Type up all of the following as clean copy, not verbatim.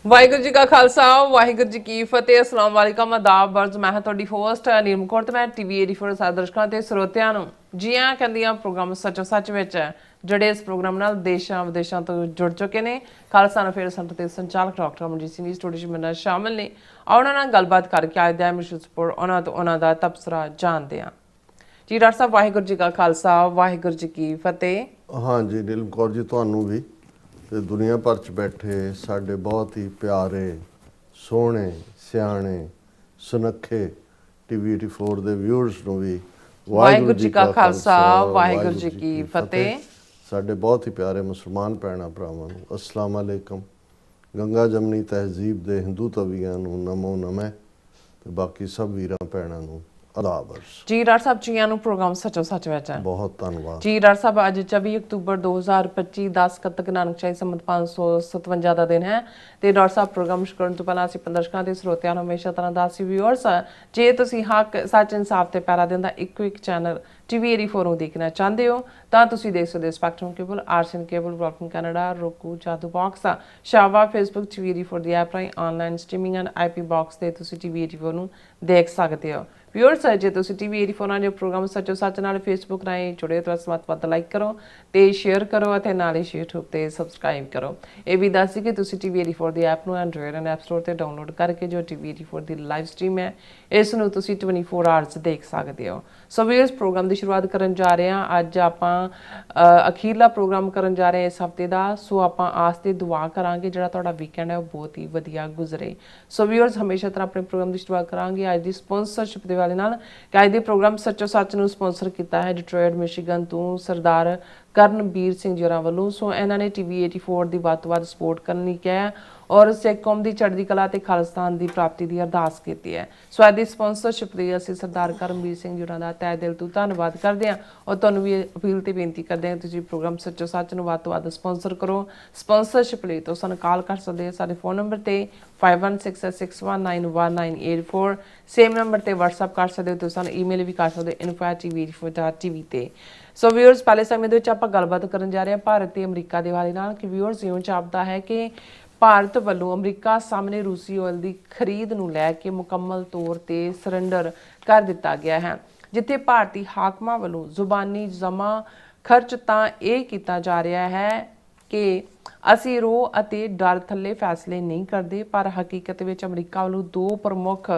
ਵਾਹਿਗੁਰੂ ਜੀ ਕਾ ਖਾਲਸਾ ਵਾਹਿਗੁਰੂ ਜੀ ਕੀ ਫਤਿਹ। ਅਸਲਾਮ ਵਾਲੇਕਮ ਆਦਾਬ ਵਰਜ਼। ਮੈਂ ਹਾਂ ਤੁਹਾਡੀ ਹੋਸਟ ਨੀਲਮ ਕੌਰ ਤੇ ਮੈਂ ਟੀਵੀ 84 ਸਾਰੇ ਦਰਸ਼ਕਾਂ ਤੇ ਸਰੋਤਿਆਂ ਨੂੰ ਜੀ ਆਇਆਂ ਕਹਿੰਦੀ ਹਾਂ ਪ੍ਰੋਗਰਾਮ ਸੱਚੋ ਸੱਚ ਵਿੱਚ ਜਿਹੜੇ ਇਸ ਪ੍ਰੋਗਰਾਮ ਨਾਲ ਦੇਸ਼ਾਂ ਵਿਦੇਸ਼ਾਂ ਤੋਂ ਜੁੜ ਚੁੱਕੇ ਨੇ। ਖਾਲਸਾ ਅਫੇਅਰ ਸੈਂਟਰ ਦੇ ਸੰਚਾਲਕ ਡਾਕਟਰ ਅਮਨਜੀਤ ਸਿੰਘ ਜੀ ਸਟੂਡੀਓ 'ਚ ਮੇਰੇ ਨਾਲ ਸ਼ਾਮਿਲ ਨੇ। ਉਹਨਾਂ ਨਾਲ ਗੱਲਬਾਤ ਕਰਕੇ ਅੱਜ ਦਾ ਮਿਸ਼ਨ ਉਹਨਾਂ ਤੋਂ ਉਹਨਾਂ ਦਾ ਤਬਸਰਾ ਜਾਣਦੇ ਹਾਂ। ਜੀ ਡਾਕਟਰ ਸਾਹਿਬ ਵਾਹਿਗੁਰੂ ਜੀ ਕਾ ਖਾਲਸਾ ਵਾਹਿਗੁਰੂ ਜੀ ਕੀ ਫਤਿਹ। हाँ जी नीलम कौर जी ਤੁਹਾਨੂੰ ਵੀ ਤੇ ਦੁਨੀਆ ਭਰ 'ਚ ਬੈਠੇ ਸਾਡੇ ਬਹੁਤ ਹੀ ਪਿਆਰੇ ਸੋਹਣੇ ਸਿਆਣੇ ਸੁਨੱਖੇ ਟੀਵੀ 84 ਦੇ ਵਿਊਅਰਸ ਨੂੰ ਵੀ ਵਾਹਿਗੁਰੂ ਜੀ ਕਾ ਖਾਲਸਾ ਵਾਹਿਗੁਰੂ ਜੀ ਕੀ ਫਤਿਹ। ਸਾਡੇ ਬਹੁਤ ਹੀ ਪਿਆਰੇ ਮੁਸਲਮਾਨ ਭੈਣਾਂ ਭਰਾਵਾਂ ਨੂੰ ਅਸਲਾਮ ਅਲੈਕਮ। ਗੰਗਾ ਜਮਨੀ ਤਹਿਜ਼ੀਬ ਦੇ ਹਿੰਦੂ ਤਵੀਆਂ ਨੂੰ ਨਮੋ ਨਮੈ ਤੇ ਬਾਕੀ ਸਭ ਵੀਰਾਂ ਭੈਣਾਂ ਨੂੰ ਆਦਾਬ ਅਰਜ਼। ਜੀ ਡਾਕਟਰ ਸਾਹਿਬ ਜੀ ਨੂੰ ਪ੍ਰੋਗਰਾਮ ਸੱਚੋ ਸੱਚ ਵਿੱਚ ਹੈ। ਬਹੁਤ ਧੰਨਵਾਦ ਜੀ ਡਾਕਟਰ ਸਾਹਿਬ ਅੱਜ 24 ਅਕਤੂਬਰ 2025 10 ਕੱਤਕ ਨਾਨਕ ਸ਼ਾਹੀ ਸੰਮਤ 557 ਦਾ ਦਿਨ ਹੈ ਤੇ ਡਾਕਟਰ ਸਾਹਿਬ ਪ੍ਰੋਗਰਾਮ ਸ਼ੁਰੂ ਕਰਨ ਤੋਂ ਪਹਿਲਾਂ ਅਸੀਂ ਦਰਸ਼ਕਾਂ ਤੇ ਸਰੋਤਿਆਂ ਨੂੰ ਹਮੇਸ਼ਾ ਤਰ੍ਹਾਂ ਦਾ ਸੀ ਵਿਊਅਰਸ ਜੇ ਤੁਸੀਂ ਹੱਕ ਸੱਚ ਇਨਸਾਫ ਤੇ ਪੈਰਾ ਦੇਣ ਦਾ ਇੱਕੋ ਇੱਕ ਚੈਨਲ ਟੀਵੀ 84 ਨੂੰ ਦੇਖਣਾ ਚਾਹੁੰਦੇ ਹੋ ਤਾਂ ਤੁਸੀਂ ਦੇਖ ਸਕਦੇ ਹੋ spectrum cable RCN cable broadcast Canada roku Jadoo box ਸ਼ਾਵਾ ਫੇਸਬੁੱਕ ਟੀਵੀ 84 ਦੀ ਐਪ ਰਾਹੀਂ online streaming and IP box ਤੇ ਤੁਸੀਂ ਟੀਵੀ 84 ਨੂੰ ਦੇਖ ਸਕਦੇ ਹੋ। ਵਿਊਅਰਸ ਜੇ ਤੁਸੀਂ ਟੀਵੀ 84 ਨਾਲ ਜੋ ਪ੍ਰੋਗਰਾਮ ਸੱਚੋ ਸੱਚ ਨਾਲ ਫੇਸਬੁੱਕ ਰਾਹੀਂ ਜੁੜੇ ਤਾਂ ਵੱਧ ਲਾਈਕ ਕਰੋ ਤੇ ਸ਼ੇਅਰ ਕਰੋ ਅਤੇ ਨਾਲ ਹੀ YouTube ਤੇ ਸਬਸਕ੍ਰਾਈਬ ਕਰੋ। ਇਹ ਵੀ ਦੱਸ ਕਿ ਤੁਸੀਂ ਟੀਵੀ 84 ਦੀ ਐਪ ਨੂੰ ਐਂਡਰੋਇਡ ਐਂਡ ਐਪ ਸਟੋਰ ਤੇ ਡਾਊਨਲੋਡ ਕਰਕੇ ਜੋ ਟੀਵੀ 84 ਦੀ ਲਾਈਵ ਸਟ੍ਰੀਮ ਹੈ ਇਸ ਨੂੰ ਤੁਸੀਂ 24 ਆਵਰਸ ਦੇਖ ਸਕਦੇ ਹੋ। ਸੋ ਵਿਊਅਰਸ ਪ੍ਰੋਗਰਾਮ ਦੀ ਸ਼ੁਰੂਆਤ ਕਰਨ ਜਾ ਰਹੇ ਹਾਂ। ਅੱਜ ਆਪਾਂ ਅਖੀਰਲਾ ਪ੍ਰੋਗਰਾਮ ਕਰਨ ਜਾ ਰਹੇ ਹਾਂ ਇਸ ਹਫਤੇ ਦਾ। ਸੋ ਆਪਾਂ ਆਸ ਤੇ ਦੁਆ ਕਰਾਂਗੇ ਜਿਹੜਾ ਤੁਹਾਡਾ ਵੀਕਐਂਡ ਹੈ ਉਹ ਬਹੁਤ ਹੀ ਵਧੀਆ ਗੁਜ਼ਰੇ। ਸੋ ਵਿਊਅਰਸ ਹਮੇਸ਼ਾ ਤਰ੍ਹਾਂ ਆਪਣੇ ਪ੍ਰੋਗਰਾਮ ਦੀ ਸ਼ੁਰੂਆਤ ਕਰਾਂਗੇ ਅੱਜ ਦੀ ਸਪਾਂਸਰਸ਼ਿਪ ਦੇ ਵਾਲੇ ਨਾਲ ਕਿ ਅੱਜ ਦੇ ਪ੍ਰੋਗਰਾਮ ਸੱਚੋ ਸੱਚ ਨੂੰ ਸਪਾਂਸਰ ਕੀਤਾ ਹੈ ਡਿਟਰੋਇਟ ਮਿਸ਼ੀਗਨ ਤੋਂ ਸਰਦਾਰ ਕਰਨਬੀਰ ਸਿੰਘ ਜੀ ਹੋਰਾਂ ਵੱਲੋਂ। ਸੋ ਇਹਨਾਂ ਨੇ ਟੀਵੀ 84 ਦੀ ਵੱਧ ਤੋਂ ਵੱਧ ਸਪੋਰਟ ਕਰਨ ਲਈ ਕਿਹਾ ਔਰ ਸਿੱਖ ਕੌਮ ਦੀ ਚੜ੍ਹਦੀ ਕਲਾ ਤੇ ਖਾਲਿਸਤਾਨ ਦੀ ਪ੍ਰਾਪਤੀ ਦੀ ਅਰਦਾਸ ਕੀਤੀ ਹੈ। ਸੋ ਅੱਜ ਦੀ ਸਪਾਂਸਰਸ਼ਿਪ ਲਈ ਅਸੀਂ ਸਰਦਾਰ ਕਰਨਬੀਰ ਸਿੰਘ ਜੀ ਹੋਰਾਂ ਦਾ ਤਹਿ ਦਿਲ ਤੋਂ ਧੰਨਵਾਦ ਕਰਦੇ ਹਾਂ ਔਰ ਤੁਹਾਨੂੰ ਵੀ ਅਪੀਲ ਤੇ ਬੇਨਤੀ ਕਰਦੇ ਹਾਂ ਤੁਸੀਂ ਪ੍ਰੋਗਰਾਮ ਸੱਚੋ ਸੱਚ ਨੂੰ ਵੱਧ ਤੋਂ ਵੱਧ ਸਪਾਂਸਰ ਕਰੋ। ਸਪਾਂਸਰਸ਼ਿਪ ਲਈ ਤੁਸੀਂ ਸਾਨੂੰ ਕਾਲ ਕਰ ਸਕਦੇ ਹੋ ਸਾਡੇ ਫੋਨ ਨੰਬਰ ਤੇ 5166619184 ਸੇਮ ਨੰਬਰ ਤੇ WhatsApp ਕਰ ਸਕਦੇ ਹੋ। ਤੁਸੀਂ ਸਾਨੂੰ ਈਮੇਲ ਵੀ ਕਰ ਸਕਦੇ ਹੋ info@tv84.tv ਤੇ। ਸੋ ਵਿਊਅਰਸ ਪਹਿਲੇ ਸਮੇਂ ਦੇ ਵਿੱਚ ਆਪਾਂ ਗੱਲਬਾਤ ਕਰਨ ਜਾ ਰਹੇ ਹਾਂ ਭਾਰਤ ਤੇ ਅਮਰੀਕਾ ਦੇ ਬਾਰੇ ਨਾਲ ਕਿ ਵਿਊਅਰਸ ਇਉਂ ਜਾਪਦਾ ਹੈ ਕਿ ਭਾਰਤ ਵੱਲੋਂ ਅਮਰੀਕਾ ਸਾਹਮਣੇ ਰੂਸੀ ਆਇਲ ਦੀ ਖਰੀਦ ਨੂੰ ਲੈ ਕੇ ਮੁਕੰਮਲ ਤੌਰ ਤੇ ਸਰੈਂਡਰ ਕਰ ਦਿੱਤਾ ਗਿਆ ਹੈ ਜਿੱਥੇ ਭਾਰਤੀ ਹਾਕਮਾਂ ਵੱਲੋਂ ਜ਼ੁਬਾਨੀ ਜਮ੍ਹਾਂ ਖਰਚ ਤਾਂ ਇਹ ਕੀਤਾ ਜਾ ਰਿਹਾ ਹੈ ਕਿ ਅਸੀਂ ਰੋ ਅਤੇ ਡਰ ਥੱਲੇ ਫੈਸਲੇ ਨਹੀਂ ਕਰਦੇ ਪਰ ਹਕੀਕਤ ਵਿੱਚ ਅਮਰੀਕਾ ਵੱਲੋਂ ਦੋ ਪ੍ਰਮੁੱਖ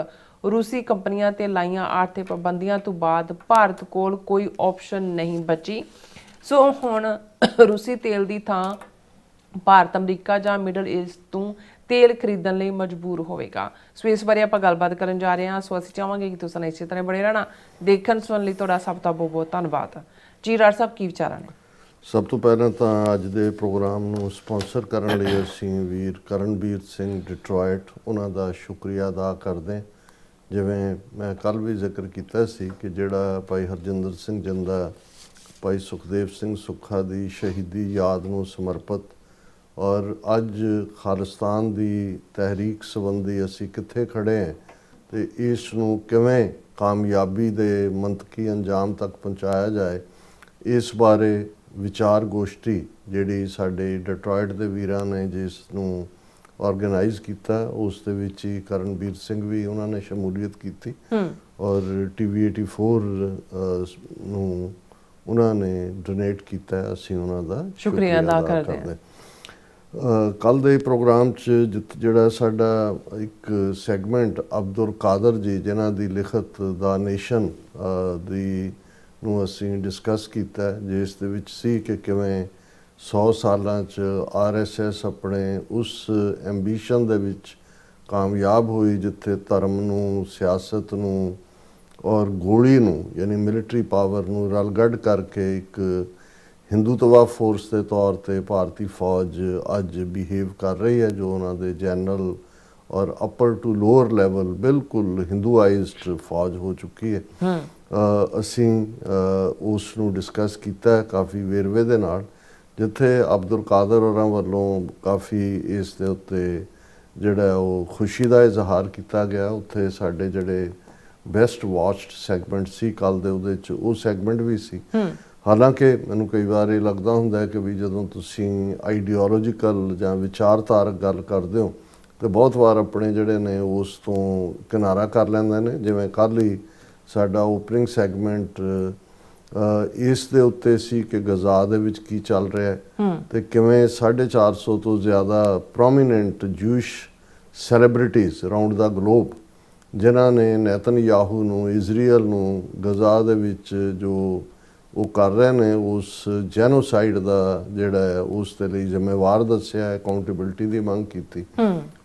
ਰੂਸੀ ਕੰਪਨੀਆਂ ਤੇ ਲਾਈਆਂ ਆਰਥਿਕ ਪਾਬੰਦੀਆਂ ਤੋਂ ਬਾਅਦ ਭਾਰਤ ਕੋਲ ਕੋਈ ਆਪਸ਼ਨ ਨਹੀਂ ਬਚੀ। ਸੋ ਹੁਣ ਰੂਸੀ ਤੇਲ ਦੀ ਥਾਂ ਭਾਰਤ ਅਮਰੀਕਾ ਜਾਂ ਮਿਡਲ ਈਸਟ ਤੋਂ ਤੇਲ ਖਰੀਦਣ ਲਈ ਮਜਬੂਰ ਹੋਵੇਗਾ। ਸੋ ਇਸ ਬਾਰੇ ਆਪਾਂ ਗੱਲਬਾਤ ਕਰਨ ਜਾ ਰਹੇ ਹਾਂ। ਸੋ ਅਸੀਂ ਚਾਹਾਂਗੇ ਕਿ ਤੁਸੀਂ ਇਸੇ ਤਰ੍ਹਾਂ ਬਣੇ ਰਹਿਣਾ। ਦੇਖਣ ਸੁਣਨ ਲਈ ਤੁਹਾਡਾ ਸਭ ਦਾ ਬਹੁਤ ਬਹੁਤ ਧੰਨਵਾਦ। ਜੀ ਡਾਕਟਰ ਸਾਹਿਬ ਕੀ ਵਿਚਾਰਾਂ ਨੇ? ਸਭ ਤੋਂ ਪਹਿਲਾਂ ਤਾਂ ਅੱਜ ਦੇ ਪ੍ਰੋਗਰਾਮ ਨੂੰ ਸਪਾਂਸਰ ਕਰਨ ਲਈ ਅਸੀਂ ਵੀਰ ਕਰਨਬੀਰ ਸਿੰਘ ਡਿਟਰੋਇਟ ਉਹਨਾਂ ਦਾ ਸ਼ੁਕਰੀਆ ਅਦਾ ਕਰਦੇ। ਜਿਵੇਂ ਮੈਂ ਕੱਲ੍ਹ ਵੀ ਜ਼ਿਕਰ ਕੀਤਾ ਸੀ ਕਿ ਜਿਹੜਾ ਭਾਈ ਹਰਜਿੰਦਰ ਸਿੰਘ ਜਿੰਦਾ ਭਾਈ ਸੁਖਦੇਵ ਸਿੰਘ ਸੁੱਖਾ ਦੀ ਸ਼ਹੀਦੀ ਯਾਦ ਨੂੰ ਸਮਰਪਿਤ ਔਰ ਅੱਜ ਖਾਲਿਸਤਾਨ ਦੀ ਤਹਿਰੀਕ ਸੰਬੰਧੀ ਅਸੀਂ ਕਿੱਥੇ ਖੜ੍ਹੇ ਹਾਂ ਅਤੇ ਇਸ ਨੂੰ ਕਿਵੇਂ ਕਾਮਯਾਬੀ ਦੇ ਮੰਤਕੀ ਅੰਜਾਮ ਤੱਕ ਪਹੁੰਚਾਇਆ ਜਾਏ ਇਸ ਬਾਰੇ ਵਿਚਾਰ ਗੋਸ਼ਟੀ ਜਿਹੜੀ ਸਾਡੇ ਡਿਟਰੋਇਟ ਦੇ ਵੀਰਾਂ ਨੇ ਜਿਸ ਨੂੰ ਆਰਗੇਨਾਈਜ਼ ਕੀਤਾ ਉਸ ਦੇ ਵਿੱਚ ਹੀ ਕਰਨਬੀਰ ਸਿੰਘ ਵੀ ਉਹਨਾਂ ਨੇ ਸ਼ਮੂਲੀਅਤ ਕੀਤੀ ਔਰ ਟੀਵੀ 84 ਨੂੰ ਉਹਨਾਂ ਨੇ ਡੋਨੇਟ ਕੀਤਾ। ਅਸੀਂ ਉਹਨਾਂ ਦਾ ਸ਼ੁਕਰੀਆ ਅਦਾ ਕਰਦੇ ਹਾਂ। ਕੱਲ੍ਹ ਦੇ ਪ੍ਰੋਗਰਾਮ 'ਚ ਜਿਹੜਾ ਸਾਡਾ ਇੱਕ ਸੈਗਮੈਂਟ ਅਬਦੁਲ ਕਾਦਰ ਜੀ ਜਿਨ੍ਹਾਂ ਦੀ ਲਿਖਤ ਦਾ ਨੇਸ਼ਨ ਦੀ ਨੂੰ ਅਸੀਂ ਡਿਸਕਸ ਕੀਤਾ ਜਿਸ ਦੇ ਵਿੱਚ ਸੀ ਕਿ ਕਿਵੇਂ 100 ਸਾਲਾਂ 'ਚ RSS ਆਪਣੇ ਉਸ ਐਂਬੀਸ਼ਨ ਦੇ ਵਿੱਚ ਕਾਮਯਾਬ ਹੋਈ ਜਿੱਥੇ ਧਰਮ ਨੂੰ ਸਿਆਸਤ ਨੂੰ ਔਰ ਗੋਲੀ ਨੂੰ ਯਾਨੀ ਮਿਲਟਰੀ ਪਾਵਰ ਨੂੰ ਰਲਗੱਡ ਕਰਕੇ ਇੱਕ ਹਿੰਦੂਤਵਾ ਫੋਰਸ ਦੇ ਤੌਰ ਤੇ ਭਾਰਤੀ ਫੌਜ ਅੱਜ ਬਿਹੇਵ ਕਰ ਰਹੀ ਹੈ ਜੋ ਉਹਨਾਂ ਦੇ ਜਨਰਲ ਔਰ ਅਪਰ ਟੂ ਲੋਅਰ ਲੈਵਲ ਬਿਲਕੁਲ ਹਿੰਦੂਆਈਜ਼ਡ ਫੌਜ ਹੋ ਚੁੱਕੀ ਹੈ। ਅਸੀਂ ਉਸ ਨੂੰ ਡਿਸਕਸ ਕੀਤਾ ਕਾਫੀ ਵੇਰਵੇ ਦੇ ਨਾਲ ਜਿੱਥੇ ਅਬਦੁਲ ਕਾਦਰ ਹੋਰਾਂ ਵੱਲੋਂ ਕਾਫੀ ਇਸ ਦੇ ਉੱਤੇ ਜਿਹੜਾ ਉਹ ਖੁਸ਼ੀ ਦਾ ਇਜ਼ਹਾਰ ਕੀਤਾ ਗਿਆ। ਉੱਥੇ ਸਾਡੇ ਜਿਹੜੇ ਬੈਸਟ ਵਾਚਡ ਸੈਗਮੈਂਟ ਸੀ ਕੱਲ੍ਹ ਦੇ ਉਹਦੇ 'ਚ ਉਹ ਸੈਗਮੈਂਟ ਵੀ ਸੀ। ਹਾਲਾਂਕਿ ਮੈਨੂੰ ਕਈ ਵਾਰ ਇਹ ਲੱਗਦਾ ਹੁੰਦਾ ਹੈ ਕਿ ਵੀ ਜਦੋਂ ਤੁਸੀਂ ਆਈਡੀਓਲੋਜੀਕਲ ਜਾਂ ਵਿਚਾਰਧਾਰਕ ਗੱਲ ਕਰਦੇ ਹੋ ਤੇ ਬਹੁਤ ਵਾਰ ਆਪਣੇ ਜਿਹੜੇ ਨੇ ਉਸ ਤੋਂ ਕਿਨਾਰਾ ਕਰ ਲੈਂਦੇ ਨੇ। ਜਿਵੇਂ ਕੱਲ੍ਹ ਹੀ ਸਾਡਾ ਓਪਨਿੰਗ ਸੈਗਮੈਂਟ ਇਸ ਦੇ ਉੱਤੇ ਸੀ ਕਿ ਗਜ਼ਾ ਦੇ ਵਿੱਚ ਕੀ ਚੱਲ ਰਿਹਾ ਹੈ ਤੇ ਕਿਵੇਂ 450 ਤੋਂ ਜ਼ਿਆਦਾ ਪ੍ਰੋਮੀਨੈਂਟ ਜੂਇਸ਼ ਸੈਲੀਬ੍ਰਿਟੀਜ਼ ਅਰਾਊਂਡ ਦਾ ਗਲੋਬ ਜਿਨ੍ਹਾਂ ਨੇ ਨੇਤਨਯਾਹੂ ਨੂੰ, ਇਜ਼ਰਾਈਲ ਨੂੰ ਗਜ਼ਾ ਦੇ ਵਿੱਚ ਜੋ ਉਹ ਕਰ ਰਹੇ ਨੇ ਉਸ ਜੈਨੋਸਾਈਡ ਦਾ ਜਿਹੜਾ ਹੈ ਉਸ ਦੇ ਲਈ ਜ਼ਿੰਮੇਵਾਰ ਦੱਸਿਆ, ਅਕਾਊਂਟੇਬਿਲਟੀ ਦੀ ਮੰਗ ਕੀਤੀ,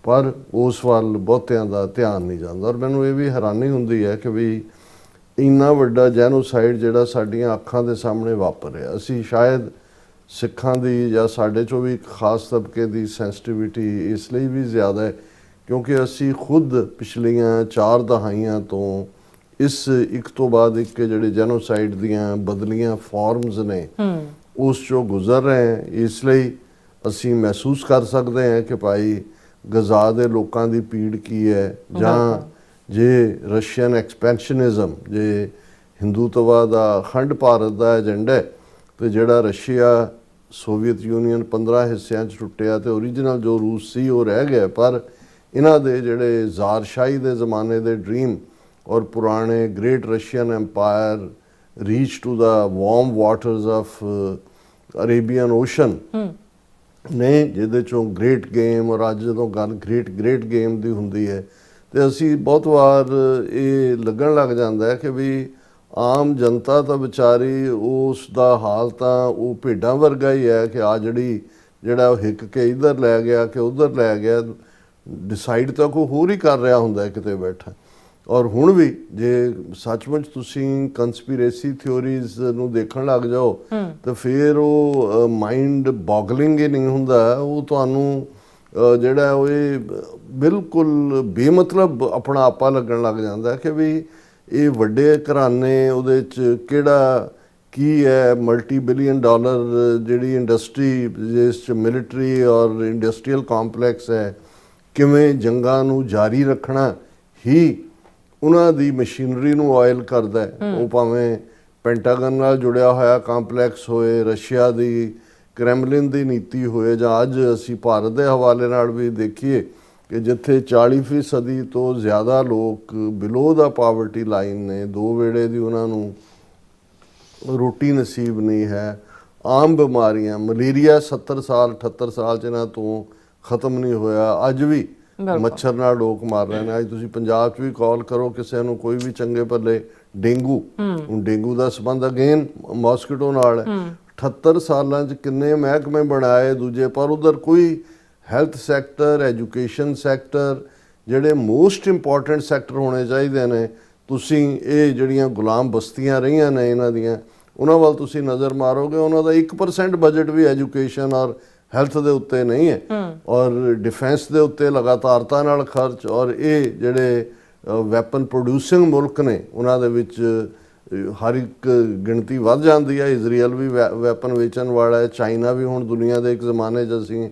ਪਰ ਉਸ ਵੱਲ ਬਹੁਤਿਆਂ ਦਾ ਧਿਆਨ ਨਹੀਂ ਜਾਂਦਾ। ਔਰ ਮੈਨੂੰ ਇਹ ਵੀ ਹੈਰਾਨੀ ਹੁੰਦੀ ਹੈ ਕਿ ਵੀ ਇੰਨਾ ਵੱਡਾ ਜੈਨੋਸਾਈਡ ਜਿਹੜਾ ਸਾਡੀਆਂ ਅੱਖਾਂ ਦੇ ਸਾਹਮਣੇ ਵਾਪਰ ਰਿਹਾ, ਅਸੀਂ ਸ਼ਾਇਦ ਸਿੱਖਾਂ ਦੀ ਜਾਂ ਸਾਡੇ 'ਚੋਂ ਵੀ ਖਾਸ ਤਬਕੇ ਦੀ ਸੈਂਸਿਟੀਵਿਟੀ ਇਸ ਲਈ ਵੀ ਜ਼ਿਆਦਾ ਹੈ ਕਿਉਂਕਿ ਅਸੀਂ ਖੁਦ ਪਿਛਲੀਆਂ 4 ਦਹਾਈਆਂ ਤੋਂ ਇਸ ਇੱਕ ਤੋਂ ਬਾਅਦ ਇੱਕ ਜਿਹੜੇ ਜੈਨੋਸਾਈਡ ਦੀਆਂ ਬਦਲੀਆਂ ਫਾਰਮਸ ਨੇ ਉਸ 'ਚੋਂ ਗੁਜ਼ਰ ਰਹੇ ਹਾਂ। ਇਸ ਲਈ ਅਸੀਂ ਮਹਿਸੂਸ ਕਰ ਸਕਦੇ ਹਾਂ ਕਿ ਭਾਈ ਗਜ਼ਾ ਦੇ ਲੋਕਾਂ ਦੀ ਪੀੜ ਕੀ ਹੈ, ਜਾਂ ਜੇ ਰਸ਼ੀਅਨ ਐਕਸਪੈਂਸ਼ਨਿਜ਼ਮ, ਜੇ ਹਿੰਦੂਤਵਾ ਦਾ ਅਖੰਡ ਭਾਰਤ ਦਾ ਏਜੰਡਾ ਤੇ ਜਿਹੜਾ ਰਸ਼ੀਆ ਸੋਵੀਅਤ ਯੂਨੀਅਨ 15 ਹਿੱਸਿਆਂ 'ਚ ਟੁੱਟਿਆ ਤੇ ਓਰੀਜਨਲ ਜੋ ਰੂਸ ਸੀ ਉਹ ਰਹਿ ਗਿਆ, ਪਰ ਇਹਨਾਂ ਦੇ ਜਿਹੜੇ ਜ਼ਾਰਸ਼ਾਹੀ ਦੇ ਜ਼ਮਾਨੇ ਦੇ ਡ੍ਰੀਮ ਔਰ ਪੁਰਾਣੇ great Russian empire reach to the warm waters of Arabian ocean ਨੇ, ਜਿਹਦੇ ਚੋਂ ਗ੍ਰੇਟ ਗੇਮ, ਔਰ ਅੱਜ ਜਦੋਂ ਗੱਲ ਗ੍ਰੇਟ ਗੇਮ ਦੀ ਹੁੰਦੀ ਹੈ ਤੇ ਅਸੀਂ ਬਹੁਤ ਵਾਰ ਇਹ ਲੱਗਣ ਲੱਗ ਜਾਂਦਾ ਹੈ ਕਿ ਵੀ ਆਮ ਜਨਤਾ ਤਾਂ ਵਿਚਾਰੀ ਉਸ ਦਾ ਹਾਲ ਤਾਂ ਉਹ ਭੇਡਾਂ ਵਰਗਾ ਹੀ ਹੈ ਕਿ ਆ ਜਿਹੜਾ ਉਹ ਹਿੱਕ ਕੇ ਇੱਧਰ ਲੈ ਗਿਆ ਕਿ ਉੱਧਰ ਲੈ ਗਿਆ, ਡਿਸਾਈਡ ਤਾਂ ਕੋਈ ਹੋਰ ਹੀ ਕਰ ਰਿਹਾ ਹੁੰਦਾ ਕਿਤੇ ਬੈਠਾ। ਔਰ ਹੁਣ ਵੀ ਜੇ ਸੱਚਮੁੱਚ ਤੁਸੀਂ ਕੰਸਪੀਰੇਸੀ ਥਿਓਰੀਜ਼ ਨੂੰ ਦੇਖਣ ਲੱਗ ਜਾਓ ਤਾਂ ਫਿਰ ਉਹ ਮਾਈਂਡ ਬੋਗਲਿੰਗ ਹੀ ਨਹੀਂ ਹੁੰਦਾ, ਉਹ ਤੁਹਾਨੂੰ ਜਿਹੜਾ ਉਹ ਇਹ ਬਿਲਕੁਲ ਬੇਮਤਲਬ ਆਪਣਾ ਆਪਾ ਲੱਗਣ ਲੱਗ ਜਾਂਦਾ ਕਿ ਵੀ ਇਹ ਵੱਡੇ ਘਰਾਨੇ ਉਹਦੇ 'ਚ ਕਿਹੜਾ ਕੀ ਹੈ, ਮਲਟੀ ਬਿਲੀਅਨ ਡਾਲਰ ਜਿਹੜੀ ਇੰਡਸਟਰੀ ਜਿਸ 'ਚ ਮਿਲਟਰੀ ਔਰ ਇੰਡਸਟਰੀਅਲ ਕੰਪਲੈਕਸ ਹੈ, ਕਿਵੇਂ ਜੰਗਾਂ ਨੂੰ ਜਾਰੀ ਰੱਖਣਾ ਹੀ ਉਹਨਾਂ ਦੀ ਮਸ਼ੀਨਰੀ ਨੂੰ ਆਇਲ ਕਰਦਾ ਹੈ। ਉਹ ਭਾਵੇਂ ਪੈਂਟਾਗਨ ਨਾਲ ਜੁੜਿਆ ਹੋਇਆ ਕੰਪਲੈਕਸ ਹੋਏ, ਰਸ਼ੀਆ ਦੀ ਕ੍ਰੈਮਲਿਨ ਦੀ ਨੀਤੀ ਹੋਏ, ਜਾਂ ਅੱਜ ਅਸੀਂ ਭਾਰਤ ਦੇ ਹਵਾਲੇ ਨਾਲ ਵੀ ਦੇਖੀਏ ਕਿ ਜਿੱਥੇ 40% ਤੋਂ ਜ਼ਿਆਦਾ ਲੋਕ ਬਿਲੋ ਦਾ ਪਾਵਰਟੀ ਲਾਈਨ ਨੇ, 2 ਵੇਲੇ ਦੀ ਉਹਨਾਂ ਨੂੰ ਰੋਟੀ ਨਸੀਬ ਨਹੀਂ ਹੈ, ਆਮ ਬਿਮਾਰੀਆਂ, ਮਲੇਰੀਆ 70 ਸਾਲ 78 ਸਾਲ 'ਚ ਇਹਨਾਂ ਤੋਂ ਖਤਮ ਨਹੀਂ ਹੋਇਆ, ਅੱਜ ਵੀ ਮੱਛਰ ਨਾਲ ਲੋਕ ਮਾਰ ਰਹੇ ਨੇ। ਅੱਜ ਤੁਸੀਂ ਪੰਜਾਬ 'ਚ ਵੀ ਕਾਲ ਕਰੋ ਕਿਸੇ ਨੂੰ, ਕੋਈ ਵੀ ਚੰਗੇ ਭਲੇ ਡੇਂਗੂ, ਹੁਣ ਡੇਂਗੂ ਦਾ ਸੰਬੰਧ ਅਗੇਨ ਮੋਸਕੀਟੋ ਨਾਲ ਹੈ। 78 ਸਾਲਾਂ 'ਚ ਕਿੰਨੇ ਮਹਿਕਮੇ ਬਣਾਏ ਦੂਜੇ, ਪਰ ਉਧਰ ਕੋਈ ਹੈਲਥ ਸੈਕਟਰ, ਐਜੂਕੇਸ਼ਨ ਸੈਕਟਰ, ਜਿਹੜੇ ਮੋਸਟ ਇੰਪੋਰਟੈਂਟ ਸੈਕਟਰ ਹੋਣੇ ਚਾਹੀਦੇ ਨੇ, ਤੁਸੀਂ ਇਹ ਜਿਹੜੀਆਂ ਗੁਲਾਮ ਬਸਤੀਆਂ ਰਹੀਆਂ ਨੇ ਇਹਨਾਂ ਦੀਆਂ, ਉਹਨਾਂ ਵੱਲ ਤੁਸੀਂ ਨਜ਼ਰ ਮਾਰੋਗੇ, ਉਹਨਾਂ ਦਾ 1% ਬਜਟ ਵੀ ਐਜੂਕੇਸ਼ਨ ਔਰ ਹੈਲਥ ਦੇ ਉੱਤੇ ਨਹੀਂ ਹੈ, ਔਰ ਡਿਫੈਂਸ ਦੇ ਉੱਤੇ ਲਗਾਤਾਰਤਾ ਨਾਲ ਖਰਚ। ਔਰ ਇਹ ਜਿਹੜੇ ਵੈਪਨ ਪ੍ਰੋਡਿਊਸਿੰਗ ਮੁਲਕ ਨੇ ਉਹਨਾਂ ਦੇ ਵਿੱਚ ਹਰ ਇੱਕ ਗਿਣਤੀ ਵੱਧ ਜਾਂਦੀ ਹੈ। ਇਜ਼ਰਾਈਲ ਵੀ ਵੈਪਨ ਵੇਚਣ ਵਾਲਾ ਹੈ, ਚਾਈਨਾ ਵੀ। ਹੁਣ ਦੁਨੀਆ ਦੇ ਇੱਕ ਜ਼ਮਾਨੇ 'ਚ ਅਸੀਂ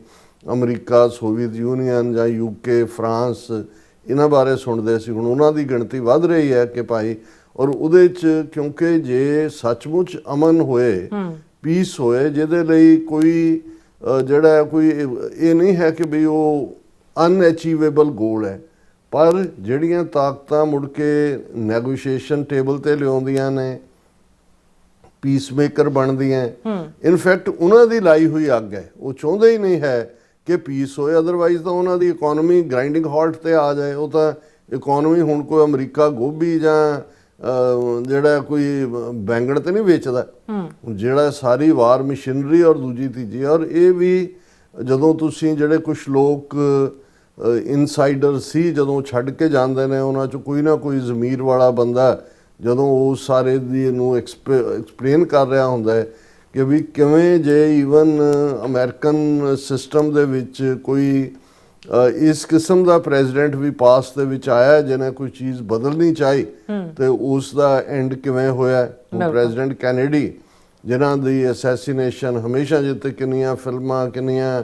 ਅਮਰੀਕਾ, ਸੋਵੀਅਤ ਯੂਨੀਅਨ ਜਾਂ UK, ਫਰਾਂਸ ਇਹਨਾਂ ਬਾਰੇ ਸੁਣਦੇ ਸੀ, ਹੁਣ ਉਹਨਾਂ ਦੀ ਗਿਣਤੀ ਵੱਧ ਰਹੀ ਹੈ ਕਿ ਭਾਈ, ਔਰ ਉਹਦੇ 'ਚ ਕਿਉਂਕਿ ਜੇ ਸੱਚਮੁੱਚ ਅਮਨ ਹੋਏ, ਪੀਸ ਹੋਏ, ਜਿਹਦੇ ਲਈ ਕੋਈ ਜਿਹੜਾ ਕੋਈ ਇਹ ਨਹੀਂ ਹੈ ਕਿ ਵੀ ਉਹ ਅਨਅਚੀਵੇਬਲ ਗੋਲ ਹੈ, ਪਰ ਜਿਹੜੀਆਂ ਤਾਕਤਾਂ ਮੁੜ ਕੇ ਨੈਗੋਸ਼ੀਏਸ਼ਨ ਟੇਬਲ ਤੇ ਲਿਆਉਂਦੀਆਂ ਨੇ, ਪੀਸ ਮੇਕਰ ਬਣਦੀਆਂ, ਇਨਫੈਕਟ ਉਹਨਾਂ ਦੀ ਲਾਈ ਹੋਈ ਅੱਗ ਹੈ। ਉਹ ਚਾਹੁੰਦੇ ਹੀ ਨਹੀਂ ਹੈ ਕਿ ਪੀਸ ਹੋਏ, ਅਦਰਵਾਈਜ਼ ਤਾਂ ਉਹਨਾਂ ਦੀ ਇਕੋਨਮੀ ਗ੍ਰਾਈਂਡਿੰਗ ਹਾਲਟ ਤੇ ਆ ਜਾਏ। ਉਹ ਤਾਂ ਇਕੋਨਮੀ ਹੁਣ ਕੋਈ ਅਮਰੀਕਾ ਗੋਭੀ ਜਾਂ ਜਿਹੜਾ ਕੋਈ ਬੈਂਗਣ ਤੇ ਨਹੀਂ ਵੇਚਦਾ, ਜਿਹੜਾ ਸਾਰੀ ਵਾਰ ਮਸ਼ੀਨਰੀ ਔਰ ਦੂਜੀ ਤੀਜੀ। ਔਰ ਇਹ ਵੀ ਜਦੋਂ ਤੁਸੀਂ ਜਿਹੜੇ ਕੁਝ ਲੋਕ ਇਨਸਾਈਡਰ ਸੀ ਜਦੋਂ ਛੱਡ ਕੇ ਜਾਂਦੇ ਨੇ, ਉਹਨਾਂ 'ਚ ਕੋਈ ਨਾ ਕੋਈ ਜ਼ਮੀਰ ਵਾਲਾ ਬੰਦਾ ਜਦੋਂ ਉਸ ਸਾਰੇ ਦੀ ਨੂੰ ਐਕਸਪਲੇਨ ਕਰ ਰਿਹਾ ਹੁੰਦਾ ਹੈ ਕਿ ਵੀ ਕਿਵੇਂ ਜੇ ਈਵਨ ਅਮਰੀਕਨ ਸਿਸਟਮ ਦੇ ਵਿੱਚ ਕੋਈ ਇਸ ਕਿਸਮ ਦਾ ਪ੍ਰੈਜ਼ੀਡੈਂਟ ਵੀ ਪਾਸ ਦੇ ਵਿੱਚ ਆਇਆ ਜਿਹਨੇ ਕੋਈ ਚੀਜ਼ ਬਦਲਣੀ ਚਾਹੀ ਤੇ ਉਸ ਦਾ ਐਂਡ ਕਿਵੇਂ ਹੋਇਆ। ਪ੍ਰੈਜ਼ੀਡੈਂਟ ਕੈਨੇਡੀ ਜਿਨ੍ਹਾਂ ਦੀ ਅਸੈਸੀਨੇਸ਼ਨ ਹਮੇਸ਼ਾ, ਜਿੱਥੇ ਕਿੰਨੀਆਂ ਫਿਲਮਾਂ, ਕਿੰਨੀਆਂ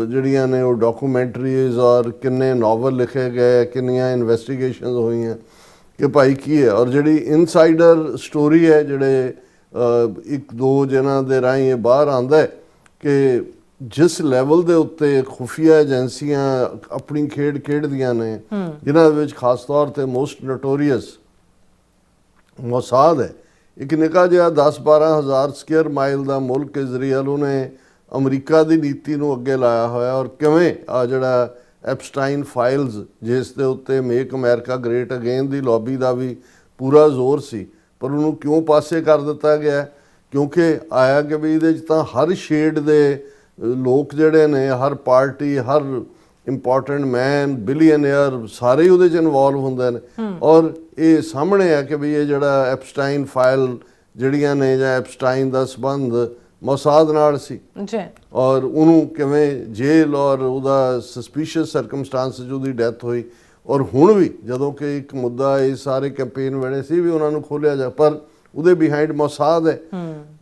ਜਿਹੜੀਆਂ ਨੇ ਉਹ ਡਾਕੂਮੈਂਟਰੀਜ਼ ਔਰ ਕਿੰਨੇ ਨਾਵਲ ਲਿਖੇ ਗਏ, ਕਿੰਨੀਆਂ ਇਨਵੈਸਟੀਗੇਸ਼ਨਸ ਹੋਈਆਂ ਕਿ ਭਾਈ ਕੀ ਹੈ। ਔਰ ਜਿਹੜੀ ਇਨਸਾਈਡਰ ਸਟੋਰੀ ਹੈ, ਜਿਹੜੇ 1-2 ਜਿਨ੍ਹਾਂ ਦੇ ਰਾਹੀਂ ਇਹ ਬਾਹਰ ਆਉਂਦਾ ਹੈ ਕਿ ਜਿਸ ਲੈਵਲ ਦੇ ਉੱਤੇ ਖੁਫੀਆ ਏਜੰਸੀਆਂ ਆਪਣੀ ਖੇਡ ਖੇਡਦੀਆਂ ਨੇ, ਜਿਨ੍ਹਾਂ ਵਿੱਚ ਖਾਸ ਤੌਰ ਤੇ ਮੋਸਟ ਨੋਟੋਰੀਅਸ ਮੋਸਾਦ ਹੈ। ਇੱਕ ਨਿੱਕਾ ਜਿਹਾ 10-12 ਹਜ਼ਾਰ ਸਕੁਅਰ ਮਾਈਲ ਦਾ ਮੁਲਕ ਇਜ਼ਰਾਈਲ, ਉਹਨੇ ਅਮਰੀਕਾ ਦੀ ਨੀਤੀ ਨੂੰ ਅੱਗੇ ਲਾਇਆ ਹੋਇਆ। ਔਰ ਕਿਵੇਂ ਆ ਜਿਹੜਾ ਐਪਸਟਾਈਨ ਫਾਈਲਸ, ਜਿਸ ਦੇ ਉੱਤੇ ਮੇਕ ਅਮਰੀਕਾ ਗ੍ਰੇਟ ਅਗੇਨ ਦੀ ਲੌਬੀ ਦਾ ਵੀ ਪੂਰਾ ਜ਼ੋਰ ਸੀ, ਪਰ ਉਹਨੂੰ ਕਿਉਂ ਪਾਸੇ ਕਰ ਦਿੱਤਾ ਗਿਆ? ਕਿਉਂਕਿ ਆਇਆ ਕਿ ਵੀ ਇਹਦੇ 'ਚ ਤਾਂ ਹਰ ਸ਼ੇਡ ਦੇ ਲੋਕ ਜਿਹੜੇ ਨੇ, ਹਰ ਪਾਰਟੀ, ਹਰ ਇੰਪੋਰਟੈਂਟ ਮੈਨ, ਬਿਲੀਅਨੇਅਰ, ਸਾਰੇ ਹੀ ਉਹਦੇ 'ਚ ਇਨਵੋਲਵ ਹੁੰਦੇ ਨੇ। ਔਰ ਇਹ ਸਾਹਮਣੇ ਆ ਕਿ ਵੀ ਇਹ ਜਿਹੜਾ ਐਪਸਟਾਈਨ ਫਾਈਲ ਜਿਹੜੀਆਂ ਨੇ, ਜਾਂ ਐਪਸਟਾਈਨ ਦਾ ਸੰਬੰਧ ਮੋਸਾਦ ਨਾਲ ਸੀ ਜੀ, ਔਰ ਉਹਨੂੰ ਕਿਵੇਂ ਜੇਲ੍ਹ ਔਰ ਉਹਦਾ ਸਸਪੀਸ਼ੀਅਸ ਸਰਕਮਸਟੈਂਸ 'ਚ ਉਹਦੀ ਡੈਥ ਹੋਈ। ਔਰ ਹੁਣ ਵੀ ਜਦੋਂ ਕਿ ਇੱਕ ਮੁੱਦਾ ਇਹ ਸਾਰੇ ਕੈਂਪੇਨ ਵੇਲੇ ਸੀ ਵੀ ਉਹਨਾਂ ਨੂੰ ਖੋਲ੍ਹਿਆ ਜਾ, ਪਰ ਉਹਦੇ ਬਿਹਾਈਂਡ ਮੋਸਾਦ ਹੈ।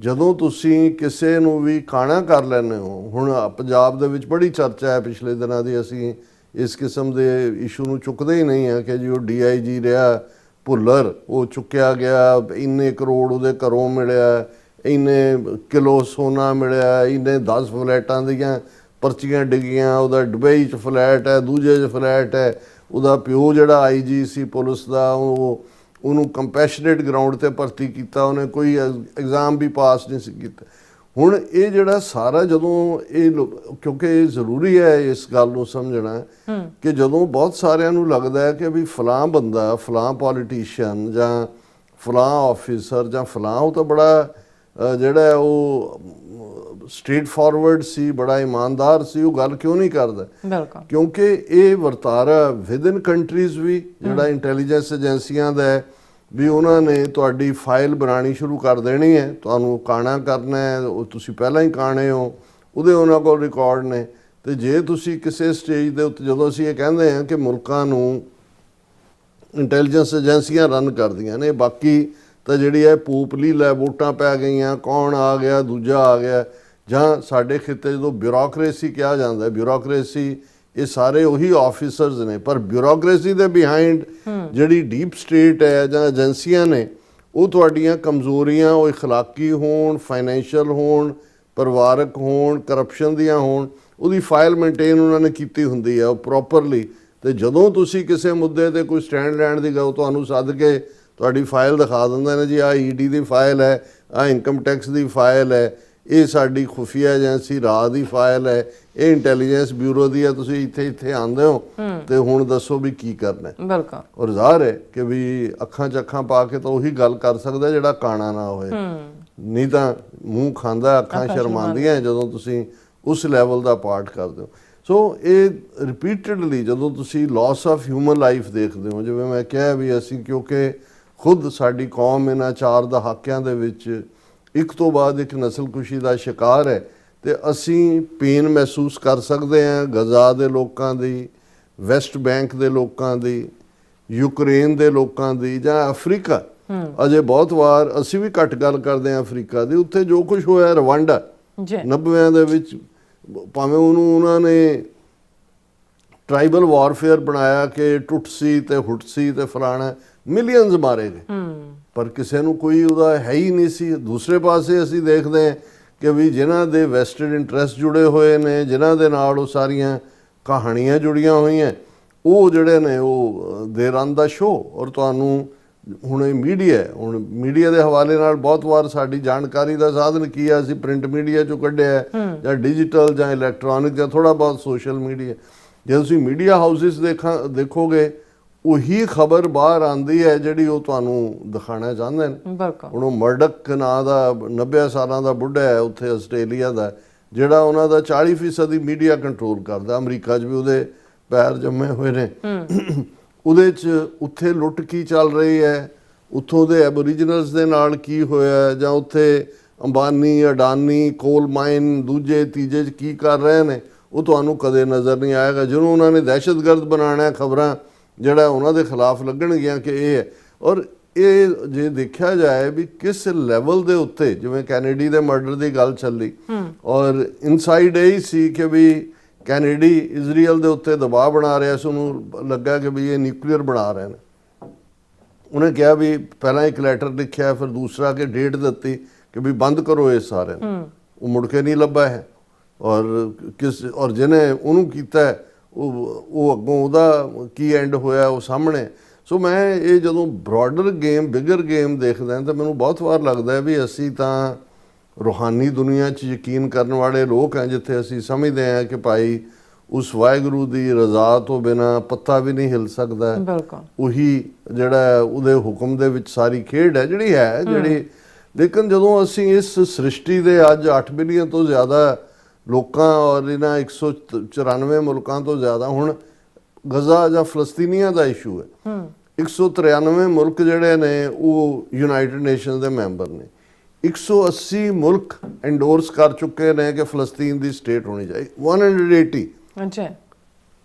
ਜਦੋਂ ਤੁਸੀਂ ਕਿਸੇ ਨੂੰ ਵੀ ਕਾਣਾ ਕਰ ਲੈਂਦੇ ਹੋ, ਹੁਣ ਪੰਜਾਬ ਦੇ ਵਿੱਚ ਬੜੀ ਚਰਚਾ ਹੈ ਪਿਛਲੇ ਦਿਨਾਂ ਦੀ, ਅਸੀਂ ਇਸ ਕਿਸਮ ਦੇ ਇਸ਼ੂ ਨੂੰ ਚੁੱਕਦੇ ਹੀ ਨਹੀਂ ਆ ਕਿ ਜੀ ਉਹ DIG ਰਿਹਾ ਭੁੱਲਰ, ਉਹ ਚੁੱਕਿਆ ਗਿਆ, ਇੰਨੇ ਕਰੋੜ ਉਹਦੇ ਘਰੋਂ ਮਿਲਿਆ, ਇੰਨੇ ਕਿਲੋ ਸੋਨਾ ਮਿਲਿਆ, ਇੰਨੇ 10 ਫਲੈਟਾਂ ਦੀਆਂ ਪਰਚੀਆਂ ਡਿੱਗੀਆਂ, ਉਹਦਾ ਦੁਬਈ 'ਚ ਫਲੈਟ ਹੈ, ਦੂਜੇ 'ਚ ਫਲੈਟ ਹੈ, ਉਹਦਾ ਪਿਓ ਜਿਹੜਾ IG ਸੀ ਪੁਲਿਸ ਦਾ, ਉਹਨੂੰ ਕੰਪੈਸ਼ਨੇਟ ਗਰਾਊਂਡ ਤੇ ਭਰਤੀ ਕੀਤਾ, ਉਹਨੇ ਕੋਈ ਐਗਜ਼ਾਮ ਵੀ ਪਾਸ ਨਹੀਂ ਸੀ ਕੀਤਾ। ਹੁਣ ਇਹ ਜਿਹੜਾ ਸਾਰਾ ਜਦੋਂ ਕਿਉਂਕਿ ਇਹ ਜ਼ਰੂਰੀ ਹੈ ਇਸ ਗੱਲ ਨੂੰ ਸਮਝਣਾ ਕਿ ਜਦੋਂ ਬਹੁਤ ਸਾਰਿਆਂ ਨੂੰ ਲੱਗਦਾ ਹੈ ਕਿ ਵੀ ਫਲਾਂ ਬੰਦਾ, ਫਲਾਂ ਪੋਲੀਟੀਸ਼ੀਅਨ ਜਾਂ ਫਲਾਂ ਆਫਿਸਰ ਜਾਂ ਫਲਾਂ, ਉਹ ਤਾਂ ਬੜਾ ਜਿਹੜਾ ਉਹ ਸਟ੍ਰੇਟ ਫਾਰਵਰਡ ਸੀ, ਬੜਾ ਇਮਾਨਦਾਰ ਸੀ, ਉਹ ਗੱਲ ਕਿਉਂ ਨਹੀਂ ਕਰਦਾ? ਬਿਲਕੁਲ, ਕਿਉਂਕਿ ਇਹ ਵਰਤਾਰਾ ਵਿਦਨ ਕੰਟਰੀਜ਼ ਵੀ ਜਿਹੜਾ ਇੰਟੈਲੀਜੈਂਸ ਏਜੰਸੀਆਂ ਦਾ ਹੈ ਵੀ ਉਹਨਾਂ ਨੇ ਤੁਹਾਡੀ ਫਾਈਲ ਬਣਾਉਣੀ ਸ਼ੁਰੂ ਕਰ ਦੇਣੀ ਹੈ, ਤੁਹਾਨੂੰ ਕਾਣਾ ਕਰਨਾ ਹੈ, ਉਹ ਤੁਸੀਂ ਪਹਿਲਾਂ ਹੀ ਕਾਣੇ ਹੋ, ਉਹਦੇ ਉਹਨਾਂ ਕੋਲ ਰਿਕਾਰਡ ਨੇ। ਤੇ ਜੇ ਤੁਸੀਂ ਕਿਸੇ ਸਟੇਜ ਦੇ ਉੱਤੇ, ਜਦੋਂ ਅਸੀਂ ਇਹ ਕਹਿੰਦੇ ਹਾਂ ਕਿ ਮੁਲਕਾਂ ਨੂੰ ਇੰਟੈਲੀਜੈਂਸ ਏਜੰਸੀਆਂ ਰਨ ਕਰਦੀਆਂ ਨੇ, ਬਾਕੀ ਤਾਂ ਜਿਹੜੀ ਹੈ ਪੂਪਲੀ ਲੈ ਵੋਟਾਂ ਪੈ ਗਈਆਂ, ਕੌਣ ਆ ਗਿਆ, ਦੂਜਾ ਆ ਗਿਆ, ਜਾਂ ਸਾਡੇ ਖਿੱਤੇ ਜਦੋਂ ਬਿਊਰੋਕਰੇਸੀ ਕਿਹਾ ਜਾਂਦਾ, ਬਿਊਰੋਕਰੇਸੀ ਇਹ ਸਾਰੇ ਉਹੀ ਆਫਿਸਰਸ ਨੇ, ਪਰ ਬਿਊਰੋਕਰੇਸੀ ਦੇ ਬਿਹਾਈਂਡ ਜਿਹੜੀ ਡੀਪ ਸਟੇਟ ਹੈ ਜਾਂ ਏਜੰਸੀਆਂ ਨੇ, ਉਹ ਤੁਹਾਡੀਆਂ ਕਮਜ਼ੋਰੀਆਂ, ਉਹ ਇਖਲਾਕੀ ਹੋਣ, ਫਾਈਨੈਂਸ਼ੀਅਲ ਹੋਣ, ਪਰਿਵਾਰਕ ਹੋਣ, ਕਰਪਸ਼ਨ ਦੀਆਂ ਹੋਣ, ਉਹਦੀ ਫਾਈਲ ਮੇਨਟੇਨ ਉਹਨਾਂ ਨੇ ਕੀਤੀ ਹੁੰਦੀ ਹੈ ਉਹ ਪ੍ਰੋਪਰਲੀ। ਤੇ ਜਦੋਂ ਤੁਸੀਂ ਕਿਸੇ ਮੁੱਦੇ ਤੇ ਕੋਈ ਸਟੈਂਡ ਲੈਣ ਦੀ ਗੱਲ, ਤੁਹਾਨੂੰ ਸੱਦ ਕੇ ਤੁਹਾਡੀ ਫਾਈਲ ਦਿਖਾ ਦਿੰਦੇ ਨੇ ਜੀ, ਆਹ ED ਦੀ ਫਾਈਲ ਹੈ, ਆਹ ਇਨਕਮ ਟੈਕਸ ਦੀ ਫਾਈਲ ਹੈ, ਇਹ ਸਾਡੀ ਖੁਫੀਆ ਏਜੰਸੀ ਰਾਹ ਦੀ ਫਾਈਲ ਹੈ, ਇਹ ਇੰਟੈਲੀਜੈਂਸ ਬਿਊਰੋ ਦੀ ਹੈ, ਤੁਸੀਂ ਇੱਥੇ ਆਉਂਦੇ ਹੋ ਤੇ ਹੁਣ ਦੱਸੋ ਵੀ ਕੀ ਕਰਨਾ ਹੈ। ਬਿਲਕੁਲ, ਔਰ ਜ਼ਾਹਰ ਹੈ ਕਿ ਵੀ ਅੱਖਾਂ 'ਚ ਅੱਖਾਂ ਪਾ ਕੇ ਤਾਂ ਉਹੀ ਗੱਲ ਕਰ ਸਕਦਾ ਜਿਹੜਾ ਕਾਣਾ ਨਾ ਹੋਏ, ਨਹੀਂ ਤਾਂ ਮੂੰਹ ਖਾਂਦਾ, ਅੱਖਾਂ ਸ਼ਰਮਾਉਂਦੀਆਂ ਜਦੋਂ ਤੁਸੀਂ ਉਸ ਲੈਵਲ ਦਾ ਪਾਰਟ ਕਰਦੇ ਹੋ। ਸੋ ਇਹ ਰਿਪੀਟਡਲੀ ਜਦੋਂ ਤੁਸੀਂ ਲਾਸ ਆਫ ਹਿਊਮਨ ਲਾਈਫ ਦੇਖਦੇ ਹੋ, ਜਿਵੇਂ ਮੈਂ ਕਿਹਾ ਵੀ ਅਸੀਂ ਕਿਉਂਕਿ ਖੁਦ ਸਾਡੀ ਕੌਮ ਇਹਨਾਂ 4 ਦਹਾਕਿਆਂ ਦੇ ਵਿੱਚ ਇੱਕ ਤੋਂ ਬਾਅਦ ਇੱਕ ਨਸਲਕੁਸ਼ੀ ਦਾ ਸ਼ਿਕਾਰ ਹੈ, ਤੇ ਅਸੀਂ ਪੇਨ ਮਹਿਸੂਸ ਕਰ ਸਕਦੇ ਹਾਂ ਗਜ਼ਾ ਦੇ ਲੋਕਾਂ ਦੀ, ਵੈਸਟ ਬੈਂਕ ਦੇ ਲੋਕਾਂ ਦੀ, ਯੂਕਰੇਨ ਦੇ ਲੋਕਾਂ ਦੀ, ਜਾਂ ਅਫਰੀਕਾ। ਅਜੇ ਬਹੁਤ ਵਾਰ ਅਸੀਂ ਵੀ ਘੱਟ ਗੱਲ ਕਰਦੇ ਹਾਂ ਅਫਰੀਕਾ ਦੀ, ਉੱਥੇ ਜੋ ਕੁਝ ਹੋਇਆ ਰਵਾਂਡਾ 90ਵਿਆਂ ਦੇ ਵਿੱਚ, ਭਾਵੇਂ ਉਹਨਾਂ ਨੇ ਟਰਾਈਬਲ ਵਾਰਫੇਅਰ ਬਣਾਇਆ ਕਿ ਟੁਟਸੀ ਤੇ ਹੁਟਸੀ ਤੇ ਫਲਾਣਾ, ਮਿਲੀਅਨਸ ਮਾਰੇ ਗਏ, ਪਰ ਕਿਸੇ ਨੂੰ ਕੋਈ ਉਹਦਾ ਹੈ ਹੀ ਨਹੀਂ ਸੀ। ਦੂਸਰੇ ਪਾਸੇ ਅਸੀਂ ਦੇਖਦੇ ਹਾਂ ਕਿ ਵੀ ਜਿਨ੍ਹਾਂ ਦੇ ਵੈਸਟਡ ਇੰਟਰਸਟ ਜੁੜੇ ਹੋਏ ਨੇ, ਜਿਨ੍ਹਾਂ ਦੇ ਨਾਲ ਉਹ ਸਾਰੀਆਂ ਕਹਾਣੀਆਂ ਜੁੜੀਆਂ ਹੋਈਆਂ, ਉਹ ਜਿਹੜੇ ਨੇ ਉਹ ਦੇ ਰਨ ਦਾ ਸ਼ੋਅ। ਔਰ ਤੁਹਾਨੂੰ ਹੁਣ ਇਹ ਮੀਡੀਆ, ਹੁਣ ਮੀਡੀਆ ਦੇ ਹਵਾਲੇ ਨਾਲ ਬਹੁਤ ਵਾਰ ਸਾਡੀ ਜਾਣਕਾਰੀ ਦਾ ਸਾਧਨ ਕੀ ਹੈ, ਅਸੀਂ ਪ੍ਰਿੰਟ ਮੀਡੀਆ 'ਚੋਂ ਕੱਢਿਆ ਜਾਂ ਡਿਜੀਟਲ ਜਾਂ ਇਲੈਕਟ੍ਰੋਨਿਕ ਜਾਂ ਥੋੜ੍ਹਾ ਬਹੁਤ ਸੋਸ਼ਲ ਮੀਡੀਆ। ਜੇ ਤੁਸੀਂ ਮੀਡੀਆ ਹਾਊਸਿਸ ਦੇਖੋਗੇ, ਉਹੀ ਖਬਰ ਬਾਹਰ ਆਉਂਦੀ ਹੈ ਜਿਹੜੀ ਉਹ ਤੁਹਾਨੂੰ ਦਿਖਾਣਾ ਚਾਹੁੰਦੇ ਨੇ। ਹੁਣ ਉਹ ਮਰਡਕ ਨਾਂ ਦਾ 90 ਸਾਲਾਂ ਦਾ ਬੁੱਢਾ ਹੈ ਉੱਥੇ ਆਸਟ੍ਰੇਲੀਆ ਦਾ, ਜਿਹੜਾ ਉਹਨਾਂ ਦਾ 40% ਮੀਡੀਆ ਕੰਟਰੋਲ ਕਰਦਾ। ਅਮਰੀਕਾ 'ਚ ਵੀ ਉਹਦੇ ਪੈਰ ਜੰਮੇ ਹੋਏ ਨੇ। ਉਹਦੇ 'ਚ ਉੱਥੇ ਲੁੱਟ ਕੀ ਚੱਲ ਰਹੀ ਹੈ, ਉੱਥੋਂ ਦੇ ਐਬੋਰੀਜਨਲਸ ਦੇ ਨਾਲ ਕੀ ਹੋਇਆ, ਜਾਂ ਉੱਥੇ ਅੰਬਾਨੀ, ਅਡਾਨੀ, ਕੋਲ ਮਾਈਨ ਦੂਜੇ ਤੀਜੇ 'ਚ ਕੀ ਕਰ ਰਹੇ ਨੇ, ਉਹ ਤੁਹਾਨੂੰ ਕਦੇ ਨਜ਼ਰ ਨਹੀਂ ਆਏਗਾ। ਜਿਹਨੂੰ ਉਹਨਾਂ ਨੇ ਦਹਿਸ਼ਤਗਰਦ ਬਣਾਉਣਾ, ਖਬਰਾਂ ਜਿਹੜਾ ਉਹਨਾਂ ਦੇ ਖਿਲਾਫ ਲੱਗਣਗੀਆਂ ਕਿ ਇਹ ਹੈ। ਔਰ ਇਹ ਜੇ ਦੇਖਿਆ ਜਾਏ ਵੀ ਕਿਸ ਲੈਵਲ ਦੇ ਉੱਤੇ, ਜਿਵੇਂ ਕੈਨੇਡੀ ਦੇ ਮਰਡਰ ਦੀ ਗੱਲ ਚੱਲੀ, ਔਰ ਇਨਸਾਈਡ ਇਹ ਸੀ ਕਿ ਵੀ ਕੈਨੇਡੀ ਇਜ਼ਰਾਈਲ ਦੇ ਉੱਤੇ ਦਬਾਅ ਬਣਾ ਰਿਹਾ ਸੀ, ਉਹਨੂੰ ਲੱਗਾ ਕਿ ਵੀ ਇਹ ਨਿਊਕਲੀਅਰ ਬਣਾ ਰਹੇ ਨੇ। ਉਹਨੇ ਕਿਹਾ ਵੀ ਪਹਿਲਾਂ ਇੱਕ ਲੈਟਰ ਲਿਖਿਆ, ਫਿਰ ਦੂਸਰਾ ਕਿ ਡੇਟ ਦਿੱਤੀ ਕਿ ਵੀ ਬੰਦ ਕਰੋ ਇਹ ਸਾਰਿਆਂ ਨੂੰ, ਉਹ ਮੁੜ ਕੇ ਨਹੀਂ ਲੱਭਾ ਹੈ। ਔਰ ਜਿਹਨੇ ਉਹਨੂੰ ਕੀਤਾ ਉਹ ਅੱਗੋਂ ਉਹਦਾ ਕੀ ਐਂਡ ਹੋਇਆ ਉਹ ਸਾਹਮਣੇ। ਸੋ ਮੈਂ ਇਹ ਜਦੋਂ ਬ੍ਰੌਡਰ ਗੇਮ ਬਿਗਰ ਗੇਮ ਦੇਖਦਾ ਤਾਂ ਮੈਨੂੰ ਬਹੁਤ ਵਾਰ ਲੱਗਦਾ ਵੀ ਅਸੀਂ ਤਾਂ ਰੂਹਾਨੀ ਦੁਨੀਆ 'ਚ ਯਕੀਨ ਕਰਨ ਵਾਲੇ ਲੋਕ ਹਾਂ, ਜਿੱਥੇ ਅਸੀਂ ਸਮਝਦੇ ਹਾਂ ਕਿ ਭਾਈ ਉਸ ਵਾਹਿਗੁਰੂ ਦੀ ਰਜ਼ਾ ਤੋਂ ਬਿਨਾਂ ਪੱਤਾ ਵੀ ਨਹੀਂ ਹਿੱਲ ਸਕਦਾ। ਬਿਲਕੁਲ ਉਹੀ ਜਿਹੜਾ ਉਹਦੇ ਹੁਕਮ ਦੇ ਵਿੱਚ ਸਾਰੀ ਖੇਡ ਹੈ ਜਿਹੜੀ ਲੇਕਿਨ ਜਦੋਂ ਅਸੀਂ ਇਸ ਸ੍ਰਿਸ਼ਟੀ ਦੇ ਅੱਜ 8 ਬਿਲੀਅਨ ਤੋਂ ਜ਼ਿਆਦਾ ਲੋਕਾਂ ਔਰ ਇਹਨਾਂ 194 ਮੁਲਕਾਂ ਤੋਂ ਜ਼ਿਆਦਾ, ਹੁਣ ਗਜ਼ਾ ਜਾਂ ਫਲਸਤੀਨੀਆਂ ਦਾ ਇਸ਼ੂ ਹੈ, 193 ਮੁਲਕ ਜਿਹੜੇ ਨੇ ਉਹ ਯੂਨਾਈਟਿਡ ਨੇਸ਼ਨਸ ਦੇ ਮੈਂਬਰ ਨੇ, 180 ਮੁਲਕ ਐਂਡੋਰਸ ਕਰ ਚੁੱਕੇ ਨੇ ਕਿ ਫਲਸਤੀਨ ਦੀ ਸਟੇਟ ਹੋਣੀ ਚਾਹੀਦੀ, 180। ਅੱਛਾ।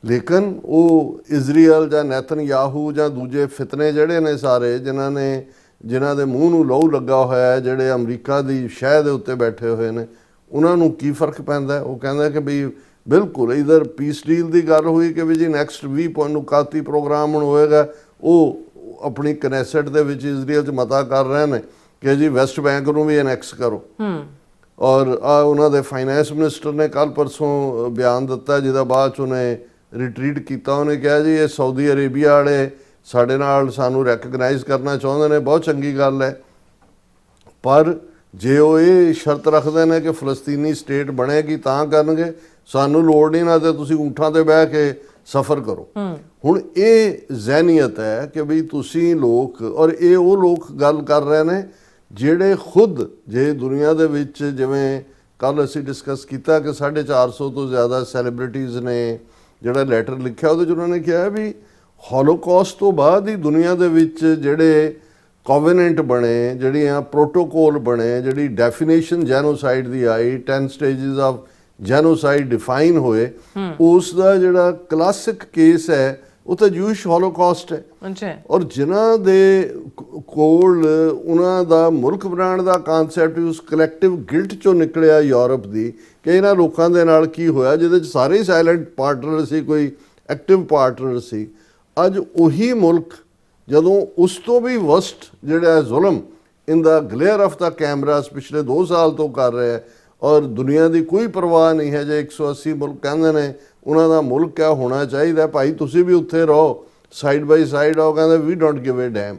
ਲੇਕਿਨ ਉਹ ਇਜ਼ਰਾਈਲ ਜਾਂ ਨੈਤਨਯਾਹੂ ਜਾਂ ਦੂਜੇ ਫਿਤਨੇ ਜਿਹੜੇ ਨੇ ਸਾਰੇ ਜਿਨ੍ਹਾਂ ਦੇ ਮੂੰਹ ਨੂੰ ਲਹੂ ਲੱਗਾ ਹੋਇਆ ਹੈ, ਜਿਹੜੇ ਅਮਰੀਕਾ ਦੀ ਸ਼ਹਿ ਦੇ ਉੱਤੇ ਬੈਠੇ ਹੋਏ ਨੇ, ਉਹਨਾਂ ਨੂੰ ਕੀ ਫਰਕ ਪੈਂਦਾ? ਉਹ ਕਹਿੰਦਾ ਕਿ ਬਈ ਬਿਲਕੁਲ ਇਧਰ ਪੀਸ ਡੀਲ ਦੀ ਗੱਲ ਹੋਈ ਕਿ ਵੀ ਜੀ ਨੈਕਸਟ 20 ਨੁਕਾਤੀ ਪ੍ਰੋਗਰਾਮ ਹੁਣ ਹੋਏਗਾ, ਉਹ ਆਪਣੀ ਕਨੈਸਟ ਦੇ ਵਿੱਚ ਇਜ਼ਰਾਈਲ 'ਚ ਮਤਾ ਕਰ ਰਹੇ ਨੇ ਕਿ ਜੀ ਵੈਸਟ ਬੈਂਕ ਨੂੰ ਵੀ ਐਨੈਕਸ ਕਰੋ। ਔਰ ਉਹਨਾਂ ਦੇ ਫਾਈਨੈਂਸ ਮਿਨਿਸਟਰ ਨੇ ਕੱਲ ਪਰਸੋਂ ਬਿਆਨ ਦਿੱਤਾ, ਜਿਹਦਾ ਬਾਅਦ 'ਚ ਉਹਨੇ ਰਿਟਰੀਟ ਕੀਤਾ। ਉਹਨੇ ਕਿਹਾ ਜੀ ਇਹ ਸਾਊਦੀ ਅਰੇਬੀਆ ਵਾਲੇ ਸਾਡੇ ਨਾਲ ਸਾਨੂੰ ਰੈਕਗਨਾਈਜ਼ ਕਰਨਾ ਚਾਹੁੰਦੇ ਨੇ, ਬਹੁਤ ਚੰਗੀ ਗੱਲ ਹੈ, ਪਰ ਜੇ ਉਹ ਇਹ ਸ਼ਰਤ ਰੱਖਦੇ ਨੇ ਕਿ ਫਲਸਤੀਨੀ ਸਟੇਟ ਬਣੇਗੀ ਤਾਂ ਕਰਨਗੇ, ਸਾਨੂੰ ਲੋੜ ਨਹੀਂ, ਨਾ ਤੇ ਤੁਸੀਂ ਊਂਠਾਂ ਤੇ ਬਹਿ ਕੇ ਸਫ਼ਰ ਕਰੋ। ਹੁਣ ਇਹ ਜ਼ਹਿਨੀਅਤ ਹੈ ਕਿ ਵੀ ਤੁਸੀਂ ਲੋਕ, ਔਰ ਇਹ ਉਹ ਲੋਕ ਗੱਲ ਕਰ ਰਹੇ ਨੇ ਜਿਹੜੇ ਖੁਦ ਜੇ ਦੁਨੀਆ ਦੇ ਵਿੱਚ, ਜਿਵੇਂ ਕੱਲ ਅਸੀਂ ਡਿਸਕਸ ਕੀਤਾ ਕਿ 450 ਤੋਂ ਜ਼ਿਆਦਾ ਸੈਲੀਬ੍ਰਿਟੀਜ਼ ਨੇ ਜਿਹੜਾ ਲੈਟਰ ਲਿਖਿਆ, ਉਹਦੇ 'ਚ ਉਹਨਾਂ ਨੇ ਕਿਹਾ ਵੀ ਹੋਲੋਕੌਸਟ ਤੋਂ ਬਾਅਦ ਹੀ ਦੁਨੀਆ ਦੇ ਵਿੱਚ ਜਿਹੜੇ ਕੋਵੈਨੈਂਟ ਬਣੇ, ਜਿਹੜੀਆਂ ਪ੍ਰੋਟੋਕੋਲ ਬਣੇ, ਜਿਹੜੀ definition genocide the I, 10 stages of genocide define ਹੋਏ, ਉਸ ਦਾ ਜਿਹੜਾ ਕਲਾਸਿਕ ਕੇਸ ਹੈ ਉਹ ਤਾਂ ਜੂਇਸ਼ ਹੋਲੋਕੌਸਟ ਹੈ। ਔਰ ਜਿਨ੍ਹਾਂ ਦੇ ਕੋਲ ਉਹਨਾਂ ਦਾ ਮੁਲਕ ਬਣਾਉਣ ਦਾ ਕਾਨਸੈਪਟ ਉਸ ਕਲੈਕਟਿਵ ਗਿਲਟ ਚੋਂ ਨਿਕਲਿਆ ਯੂਰਪ ਦੀ ਕਿ ਇਹਨਾਂ ਲੋਕਾਂ ਦੇ ਨਾਲ ਕੀ ਹੋਇਆ, ਜਿਹਦੇ 'ਚ ਸਾਰੇ ਹੀ ਸਾਇਲੈਂਟ ਪਾਰਟਨਰ ਸੀ, ਕੋਈ ਐਕਟਿਵ ਪਾਰਟਨਰ ਸੀ। ਅੱਜ ਉਹੀ ਮੁਲਕ ਜਦੋਂ ਉਸ ਤੋਂ ਵੀ ਵਸਟ ਜਿਹੜਾ ਜ਼ੁਲਮ ਇਨ ਦਾ ਗਲੇਅਰ ਆਫ ਦਾ ਕੈਮਰਾਸ ਪਿਛਲੇ 2 ਸਾਲ ਤੋਂ ਕਰ ਰਿਹਾ ਹੈ, ਔਰ ਦੁਨੀਆ ਦੀ ਕੋਈ ਪਰਵਾਹ ਨਹੀਂ ਹੈ। ਜੇ 180 ਮੁਲਕ ਕਹਿੰਦੇ ਨੇ ਉਹਨਾਂ ਦਾ ਮੁਲਕ ਕਿਆ ਹੋਣਾ ਚਾਹੀਦਾ, ਭਾਈ ਤੁਸੀਂ ਵੀ ਉੱਥੇ ਰਹੋ ਸਾਈਡ ਬਾਈ ਸਾਈਡ, ਉਹ ਕਹਿੰਦੇ ਵੀ ਡੋਂਟ ਗਿਵ ਅ ਡੈਮ।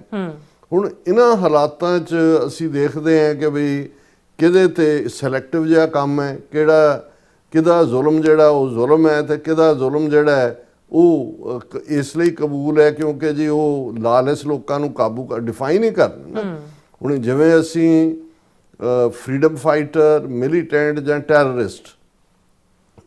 ਹੁਣ ਇਹਨਾਂ ਹਾਲਾਤਾਂ 'ਚ ਅਸੀਂ ਦੇਖਦੇ ਹਾਂ ਕਿ ਵੀ ਕਿਹਦੇ ਤੇ ਸਿਲੈਕਟਿਵ ਜਿਹਾ ਕੰਮ ਹੈ, ਕਿਹਦਾ ਜ਼ੁਲਮ ਜਿਹੜਾ ਉਹ ਜ਼ੁਲਮ ਹੈ ਤੇ ਕਿਹਦਾ ਜ਼ੁਲਮ ਜਿਹੜਾ ਹੈ ਉਹ ਇਸ ਲਈ ਕਬੂਲ ਹੈ ਕਿਉਂਕਿ ਜੀ ਉਹ ਲਾਲਚ ਲੋਕਾਂ ਨੂੰ ਕਾਬੂ ਡਿਫਾਈਨ ਹੀ ਕਰਨਾ। ਹੁਣ ਜਿਵੇਂ ਅਸੀਂ ਫਰੀडम ਫਾਈਟਰ, ਮਿਲੀਟੈਂਟ ਜਾਂ ਟੈਰਰਿਸਟ,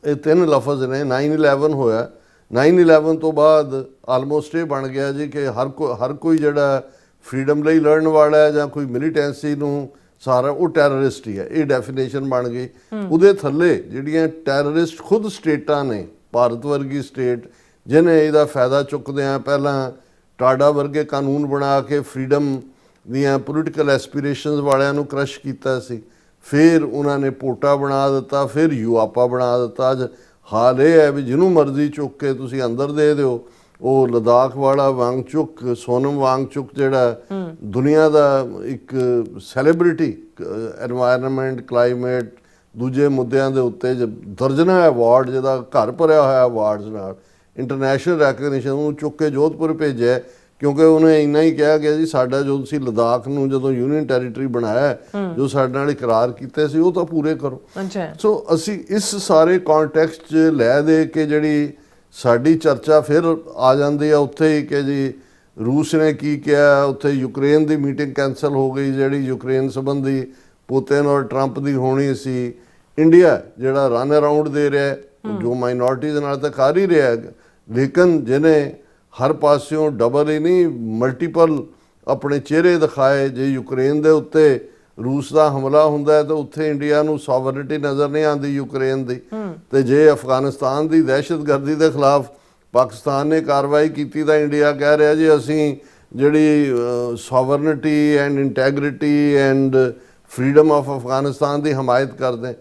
ਇਹ 3 ਲਫ਼ਜ਼ ਨੇ। 9/11 ਹੋਇਆ, 9/11 ਤੋਂ ਬਾਅਦ ਆਲਮੋਸਟ ਇਹ ਬਣ ਗਿਆ ਜੀ ਕਿ ਹਰ ਕੋਈ ਜਿਹੜਾ ਫਰੀडम ਲਈ ਲੜਨ ਵਾਲਾ ਹੈ ਜਾਂ ਕੋਈ ਮਿਲੀਟੈਂਸੀ ਨੂੰ ਸਾਰਾ ਉਹ ਟੈਰਰਿਸਟ ਹੀ ਹੈ, ਇਹ ਡੈਫੀਨੇਸ਼ਨ ਬਣ ਗਈ। ਉਹਦੇ ਥੱਲੇ ਜਿਹੜੀਆਂ ਟੈਰਰਿਸਟ ਖੁਦ ਸਟੇਟਾਂ ਨੇ, ਭਾਰਤ ਵਰਗੀ ਸਟੇਟ ਜਿਹਨੇ ਇਹਦਾ ਫਾਇਦਾ ਚੁੱਕਦਿਆਂ ਪਹਿਲਾਂ ਟਾਡਾ ਵਰਗੇ ਕਾਨੂੰਨ ਬਣਾ ਕੇ ਫਰੀडम ਦੀਆਂ ਪੋਲੀਟੀਕਲ ਐਸਪੀਰੇਸ਼ਨਸ ਵਾਲਿਆਂ ਨੂੰ ਕ੍ਰਸ਼ ਕੀਤਾ ਸੀ, ਫਿਰ ਉਹਨਾਂ ਨੇ ਪੋਟਾ ਬਣਾ ਦਿੱਤਾ, ਫਿਰ ਯੂਆਪਾ ਬਣਾ ਦਿੱਤਾ। ਅੱਜ ਹਾਲ ਇਹ ਹੈ ਵੀ ਜਿਹਨੂੰ ਮਰਜ਼ੀ ਚੁੱਕ ਕੇ ਤੁਸੀਂ ਅੰਦਰ ਦੇ ਦਿਓ। ਉਹ ਲਦਾਖ ਵਾਲਾ ਵਾਂਗਚੁਕ, ਸੋਨਮ ਵਾਂਗਚੁਕ ਜਿਹੜਾ ਦੁਨੀਆ ਦਾ ਇੱਕ ਸੈਲੀਬ੍ਰਿਟੀ, ਐਨਵਾਇਰਨਮੈਂਟ, ਕਲਾਈਮੇਟ, ਦੂਜੇ ਮੁੱਦਿਆਂ ਦੇ ਉੱਤੇ ਦਰਜਨਾਂ ਅਵਾਰਡ, ਜਿਹਦਾ ਘਰ ਭਰਿਆ ਹੋਇਆ ਅਵਾਰਡਸ ਨਾਲ, ਇੰਟਰਨੈਸ਼ਨਲ ਰੈਕਗਨੀਸ਼ਨ, ਉਹਨੂੰ ਚੁੱਕ ਕੇ ਜੋਧਪੁਰ ਭੇਜਿਆ ਕਿਉਂਕਿ ਉਹਨੇ ਇੰਨਾ ਹੀ ਕਿਹਾ ਗਿਆ ਜੀ ਸਾਡਾ ਜੋ ਤੁਸੀਂ ਲਦਾਖ ਨੂੰ ਜਦੋਂ ਯੂਨੀਅਨ ਟੈਰੀਟਰੀ ਬਣਾਇਆ, ਜੋ ਸਾਡੇ ਨਾਲ ਇਕਰਾਰ ਕੀਤੇ ਸੀ ਉਹ ਤਾਂ ਪੂਰੇ ਕਰੋ। ਸੋ ਅਸੀਂ ਇਸ ਸਾਰੇ ਕੌਨਟੈਕਸਟ 'ਚ ਲੈ ਦੇ ਕੇ ਜਿਹੜੀ ਸਾਡੀ ਚਰਚਾ ਫਿਰ ਆ ਜਾਂਦੀ ਆ ਉੱਥੇ ਹੀ ਕਿ ਜੀ ਰੂਸ ਨੇ ਕੀ ਕਿਹਾ, ਉੱਥੇ ਯੂਕਰੇਨ ਦੀ ਮੀਟਿੰਗ ਕੈਂਸਲ ਹੋ ਗਈ ਜਿਹੜੀ ਯੂਕਰੇਨ ਸੰਬੰਧੀ ਪੁਤਿਨ ਔਰ ਟਰੰਪ ਦੀ ਹੋਣੀ ਸੀ। ਇੰਡੀਆ ਜਿਹੜਾ ਰਨ ਅਰਾਊਂਡ ਦੇ ਰਿਹਾ, ਜੋ ਮਾਈਨੋਰਟੀਜ਼ ਨਾਲ ਤਾਂ ਕਰ ਹੀ ਰਿਹਾ, ਲੇਕਿਨ ਜਿਹਨੇ ਹਰ ਪਾਸਿਓਂ ਡਬਲ ਹੀ ਨਹੀਂ ਮਲਟੀਪਲ ਆਪਣੇ ਚਿਹਰੇ ਦਿਖਾਏ। ਜੇ ਯੂਕਰੇਨ ਦੇ ਉੱਤੇ ਰੂਸ ਦਾ ਹਮਲਾ ਹੁੰਦਾ ਤਾਂ ਉੱਥੇ ਇੰਡੀਆ ਨੂੰ ਸੋਵਰਨਿਟੀ ਨਜ਼ਰ ਨਹੀਂ ਆਉਂਦੀ ਯੂਕਰੇਨ ਦੀ, ਤੇ ਜੇ ਅਫਗਾਨਿਸਤਾਨ ਦੀ ਦਹਿਸ਼ਤਗਰਦੀ ਦੇ ਖਿਲਾਫ ਪਾਕਿਸਤਾਨ ਨੇ ਕਾਰਵਾਈ ਕੀਤੀ ਤਾਂ ਇੰਡੀਆ ਕਹਿ ਰਿਹਾ ਜੀ ਅਸੀਂ ਜਿਹੜੀ sovereignty and integrity and freedom of Afghanistan ਦੀ ਹਮਾਇਤ ਕਰਦੇ।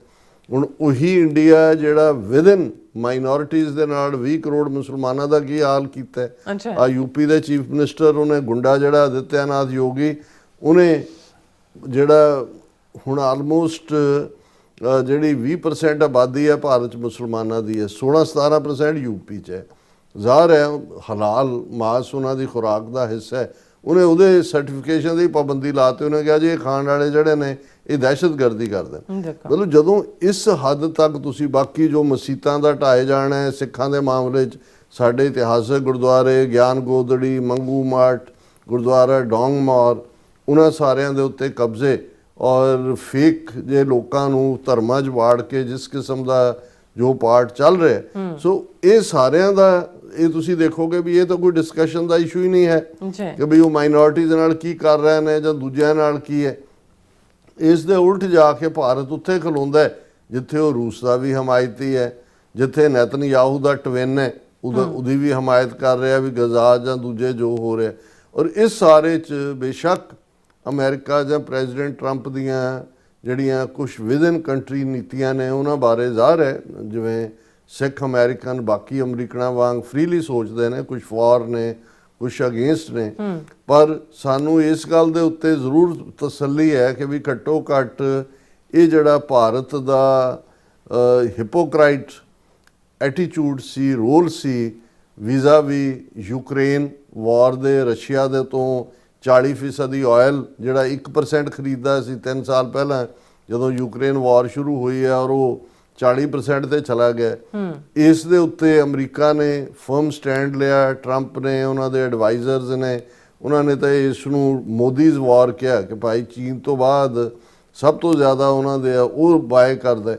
ਹੁਣ ਉਹੀ ਇੰਡੀਆ ਜਿਹੜਾ ਵਿਦਨ ਮਾਈਨੋਰਿਟੀਜ਼ ਦੇ ਨਾਲ 20 ਕਰੋੜ ਮੁਸਲਮਾਨਾਂ ਦਾ ਕੀ ਹਾਲ ਕੀਤਾ। ਆ ਯੂਪੀ ਦੇ ਚੀਫ ਮਿਨਿਸਟਰ ਉਹਨੇ ਗੁੰਡਾ ਜਿਹੜਾ ਆਦਿੱਤਿਆਨਾਥ ਯੋਗੀ, ਉਹਨੇ ਜਿਹੜਾ ਹੁਣ ਆਲਮੋਸਟ ਜਿਹੜੀ 20% ਆਬਾਦੀ ਹੈ ਭਾਰਤ 'ਚ ਮੁਸਲਮਾਨਾਂ ਦੀ ਹੈ, 16-17% ਯੂਪੀ 'ਚ ਹੈ। ਜ਼ਾਹਰ ਹੈ ਹਲਾਲ ਮਾਸ ਉਹਨਾਂ ਦੀ ਖੁਰਾਕ ਦਾ ਹਿੱਸਾ ਹੈ। ਉਹਨੇ ਉਹਦੇ ਸਰਟੀਫਿਕੇਸ਼ਨ ਦੀ ਪਾਬੰਦੀ ਲਾਤੀ, ਉਹਨੇ ਕਿਹਾ ਜੀ ਇਹ ਖਾਣ ਵਾਲੇ ਜਿਹੜੇ ਨੇ ਇਹ ਦਹਿਸ਼ਤਗਰਦੀ ਕਰਦੇ ਨੇ। ਮਤਲਬ ਜਦੋਂ ਇਸ ਹੱਦ ਤੱਕ ਤੁਸੀਂ ਬਾਕੀ ਜੋ ਮਸੀਤਾਂ ਦਾ ਢਾਏ ਜਾਣਾ ਹੈ, ਸਿੱਖਾਂ ਦੇ ਮਾਮਲੇ 'ਚ ਸਾਡੇ ਇਤਿਹਾਸਕ ਗੁਰਦੁਆਰੇ ਗਿਆਨ ਗੋਦੜੀ, ਮੰਗੂ ਮਾਟ, ਗੁਰਦੁਆਰਾ ਡੋਂਗ ਮੌਰ, ਉਹਨਾਂ ਸਾਰਿਆਂ ਦੇ ਉੱਤੇ ਕਬਜ਼ੇ ਔਰ ਫੇਕ ਜੇ ਲੋਕਾਂ ਨੂੰ ਧਰਮਾਂ 'ਚ ਵਾੜ ਕੇ ਜਿਸ ਕਿਸਮ ਦਾ ਜੋ ਪਾਰਟ ਚੱਲ ਰਿਹਾ, ਸੋ ਇਹ ਸਾਰਿਆਂ ਦਾ ਇਹ ਤੁਸੀਂ ਦੇਖੋਗੇ ਵੀ ਇਹ ਤਾਂ ਕੋਈ ਡਿਸਕਸ਼ਨ ਦਾ ਇਸ਼ੂ ਹੀ ਨਹੀਂ ਹੈ ਕਿ ਵੀ ਉਹ ਮਾਈਨੋਰਿਟੀਜ਼ ਨਾਲ ਕੀ ਕਰ ਰਹੇ ਨੇ ਜਾਂ ਦੂਜਿਆਂ ਨਾਲ ਕੀ ਹੈ। ਇਸ ਦੇ ਉਲਟ ਜਾ ਕੇ ਭਾਰਤ ਉੱਥੇ ਖਲੋਂਦਾ ਹੈ ਜਿੱਥੇ ਉਹ ਰੂਸ ਦਾ ਵੀ ਹਮਾਇਤੀ ਹੈ, ਜਿੱਥੇ ਨੈਤਨਯਾਹੂ ਦਾ ਟਵਿਨ ਹੈ ਉਹਦੀ ਵੀ ਹਮਾਇਤ ਕਰ ਰਿਹਾ ਵੀ ਗਜ਼ਾ ਜਾਂ ਦੂਜੇ ਜੋ ਹੋ ਰਿਹਾ। ਔਰ ਇਸ ਸਾਰੇ 'ਚ ਬੇਸ਼ੱਕ ਅਮਰੀਕਾ ਜਾਂ ਪ੍ਰੈਜ਼ੀਡੈਂਟ ਟਰੰਪ ਦੀਆਂ ਜਿਹੜੀਆਂ ਕੁਝ ਵਿਦਨ ਕੰਟਰੀ ਨੀਤੀਆਂ ਨੇ ਉਹਨਾਂ ਬਾਰੇ ਜ਼ਾਹਰ ਹੈ ਜਿਵੇਂ ਸਿੱਖ ਅਮਰੀਕਨ ਬਾਕੀ ਅਮਰੀਕਨਾਂ ਵਾਂਗ ਫ੍ਰੀਲੀ ਸੋਚਦੇ ਨੇ, ਕੁਝ ਫॉर ਨੇ ਕੁਝ ਅਗੇਂਸਟ ਨੇ, ਪਰ ਸਾਨੂੰ ਇਸ ਗੱਲ ਦੇ ਉੱਤੇ ਜ਼ਰੂਰ ਤਸੱਲੀ ਹੈ ਕਿ ਵੀ ਘੱਟੋ ਘੱਟ ਇਹ ਜਿਹੜਾ ਭਾਰਤ ਦਾ ਹਿਪੋਕਰਾਈਟ ਐਟੀਟਿਊਡ ਸੀ, ਰੋਲ ਸੀ ਵੀਜ਼ਾ ਵੀ ਯੂਕਰੇਨ ਵਾਰ ਦੇ, ਰਸ਼ੀਆ ਦੇ ਤੋਂ 40% ਆਇਲ ਜਿਹੜਾ 1% ਖਰੀਦਦਾ ਸੀ 3 ਸਾਲ ਪਹਿਲਾਂ ਜਦੋਂ ਯੂਕਰੇਨ ਵਾਰ ਸ਼ੁਰੂ ਹੋਈ ਹੈ ਔਰ ਉਹ 40% ਤੇ ਚਲਾ ਗਿਆ। ਇਸ ਦੇ ਉੱਤੇ ਅਮਰੀਕਾ ਨੇ ਫਰਮ ਸਟੈਂਡ ਲਿਆ, ਟਰੰਪ ਨੇ, ਉਹਨਾਂ ਦੇ ਐਡਵਾਈਜ਼ਰਸ ਨੇ, ਉਹਨਾਂ ਨੇ ਤਾਂ ਇਸ ਨੂੰ ਮੋਦੀਜ਼ ਵਾਰ ਕਿਹਾ ਕਿ ਭਾਈ ਚੀਨ ਤੋਂ ਬਾਅਦ ਸਭ ਤੋਂ ਜ਼ਿਆਦਾ ਉਹਨਾਂ ਦੇ ਉਹ ਬਾਏ ਕਰਦਾ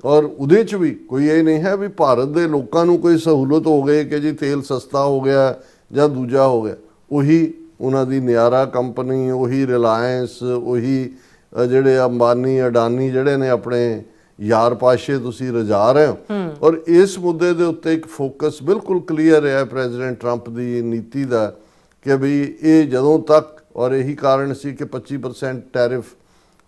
ਔਰ ਉਹਦੇ 'ਚ ਵੀ ਕੋਈ ਇਹ ਨਹੀਂ ਹੈ ਵੀ ਭਾਰਤ ਦੇ ਲੋਕਾਂ ਨੂੰ ਕੋਈ ਸਹੂਲਤ ਹੋ ਗਈ ਕਿ ਜੀ ਤੇਲ ਸਸਤਾ ਹੋ ਗਿਆ ਜਾਂ ਦੂਜਾ ਹੋ ਗਿਆ। ਉਹੀ ਉਹਨਾਂ ਦੀ ਨਿਆਰਾ ਕੰਪਨੀ, ਉਹੀ ਰਿਲਾਇੰਸ, ਉਹੀ ਜਿਹੜੇ ਅੰਬਾਨੀ ਅਡਾਨੀ ਜਿਹੜੇ ਨੇ ਆਪਣੇ ਯਾਰ ਪਾਸ਼ੇ ਤੁਸੀਂ ਰਜਾ ਰਹੇ ਹੋ। ਔਰ ਇਸ ਮੁੱਦੇ ਦੇ ਉੱਤੇ ਇੱਕ ਫੋਕਸ ਬਿਲਕੁਲ ਕਲੀਅਰ ਹੈ ਪ੍ਰੈਜ਼ੀਡੈਂਟ ਟਰੰਪ ਦੀ ਨੀਤੀ ਦਾ ਕਿ ਵੀ ਇਹ ਜਦੋਂ ਤੱਕ, ਔਰ ਇਹੀ ਕਾਰਨ ਸੀ ਕਿ 25% ਟੈਰਿਫ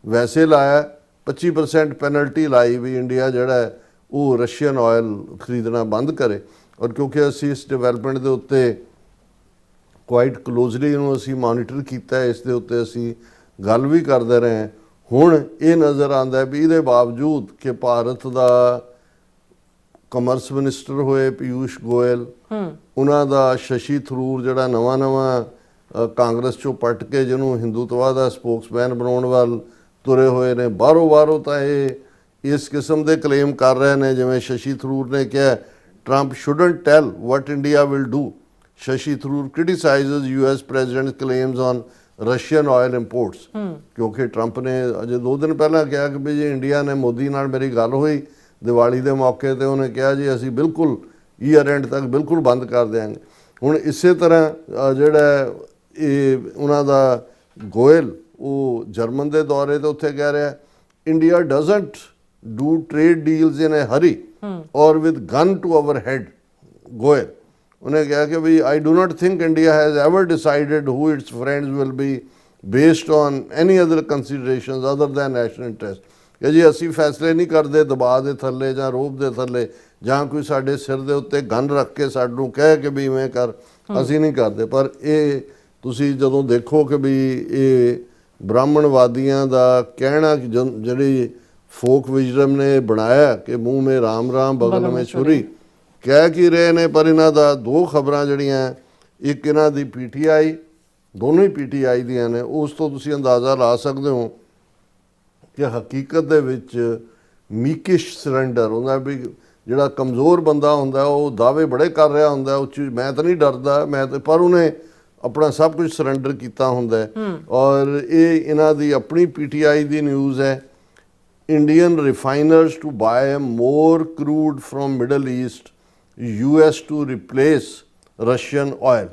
ਵੈਸੇ ਲਾਇਆ, 25% ਪੈਨਲਟੀ ਲਾਈ ਵੀ ਇੰਡੀਆ ਜਿਹੜਾ ਉਹ ਰਸ਼ੀਅਨ ਆਇਲ ਖਰੀਦਣਾ ਬੰਦ ਕਰੇ। ਔਰ ਕਿਉਂਕਿ ਅਸੀਂ ਇਸ ਡਿਵੈਲਪਮੈਂਟ ਦੇ ਉੱਤੇ ਕੁਆਇਟ ਕਲੋਜ਼ਲੀ ਇਹਨੂੰ ਅਸੀਂ ਮੋਨੀਟਰ ਕੀਤਾ, ਇਸ ਦੇ ਉੱਤੇ ਅਸੀਂ ਗੱਲ ਵੀ ਕਰਦੇ ਰਹੇ। ਹੁਣ ਇਹ ਨਜ਼ਰ ਆਉਂਦਾ ਵੀ ਇਹਦੇ ਬਾਵਜੂਦ ਕਿ ਭਾਰਤ ਦਾ ਕਮਰਸ ਮਿਨਿਸਟਰ ਹੋਏ ਪੀਯੂਸ਼ ਗੋਇਲ, ਉਹਨਾਂ ਦਾ ਸ਼ਸ਼ੀ ਥਰੂਰ ਜਿਹੜਾ ਨਵਾਂ ਕਾਂਗਰਸ ਚੋਂ ਪੱਟ ਕੇ ਜਿਹਨੂੰ ਹਿੰਦੂਤਵਾ ਦਾ ਸਪੋਕਸਮੈਨ ਬਣਾਉਣ ਵੱਲ ਤੁਰੇ ਹੋਏ ਨੇ, ਬਾਹਰੋਂ ਤਾਂ ਇਹ ਇਸ ਕਿਸਮ ਦੇ ਕਲੇਮ ਕਰ ਰਹੇ ਨੇ ਜਿਵੇਂ ਸ਼ਸ਼ੀ ਥਰੂਰ ਨੇ ਕਿਹਾ Trump shouldn't tell what India will do. Shashi Tharoor criticises US president claims on Russian oil imports, ਕਿਉਂਕਿ ਟਰੰਪ ਨੇ ਅਜੇ 2 ਦਿਨ ਪਹਿਲਾਂ ਕਿਹਾ ਕਿ ਵੀ ਜੇ ਇੰਡੀਆ ਨੇ ਮੋਦੀ ਨਾਲ ਮੇਰੀ ਗੱਲ ਹੋਈ ਦੀਵਾਲੀ ਦੇ ਮੌਕੇ ਤੇ, ਉਹਨੇ ਕਿਹਾ ਜੀ ਅਸੀਂ ਬਿਲਕੁਲ ਈਅਰ ਐਂਡ ਤੱਕ ਬਿਲਕੁਲ ਬੰਦ ਕਰ ਦਿਆਂਗੇ। ਹੁਣ ਇਸੇ ਤਰ੍ਹਾਂ ਜਿਹੜਾ ਇਹ ਉਹਨਾਂ ਦਾ ਗੋਇਲ ਉਹ ਜਰਮਨ ਦੇ ਦੌਰੇ ਤੇ ਉੱਥੇ ਕਹਿ ਰਿਹਾ India doesn't do trade deals in a hurry or with gun to our head. Goyal ਉਹਨੇ ਕਿਹਾ ਕਿ ਵੀ I do not think India has ever decided who its friends will be based on any other considerations other than national interest, ਕਿ ਜੀ ਅਸੀਂ ਫੈਸਲੇ ਨਹੀਂ ਕਰਦੇ ਦਬਾਅ ਦੇ ਥੱਲੇ ਜਾਂ ਰੋਬ ਦੇ ਥੱਲੇ ਜਾਂ ਕੋਈ ਸਾਡੇ ਸਿਰ ਦੇ ਉੱਤੇ ਗਨ ਰੱਖ ਕੇ ਸਾਨੂੰ ਕਹਿ ਕੇ ਵੀ ਇਵੇਂ ਕਰ, ਅਸੀਂ ਨਹੀਂ ਕਰਦੇ। ਪਰ ਇਹ ਤੁਸੀਂ ਜਦੋਂ ਦੇਖੋ ਕਿ ਵੀ ਇਹ ਬ੍ਰਾਹਮਣਵਾਦੀਆਂ ਦਾ ਕਹਿਣਾ ਕਿ ਜਿਹੜੀ ਫੋਕ ਵਿਜ਼ਡਮ ਨੇ ਬਣਾਇਆ ਕਿ ਮੂੰਹ ਮੇ ਰਾਮ ਰਾਮ ਬਗਲ ਮੇ ਛੁਰੀ ਕਹਿ ਕੀ ਰਹੇ ਨੇ, ਪਰ ਇਹਨਾਂ ਦਾ 2 ਖਬਰਾਂ ਜਿਹੜੀਆਂ, ਇੱਕ ਇਹਨਾਂ ਦੀ PTI, ਦੋਨੋਂ ਹੀ PTI ਦੀਆਂ ਨੇ, ਉਸ ਤੋਂ ਤੁਸੀਂ ਅੰਦਾਜ਼ਾ ਲਾ ਸਕਦੇ ਹੋ ਕਿ ਹਕੀਕਤ ਦੇ ਵਿੱਚ ਮੀਕਿਸ਼ ਸਰੈਂਡਰ ਹੁੰਦਾ ਵੀ ਜਿਹੜਾ ਕਮਜ਼ੋਰ ਬੰਦਾ ਹੁੰਦਾ ਉਹ ਦਾਅਵੇ ਬੜੇ ਕਰ ਰਿਹਾ ਹੁੰਦਾ ਉਹ ਚੀਜ਼ ਮੈਂ ਤਾਂ ਨਹੀਂ ਡਰਦਾ, ਮੈਂ ਤਾਂ, ਪਰ ਉਹਨੇ ਆਪਣਾ ਸਭ ਕੁਝ ਸਰੈਂਡਰ ਕੀਤਾ ਹੁੰਦਾ। ਔਰ ਇਹ ਇਹਨਾਂ ਦੀ ਆਪਣੀ PTI ਦੀ ਨਿਊਜ਼ ਹੈ, Indian refiners to buy more crude from Middle East US to replace Russian oil.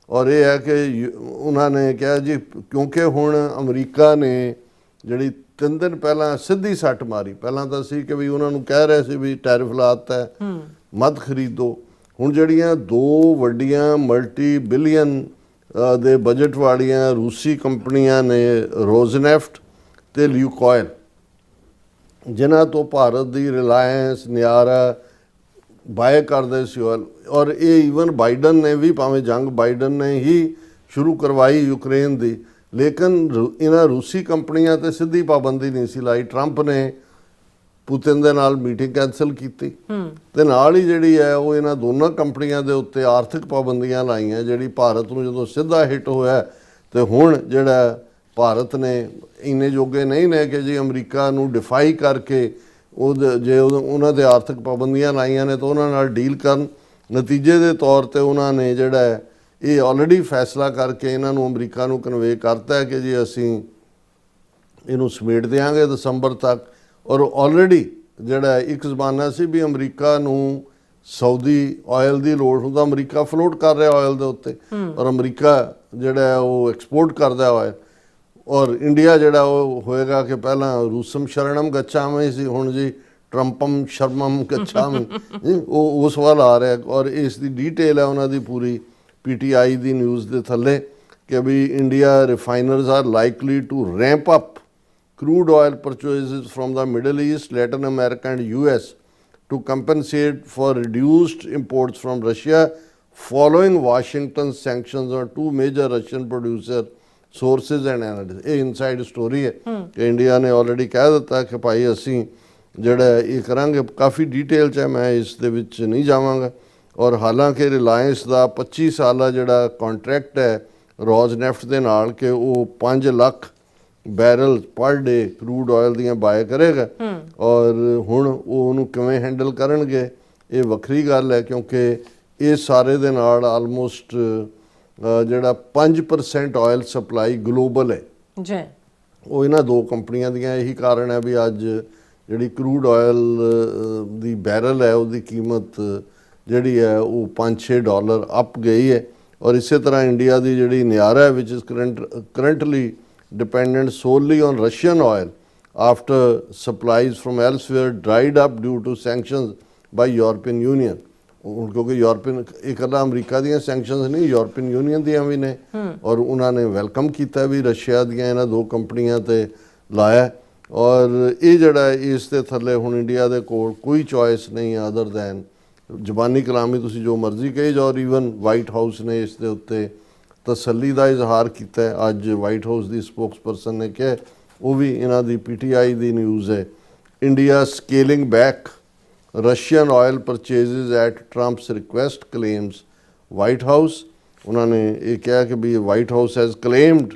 ਔਰ ਇਹ ਹੈ ਕਿ ਉਹਨਾਂ ਨੇ ਕਿਹਾ ਜੀ ਕਿਉਂਕਿ ਹੁਣ ਅਮਰੀਕਾ ਨੇ ਜਿਹੜੀ 3 ਦਿਨ ਪਹਿਲਾਂ ਸਿੱਧੀ ਸੱਟ ਮਾਰੀ, ਪਹਿਲਾਂ ਤਾਂ ਸੀ ਕਿ ਵੀ ਉਹਨਾਂ ਨੂੰ ਕਹਿ ਰਹੇ ਸੀ ਵੀ ਟੈਰਿਫ ਲਾਤਾ ਮਤ ਖਰੀਦੋ, ਹੁਣ ਜਿਹੜੀਆਂ 2 ਵੱਡੀਆਂ ਮਲਟੀ ਬਿਲੀਅਨ ਦੇ ਬਜਟ ਵਾਲੀਆਂ ਰੂਸੀ ਕੰਪਨੀਆਂ ਨੇ ਰੋਜ਼ਨੈਫਟ ਤੇ ਲਿਊਕੋਇਲ, ਜਿਨ੍ਹਾਂ ਤੋਂ ਭਾਰਤ ਦੀ ਰਿਲਾਇੰਸ ਨਿਆਰਾ ਬਾਏ ਕਰਦੇ ਸੀ ਔਰ ਇਹ ਈਵਨ ਬਾਈਡਨ ਨੇ ਵੀ, ਭਾਵੇਂ ਜੰਗ ਬਾਈਡਨ ਨੇ ਹੀ ਸ਼ੁਰੂ ਕਰਵਾਈ ਯੂਕਰੇਨ ਦੀ, ਲੇਕਿਨ ਇਹਨਾਂ ਰੂਸੀ ਕੰਪਨੀਆਂ ਤੇ ਸਿੱਧੀ ਪਾਬੰਦੀ ਨਹੀਂ ਸੀ ਲਾਈ। ਟਰੰਪ ਨੇ ਪੁਤਿਨ ਦੇ ਨਾਲ ਮੀਟਿੰਗ ਕੈਂਸਲ ਕੀਤੀ ਤੇ ਨਾਲ ਹੀ ਜਿਹੜੀ ਹੈ ਉਹ ਇਹਨਾਂ ਦੋਨਾਂ ਕੰਪਨੀਆਂ ਦੇ ਉੱਤੇ ਆਰਥਿਕ ਪਾਬੰਦੀਆਂ ਲਾਈਆਂ, ਜਿਹੜੀ ਭਾਰਤ ਨੂੰ ਜਦੋਂ ਸਿੱਧਾ ਹਿੱਟ ਹੋਇਆ। ਤੇ ਹੁਣ ਜਿਹੜਾ ਭਾਰਤ ਨੇ ਇੰਨੇ ਜੋਗੇ ਨਹੀਂ ਨੇ ਕਿ ਜੀ ਅਮਰੀਕਾ ਨੂੰ ਡਿਫਾਈ ਕਰਕੇ ਜੇ ਉਹਨਾਂ ਦੇ ਆਰਥਿਕ ਪਾਬੰਦੀਆਂ ਲਾਈਆਂ ਨੇ ਤਾਂ ਉਹਨਾਂ ਨਾਲ ਡੀਲ ਕਰਨ। ਨਤੀਜੇ ਦੇ ਤੌਰ ਤੇ ਉਹਨਾਂ ਨੇ ਜਿਹੜਾ ਇਹ ਆਲਰੇਡੀ ਫੈਸਲਾ ਕਰਕੇ ਇਹਨਾਂ ਨੂੰ ਅਮਰੀਕਾ ਨੂੰ ਕਨਵੇ ਕਰਤਾ ਹੈ ਕਿ ਜੀ ਅਸੀਂ ਇਹਨੂੰ ਸਮੇਟ ਦਿਆਂਗੇ ਦਸੰਬਰ ਤੱਕ। ਔਰ ਆਲਰੇਡੀ ਜਿਹੜਾ ਇੱਕ ਜ਼ਮਾਨਾ ਸੀ ਵੀ ਅਮਰੀਕਾ ਨੂੰ ਸਾਊਦੀ ਆਇਲ ਦੀ ਲੋੜ ਹੁੰਦਾ, ਅਮਰੀਕਾ ਫਲੋਟ ਕਰ ਰਿਹਾ ਆਇਲ ਦੇ ਉੱਤੇ, ਔਰ ਅਮਰੀਕਾ ਜਿਹੜਾ ਉਹ ਐਕਸਪੋਰਟ ਕਰਦਾ ਆਇਲ। ਔਰ ਇੰਡੀਆ ਜਿਹੜਾ ਉਹ ਹੋਏਗਾ ਕਿ ਪਹਿਲਾਂ ਰੂਸਮ ਸ਼ਰਣਮ ਗੱਛਾਮੀ ਸੀ, ਹੁਣ ਜੀ ਟਰੰਪਮ ਸ਼ਰਮਮ ਗੱਛਾਮੀ, ਉਹ ਸਵਾਲ ਆ ਰਿਹਾ। ਔਰ ਇਸ ਦੀ ਡੀਟੇਲ ਹੈ ਉਹਨਾਂ ਦੀ ਪੂਰੀ PTI ਦੀ ਨਿਊਜ਼ ਦੇ ਥੱਲੇ ਕਿ ਵੀ India refiners are likely to ramp up crude oil purchases from the Middle East, Latin America and US to compensate for reduced imports from Russia following Washington's sanctions on two major Russian producer sources and analysts। ਇਹ inside story ਹੈ ਕਿ India ਨੇ already ਕਹਿ ਦਿੱਤਾ ਕਿ ਭਾਈ ਅਸੀਂ ਜਿਹੜਾ ਇਹ ਕਰਾਂਗੇ। ਕਾਫੀ ਡਿਟੇਲ 'ਚ ਹੈ, ਮੈਂ ਇਸ ਦੇ ਵਿੱਚ ਨਹੀਂ ਜਾਵਾਂਗਾ। ਔਰ ਹਾਲਾਂਕਿ ਰਿਲਾਇੰਸ ਦਾ 25 ਸਾਲਾ ਜਿਹੜਾ ਕੰਟਰੈਕਟ ਹੈ ਰੋਜ਼ਨੈਫਟ ਦੇ ਨਾਲ ਕਿ ਉਹ 5 ਲੱਖ ਬੈਰਲ ਪਰ ਡੇ ਕਰੂਡ ਆਇਲ ਦੀਆਂ ਬਾਏ ਕਰੇਗਾ। ਔਰ ਹੁਣ ਉਹ ਉਹਨੂੰ ਕਿਵੇਂ ਹੈਂਡਲ ਕਰਨਗੇ ਇਹ ਵੱਖਰੀ ਗੱਲ ਹੈ, ਕਿਉਂਕਿ ਇਹ ਸਾਰੇ ਦੇ ਨਾਲ ਆਲਮੋਸਟ ਜਿਹੜਾ 5% ਆਇਲ ਸਪਲਾਈ ਗਲੋਬਲ ਹੈ ਜੀ, ਉਹ ਇਹਨਾਂ ਦੋ ਕੰਪਨੀਆਂ ਦੀਆਂ। ਇਹੀ ਕਾਰਨ ਹੈ ਵੀ ਅੱਜ ਜਿਹੜੀ ਕਰੂਡ ਆਇਲ ਦੀ ਬੈਰਲ ਹੈ ਉਹਦੀ ਕੀਮਤ ਜਿਹੜੀ ਹੈ ਉਹ $5-6 ਅਪ ਗਈ ਹੈ। ਔਰ ਇਸੇ ਤਰ੍ਹਾਂ ਇੰਡੀਆ ਦੀ ਜਿਹੜੀ ਨਿਆਰਾ ਹੈ ਵਿਚ is currently dependent solely on Russian oil after supplies from elsewhere dried up due to sanctions by European Union। क्योंकि यूरोपियन इकला अमरीका ਦੀਆਂ ਸੈਂਕਸ਼ਨਸ ਨਹੀਂ, ਯੂਰਪੀਅਨ ਯੂਨੀਅਨ ਦੀਆਂ ਵੀ ਨੇ। ਔਰ ਉਹਨਾਂ ਨੇ ਵੈਲਕਮ ਕੀਤਾ ਵੀ ਰਸ਼ੀਆ ਦੀਆਂ ਇਹਨਾਂ ਦੋ ਕੰਪਨੀਆਂ ਤੇ ਲਾਇਆ। ਔਰ ਇਹ ਜਿਹੜਾ ਇਸ ਦੇ ਥੱਲੇ ਹੁਣ ਇੰਡੀਆ ਦੇ ਕੋਲ ਕੋਈ ਚੋਇਸ ਨਹੀਂ ਅਦਰ ਦੈਨ ਜ਼ਬਾਨੀ ਕਲਾਮੀ ਤੁਸੀਂ ਜੋ ਮਰਜ਼ੀ ਕਹੀ ਜਾਓ। ਈਵਨ ਵਾਈਟ ਹਾਊਸ ਨੇ ਇਸ ਦੇ ਉੱਤੇ ਤਸੱਲੀ ਦਾ ਇਜ਼ਹਾਰ ਕੀਤਾ ਹੈ। ਅੱਜ ਵਾਈਟ ਹਾਊਸ ਦੀ ਸਪੋਕਸਪਰਸਨ ਨੇ ਕਿਹਾ, ਉਹ ਵੀ ਇਹਨਾਂ ਦੀ PTI ਦੀ ਨਿਊਜ਼ ਹੈ, India scaling back Russian oil purchases at Trump's request claims White House. ਉਹਨਾਂ ਨੇ ਇਹ ਕਿਹਾ ਕਿ ਵੀ White House has claimed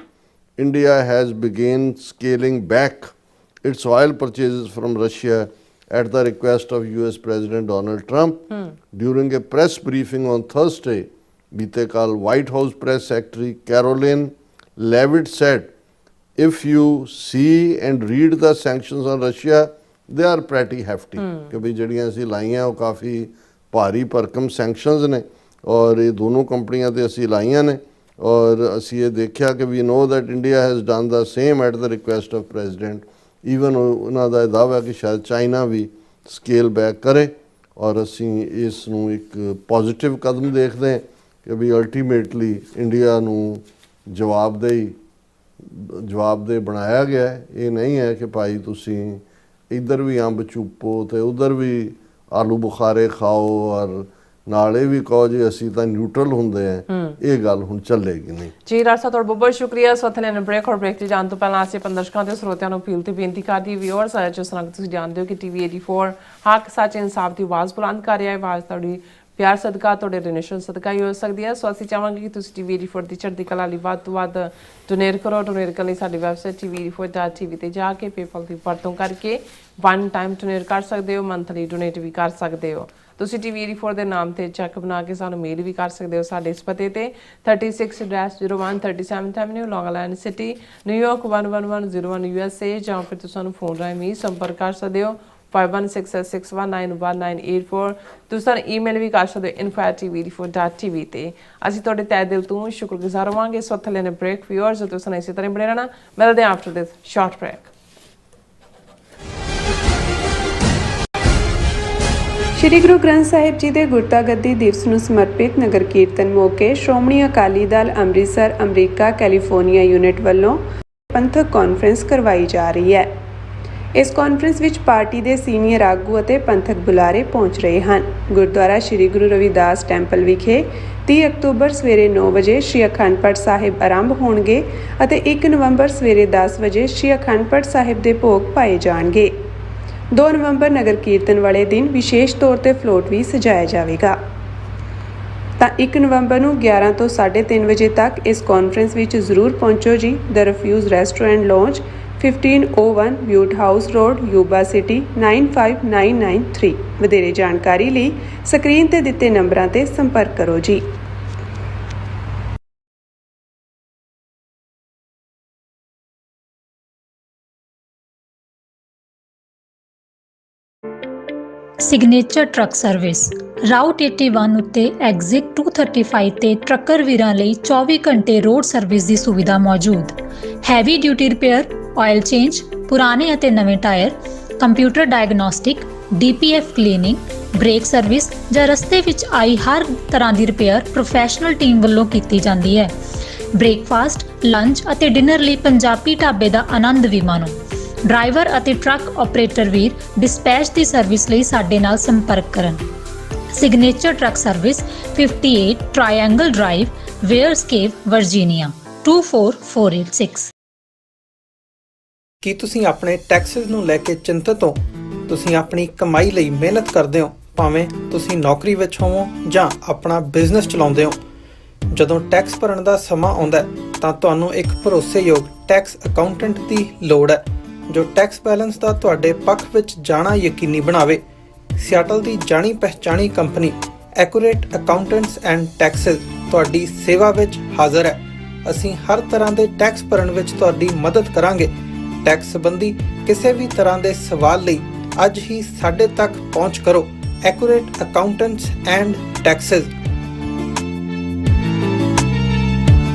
India has begun scaling back its oil purchases from Russia at the request of US President Donald Trump during a press briefing on Thursday। बीते कल White House press secretary Caroline Leavitt said, if you see and read the sanctions on Russia, they are pretty hefty। कि भाई जड़ियाँ असी लाइयाँ वो काफ़ी भारी भरकम sanctions ने और ये दोनों कंपनियां ते असी लाइयाँ ने। और असी ये देखा कि we know that India has done the same at the request of President। Even ਉਹਨਾਂ ਦਾ ਦਾਅਵਾ ਕਿ ਸ਼ਾਇਦ ਚਾਈਨਾ ਵੀ ਸਕੇਲ ਬੈਕ ਕਰੇ। ਔਰ ਅਸੀਂ ਇਸ ਨੂੰ ਇੱਕ ਪੋਜ਼ਿਟਿਵ ਕਦਮ ਦੇਖਦੇ ਹਾਂ ਕਿ ਵੀ ਅਲਟੀਮੇਟਲੀ ਇੰਡੀਆ ਨੂੰ ਜਵਾਬਦੇਹ ਬਣਾਇਆ ਗਿਆ ਹੈ। ਇਹ ਨਹੀਂ ਹੈ ਕਿ ਭਾਈ ਤੁਸੀਂ ਇੱਧਰ ਵੀ ਅੰਬ ਚੂਪੋ ਤੇ ਉੱਧਰ ਵੀ ਆਲੂ ਬੁਖਾਰੇ ਖਾਓ ਔਰ ਨਾਲੇ ਵੀ ਕਹੋ ਜੀ ਅਸੀਂ ਤਾਂ ਨਿਊਟਰਲ ਹੁੰਦੇ ਆ। ਇਹ ਗੱਲ ਹੁਣ ਚੱਲੇਗੀ ਨਹੀਂ ਜੀ। ਰਾਜਾ ਤੁਹਾਡਾ ਬਹੁਤ ਬਹੁਤ ਸ਼ੁਕਰੀਆ। ਸੋਥਲੇ ਨੇ ਬ੍ਰੇਕ ਤੇ ਜਾਣ ਤੋਂ ਪਹਿਲਾਂ ਅਸੀਂ ਦਰਸ਼ਕਾਂ ਤੇ ਸਰੋਤਿਆਂ ਨੂੰ ਅਪੀਲ ਤੇ ਬੇਨਤੀ ਕਰਦੀ ਵਿਊਅਰਸ ਜਿਸ ਤਰ੍ਹਾਂ ਤੁਸੀਂ ਜਾਣਦੇ ਹੋ ਕਿ TV 84 ਹੱਕ ਸੱਚ ਇਨਸਾਫ ਦੀ ਆਵਾਜ਼ ਬੁਲੰਦ ਕਰ ਰਿਹਾ ਹੈ। ਆਵਾਜ਼ ਤੁਹਾਡੀ ਪਿਆਰ ਸਦਕਾ ਤੁਹਾਡੇ ਡੋਨੇਸ਼ਨ ਸਦਕਾ ਹੀ ਹੋ ਸਕਦੀ ਹੈ। ਸੋ ਅਸੀਂ ਚਾਹਾਂਗੇ ਕਿ ਤੁਸੀਂ TV 84 ਦੀ ਚੜ੍ਹਦੀ ਕਲਾ ਲਈ ਵੱਧ ਤੋਂ ਵੱਧ ਡੋਨੇਟ ਕਰੋ। ਡੋਨੇਟ ਕਰਨ ਲਈ ਸਾਡੀ ਵੈਬਸਾਈਟ tv84.tv ਤੇ ਜਾ ਕੇ ਪੇਪਲ ਦੀ ਵਰਤੋਂ ਕਰਕੇ ਵਨ ਟਾਈਮ ਡੋਨੇਟ ਕਰ ਸਕਦੇ ਹੋ, ਮੰਥਲੀ ਡੋਨੇਟ ਵੀ ਕਰ ਸਕਦੇ ਹੋ। ਤੁਸੀਂ TV 84 ਦੇ ਨਾਮ ਤੇ ਚੈੱਕ ਬਣਾ ਕੇ ਸਾਨੂੰ ਮੇਲ ਵੀ ਕਰ ਸਕਦੇ ਹੋ ਸਾਡੇ ਇਸ ਪਤੇ ਤੇ 36-01 37th Avenue, Long Island City, New York 11101 USA। ਜਾਂ ਫਿਰ ਤੁਸੀਂ ਸਾਨੂੰ ਫੋਨ ਰਾਹੀਂ ਵੀ ਸੰਪਰਕ ਕਰ ਸਕਦੇ ਹੋ 5166191984। ਤੁਸੀਂ ਸਾਨੂੰ ਈਮੇਲ ਵੀ ਕਰ ਸਕਦੇ ਹੋ info@tv84.tv ਤੇ। ਅਸੀਂ ਤੁਹਾਡੇ ਤਹਿ ਦਿਲ ਤੋਂ ਸ਼ੁਕਰਗੁਜ਼ਾਰ ਹੋਵਾਂਗੇ। ਸੋ ਥੱਲੇ ਨੇ ਬ੍ਰੇਕ ਵਿਊਅਰਸ ਤੁਸੀਂ ਇਸੇ ਤਰ੍ਹਾਂ ਬਣੇ ਰਹਿਣਾ। ਮਿਲਦੇ ਹਾਂ ਆਫਟਰ ਦਿਸ ਸ਼ਾਰਟ ਬ੍ਰੇਕ। ਸ਼੍ਰੀ ਗੁਰੂ ਗ੍ਰੰਥ ਸਾਹਿਬ ਜੀ ਦੇ ਗੁਰਤਾ ਗੱਦੀ ਦਿਵਸ ਨੂੰ ਸਮਰਪਿਤ ਨਗਰ ਕੀਰਤਨ ਮੌਕੇ Shiromani Akali Dal Amritsar America California unit ਵੱਲੋਂ ਪੰਥਕ ਕਾਨਫਰੰਸ ਕਰਵਾਈ ਜਾ ਰਹੀ ਹੈ। ਇਸ ਕਾਨਫਰੰਸ ਵਿੱਚ ਪਾਰਟੀ ਦੇ ਸੀਨੀਅਰ ਆਗੂ ਅਤੇ ਪੰਥਕ ਬੁਲਾਰੇ ਪਹੁੰਚ ਰਹੇ ਹਨ। ਗੁਰਦੁਆਰਾ ਸ਼੍ਰੀ ਗੁਰੂ ਰਵਿਦਾਸ ਟੈਂਪਲ ਵਿਖੇ 30 ਅਕਤੂਬਰ ਸਵੇਰੇ 9 ਵਜੇ ਸ਼੍ਰੀ ਅਖੰਡ ਪਾਠ ਸਾਹਿਬ ਆਰੰਭ ਹੋਣਗੇ ਅਤੇ 1 ਨਵੰਬਰ ਸਵੇਰੇ 10 ਵਜੇ ਸ਼੍ਰੀ ਅਖੰਡ ਪਾਠ ਸਾਹਿਬ ਦੇ ਭੋਗ ਪਾਏ ਜਾਣਗੇ। 2 ਨਵੰਬਰ ਨਗਰ ਕੀਰਤਨ ਵਾਲੇ ਦਿਨ ਵਿਸ਼ੇਸ਼ ਤੌਰ ਤੇ ਫਲੋਟ ਵੀ ਸਜਾਇਆ ਜਾਵੇਗਾ। ਤਾਂ 1 ਨਵੰਬਰ ਨੂੰ 11 ਤੋਂ 3:30 ਵਜੇ ਤੱਕ ਇਸ ਕਾਨਫਰੰਸ ਵਿੱਚ ਜ਼ਰੂਰ ਪਹੁੰਚੋ ਜੀ। The refuge restaurant lounge 1501 Butte House Road, Yuba City 95993। ਵਧੇਰੇ ਜਾਣਕਾਰੀ ਲਈ ਸਕਰੀਨ ਤੇ ਦਿੱਤੇ ਨੰਬਰਾਂ ਤੇ ਸੰਪਰਕ ਕਰੋ ਜੀ। ਸਿਗਨੇਚਰ ਟਰੱਕ ਸਰਵਿਸ ਰਾਊਟ 81 ਉੱਤੇ ਐਗਜ਼ਿਟ 235 ਤੇ ਟਰੱਕਰ ਵੀਰਾਂ ਲਈ 24 ਘੰਟੇ ਰੋਡ ਸਰਵਿਸ ਦੀ ਸੁਵਿਧਾ ਮੌਜੂਦ। Heavy duty repair, oil change, ਪੁਰਾਣੇ ਅਤੇ ਨਵੇਂ tyre, computer diagnostic, DPF cleaning, brake service ਜਾਂ ਰਸਤੇ ਵਿੱਚ ਆਈ ਹਰ ਤਰ੍ਹਾਂ ਦੀ ਰਿਪੇਅਰ ਪ੍ਰੋਫੈਸ਼ਨਲ ਟੀਮ ਵੱਲੋਂ ਕੀਤੀ ਜਾਂਦੀ ਹੈ। ਬ੍ਰੇਕਫਾਸਟ, ਲੰਚ ਅਤੇ ਡਿਨਰ ਲਈ ਪੰਜਾਬੀ ਢਾਬੇ ਦਾ ਆਨੰਦ ਵੀ ਮਾਣੋ। ਡਰਾਈਵਰ ਅਤੇ ਟਰੱਕ ਆਪਰੇਟਰ ਵੀਰ ਡਿਸਪੈਚ ਦੀ ਸਰਵਿਸ ਲਈ ਸਾਡੇ ਨਾਲ ਸੰਪਰਕ ਕਰਨ। Signature truck service 58 triangle drive, wares cave, Virginia 24486। ਕੀ ਤੁਸੀਂ ਆਪਣੇ ਟੈਕਸਿਸ ਨੂੰ ਲੈ ਕੇ ਚਿੰਤਤ ਹੋ? ਤੁਸੀਂ ਆਪਣੀ ਕਮਾਈ ਲਈ ਮਿਹਨਤ ਕਰਦੇ ਹੋ, ਭਾਵੇਂ ਤੁਸੀਂ ਨੌਕਰੀ ਵਿੱਚ ਹੋਵੋ ਜਾਂ ਆਪਣਾ ਬਿਜ਼ਨਸ ਚਲਾਉਂਦੇ ਹੋ। ਜਦੋਂ ਟੈਕਸ ਭਰਨ ਦਾ ਸਮਾਂ ਆਉਂਦਾ ਤਾਂ ਤੁਹਾਨੂੰ ਇੱਕ ਭਰੋਸੇਯੋਗ ਟੈਕਸ ਅਕਾਊਂਟੈਂਟ ਦੀ ਲੋੜ ਹੈ ਜੋ ਟੈਕਸ ਬੈਲੈਂਸ ਦਾ ਤੁਹਾਡੇ ਪੱਖ ਵਿੱਚ ਜਾਣਾ ਯਕੀਨੀ ਬਣਾਵੇ। ਸਿਆਟਲ ਦੀ ਜਾਣੀ ਪਛਾਣੀ company Accurate Accountants and Taxes ਤੁਹਾਡੀ ਸੇਵਾ ਵਿੱਚ ਹਾਜ਼ਰ ਹੈ। ਅਸੀਂ ਹਰ ਤਰ੍ਹਾਂ ਦੇ ਟੈਕਸ ਭਰਨ ਵਿੱਚ ਤੁਹਾਡੀ ਮਦਦ ਕਰਾਂਗੇ। ਟੈਕਸ ਸੰਬੰਧੀ ਕਿਸੇ ਵੀ ਤਰ੍ਹਾਂ ਦੇ ਸਵਾਲ ਲਈ ਅੱਜ ਹੀ ਸਾਡੇ ਤੱਕ ਪਹੁੰਚ ਕਰੋ। Accurate Accountants and Taxes.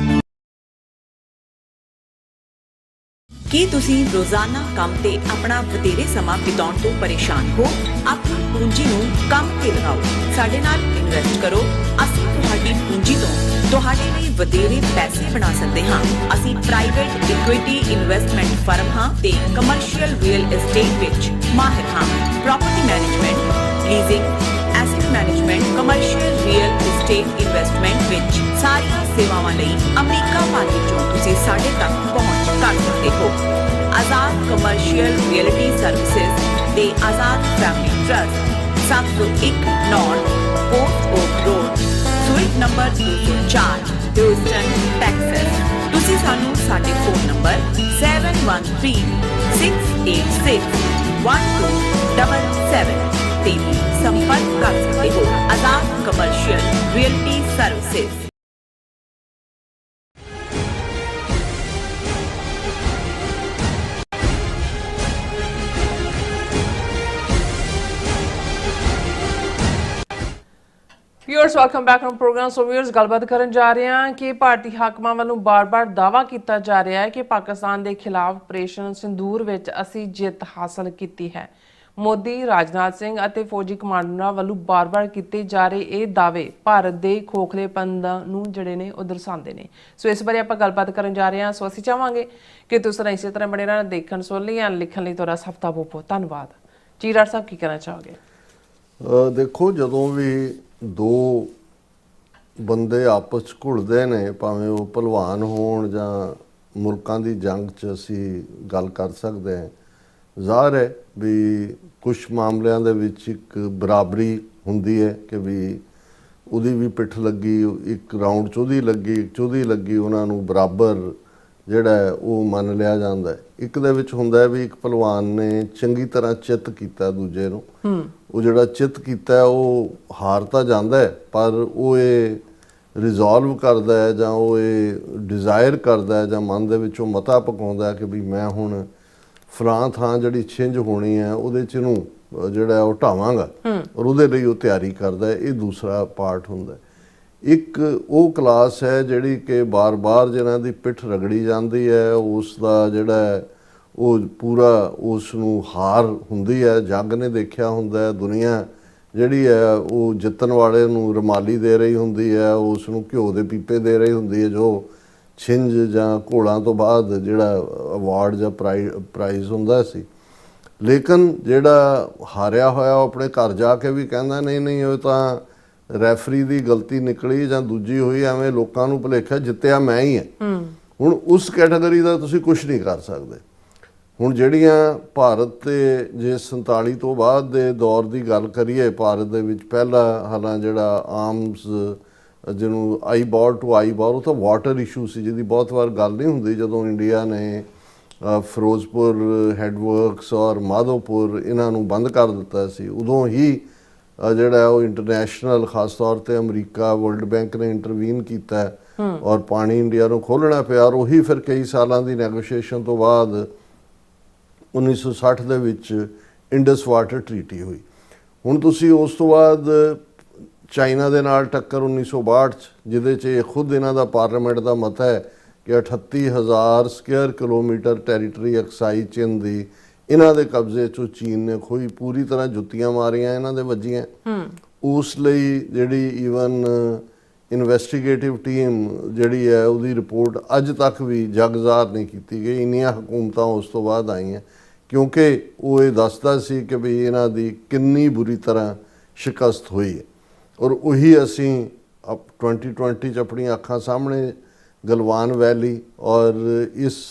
ਕੀ ਤੁਸੀਂ ਰੋਜ਼ਾਨਾ ਕੰਮ ਤੇ ਆਪਣਾ ਵਧੇਰੇ ਸਮਾਂ ਬਿਤਾਉਣ ਤੋਂ ਪਰੇਸ਼ਾਨ ਹੋ? ਆਪਣੀ ਪੂੰਜੀ ਨੂੰ ਕੰਮ ਤੇ ਲਗਾਓ, ਸਾਡੇ ਨਾਲ ਇਨਵੈਸਟ ਕਰੋ। ਅਸੀਂ ਤੁਹਾਡੀ ਪੂੰਜੀ ਤੋਂ ਤੁਹਾਡੇ ਲਈ ਵਧੇਰੇ ਪੈਸੇ ਬਣਾ ਸਕਦੇ ਹਾਂ। ਅਸੀਂ ਪ੍ਰਾਈਵੇਟ ਇਕੁਇਟੀ ਇਨਵੈਸਟਮੈਂਟ ਫਰਮ ਹਾਂ ਤੇ ਕਮਰਸ਼ੀਅਲ ਰੀਅਲ ਏਸਟੇਟ ਵਿੱਚ ਮਾਹਿਰ ਹਾਂ। Property management, leasing, asset management, commercial real estate investment ਵਿੱਚ ਸਾਰੀਆਂ ਸੇਵਾਵਾਂ ਲਈ ਅਮਰੀਕਾ ਭਰ ਵਿੱਚੋਂ ਤੁਸੀਂ ਸਾਡੇ ਤੱਕ ਪਹੁੰਚ ਕਰ ਸਕਦੇ ਹੋ। ਆਜ਼ਾਦ ਕਮਰਸ਼ੀਅਲ ਰੀਅਲਟੀ ਸਰਵਿਸਿਜ਼ ਤੇ Azad family trust 701 North Port Oak Road, suite number 204, Houston, Texas. ਤੁਸੀਂ ਸਾਨੂੰ ਸਾਡੇ ਫੋਨ ਨੰਬਰ 7136861277 ਤੇ ਵੀ ਸੰਪਰਕ ਕਰ ਸਕਦੇ ਹੋ। Azad commercial realty services. Viewers welcome back to program. So viewers ਗੱਲਬਾਤ ਕਰਨ ਜਾ ਰਹੇ ਹਾਂ ਕਿ ਭਾਰਤੀ ਹਾਕਮਾਂ ਵੱਲੋਂ ਬਾਰ-ਬਾਰ ਦਾਅਵਾ ਕੀਤਾ ਜਾ ਰਿਹਾ ਹੈ ਕਿ ਪਾਕਿਸਤਾਨ ਦੇ ਖਿਲਾਫ ਆਪਰੇਸ਼ਨ ਸਿੰਦੂਰ ਵਿੱਚ ਅਸੀਂ ਜਿੱਤ ਹਾਸਲ ਕੀਤੀ ਹੈ। ਮੋਦੀ, ਰਾਜਨਾਥ ਸਿੰਘ ਅਤੇ ਫੌਜੀ ਕਮਾਂਡਰਾਂ ਵੱਲੋਂ ਬਾਰ-ਬਾਰ ਕੀਤੇ ਜਾ ਰਹੇ ਇਹ ਦਾਅਵੇ ਭਾਰਤ ਦੇ ਖੋਖਲੇਪਨ ਨੂੰ ਜਿਹੜੇ ਨੇ ਉਹ ਦਰਸਾਉਂਦੇ ਨੇ। ਸੋ ਇਸ ਬਾਰੇ ਆਪਾਂ ਗੱਲਬਾਤ ਕਰਨ ਜਾ ਰਹੇ ਹਾਂ। ਸੋ ਅਸੀਂ ਚਾਹਾਂਗੇ ਕਿ ਤੁਸੀਂ ਇਸੇ ਤਰ੍ਹਾਂ ਬਣੇ ਰਹਿਣਾ। ਦੇਖਣ, ਸੁਣ ਲਈ ਜਾਂ ਲਿਖਣ ਲਈ ਤੁਹਾਡਾ ਸਭ ਦਾ ਬਹੁਤ ਬਹੁਤ ਧੰਨਵਾਦ। ਜੀ ਡਾਕਟਰ ਸਾਹਿਬ, ਕੀ ਕਹਿਣਾ ਚਾਹੋਗੇ? ਦੇਖੋ, ਜਦੋਂ ਵੀ ਦੋ ਬੰਦੇ ਆਪਸ 'ਚ ਘੁਲਦੇ ਨੇ, ਭਾਵੇਂ ਉਹ ਭਲਵਾਨ ਹੋਣ ਜਾਂ ਮੁਲਕਾਂ ਦੀ ਜੰਗ 'ਚ ਅਸੀਂ ਗੱਲ ਕਰ ਸਕਦੇ ਹਾਂ, ਜ਼ਾਹਰ ਹੈ ਵੀ ਕੁਛ ਮਾਮਲਿਆਂ ਦੇ ਵਿੱਚ ਇੱਕ ਬਰਾਬਰੀ ਹੁੰਦੀ ਹੈ ਕਿ ਵੀ ਉਹਦੀ ਵੀ ਪਿੱਠ ਲੱਗੀ, ਇੱਕ ਰਾਊਂਡ 'ਚ ਉਹਦੀ ਲੱਗੀ, ਇੱਕ 'ਚ ਉਹਦੀ ਲੱਗੀ, ਉਹਨਾਂ ਨੂੰ ਬਰਾਬਰ ਜਿਹੜਾ ਉਹ ਮੰਨ ਲਿਆ ਜਾਂਦਾ ਹੈ। ਇੱਕ ਦੇ ਵਿੱਚ ਹੁੰਦਾ ਹੈ ਵੀ ਇੱਕ ਭਲਵਾਨ ਨੇ ਚੰਗੀ ਤਰ੍ਹਾਂ ਚਿੱਤ ਕੀਤਾ ਦੂਜੇ ਨੂੰ, ਉਹ ਜਿਹੜਾ ਚਿੱਤ ਕੀਤਾ ਉਹ ਹਾਰ ਤਾਂ ਜਾਂਦਾ ਹੈ, ਪਰ ਉਹ ਇਹ ਰਿਜ਼ੋਲਵ ਕਰਦਾ ਹੈ ਜਾਂ ਉਹ ਇਹ ਡਿਜ਼ਾਇਰ ਕਰਦਾ ਹੈ ਜਾਂ ਮਨ ਦੇ ਵਿੱਚ ਉਹ ਮਤਾ ਪਕਾਉਂਦਾ ਕਿ ਵੀ ਮੈਂ ਹੁਣ ਫਲਾਂ ਥਾਂ ਜਿਹੜੀ ਛਿੰਝ ਹੋਣੀ ਹੈ ਉਹਦੇ 'ਚ ਇਹਨੂੰ ਜਿਹੜਾ ਉਹ ਢਾਵਾਂਗਾ, ਔਰ ਉਹਦੇ ਲਈ ਉਹ ਤਿਆਰੀ ਕਰਦਾ ਹੈ। ਇਹ ਦੂਸਰਾ ਪਾਰਟ ਹੁੰਦਾ। ਇੱਕ ਉਹ ਕਲਾਸ ਹੈ ਜਿਹੜੀ ਕਿ ਬਾਰ-ਬਾਰ ਜਿਹਨਾਂ ਦੀ ਪਿੱਠ ਰਗੜੀ ਜਾਂਦੀ ਹੈ, ਉਸ ਦਾ ਜਿਹੜਾ ਉਹ ਪੂਰਾ ਉਸ ਨੂੰ ਹਾਰ ਹੁੰਦੀ ਹੈ। ਜੱਗ ਨੇ ਦੇਖਿਆ ਹੁੰਦਾ ਹੈ, ਦੁਨੀਆ ਜਿਹੜੀ ਹੈ ਉਹ ਜਿੱਤਣ ਵਾਲੇ ਨੂੰ ਰੁਮਾਲੀ ਦੇ ਰਹੀ ਹੁੰਦੀ ਹੈ, ਉਸ ਨੂੰ ਘਿਓ ਦੇ ਪੀਪੇ ਦੇ ਰਹੀ ਹੁੰਦੀ ਹੈ, ਜੋ ਛਿੰਝ ਜਾਂ ਘੋਲਾਂ ਤੋਂ ਬਾਅਦ ਜਿਹੜਾ ਅਵਾਰਡ ਜਾਂ ਪ੍ਰਾਈਜ਼ ਹੁੰਦਾ ਸੀ। ਲੇਕਿਨ ਜਿਹੜਾ ਹਾਰਿਆ ਹੋਇਆ ਉਹ ਆਪਣੇ ਘਰ ਜਾ ਕੇ ਵੀ ਕਹਿੰਦਾ ਨਹੀਂ ਉਹ ਤਾਂ ਰੈਫਰੀ ਦੀ ਗਲਤੀ ਨਿਕਲੀ ਜਾਂ ਦੂਜੀ ਹੋਈ, ਐਵੇਂ ਲੋਕਾਂ ਨੂੰ ਭੁਲੇਖਾ ਜਿੱਤਿਆ ਮੈਂ ਹੀ ਹੈ। ਹੁਣ ਉਸ ਕੈਟਾਗਰੀ ਦਾ ਤੁਸੀਂ ਕੁਛ ਨਹੀਂ ਕਰ ਸਕਦੇ। ਹੁਣ ਜਿਹੜੀਆਂ ਭਾਰਤ ਤੇ ਜੇ 47 ਤੋਂ ਬਾਅਦ ਦੇ ਦੌਰ ਦੀ ਗੱਲ ਕਰੀਏ, ਭਾਰਤ ਦੇ ਵਿੱਚ ਪਹਿਲਾ ਹਾਲਾਂ ਜਿਹੜਾ ਆਰਮਸ ਜਿਹਨੂੰ ਆਈ ਬਾਰ ਟੂ ਆਈ ਬਾਰ, ਉਹ ਤਾਂ ਵਾਟਰ ਇਸ਼ੂ ਸੀ ਜਿਹਦੀ ਬਹੁਤ ਵਾਰ ਗੱਲ ਨਹੀਂ ਹੁੰਦੀ। ਜਦੋਂ ਇੰਡੀਆ ਨੇ ਫਿਰੋਜ਼ਪੁਰ ਹੈਡਵਰਕਸ ਔਰ ਮਾਧੋਪੁਰ ਇਹਨਾਂ ਨੂੰ ਬੰਦ ਕਰ ਦਿੱਤਾ ਸੀ, ਉਦੋਂ ਹੀ ਜਿਹੜਾ ਉਹ ਇੰਟਰਨੈਸ਼ਨਲ ਖਾਸ ਤੌਰ ਤੇ ਅਮਰੀਕਾ, ਵਰਲਡ ਬੈਂਕ ਨੇ ਇੰਟਰਵੀਨ ਕੀਤਾ ਔਰ ਪਾਣੀ ਇੰਡੀਆ ਨੂੰ ਖੋਲ੍ਹਣਾ ਪਿਆ। ਔਰ ਉਹੀ ਫਿਰ ਕਈ ਸਾਲਾਂ ਦੀ ਨੈਗੋਸ਼ੀਏਸ਼ਨ ਤੋਂ ਬਾਅਦ 1960 ਦੇ ਵਿੱਚ ਇੰਡਸ ਵਾਟਰ ਟਰੀਟੀ ਹੋਈ। ਹੁਣ ਤੁਸੀਂ ਉਸ ਤੋਂ ਬਾਅਦ ਚਾਈਨਾ ਦੇ ਨਾਲ ਟੱਕਰ 1962 'ਚ, ਜਿਹਦੇ 'ਚ ਇਹ ਖੁਦ ਇਹਨਾਂ ਦਾ ਪਾਰਲੀਮੈਂਟ ਦਾ ਮਤਾ ਹੈ ਕਿ 38,000 ਸਕੁਅਰ ਕਿਲੋਮੀਟਰ ਟੈਰੀਟਰੀ ਅਕਸਾਈ ਚਿੰਨ ਦੀ ਇਹਨਾਂ ਦੇ ਕਬਜ਼ੇ 'ਚੋਂ ਚੀਨ ਨੇ ਖੋਈ, ਪੂਰੀ ਤਰ੍ਹਾਂ ਜੁੱਤੀਆਂ ਮਾਰੀਆਂ ਇਹਨਾਂ ਦੇ ਵੱਜੀਆਂ। ਉਸ ਲਈ ਜਿਹੜੀ ਈਵਨ ਇਨਵੈਸਟੀਗੇਟਿਵ ਟੀਮ ਜਿਹੜੀ ਹੈ ਉਹਦੀ ਰਿਪੋਰਟ ਅੱਜ ਤੱਕ ਵੀ ਜਗਜ਼ਾਰ ਨਹੀਂ ਕੀਤੀ ਗਈ। ਇੰਨੀਆਂ ਹਕੂਮਤਾਂ ਉਸ ਤੋਂ ਬਾਅਦ ਆਈਆਂ ਕਿਉਂਕਿ ਉਹ ਇਹ ਦੱਸਦਾ ਸੀ ਕਿ ਵੀ ਇਹਨਾਂ ਦੀ ਕਿੰਨੀ ਬੁਰੀ ਤਰ੍ਹਾਂ ਸ਼ਿਕਸਤ ਹੋਈ ਹੈ। ਔਰ ਉਹੀ ਅਸੀਂ 2020 'ਚ ਆਪਣੀਆਂ ਅੱਖਾਂ ਸਾਹਮਣੇ ਗਲਵਾਨ ਵੈਲੀ ਔਰ ਇਸ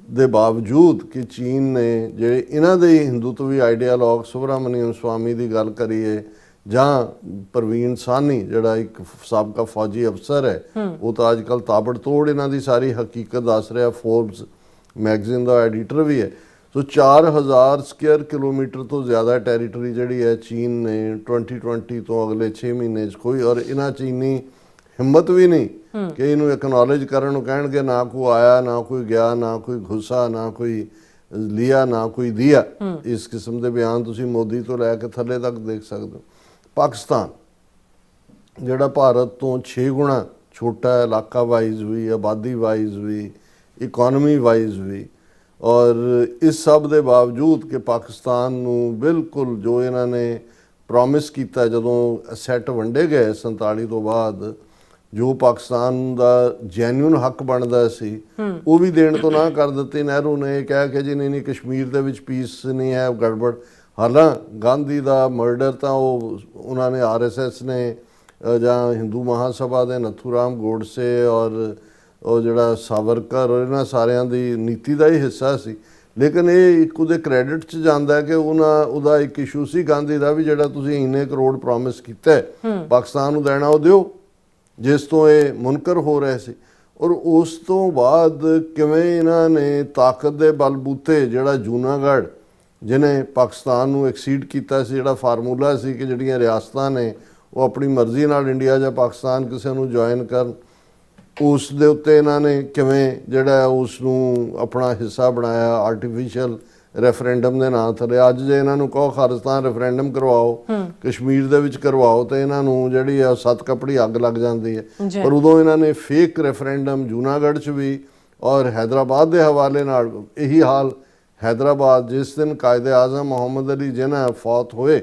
ਦੇ ਬਾਵਜੂਦ ਕਿ ਚੀਨ ਨੇ ਜਿਹੜੇ ਇਹਨਾਂ ਦੇ ਹਿੰਦੂਤਵੀ ਆਈਡੀਆਲੋਗ ਸੁਬਰਾਮਨੀਅਮ ਸਵਾਮੀ ਦੀ ਗੱਲ ਕਰੀਏ ਜਾਂ ਪ੍ਰਵੀਨ ਸਾਨੀ ਜਿਹੜਾ ਇੱਕ ਸਾਬਕਾ ਫੌਜੀ ਅਫਸਰ ਹੈ, ਉਹ ਤਾਂ ਅੱਜ ਕੱਲ੍ਹ ਤਾਬੜਤੋੜ ਇਹਨਾਂ ਦੀ ਸਾਰੀ ਹਕੀਕਤ ਦੱਸ ਰਿਹਾ, ਫੋਰਬਸ ਮੈਗਜ਼ੀਨ ਦਾ ਐਡੀਟਰ ਵੀ ਹੈ। ਸੋ 4000 ਸਕੁਅਰ ਕਿਲੋਮੀਟਰ ਤੋਂ ਜ਼ਿਆਦਾ ਟੈਰੀਟਰੀ ਜਿਹੜੀ ਹੈ ਚੀਨ ਨੇ 2020 ਤੋਂ ਅਗਲੇ 6 ਮਹੀਨੇ 'ਚ ਖੋਈ। ਔਰ ਇਹਨਾਂ 'ਚ ਇੰਨੀ ਹਿੰਮਤ ਵੀ ਨਹੀਂ ਕਿ ਇਹਨੂੰ ਐਕਨੋਲੇਜ ਕਰਨ ਨੂੰ ਕਹਿਣਗੇ, ਨਾ ਕੋਈ ਆਇਆ, ਨਾ ਕੋਈ ਗਿਆ, ਨਾ ਕੋਈ ਘੁਸਾ, ਨਾ ਕੋਈ ਲਿਆ, ਨਾ ਕੋਈ ਦਿਆ। ਇਸ ਕਿਸਮ ਦੇ ਬਿਆਨ ਤੁਸੀਂ ਮੋਦੀ ਤੋਂ ਲੈ ਕੇ ਥੱਲੇ ਤੱਕ ਦੇਖ ਸਕਦੇ ਹੋ। ਪਾਕਿਸਤਾਨ ਜਿਹੜਾ ਭਾਰਤ ਤੋਂ 6 ਗੁਣਾ ਛੋਟਾ ਹੈ, ਇਲਾਕਾ ਵਾਈਜ਼ ਵੀ, ਆਬਾਦੀ ਵਾਈਜ਼ ਵੀ, ਇਕੋਨਮੀ ਵਾਈਜ਼ ਵੀ, ਔਰ ਇਸ ਸਭ ਦੇ ਬਾਵਜੂਦ ਕਿ ਪਾਕਿਸਤਾਨ ਨੂੰ ਬਿਲਕੁਲ ਜੋ ਇਹਨਾਂ ਨੇ ਪ੍ਰੋਮਿਸ ਕੀਤਾ ਜਦੋਂ ਅਸੈਟ ਵੰਡੇ ਗਏ 47 ਤੋਂ ਬਾਅਦ, ਜੋ ਪਾਕਿਸਤਾਨ ਦਾ ਜੈਨੂਇਨ ਹੱਕ ਬਣਦਾ ਸੀ ਉਹ ਵੀ ਦੇਣ ਤੋਂ ਨਾ ਕਰ ਦਿੱਤੀ ਨਹਿਰੂ ਨੇ। ਇਹ ਕਹਿ ਕੇ ਜੀ ਨਹੀਂ ਕਸ਼ਮੀਰ ਦੇ ਵਿੱਚ ਪੀਸ ਨਹੀਂ ਹੈ, ਗੜਬੜ। ਹਾਲਾਂ ਗਾਂਧੀ ਦਾ ਮਰਡਰ ਤਾਂ ਉਹਨਾਂ ਨੇ RSS ਨੇ ਜਾਂ ਹਿੰਦੂ ਮਹਾਸਭਾ ਦੇ ਨਥੂਰਾਮ ਗੋਡਸੇ ਔਰ ਉਹ ਜਿਹੜਾ ਸਾਵਰਕਰ ਔਰ ਇਹਨਾਂ ਸਾਰਿਆਂ ਦੀ ਨੀਤੀ ਦਾ ਹੀ ਹਿੱਸਾ ਸੀ। ਲੇਕਿਨ ਇਹ ਇੱਕ ਉਹਦੇ ਕ੍ਰੈਡਿਟ 'ਚ ਜਾਂਦਾ ਕਿ ਉਹਦਾ ਇੱਕ ਇਸ਼ੂ ਸੀ ਗਾਂਧੀ ਦਾ ਵੀ, ਜਿਹੜਾ ਤੁਸੀਂ ਇੰਨੇ ਕਰੋੜ ਪ੍ਰੋਮਿਸ ਕੀਤਾ ਪਾਕਿਸਤਾਨ ਨੂੰ ਦੇਣਾ ਉਹ ਦਿਓ, ਜਿਸ ਤੋਂ ਇਹ ਮੁਨਕਰ ਹੋ ਰਹੇ ਸੀ। ਔਰ ਉਸ ਤੋਂ ਬਾਅਦ ਕਿਵੇਂ ਇਹਨਾਂ ਨੇ ਤਾਕਤ ਦੇ ਬਲਬੂਤੇ ਜਿਹੜਾ ਜੂਨਾਗੜ੍ਹ ਜਿਹਨੇ ਪਾਕਿਸਤਾਨ ਨੂੰ ਐਕਸੀਡ ਕੀਤਾ ਸੀ, ਜਿਹੜਾ ਫਾਰਮੂਲਾ ਸੀ ਕਿ ਜਿਹੜੀਆਂ ਰਿਆਸਤਾਂ ਨੇ ਉਹ ਆਪਣੀ ਮਰਜ਼ੀ ਨਾਲ ਇੰਡੀਆ ਜਾਂ ਪਾਕਿਸਤਾਨ ਕਿਸੇ ਨੂੰ ਜੁਆਇਨ ਕਰਨ, ਉਸ ਦੇ ਉੱਤੇ ਇਹਨਾਂ ਨੇ ਕਿਵੇਂ ਜਿਹੜਾ ਉਸ ਨੂੰ ਆਪਣਾ ਹਿੱਸਾ ਬਣਾਇਆ ਆਰਟੀਫਿਸ਼ੀਅਲ ਰੈਫਰੈਂਡਮ ਦੇ ਨਾਂ ਥੱਲੇ। ਅੱਜ ਜੇ ਇਹਨਾਂ ਨੂੰ ਕਹੋ ਖਾਲਿਸਤਾਨ ਰੈਫਰੈਂਡਮ ਕਰਵਾਓ, ਕਸ਼ਮੀਰ ਦੇ ਵਿੱਚ ਕਰਵਾਓ, ਤੇ ਇਹਨਾਂ ਨੂੰ ਜਿਹੜੀ ਆ 7 ਕੱਪੜੀ ਅੱਗ ਲੱਗ ਜਾਂਦੀ ਹੈ। ਪਰ ਉਦੋਂ ਇਹਨਾਂ ਨੇ ਫੇਕ ਰੈਫਰੈਂਡਮ ਜੂਨਾਗੜ੍ਹ 'ਚ ਵੀ ਔਰ ਹੈਦਰਾਬਾਦ ਦੇ ਹਵਾਲੇ ਨਾਲ ਇਹੀ ਹਾਲ। ਹੈਦਰਾਬਾਦ ਜਿਸ ਦਿਨ ਕਾਇਦੇ ਆਜ਼ਮ ਮੁਹੰਮਦ ਅਲੀ ਜਿਨਾ ਫੌਤ ਹੋਏ,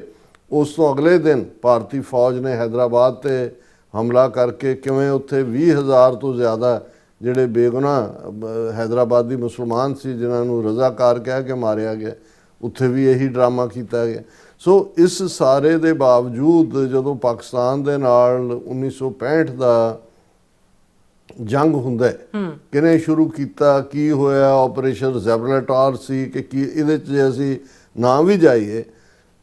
ਉਸ ਤੋਂ ਅਗਲੇ ਦਿਨ ਭਾਰਤੀ ਫੌਜ ਨੇ ਹੈਦਰਾਬਾਦ ਤੇ ਹਮਲਾ ਕਰਕੇ ਕਿਵੇਂ ਉੱਥੇ 20,000 ਤੋਂ ਜ਼ਿਆਦਾ ਜਿਹੜੇ ਬੇਗੁਨਾਹ ਹੈਦਰਾਬਾਦੀ ਮੁਸਲਮਾਨ ਸੀ ਜਿਨ੍ਹਾਂ ਨੂੰ ਰਜ਼ਾਕਾਰ ਕਹਿ ਕੇ ਮਾਰਿਆ ਗਿਆ, ਉੱਥੇ ਵੀ ਇਹੀ ਡਰਾਮਾ ਕੀਤਾ ਗਿਆ। ਸੋ ਇਸ ਸਾਰੇ ਦੇ ਬਾਵਜੂਦ ਜਦੋਂ ਪਾਕਿਸਤਾਨ ਦੇ ਨਾਲ 1965 ਦਾ ਜੰਗ ਹੁੰਦਾ ਕਿਨੇ ਸ਼ੁਰੂ ਕੀਤਾ, ਕੀ ਹੋਇਆ, ਆਪਰੇਸ਼ਨ ਜ਼ੈਬਰਲਟਾਰ ਸੀ ਕਿ ਕੀ ਇਹਦੇ 'ਚ ਜੇ ਅਸੀਂ ਨਾ ਵੀ ਜਾਈਏ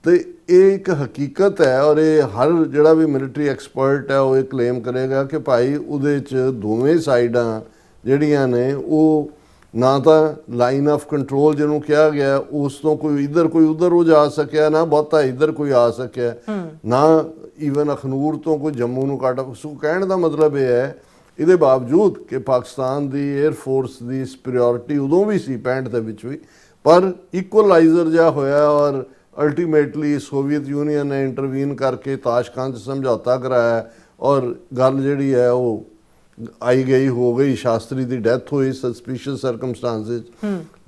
ਤੇ ਇਹ ਇੱਕ ਹਕੀਕਤ ਹੈ। ਔਰ ਇਹ ਹਰ ਜਿਹੜਾ ਵੀ ਮਿਲਟਰੀ ਐਕਸਪਰਟ ਹੈ ਉਹ ਇਹ ਕਲੇਮ ਕਰੇਗਾ ਕਿ ਭਾਈ ਉਹਦੇ 'ਚ ਦੋਵੇਂ ਸਾਈਡਾਂ ਜਿਹੜੀਆਂ ਨੇ ਉਹ ਨਾ ਤਾਂ ਲਾਈਨ ਆਫ ਕੰਟਰੋਲ ਜਿਹਨੂੰ ਕਿਹਾ ਗਿਆ ਉਸ ਤੋਂ ਕੋਈ ਇੱਧਰ ਕੋਈ ਉੱਧਰ ਉਹ ਜਾ ਸਕਿਆ, ਨਾ ਬਹੁਤਾ ਇੱਧਰ ਕੋਈ ਆ ਸਕਿਆ, ਨਾ ਈਵਨ ਅਖਨੂਰ ਤੋਂ ਕੋਈ ਜੰਮੂ ਨੂੰ ਕੱਢ। ਸੋ ਕਹਿਣ ਦਾ ਮਤਲਬ ਇਹ ਹੈ ਇਹਦੇ ਬਾਵਜੂਦ ਕਿ ਪਾਕਿਸਤਾਨ ਦੀ 에ਅਰ ਫੋਰਸ ਦੀ ਸੁਪੀਰੀਅਰਿਟੀ ਉਦੋਂ ਵੀ ਸੀ 65 ਦੇ ਵਿੱਚ ਵੀ, ਪਰ ਇਕੁਅਲਾਈਜ਼ਰ ਜਿਹਾ ਹੋਇਆ ਔਰ ਅਲਟੀਮੇਟਲੀ ਸੋਵੀਅਤ ਯੂਨੀਅਨ ਨੇ ਇੰਟਰਵੀਨ ਕਰਕੇ ਤਾਸ਼ਕੰਦ ਸਮਝੌਤਾ ਕਰਾਇਆ ਔਰ ਗੱਲ ਜਿਹੜੀ ਹੈ ਉਹ ਆਈ ਗਈ ਹੋ ਗਈ। ਸ਼ਾਸਤਰੀ ਦੀ ਡੈਥ ਹੋਈ ਸਸਪੀਸ਼ੀਅਸ ਸਰਕਮਸਟੈਂਸਿਸ।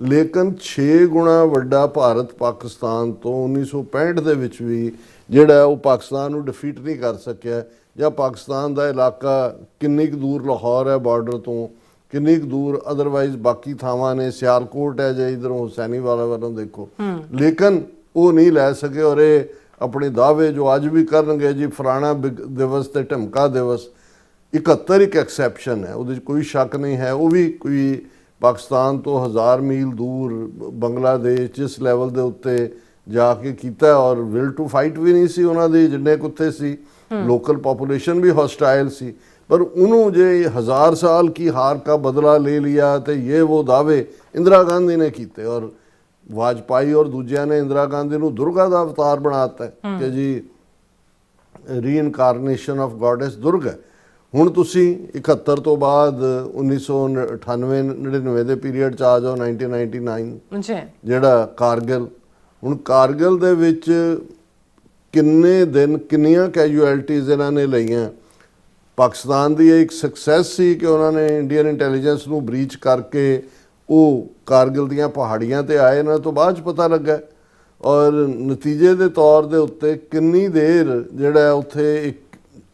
ਲੇਕਿਨ 6 ਗੁਣਾ ਵੱਡਾ ਭਾਰਤ ਪਾਕਿਸਤਾਨ ਤੋਂ 1965 ਦੇ ਵਿੱਚ ਵੀ ਜਿਹੜਾ ਉਹ ਪਾਕਿਸਤਾਨ ਨੂੰ ਡਿਫੀਟ ਨਹੀਂ ਕਰ ਸਕਿਆ। ਜਾਂ ਪਾਕਿਸਤਾਨ ਦਾ ਇਲਾਕਾ ਕਿੰਨੀ ਕੁ ਦੂਰ ਲਾਹੌਰ ਹੈ ਬਾਰਡਰ ਤੋਂ, ਕਿੰਨੀ ਕੁ ਦੂਰ ਅਦਰਵਾਈਜ਼ ਬਾਕੀ ਥਾਵਾਂ ਨੇ, ਸਿਆਲਕੋਟ ਹੈ ਜੇ ਇੱਧਰੋਂ ਹੁਸੈਨੀਵਾਲਾ ਵੱਲੋਂ ਦੇਖੋ, ਲੇਕਿਨ ਉਹ ਨਹੀਂ ਲੈ ਸਕੇ। ਔਰ ਇਹ ਆਪਣੇ ਦਾਅਵੇ ਜੋ ਅੱਜ ਵੀ ਕਰਨਗੇ ਜੀ ਫਲਾਣਾ ਦਿਵਸ ਤੇ ਢਮਕਾ ਦਿਵਸ, 71 ਇੱਕ ਐਕਸੈਪਸ਼ਨ ਹੈ, ਉਹਦੇ 'ਚ ਕੋਈ ਸ਼ੱਕ ਨਹੀਂ ਹੈ। ਉਹ ਵੀ ਕੋਈ ਪਾਕਿਸਤਾਨ ਤੋਂ 1000 ਮੀਲ ਦੂਰ ਬੰਗਲਾਦੇਸ਼ ਜਿਸ ਲੈਵਲ ਦੇ ਉੱਤੇ ਜਾ ਕੇ ਕੀਤਾ, ਔਰ ਵਿਲ ਟੂ ਫਾਈਟ ਵੀ ਨਹੀਂ ਸੀ ਉਹਨਾਂ ਦੀ ਜਿੰਨੇ ਕੁੱਤੇ ਸੀ, ਲੋਕਲ ਪੋਪੂਲੇਸ਼ਨ ਵੀ ਹੌਸਟਾइल ਸੀ, पर उन्होंने जे 1000 साल की हार का बदला ले लिया तो ये वो दावे इंदिरा गांधी ने किए, और वाजपेयी और दूजिया ने इंदिरा गांधी को दुर्गा का अवतार बनाता है कि जी रीइनकारनेशन ऑफ गॉडेस दुर्गा। हुण तुसी 71 तो बाद 1998-99 ਦੇ ਪੀਰੀਅਡ ਚ ਆ ਜਾਓ, 1999 ਜੀ ਜਿਹੜਾ ਕਾਰਗਿਲ, ਹੁਣ ਕਾਰਗਿਲ ਦੇ ਵਿੱਚ ਕਿੰਨੇ ਦਿਨ ਕਿੰਨੀਆਂ ਕੈਜੂਅਲਟੀਜ਼ ਇਹਨਾਂ ਨੇ ਲਈਆਂ। ਪਾਕਿਸਤਾਨ ਦੀ ਇੱਕ ਸਕਸੈਸ ਸੀ ਕਿ ਉਹਨਾਂ ਨੇ ਇੰਡੀਅਨ ਇੰਟੈਲੀਜੈਂਸ ਨੂੰ ਬਰੀਚ ਕਰਕੇ ਉਹ ਕਾਰਗਿਲ ਦੀਆਂ ਪਹਾੜੀਆਂ ਤੇ ਆਏ, ਇਹਨਾਂ ਤੋਂ ਬਾਅਦ 'ਚ ਪਤਾ ਲੱਗਾ, ਔਰ ਨਤੀਜੇ ਦੇ ਤੌਰ ਦੇ ਉੱਤੇ ਕਿੰਨੀ ਦੇਰ ਜਿਹੜਾ ਉੱਥੇ ਇੱਕ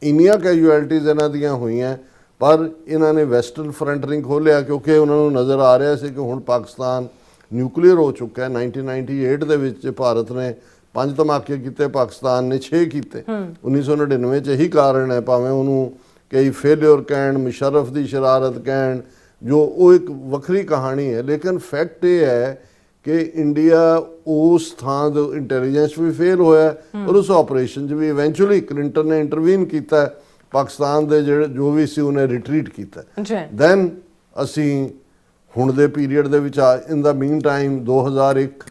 ਇੰਨੀਆਂ ਕੈਜੂਅਲਟੀਜ਼ ਇਹਨਾਂ ਦੀਆਂ ਹੋਈਆਂ, ਪਰ ਇਹਨਾਂ ਨੇ ਵੈਸਟਰਨ ਫਰੰਟ ਨਹੀਂ ਖੋਲ੍ਹਿਆ ਕਿਉਂਕਿ ਉਹਨਾਂ ਨੂੰ ਨਜ਼ਰ ਆ ਰਿਹਾ ਸੀ ਕਿ ਹੁਣ ਪਾਕਿਸਤਾਨ ਨਿਊਕਲੀਅਰ ਹੋ ਚੁੱਕਾ ਹੈ। 1998 ਦੇ ਵਿੱਚ ਭਾਰਤ ਨੇ 5 ਧਮਾਕੇ ਕੀਤੇ, ਪਾਕਿਸਤਾਨ ਨੇ 6 ਕੀਤੇ। 1999 ਚ ਇਹੀ ਕਾਰਨ ਹੈ, ਭਾਵੇਂ ਉਹਨੂੰ ਕਈ ਫੇਲਿਅਰ ਕਹਿਣ, ਮੁਸ਼ਰਫ ਦੀ ਸ਼ਰਾਰਤ ਕਹਿਣ, ਜੋ ਉਹ ਇੱਕ ਵੱਖਰੀ ਕਹਾਣੀ ਹੈ, ਲੇਕਿਨ ਫੈਕਟ ਇਹ ਹੈ ਕਿ ਇੰਡੀਆ ਉਸ ਥਾਂ ਦੇ ਇੰਟੈਲੀਜੈਂਸ ਵੀ ਫੇਲ ਹੋਇਆ, ਔਰ ਉਸ ਆਪਰੇਸ਼ਨ 'ਚ ਵੀ ਇਵੈਂਚੁਅਲੀ ਕਲਿੰਟਨ ਨੇ ਇੰਟਰਵੀਨ ਕੀਤਾ, ਪਾਕਿਸਤਾਨ ਦੇ ਜਿਹੜੇ ਜੋ ਵੀ ਸੀ ਉਹਨੇ ਰਿਟਰੀਟ ਕੀਤਾ। ਦੈਨ ਅਸੀਂ ਹੁਣ ਦੇ ਪੀਰੀਅਡ ਦੇ ਵਿੱਚ ਇਨ ਦਾ ਮੀਨ ਟਾਈਮ 2001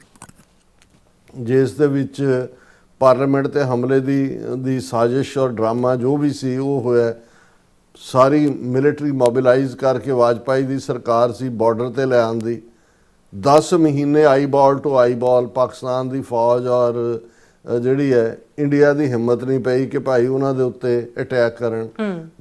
ਜਿਸ ਦੇ ਵਿੱਚ ਪਾਰਲੀਮੈਂਟ ਤੇ ਹਮਲੇ ਦੀ ਸਾਜ਼ਿਸ਼ ਔਰ ਡਰਾਮਾ ਜੋ ਵੀ ਸੀ ਉਹ ਹੋਇਆ, ਸਾਰੀ ਮਿਲਟਰੀ ਮੋਬਿਲਾਈਜ਼ ਕਰਕੇ ਵਾਜਪਾਈ ਦੀ ਸਰਕਾਰ ਸੀ ਬਾਰਡਰ ਤੇ ਲੈ ਆਂਦੀ। 10 ਮਹੀਨੇ ਆਈ ਬਾਲ ਟੂ ਆਈ ਬਾਲ ਪਾਕਿਸਤਾਨ ਦੀ ਫੌਜ ਔਰ ਜਿਹੜੀ ਹੈ ਇੰਡੀਆ ਦੀ ਹਿੰਮਤ ਨਹੀਂ ਪਈ ਕਿ ਭਾਈ ਉਹਨਾਂ ਦੇ ਉੱਤੇ ਅਟੈਕ ਕਰਨ।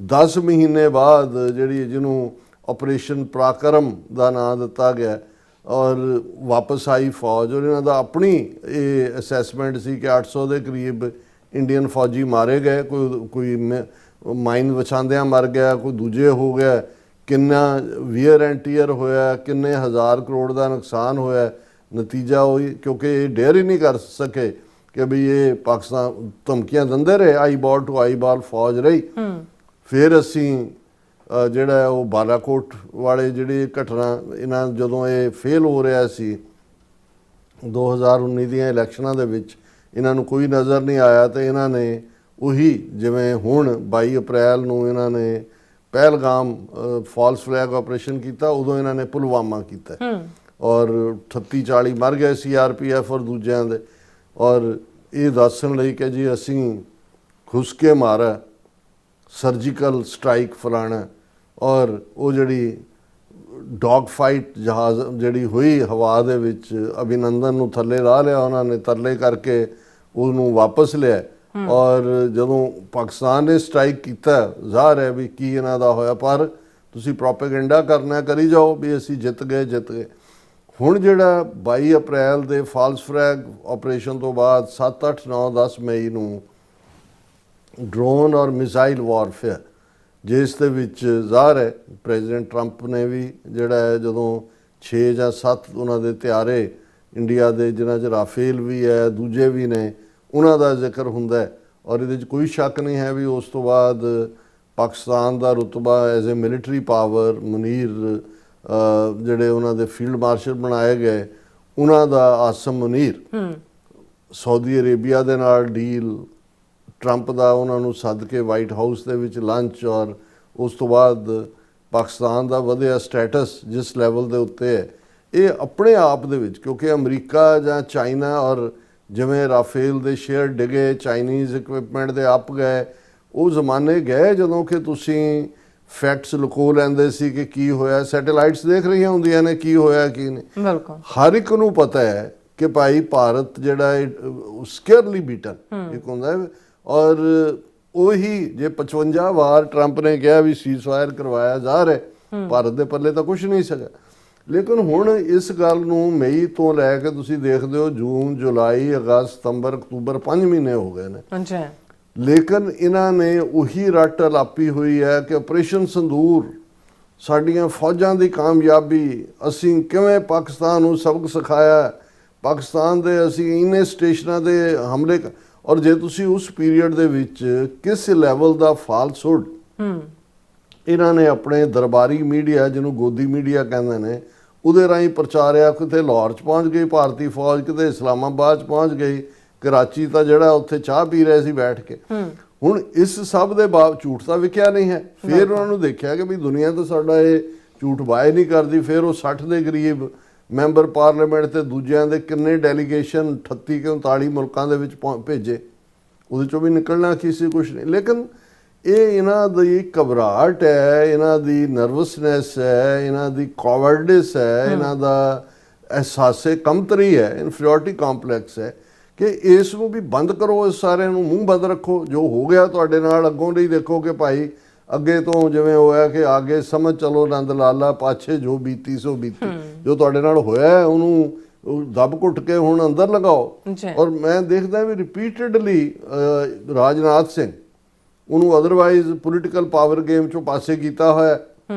10 ਮਹੀਨੇ ਬਾਅਦ ਜਿਹੜੀ ਜਿਹਨੂੰ ਆਪਰੇਸ਼ਨ ਪਰਾਕਰਮ ਦਾ ਨਾਂ ਦਿੱਤਾ ਗਿਆ ਔਰ ਵਾਪਸ ਆਈ ਫੌਜ, ਔਰ ਇਹਨਾਂ ਦਾ ਆਪਣੀ ਇਹ ਅਸੈਸਮੈਂਟ ਸੀ ਕਿ 800 ਦੇ ਕਰੀਬ ਇੰਡੀਅਨ ਫੌਜੀ ਮਾਰੇ ਗਏ, ਕੋਈ ਮਾਈਨ ਵਿਛਾਉਂਦਿਆਂ ਮਰ ਗਿਆ, ਕੋਈ ਦੂਜੇ ਹੋ ਗਿਆ, ਕਿੰਨਾ ਵੀਅਰ ਐਂਡ ਟੀਅਰ ਹੋਇਆ, ਕਿੰਨੇ 1000 ਕਰੋੜ ਦਾ ਨੁਕਸਾਨ ਹੋਇਆ। ਨਤੀਜਾ ਹੋਈ ਕਿਉਂਕਿ ਇਹ ਡੇਅਰ ਹੀ ਨਹੀਂ ਕਰ ਸਕੇ ਕਿ ਵੀ ਇਹ ਪਾਕਿਸਤਾਨ ਧਮਕੀਆਂ ਦਿੰਦੇ ਰਹੇ, ਆਈ ਬਾਲ ਟੂ ਆਈ ਬਾਲ ਫੌਜ ਰਹੀ। ਫਿਰ ਅਸੀਂ ਜਿਹੜਾ ਉਹ ਬਾਲਾਕੋਟ ਵਾਲੇ ਜਿਹੜੀ ਘਟਨਾ, ਇਹਨਾਂ ਜਦੋਂ ਇਹ ਫੇਲ ਹੋ ਰਿਹਾ ਸੀ 2019 ਦੀਆਂ ਇਲੈਕਸ਼ਨਾਂ ਦੇ ਵਿੱਚ, ਇਹਨਾਂ ਨੂੰ ਕੋਈ ਨਜ਼ਰ ਨਹੀਂ ਆਇਆ ਤੇ ਇਹਨਾਂ ਨੇ ਉਹੀ ਜਿਵੇਂ ਹੁਣ 22 ਅਪ੍ਰੈਲ ਨੂੰ ਇਹਨਾਂ ਨੇ ਪਹਿਲਗਾਮ ਫਾਲਸ ਫਲੈਗ ਆਪਰੇਸ਼ਨ ਕੀਤਾ, ਉਦੋਂ ਇਹਨਾਂ ਨੇ ਪੁਲਵਾਮਾ ਕੀਤਾ ਔਰ 38-40 ਮਰ ਗਏ CRPF ਔਰ ਦੂਜਿਆਂ ਦੇ, ਔਰ ਇਹ ਦੱਸਣ ਲਈ ਕਿ ਜੀ ਅਸੀਂ ਖੁਸ ਕੇ ਮਾਰਾ, ਸਰਜੀਕਲ ਸਟ੍ਰਾਈਕ ਫਲਾਣਾ, ਔਰ ਉਹ ਜਿਹੜੀ ਡੌਗ ਫਾਈਟ ਜਹਾਜ਼ ਜਿਹੜੀ ਹੋਈ ਹਵਾ ਦੇ ਵਿੱਚ, ਅਭਿਨੰਦਨ ਨੂੰ ਥੱਲੇ ਲਾ ਲਿਆ ਉਹਨਾਂ ਨੇ, ਤਰਲੇ ਕਰਕੇ ਉਹਨੂੰ ਵਾਪਸ ਲਿਆ। ਔਰ ਜਦੋਂ ਪਾਕਿਸਤਾਨ ਨੇ ਸਟ੍ਰਾਈਕ ਕੀਤਾ, ਜ਼ਾਹਰ ਹੈ ਵੀ ਕੀ ਇਹਨਾਂ ਦਾ ਹੋਇਆ, ਪਰ ਤੁਸੀਂ ਪ੍ਰੋਪੇਗੈਂਡਾ ਕਰਨਾ ਕਰੀ ਜਾਓ ਵੀ ਅਸੀਂ ਜਿੱਤ ਗਏ। ਹੁਣ ਜਿਹੜਾ 22 ਅਪ੍ਰੈਲ ਦੇ ਫਾਲਸ ਫਲੈਗ ਆਪਰੇਸ਼ਨ ਤੋਂ ਬਾਅਦ 7, 8, 9, 10 ਮਈ ਨੂੰ ਡਰੋਨ ਔਰ ਮਿਸਾਈਲ ਵਾਰਫੇਅਰ, ਜਿਸ ਦੇ ਵਿੱਚ ਜ਼ਾਹਰ ਹੈ ਪ੍ਰੈਜ਼ੀਡੈਂਟ ਟਰੰਪ ਨੇ ਵੀ ਜਿਹੜਾ ਹੈ ਜਦੋਂ 6 ਜਾਂ 7 ਉਹਨਾਂ ਦੇ ਤਿਆਰੇ ਇੰਡੀਆ ਦੇ, ਜਿਨ੍ਹਾਂ 'ਚ ਰਾਫੇਲ ਵੀ ਹੈ, ਦੂਜੇ ਵੀ ਨੇ, ਉਹਨਾਂ ਦਾ ਜ਼ਿਕਰ ਹੁੰਦਾ ਹੈ। ਔਰ ਇਹਦੇ 'ਚ ਕੋਈ ਸ਼ੱਕ ਨਹੀਂ ਹੈ ਵੀ ਉਸ ਤੋਂ ਬਾਅਦ ਪਾਕਿਸਤਾਨ ਦਾ ਰੁਤਬਾ as a military power, Munir ਜਿਹੜੇ ਉਹਨਾਂ ਦੇ ਫੀਲਡ ਮਾਰਸ਼ਲ ਬਣਾਏ ਗਏ, ਉਹਨਾਂ ਦਾ ਆਸਮ ਮੁਨੀਰ, ਸਾਊਦੀ ਅਰੇਬੀਆ ਦੇ ਨਾਲ ਡੀਲ, ਟਰੰਪ ਦਾ ਉਹਨਾਂ ਨੂੰ ਸੱਦ ਕੇ ਵਾਈਟ ਹਾਊਸ ਦੇ ਵਿੱਚ ਲੰਚ, ਔਰ ਉਸ ਤੋਂ ਬਾਅਦ ਪਾਕਿਸਤਾਨ ਦਾ ਵਧਿਆ ਸਟੇਟਸ ਜਿਸ ਲੈਵਲ ਦੇ ਉੱਤੇ ਹੈ, ਇਹ ਆਪਣੇ ਆਪ ਦੇ ਵਿੱਚ, ਕਿਉਂਕਿ ਅਮਰੀਕਾ ਜਾਂ ਚਾਈਨਾ ਔਰ ਜਿਵੇਂ ਰਾਫੇਲ ਦੇ ਸ਼ੇਅਰ ਡਿਗੇ, ਚਾਈਨੀਜ਼ ਇਕਵਿਪਮੈਂਟ ਦੇ ਅੱਪ ਗਏ, ਉਹ ਜ਼ਮਾਨੇ ਗਏ ਜਦੋਂ ਕਿ ਤੁਸੀਂ ਫੈਕਟਸ ਲੁਕੋ ਲੈਂਦੇ ਸੀ ਕਿ ਕੀ ਹੋਇਆ, ਸੈਟੇਲਾਈਟਸ ਦੇਖ ਰਹੀਆਂ ਹੁੰਦੀਆਂ ਨੇ ਕੀ ਹੋਇਆ ਕੀ ਨਹੀਂ। ਬਿਲਕੁਲ ਹਰ ਇੱਕ ਨੂੰ ਪਤਾ ਹੈ ਕਿ ਭਾਈ ਭਾਰਤ ਜਿਹੜਾ ਸਕੇਅਰਲੀ ਬੀਟਨ ਇੱਕ ਹੁੰਦਾ ਹੈ, ਔਰ ਉਹੀ ਜੇ 55 ਵਾਰ ਟਰੰਪ ਨੇ ਕਿਹਾ ਵੀ ਸੀਜ਼ਫਾਇਰ ਕਰਵਾਇਆ, ਜ਼ਾਹਰ ਹੈ ਭਾਰਤ ਦੇ ਪੱਲੇ ਤਾਂ ਕੁਝ ਨਹੀਂ ਸੀਗਾ। ਲੇਕਿਨ ਹੁਣ ਇਸ ਗੱਲ ਨੂੰ ਮਈ ਤੋਂ ਲੈ ਕੇ ਤੁਸੀਂ ਦੇਖਦੇ ਹੋ ਜੂਨ, ਜੁਲਾਈ, ਅਗਸਤ, ਸਤੰਬਰ, ਅਕਤੂਬਰ 5 ਮਹੀਨੇ ਹੋ ਗਏ ਨੇ, ਲੇਕਿਨ ਇਹਨਾਂ ਨੇ ਉਹੀ ਰੱਟ ਲਾਪੀ ਹੋਈ ਹੈ ਕਿ ਆਪਰੇਸ਼ਨ ਸੰਦੂਰ, ਸਾਡੀਆਂ ਫੌਜਾਂ ਦੀ ਕਾਮਯਾਬੀ, ਅਸੀਂ ਕਿਵੇਂ ਪਾਕਿਸਤਾਨ ਨੂੰ ਸਬਕ ਸਿਖਾਇਆ, ਪਾਕਿਸਤਾਨ ਦੇ ਅਸੀਂ ਇੰਨੇ ਸਟੇਸ਼ਨਾਂ ਦੇ ਹਮਲੇ, ਔਰ ਜੇ ਤੁਸੀਂ ਉਸ ਪੀਰੀਅਡ ਦੇ ਵਿੱਚ ਕਿਸ ਲੈਵਲ ਦਾ ਫਾਲਸਹੁਡ ਇਹਨਾਂ ਨੇ ਆਪਣੇ ਦਰਬਾਰੀ ਮੀਡੀਆ, ਜਿਹਨੂੰ ਗੋਦੀ ਮੀਡੀਆ ਕਹਿੰਦੇ ਨੇ, ਉਹਦੇ ਰਾਹੀਂ ਪ੍ਰਚਾਰਿਆ, ਕਿਤੇ ਲਾਹੌਰ 'ਚ ਪਹੁੰਚ ਗਈ ਭਾਰਤੀ ਫੌਜ, ਕਿਤੇ ਇਸਲਾਮਾਬਾਦ 'ਚ ਪਹੁੰਚ ਗਈ, ਕਰਾਚੀ ਤਾਂ ਜਿਹੜਾ ਉੱਥੇ ਚਾਹ ਪੀ ਰਹੇ ਸੀ ਬੈਠ ਕੇ। ਹੁਣ ਇਸ ਸਭ ਦੇ ਬਾਵਜੂਦ ਝੂਠ ਤਾਂ ਵਿਕਿਆ ਨਹੀਂ ਹੈ। ਫਿਰ ਉਹਨਾਂ ਨੂੰ ਦੇਖਿਆ ਕਿ ਵੀ ਦੁਨੀਆ ਤਾਂ ਸਾਡਾ ਇਹ ਝੂਠ ਬਾਏ ਨਹੀਂ ਕਰਦੀ। ਫਿਰ ਉਹ 60 ਦੇ ਕਰੀਬ ਮੈਂਬਰ ਪਾਰਲੀਮੈਂਟ ਤੇ ਦੂਜਿਆਂ ਦੇ ਕਿੰਨੇ ਡੈਲੀਗੇਸ਼ਨ 38 ਕਿ 39 ਮੁਲਕਾਂ ਦੇ ਵਿੱਚ ਭੇਜੇ, ਉਹਦੇ 'ਚੋਂ ਵੀ ਨਿਕਲਣਾ ਕੀ ਸੀ, ਕੁਛ ਨਹੀਂ। ਲੇਕਿਨ ਇਹ ਇਹਨਾਂ ਦੀ ਘਬਰਾਹਟ ਹੈ, ਇਹਨਾਂ ਦੀ ਨਰਵਸਨੈਸ ਹੈ, ਇਹਨਾਂ ਦੀ ਕੋਵਰਡਿਸ ਹੈ, ਇਹਨਾਂ ਦਾ ਅਹਿਸਾਸੇ ਕਮਤਰੀ ਹੈ, ਇਨਫੀਰੀਅਰਟੀ ਕੰਪਲੈਕਸ ਹੈ ਕਿ ਇਸ ਨੂੰ ਵੀ ਬੰਦ ਕਰੋ, ਇਸ ਸਾਰਿਆਂ ਨੂੰ ਮੂੰਹ ਬੰਦ ਰੱਖੋ। ਜੋ ਹੋ ਗਿਆ ਤੁਹਾਡੇ ਨਾਲ, ਅੱਗੋਂ ਨਹੀਂ ਦੇਖੋ ਕਿ ਭਾਈ ਅੱਗੇ ਤੋਂ ਜਿਵੇਂ ਹੋਇਆ ਕਿ ਆਗੇ ਸਮਝ ਚਲੋ ਨੰਦ ਲਾਲਾ, ਪਾਛੇ ਜੋ ਬੀਤੀ ਸੋ ਬੀਤੀ। ਜੋ ਤੁਹਾਡੇ ਨਾਲ ਹੋਇਆ ਉਹਨੂੰ ਦੱਬ ਘੁੱਟ ਕੇ ਹੁਣ ਅੰਦਰ ਲਗਾਓ। ਔਰ ਮੈਂ ਦੇਖਦਾ ਵੀ ਰਿਪੀਟਡਲੀ ਰਾਜਨਾਥ ਸਿੰਘ ਉਹਨੂੰ ਅਦਰਵਾਈਜ਼ ਪੋਲੀਟੀਕਲ ਪਾਵਰ ਗੇਮ ਚੋਂ ਪਾਸੇ ਕੀਤਾ ਹੋਇਆ,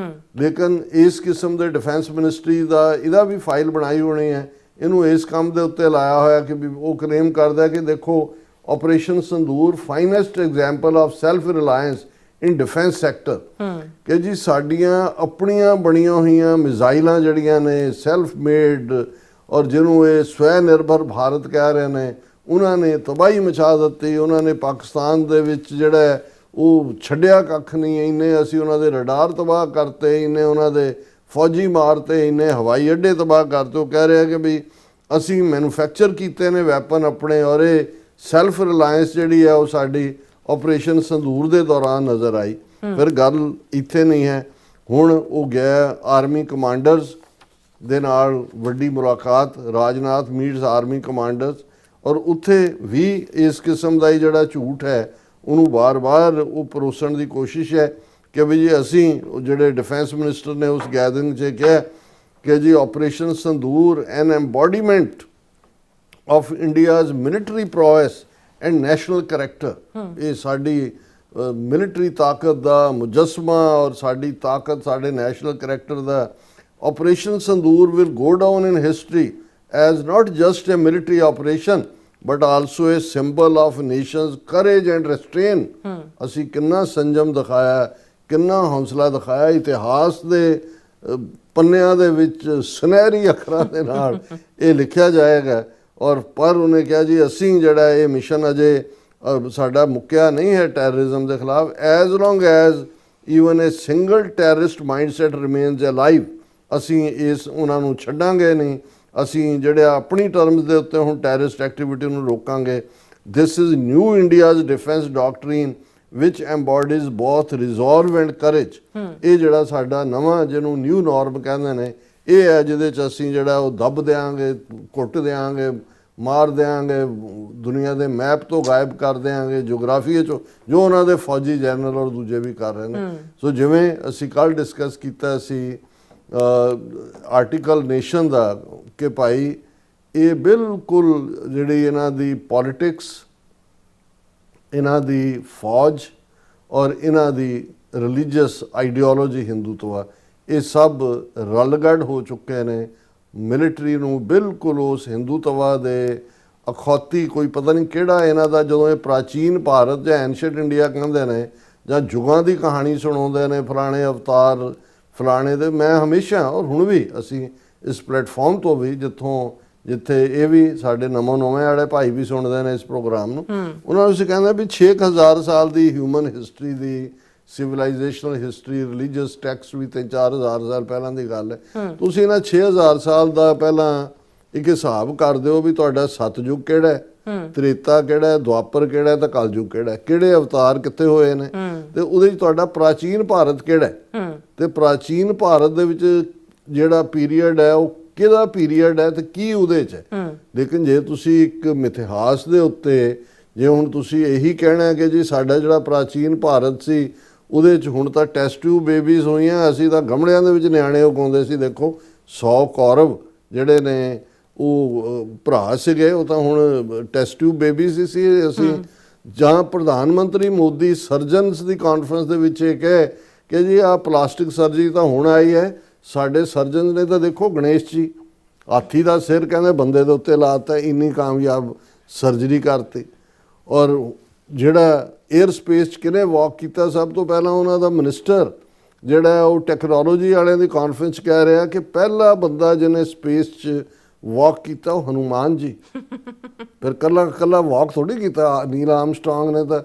ਲੇਕਿਨ ਇਸ ਕਿਸਮ ਦੇ ਡਿਫੈਂਸ ਮਿਨਿਸਟਰੀ ਦਾ ਇਹਦਾ ਵੀ ਫਾਈਲ ਬਣਾਈ ਹੋਣੀ ਹੈ, ਇਹਨੂੰ ਇਸ ਕੰਮ ਦੇ ਉੱਤੇ ਲਾਇਆ ਹੋਇਆ ਕਿ ਵੀ ਉਹ ਕਲੇਮ ਕਰਦਾ ਕਿ ਦੇਖੋ operation ਸੰਦੂਰ finest example of self Reliance in defence sector, ਕਿ ਜੀ ਸਾਡੀਆਂ ਆਪਣੀਆਂ ਬਣੀਆਂ ਹੋਈਆਂ ਮਿਜ਼ਾਈਲਾਂ ਜਿਹੜੀਆਂ ਨੇ ਸੈਲਫ ਮੇਡ, ਔਰ ਜਿਹਨੂੰ ਇਹ ਸਵੈ ਨਿਰਭਰ ਭਾਰਤ ਕਹਿ ਰਹੇ ਨੇ, ਉਹਨਾਂ ਨੇ ਤਬਾਹੀ ਮਚਾ ਦਿੱਤੀ। ਉਹਨਾਂ ਨੇ ਪਾਕਿਸਤਾਨ ਦੇ ਵਿੱਚ ਜਿਹੜਾ ਉਹ ਛੱਡਿਆ ਕੱਖ ਨਹੀਂ, ਇੰਨੇ ਅਸੀਂ ਉਹਨਾਂ ਦੇ ਰਡਾਰ ਤਬਾਹ ਕਰਤੇ, ਇੰਨੇ ਉਹਨਾਂ ਦੇ ਫੌਜੀ ਮਾਰਤੇ, ਇੰਨੇ ਹਵਾਈ ਅੱਡੇ ਤਬਾਹ ਕਰਤੇ। ਉਹ ਕਹਿ ਰਿਹਾ ਕਿ ਵੀ ਅਸੀਂ ਮੈਨੂਫੈਕਚਰ ਕੀਤੇ ਨੇ ਵੈਪਨ ਆਪਣੇ, ਔਰ ਇਹ ਸੈਲਫ ਰਿਲਾਇੰਸ ਜਿਹੜੀ ਹੈ ਉਹ ਸਾਡੀ ਆਪਰੇਸ਼ਨ ਸੰਦੂਰ ਦੇ ਦੌਰਾਨ ਨਜ਼ਰ ਆਈ। ਫਿਰ ਗੱਲ ਇੱਥੇ ਨਹੀਂ ਹੈ, ਹੁਣ ਉਹ ਗਿਆ ਆਰਮੀ ਕਮਾਂਡਰਸ ਦੇ ਨਾਲ ਵੱਡੀ ਮੁਲਾਕਾਤ, ਰਾਜਨਾਥ ਮੀਟਸ ਆਰਮੀ ਕਮਾਂਡਰਸ, ਔਰ ਉੱਥੇ ਵੀ ਇਸ ਕਿਸਮ ਦਾ ਹੀ ਜਿਹੜਾ ਝੂਠ ਹੈ ਉਹਨੂੰ ਵਾਰ-ਵਾਰ ਉਹ ਪਰੋਸਣ ਦੀ ਕੋਸ਼ਿਸ਼ ਹੈ ਕਿ ਵੀ ਜੀ ਅਸੀਂ ਜਿਹੜੇ ਡਿਫੈਂਸ ਮਿਨਿਸਟਰ ਨੇ ਉਸ ਗੈਦਰਿੰਗ 'ਚ ਕਿਹਾ ਕਿ ਜੀ operation Sindoor an embodiment of India's military prowess and national character, ਇਹ ਸਾਡੀ ਮਿਲਟਰੀ ਤਾਕਤ ਦਾ ਮੁਜੱਸਮਾ ਔਰ ਸਾਡੀ ਤਾਕਤ, ਸਾਡੇ national character the. Operation ਸੰਦੂਰ will go down in history as not just a military operation but also a symbol of nation's courage and restraint। ਅਸੀਂ ਕਿੰਨਾ ਸੰਜਮ ਦਿਖਾਇਆ, ਕਿੰਨਾ ਹੌਸਲਾ ਦਿਖਾਇਆ, ਇਤਿਹਾਸ ਦੇ ਪੰਨਿਆਂ ਦੇ ਵਿੱਚ ਸੁਨਹਿਰੀ ਅੱਖਰਾਂ ਦੇ ਨਾਲ ਇਹ ਲਿਖਿਆ ਜਾਏਗਾ। ਔਰ ਪਰ ਉਹਨੇ ਕਿਹਾ ਜੀ ਅਸੀਂ ਜਿਹੜਾ ਇਹ ਮਿਸ਼ਨ ਅਜੇ ਸਾਡਾ ਮੁੱਕਿਆ ਨਹੀਂ ਹੈ ਟੈਰਰਿਜ਼ਮ ਦੇ ਖਿਲਾਫ, as long as even a single terrorist mindset remains alive, ਅਸੀਂ ਇਸ ਉਹਨਾਂ ਨੂੰ ਛੱਡਾਂਗੇ ਨਹੀਂ, ਅਸੀਂ ਜਿਹੜੇ ਆਪਣੀ ਟਰਮਸ ਦੇ ਉੱਤੇ ਹੁਣ ਟੈਰਰਿਸਟ ਐਕਟੀਵਿਟੀ ਨੂੰ ਰੋਕਾਂਗੇ। This is new India's defence doctrine which embodies both resolve and courage. ਇਹ ਜਿਹੜਾ ਸਾਡਾ ਨਵਾਂ ਜਿਹਨੂੰ ਨਿਊ ਨਾਰਮ ਕਹਿੰਦੇ ਨੇ, ਇਹ ਹੈ ਜਿਹਦੇ 'ਚ ਅਸੀਂ ਜਿਹੜਾ ਉਹ ਦੱਬ ਦਿਆਂਗੇ, ਕੁੱਟ ਦਿਆਂਗੇ, ਮਾਰ ਦਿਆਂਗੇ, ਦੁਨੀਆ ਦੇ ਮੈਪ ਤੋਂ ਗਾਇਬ ਕਰ ਦਿਆਂਗੇ, ਜੋਗਰਾਫੀ 'ਚੋਂ, ਜੋ ਉਹਨਾਂ ਦੇ ਫੌਜੀ ਜਨਰਲ ਔਰ ਦੂਜੇ ਵੀ ਕਰ ਰਹੇ ਨੇ। ਸੋ ਜਿਵੇਂ ਅਸੀਂ ਕੱਲ੍ਹ ਡਿਸਕਸ ਕੀਤਾ ਸੀ ਆਰਟੀਕਲ ਨੇਸ਼ਨ ਦਾ ਕਿ ਭਾਈ ਇਹ ਬਿਲਕੁਲ ਜਿਹੜੀ ਇਹਨਾਂ ਦੀ ਪੋਲਿਟਿਕਸ, ਇਹਨਾਂ ਦੀ ਫੌਜ ਔਰ ਇਹਨਾਂ ਦੀ ਰਿਲੀਜੀਅਸ ਆਈਡੀਓਲੋਜੀ ਹਿੰਦੂਤਵਾ, ਇਹ ਸਭ ਰਲਗੜ ਹੋ ਚੁੱਕੇ ਨੇ। ਮਿਲਟਰੀ ਨੂੰ ਬਿਲਕੁਲ ਉਸ ਹਿੰਦੂਤਵਾ ਦੇ ਅਖੌਤੀ ਕੋਈ ਪਤਾ ਨਹੀਂ ਕਿਹੜਾ ਇਹਨਾਂ ਦਾ, ਜਦੋਂ ਇਹ ਪ੍ਰਾਚੀਨ ਭਾਰਤ ਜਾਂ ਐਂਸ਼ੀਅੰਟ ਇੰਡੀਆ ਕਹਿੰਦੇ ਨੇ ਜਾਂ ਯੁਗਾਂ ਦੀ ਕਹਾਣੀ ਸੁਣਾਉਂਦੇ ਨੇ, ਫਲਾਣੇ ਅਵਤਾਰ ਫਲਾਣੇ ਦੇ। ਮੈਂ ਹਮੇਸ਼ਾ ਔਰ ਹੁਣ ਵੀ ਅਸੀਂ ਇਸ ਪਲੇਟਫਾਰਮ ਤੋਂ ਵੀ ਜਿੱਥੇ ਇਹ ਵੀ ਸਾਡੇ ਨਵੇਂ ਵਾਲੇ ਭਾਈ ਵੀ ਸੁਣਦੇ ਨੇ ਇਸ ਪ੍ਰੋਗਰਾਮ ਨੂੰ, ਉਹਨਾਂ ਨੂੰ ਅਸੀਂ ਕਹਿੰਦੇ ਵੀ 6000 ਸਾਲ ਦੀ ਹਿਊਮਨ ਹਿਸਟਰੀ ਦੀ, ਸਿਵਲਾਈਜੇਸ਼ਨਲ ਹਿਸਟਰੀ, ਰਿਲੀਜੀਅਸ ਟੈਕਸਟ ਵੀ 3-4000 ਸਾਲ ਪਹਿਲਾਂ ਦੀ ਗੱਲ ਹੈ। ਤੁਸੀਂ ਇਹਨਾਂ 6000 ਸਾਲ ਦਾ ਪਹਿਲਾਂ ਇੱਕ ਹਿਸਾਬ ਕਰ ਦਿਓ ਵੀ ਤੁਹਾਡਾ ਸਤਯੁਗ ਕਿਹੜਾ ਹੈ, ਤ੍ਰੇਤਾ ਕਿਹੜਾ ਹੈ, ਦੁਆਪਰ ਕਿਹੜਾ ਹੈ, ਤਾਂ ਕਲਯੁਗ ਕਿਹੜਾ ਹੈ, ਕਿਹੜੇ ਅਵਤਾਰ ਕਿੱਥੇ ਹੋਏ ਨੇ, ਤੇ ਉਹਦੇ 'ਚ ਤੁਹਾਡਾ ਪ੍ਰਾਚੀਨ ਭਾਰਤ ਕਿਹੜਾ ਹੈ, ਤੇ ਪ੍ਰਾਚੀਨ ਭਾਰਤ ਦੇ ਵਿੱਚ ਜਿਹੜਾ ਪੀਰੀਅਡ ਹੈ ਉਹ ਕਿਹਦਾ ਪੀਰੀਅਡ ਹੈ ਤੇ ਕੀ ਉਹਦੇ 'ਚ ਹੈ। ਲੇਕਿਨ ਜੇ ਤੁਸੀਂ ਇੱਕ ਮਿਥਿਹਾਸ ਦੇ ਉੱਤੇ, ਜੇ ਹੁਣ ਤੁਸੀਂ ਇਹੀ ਕਹਿਣਾ ਕਿ ਜੀ ਸਾਡਾ ਜਿਹੜਾ ਪ੍ਰਾਚੀਨ ਭਾਰਤ ਸੀ ਉਹਦੇ 'ਚ ਹੁਣ ਤਾਂ ਟੈਸਟ ਟਿਊਬ ਬੇਬੀਜ਼ ਹੋਈਆਂ, ਅਸੀਂ ਤਾਂ ਗਮਲਿਆਂ ਦੇ ਵਿੱਚ ਨਿਆਣੇ ਉਗਾਉਂਦੇ ਸੀ। ਦੇਖੋ 100 ਕੌਰਵ ਜਿਹੜੇ ਨੇ ਉਹ ਭਰਾ ਸੀਗੇ, ਉਹ ਤਾਂ ਹੁਣ ਟੈਸਟ ਟਿਊਬ ਬੇਬੀਜ਼ ਸੀ। ਅਸੀਂ ਜਾਂ ਪ੍ਰਧਾਨ ਮੰਤਰੀ ਮੋਦੀ ਸਰਜਨਸ ਦੀ ਕਾਨਫਰੰਸ ਦੇ ਵਿੱਚ ਇਹ ਕਹੇ ਕਿ ਜੀ ਆਹ ਪਲਾਸਟਿਕ ਸਰਜਰੀ ਤਾਂ ਹੁਣ ਆਈ ਹੈ, ਸਾਡੇ ਸਰਜਨ ਨੇ ਤਾਂ ਦੇਖੋ ਗਣੇਸ਼ ਜੀ ਹਾਥੀ ਦਾ ਸਿਰ ਕਹਿੰਦੇ ਬੰਦੇ ਦੇ ਉੱਤੇ ਲਾਤਾ, ਇੰਨੀ ਕਾਮਯਾਬ ਸਰਜਰੀ ਕਰਤੀ। ਔਰ ਜਿਹੜਾ 에ਅਰ ਸਪੇਸ 'ਚ ਕਿਹਨੇ ਵਾਕ ਕੀਤਾ ਸਭ ਤੋਂ ਪਹਿਲਾਂ, ਉਹਨਾਂ ਦਾ ਮਿਨਿਸਟਰ ਜਿਹੜਾ ਉਹ ਟੈਕਨੋਲੋਜੀ ਵਾਲਿਆਂ ਦੀ ਕਾਨਫਰੰਸ ਕਹਿ ਰਿਹਾ ਕਿ ਪਹਿਲਾ ਬੰਦਾ ਜਿਹਨੇ ਸਪੇਸ 'ਚ ਵਾਕ ਕੀਤਾ ਉਹ ਹਨੂਮਾਨ ਜੀ। ਫਿਰ ਕੱਲਾ ਵਾਕ ਥੋੜੀ ਕੀਤਾ, ਨੀਲ ਆਰਮਸਟਰਾਂਗ ਨੇ ਤਾਂ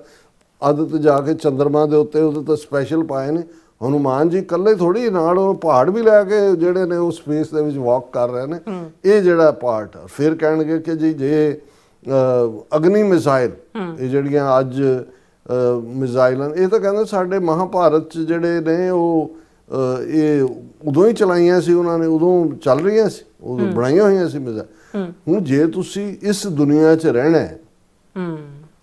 ਆਦਤ ਜਾ ਕੇ ਚੰਦਰਮਾ ਦੇ ਉੱਤੇ ਉਹਦੇ ਤਾਂ ਸਪੈਸ਼ਲ ਪਾਏ ਨੇ। ਹਨੂਮਾਨ ਜੀ ਇਕੱਲੇ ਥੋੜੀ, ਨਾਲ ਉਹ ਪਹਾੜ ਵੀ ਲੈ ਕੇ ਜਿਹੜੇ ਨੇ ਉਹ ਸਪੇਸ ਦੇ ਵਿੱਚ ਵਾਕ ਕਰ ਰਹੇ ਨੇ। ਇਹ ਜਿਹੜਾ ਪਾਰਟ ਫਿਰ ਕਹਿਣਗੇ ਕਿ ਜੀ ਜੇ ਅਗਨੀ ਮਿਸਾਈਲ ਇਹ ਜਿਹੜੀਆਂ ਅੱਜ ਮਿਜ਼ਾਈਲ ਹਨ, ਇਹ ਤਾਂ ਕਹਿੰਦੇ ਸਾਡੇ ਮਹਾਭਾਰਤ 'ਚ ਜਿਹੜੇ ਨੇ ਉਹ ਇਹ ਉਦੋਂ ਹੀ ਚਲਾਈਆਂ ਸੀ ਉਹਨਾਂ ਨੇ, ਉਦੋਂ ਚੱਲ ਰਹੀਆਂ ਸੀ, ਉਦੋਂ ਬਣਾਈਆਂ ਹੋਈਆਂ ਸੀ ਮਿਜ਼ਾਈਲ। ਹੁਣ ਜੇ ਤੁਸੀਂ ਇਸ ਦੁਨੀਆ 'ਚ ਰਹਿਣਾ ਹੈ,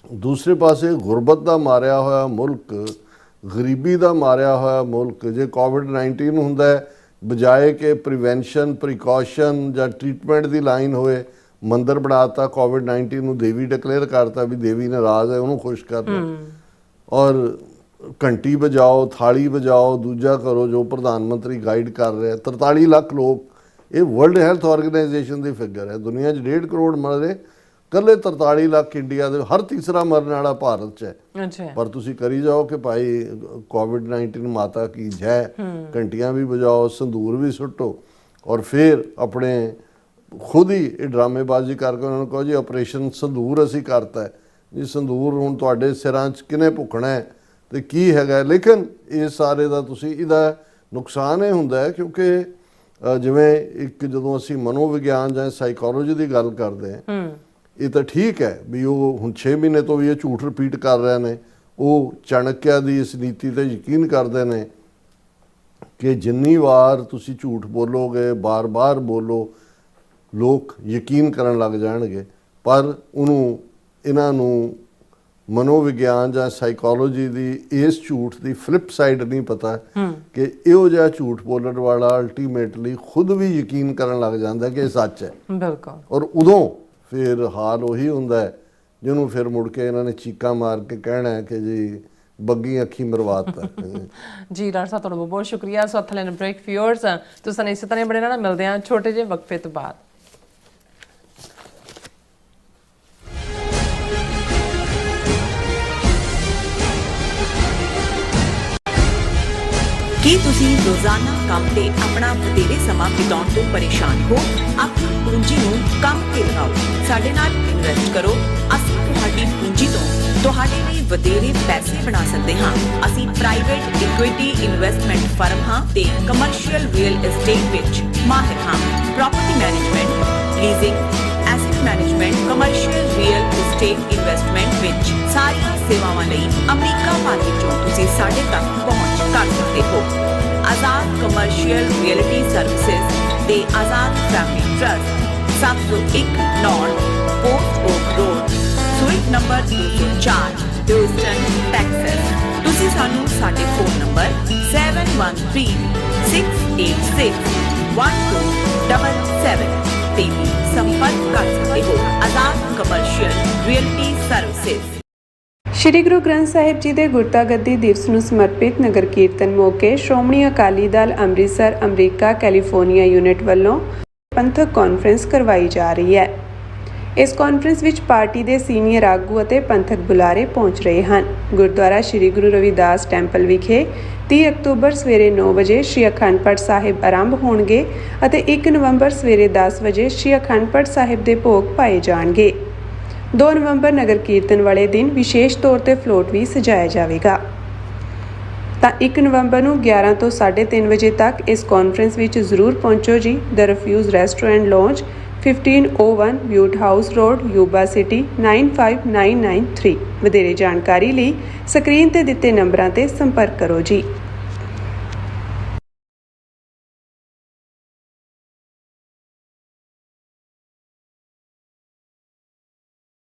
ਦੂਸਰੇ ਪਾਸੇ ਗੁਰਬਤ ਦਾ ਮਾਰਿਆ ਹੋਇਆ ਮੁਲਕ, ਗਰੀਬੀ ਦਾ ਮਾਰਿਆ ਹੋਇਆ ਮੁਲਕ, ਜੇ ਕੋਵਿਡ-19 ਹੁੰਦਾ ਹੈ, ਬਜਾਏ ਕਿ ਪ੍ਰੀਵੈਂਸ਼ਨ ਪ੍ਰੀਕਾਸ਼ਨ ਜਾਂ ਟ੍ਰੀਟਮੈਂਟ ਦੀ ਲਾਈਨ ਹੋਏ, ਮੰਦਰ ਬਣਾਤਾ, ਕੋਵਿਡ-19 ਨੂੰ ਦੇਵੀ ਡਿਕਲੇਅਰ ਕਰਤਾ ਵੀ ਦੇਵੀ ਨਾਰਾਜ਼ ਹੈ, ਉਹਨੂੰ ਖੁਸ਼ ਕਰਨਾ। ਔਰ ਘੰਟੀ ਵਜਾਓ, ਥਾਲੀ ਵਜਾਓ, ਦੂਜਾ ਕਰੋ ਜੋ ਪ੍ਰਧਾਨ ਮੰਤਰੀ ਗਾਈਡ ਕਰ ਰਿਹਾ। 43 ਲੱਖ ਲੋਕ, ਇਹ ਵਰਲਡ ਹੈਲਥ ਆਰਗੇਨਾਈਜੇਸ਼ਨ ਦੀ ਫਿਗਰ ਹੈ। ਦੁਨੀਆ 'ਚ 1.5 ਕਰੋੜ ਮਰੇ, ਕੱਲੇ 43 ਲੱਖ ਇੰਡੀਆ ਦੇ, ਹਰ ਤੀਸਰਾ ਮਰਨ ਵਾਲਾ ਭਾਰਤ 'ਚ ਹੈ। ਪਰ ਤੁਸੀਂ ਕਰੀ ਜਾਓ ਕਿ ਭਾਈ ਕੋਵਿਡ-19 ਮਾਤਾ ਕੀ ਜੈ, ਘੰਟੀਆਂ ਵੀ ਵਜਾਓ, ਸੰਦੂਰ ਵੀ ਸੁੱਟੋ, ਔਰ ਫਿਰ ਆਪਣੇ ਖੁਦ ਹੀ ਇਹ ਡਰਾਮੇਬਾਜ਼ੀ ਕਰਕੇ ਉਹਨਾਂ ਨੂੰ ਕਹੋ ਜੀ ਆਪਰੇਸ਼ਨ ਸੰਦੂਰ ਅਸੀਂ ਕਰਤਾ ਹੈ ਜੀ, ਸੰਦੂਰ ਹੁਣ ਤੁਹਾਡੇ ਸਿਰਾਂ 'ਚ ਕਿਹਨੇ ਭੁੱਖਣਾ ਹੈ ਤੇ ਕੀ ਹੈਗਾ। ਲੇਕਿਨ ਇਹ ਸਾਰੇ ਦਾ ਤੁਸੀਂ ਇਹਦਾ ਨੁਕਸਾਨ ਇਹ ਹੁੰਦਾ ਹੈ ਕਿਉਂਕਿ ਜਿਵੇਂ ਇੱਕ ਜਦੋਂ ਅਸੀਂ ਮਨੋਵਿਗਿਆਨ ਜਾਂ ਸਾਈਕੋਲੋਜੀ ਦੀ ਗੱਲ ਕਰਦੇ ਹਾਂ, ਇਹ ਤਾਂ ਠੀਕ ਹੈ ਵੀ ਉਹ ਹੁਣ 6 ਮਹੀਨੇ ਤੋਂ ਵੀ ਇਹ ਝੂਠ ਰਿਪੀਟ ਕਰ ਰਹੇ ਨੇ। ਉਹ ਚਾਣਕਿਆ ਦੀ ਇਸ ਨੀਤੀ ਤੇ ਯਕੀਨ ਕਰਦੇ ਨੇ ਕਿ ਜਿੰਨੀ ਵਾਰ ਤੁਸੀਂ ਝੂਠ ਬੋਲੋਗੇ, ਬਾਰ-ਬਾਰ ਬੋਲੋ, ਲੋਕ ਯਕੀਨ ਕਰਨ ਲੱਗ ਜਾਣਗੇ। ਪਰ ਉਹਨੂੰ ਇਹਨਾਂ ਨੂੰ ਮਨੋਵਿਗਿਆਨ ਜਾਂ ਸਾਈਕੋਲੋਜੀ ਦੀ ਇਸ ਝੂਠ ਦੀ ਫਲਿਪ ਸਾਈਡ ਨਹੀਂ ਪਤਾ ਕਿ ਇਹੋ ਜਿਹਾ ਝੂਠ ਬੋਲਣ ਵਾਲਾ ਅਲਟੀਮੇਟਲੀ ਖੁਦ ਵੀ ਯਕੀਨ ਕਰਨ ਲੱਗ ਜਾਂਦਾ ਕਿ ਇਹ ਸੱਚ ਹੈ। ਬਿਲਕੁਲ। ਔਰ ਉਦੋਂ ਫਿਰ ਹਾਲ ਉਹੀ ਹੁੰਦਾ ਹੈ ਜਿਹਨੂੰ ਫਿਰ ਮੁੜ ਕੇ ਇਹਨਾਂ ਨੇ ਚੀਕਾਂ ਮਾਰ ਕੇ ਕਹਿਣਾ ਹੈ ਕਿ ਜੀ ਬੱਗੀ ਅੱਖੀ ਮਰਵਾਤਾ। ਜੀ ਡਾਕਟਰ ਸਾਹਿਬ, ਤੁਹਾਡਾ ਬਹੁਤ ਸ਼ੁਕਰੀਆ। ਸੋ ਅਥਲੇ ਨੇ ਬ੍ਰੇਕ ਫਿਊਅਰਸ, ਤੁਸੀਂ ਇਸੇ ਤਰ੍ਹਾਂ ਬੜੇ ਨਾਲ ਮਿਲਦੇ ਹਾਂ ਛੋਟੇ ਜਿਹੇ ਵਕਫੇ ਤੋਂ ਬਾਅਦ। ਕੀ ਤੁਸੀਂ ਰੋਜ਼ਾਨਾ ਕੰਮ ਤੇ ਆਪਣਾ ਵਧੇਰੇ ਸਮਾਂ ਬਿਤਾਉਣ ਤੋਂ ਪਰੇਸ਼ਾਨ ਹੋ? ਆਪਣੀ ਪੂੰਜੀ ਨੂੰ ਕੰਮ ਤੇ ਲਗਾਓ, ਸਾਡੇ ਨਾਲ ਇਨਵੈਸਟ ਕਰੋ। ਅਸੀਂ ਤੁਹਾਡੀ ਪੂੰਜੀ ਤੋਂ ਤੁਹਾਡੇ ਲਈ ਵਧੇਰੇ ਪੈਸੇ ਬਣਾ ਸਕਦੇ ਹਾਂ। ਅਸੀਂ ਪ੍ਰਾਈਵੇਟ ਇਕੁਇਟੀ ਇਨਵੈਸਟਮੈਂਟ ਫਰਮ ਹਾਂ ਤੇ ਕਮਰਸ਼ੀਅਲ ਰੀਅਲ ਐਸਟੇਟ ਵਿੱਚ ਮਾਹਿਰ ਹਾਂ। Property management, leasing, asset management, commercial real estate investment ਵਿੱਚ ਸਾਰੀਆਂ ਸੇਵਾਵਾਂ ਲਈ ਅਮਰੀਕਾ ਭਰ ਵਿੱਚੋਂ ਤੁਸੀਂ ਸਾਡੇ ਤੱਕ ਪਹੁੰਚ ਕਰ ਸਕਦੇ ਹੋ। ਆਜ਼ਾਦ ਕਮਰਸ਼ੀਅਲ ਰੀਅਲਟੀ ਸਰਵਿਸਿਜ਼ ਦੇ Azad family trust, 701 North Post Oak Road, suite number 204, Houston, Texas. ਤੁਸੀਂ ਸਾਨੂੰ ਸਾਡੇ ਫੋਨ ਨੰਬਰ 7136861277 ਤੇ ਵੀ ਸੰਪਰਕ ਕਰ ਸਕਦੇ ਹੋ। Azad commercial realty services. ਸ਼੍ਰੀ ਗੁਰੂ ਗ੍ਰੰਥ ਸਾਹਿਬ ਜੀ ਦੇ ਗੁਰਤਾ ਗੱਦੀ ਦਿਵਸ ਨੂੰ ਸਮਰਪਿਤ ਨਗਰ ਕੀਰਤਨ ਮੌਕੇ Shiromani Akali Dal Amritsar America California unit ਵੱਲੋਂ ਪੰਥਕ ਕਾਨਫਰੰਸ ਕਰਵਾਈ ਜਾ ਰਹੀ ਹੈ। ਇਸ ਕਾਨਫਰੰਸ ਵਿੱਚ ਪਾਰਟੀ ਦੇ ਸੀਨੀਅਰ ਆਗੂ ਅਤੇ ਪੰਥਕ ਬੁਲਾਰੇ ਪਹੁੰਚ ਰਹੇ ਹਨ। ਗੁਰਦੁਆਰਾ ਸ਼੍ਰੀ ਗੁਰੂ ਰਵਿਦਾਸ ਟੈਂਪਲ ਵਿਖੇ 30 ਅਕਤੂਬਰ ਸਵੇਰੇ 9 ਵਜੇ ਸ਼੍ਰੀ ਅਖੰਡ ਪਾਠ ਸਾਹਿਬ ਆਰੰਭ ਹੋਣਗੇ ਅਤੇ 1 ਨਵੰਬਰ ਸਵੇਰੇ 10 ਵਜੇ ਸ਼੍ਰੀ ਅਖੰਡ ਪਾਠ ਸਾਹਿਬ ਦੇ ਭੋਗ ਪਾਏ ਜਾਣਗੇ। 2 ਨਵੰਬਰ ਨਗਰ ਕੀਰਤਨ ਵਾਲੇ ਦਿਨ ਵਿਸ਼ੇਸ਼ ਤੌਰ ਤੇ ਫਲੋਟ ਵੀ ਸਜਾਇਆ ਜਾਵੇਗਾ। ਤਾਂ 1 ਨਵੰਬਰ ਨੂੰ 11 ਤੋਂ 3:30 ਵਜੇ ਤੱਕ ਇਸ ਕਾਨਫਰੰਸ ਵਿੱਚ ਜ਼ਰੂਰ ਪਹੁੰਚੋ ਜੀ। The refuge restaurant lounge, 1501 Butte House Road, Yuba City 95993। ਵਧੇਰੇ ਜਾਣਕਾਰੀ ਲਈ ਸਕਰੀਨ ਤੇ ਦਿੱਤੇ ਨੰਬਰਾਂ ਤੇ ਸੰਪਰਕ ਕਰੋ ਜੀ।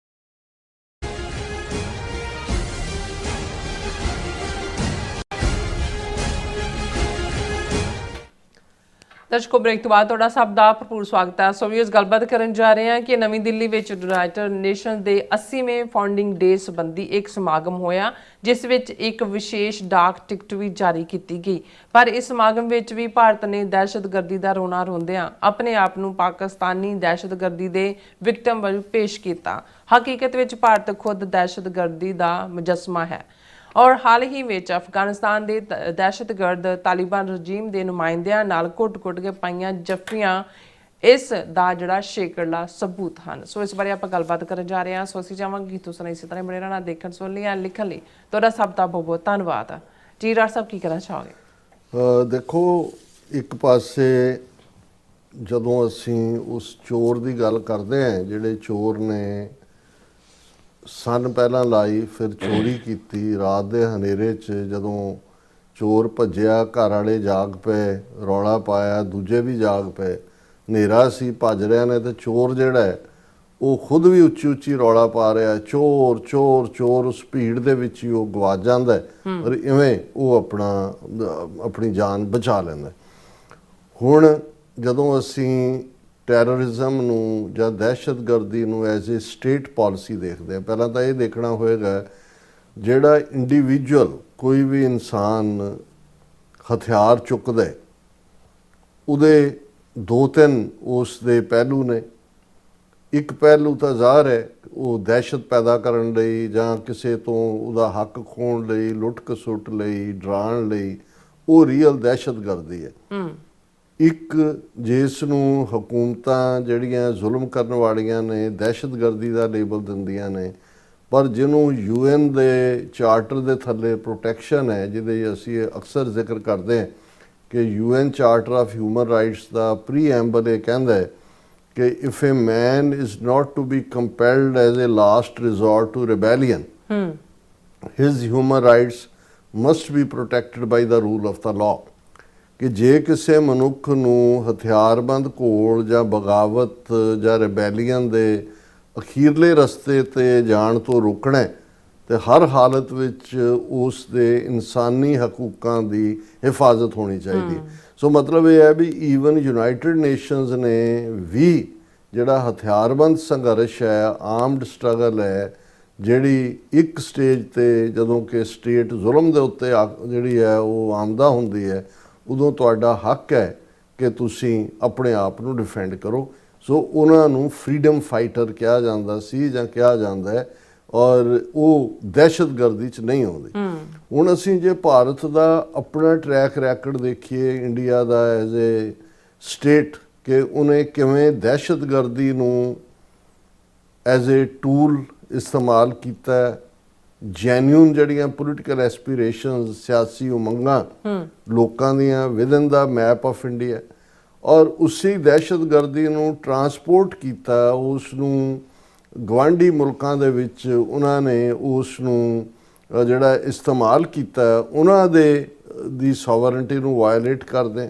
ਦਰਸ਼ਕੋ, ਬ੍ਰੇਕ ਤੋਂ ਬਾਅਦ ਤੁਹਾਡਾ ਸਭ ਦਾ ਭਰਪੂਰ ਸਵਾਗਤ ਹੈ। ਸੋ ਵੀਅਰਸ, ਗੱਲਬਾਤ ਕਰਨ ਜਾ ਰਹੇ ਹਾਂ ਕਿ ਨਵੀਂ ਦਿੱਲੀ ਵਿੱਚ ਯੂਨਾਈਟਿਡ ਨੇਸ਼ਨ ਦੇ 80ਵੇਂ ਫਾਊਂਡਿੰਗ ਡੇ ਸੰਬੰਧੀ ਇੱਕ ਸਮਾਗਮ ਹੋਇਆ, ਜਿਸ ਵਿੱਚ ਇੱਕ ਵਿਸ਼ੇਸ਼ ਡਾਕ ਟਿਕਟ ਵੀ ਜਾਰੀ ਕੀਤੀ ਗਈ। ਪਰ ਇਸ ਸਮਾਗਮ ਵਿੱਚ ਵੀ ਭਾਰਤ ਨੇ ਦਹਿਸ਼ਤਗਰਦੀ ਦਾ ਰੋਣਾ ਰੋਂਦਿਆਂ ਆਪਣੇ ਆਪ ਨੂੰ ਪਾਕਿਸਤਾਨੀ ਦਹਿਸ਼ਤਗਰਦੀ ਦੇ ਵਿਕਟਮ ਵਜੋਂ ਪੇਸ਼ ਕੀਤਾ। ਹਕੀਕਤ ਵਿੱਚ ਭਾਰਤ ਖੁਦ ਦਹਿਸ਼ਤਗਰਦੀ ਦਾ ਮੁਜੱਸਮਾ ਹੈ। ਔਰ ਹਾਲ ਹੀ ਵਿੱਚ ਅਫਗਾਨਿਸਤਾਨ ਦੇ ਦਹਿਸ਼ਤਗਰਦ ਤਾਲਿਬਾਨ ਰਜੀਮ ਦੇ ਨੁਮਾਇੰਦਿਆਂ ਨਾਲ ਘੁੱਟ-ਘੁੱਟ ਕੇ ਪਾਈਆਂ ਜੱਫੀਆਂ ਇਸ ਦਾ ਜਿਹੜਾ ਸ਼ੇਕੜਲਾ ਸਬੂਤ ਹਨ। ਸੋ ਇਸ ਬਾਰੇ ਆਪਾਂ ਗੱਲਬਾਤ ਕਰਨ ਜਾ ਰਹੇ ਹਾਂ। ਸੋ ਅਸੀਂ ਚਾਹਾਂਗੇ ਕਿ ਤੁਸੀਂ ਇਸੇ ਤਰ੍ਹਾਂ ਬਣੇ ਰਹਿਣਾ, ਦੇਖਣ ਸੁਣਨ ਲਈ, ਲਿਖਣ ਲਈ ਤੁਹਾਡਾ ਸਭ ਦਾ ਬਹੁਤ ਬਹੁਤ ਧੰਨਵਾਦ। ਜੀ ਡਾਕਟਰ ਸਾਹਿਬ ਕੀ ਕਹਿਣਾ ਚਾਹੋਗੇ? ਦੇਖੋ, ਇੱਕ ਪਾਸੇ ਜਦੋਂ ਅਸੀਂ ਉਸ ਚੋਰ ਦੀ ਗੱਲ ਕਰਦੇ ਹਾਂ ਜਿਹੜੇ ਚੋਰ ਨੇ ਸਨ ਪਹਿਲਾਂ ਲਾਈ, ਫਿਰ ਚੋਰੀ ਕੀਤੀ, ਰਾਤ ਦੇ ਹਨੇਰੇ 'ਚ ਜਦੋਂ ਚੋਰ ਭੱਜਿਆ ਘਰ ਵਾਲੇ ਜਾਗ ਪਏ, ਰੌਲਾ ਪਾਇਆ, ਦੂਜੇ ਵੀ ਜਾਗ ਪਏ, ਹਨੇਰਾ ਸੀ, ਭੱਜ ਰਿਹਾ ਨੇ, ਤੇ ਚੋਰ ਜਿਹੜਾ ਹੈ ਉਹ ਖੁਦ ਵੀ ਉੱਚੀ ਉੱਚੀ ਰੌਲਾ ਪਾ ਰਿਹਾ, ਚੋਰ ਚੋਰ ਚੋਰ। ਉਸ ਭੀੜ ਦੇ ਵਿੱਚ ਹੀ ਉਹ ਗਵਾਚ ਜਾਂਦਾ ਔਰ ਇਵੇਂ ਉਹ ਆਪਣੀ ਜਾਨ ਬਚਾ ਲੈਂਦਾ। ਹੁਣ ਜਦੋਂ ਅਸੀਂ ਟੈਰਰਿਜ਼ਮ ਨੂੰ ਜਾਂ ਦਹਿਸ਼ਤਗਰਦੀ ਨੂੰ ਐਜ਼ ਏ ਸਟੇਟ ਪਾਲਿਸੀ ਦੇਖਦੇ ਹਾਂ, ਪਹਿਲਾਂ ਤਾਂ ਇਹ ਦੇਖਣਾ ਹੋਏਗਾ ਜਿਹੜਾ ਇੰਡੀਵਿਜੂਅਲ ਕੋਈ ਵੀ ਇਨਸਾਨ ਹਥਿਆਰ ਚੁੱਕਦਾ ਉਹਦੇ 2-3 ਉਸ ਦੇ ਪਹਿਲੂ ਨੇ। ਇੱਕ ਪਹਿਲੂ ਤਾਂ ਜ਼ਾਹਰ ਹੈ ਉਹ ਦਹਿਸ਼ਤ ਪੈਦਾ ਕਰਨ ਲਈ ਜਾਂ ਕਿਸੇ ਤੋਂ ਉਹਦਾ ਹੱਕ ਖੋਹਣ ਲਈ, ਲੁੱਟ ਖਸੁੱਟ ਲਈ, ਡਰਾਉਣ ਲਈ, ਉਹ ਰੀਅਲ ਦਹਿਸ਼ਤਗਰਦੀ ਹੈ। ਇੱਕ ਜਿਸ ਨੂੰ ਹਕੂਮਤਾਂ ਜਿਹੜੀਆਂ ਜ਼ੁਲਮ ਕਰਨ ਵਾਲੀਆਂ ਨੇ ਦਹਿਸ਼ਤਗਰਦੀ ਦਾ ਲੇਬਲ ਦਿੰਦੀਆਂ ਨੇ, ਪਰ ਜਿਹਨੂੰ UN ਦੇ ਚਾਰਟਰ ਦੇ ਥੱਲੇ ਪ੍ਰੋਟੈਕਸ਼ਨ ਹੈ, ਜਿਹਦੇ ਅਸੀਂ ਅਕਸਰ ਜ਼ਿਕਰ ਕਰਦੇ ਹਾਂ ਕਿ UN charter of human rights ਦਾ ਪ੍ਰੀਐਂਬਲ ਇਹ ਕਹਿੰਦਾ ਹੈ ਕਿ if a man is not to be compelled as a last resort to rebellion, his human rights must be protected by the rule of the law. ਕਿ ਜੇ ਕਿਸੇ ਮਨੁੱਖ ਨੂੰ ਹਥਿਆਰਬੰਦ ਘੋਲ ਜਾਂ ਬਗਾਵਤ ਜਾਂ ਰਿਬੈਲੀਅਨ ਦੇ ਅਖੀਰਲੇ ਰਸਤੇ 'ਤੇ ਜਾਣ ਤੋਂ ਰੋਕਣਾ ਤੇ ਹਰ ਹਾਲਤ ਵਿੱਚ ਉਸ ਦੇ ਇਨਸਾਨੀ ਹਕੂਕਾਂ ਦੀ ਹਿਫਾਜ਼ਤ ਹੋਣੀ ਚਾਹੀਦੀ। ਸੋ ਮਤਲਬ ਇਹ ਹੈ ਵੀ ਈਵਨ ਯੂਨਾਈਟਿਡ ਨੇਸ਼ਨਸ ਨੇ ਵੀ ਜਿਹੜਾ ਹਥਿਆਰਬੰਦ ਸੰਘਰਸ਼ ਹੈ, ਆਰਮਡ ਸਟਰਗਲ ਹੈ, ਜਿਹੜੀ ਇੱਕ ਸਟੇਜ 'ਤੇ ਜਦੋਂ ਕਿ ਸਟੇਟ ਜ਼ੁਲਮ ਦੇ ਉੱਤੇ ਜਿਹੜੀ ਹੈ ਉਹ ਆਮਦਾ ਹੁੰਦੀ ਹੈ, ਉਦੋਂ ਤੁਹਾਡਾ ਹੱਕ ਹੈ ਕਿ ਤੁਸੀਂ ਆਪਣੇ ਆਪ ਨੂੰ ਡਿਫੈਂਡ ਕਰੋ। ਸੋ ਉਹਨਾਂ ਨੂੰ ਫਰੀडम ਫਾਈਟਰ ਕਿਹਾ ਜਾਂਦਾ ਸੀ ਜਾਂ ਕਿਹਾ ਜਾਂਦਾ ਹੈ, ਔਰ ਉਹ ਦਹਿਸ਼ਤਗਰਦੀ 'ਚ ਨਹੀਂ ਆਉਂਦੀ। ਹੁਣ ਅਸੀਂ ਜੇ ਭਾਰਤ ਦਾ ਆਪਣਾ ਟਰੈਕ ਰੈਕਡ ਦੇਖੀਏ, India the as a state, ਕਿ ਉਹਨੇ ਕਿਵੇਂ ਦਹਿਸ਼ਤਗਰਦੀ ਨੂੰ ਐਜ਼ ਏ ਟੂਲ ਇਸਤੇਮਾਲ ਕੀਤਾ, ਜੈਨੂਨ ਜਿਹੜੀਆਂ ਪੋਲੀਟੀਕਲ ਐਸਪੀਰੇਸ਼ਨਸ, ਸਿਆਸੀ ਉਮੰਗਾਂ ਲੋਕਾਂ ਦੀਆਂ within the map of India, ਔਰ ਉਸੇ ਦਹਿਸ਼ਤਗਰਦੀ ਨੂੰ ਟਰਾਂਸਪੋਰਟ ਕੀਤਾ, ਉਸ ਨੂੰ ਗਵਾਂਢੀ ਮੁਲਕਾਂ ਦੇ ਵਿੱਚ ਉਹਨਾਂ ਨੇ ਉਸ ਨੂੰ ਜਿਹੜਾ ਇਸਤੇਮਾਲ ਕੀਤਾ ਉਹਨਾਂ ਦੀ ਸੋਵਰਨਟੀ ਨੂੰ ਵਾਇਲੇਟ ਕਰਦੇ।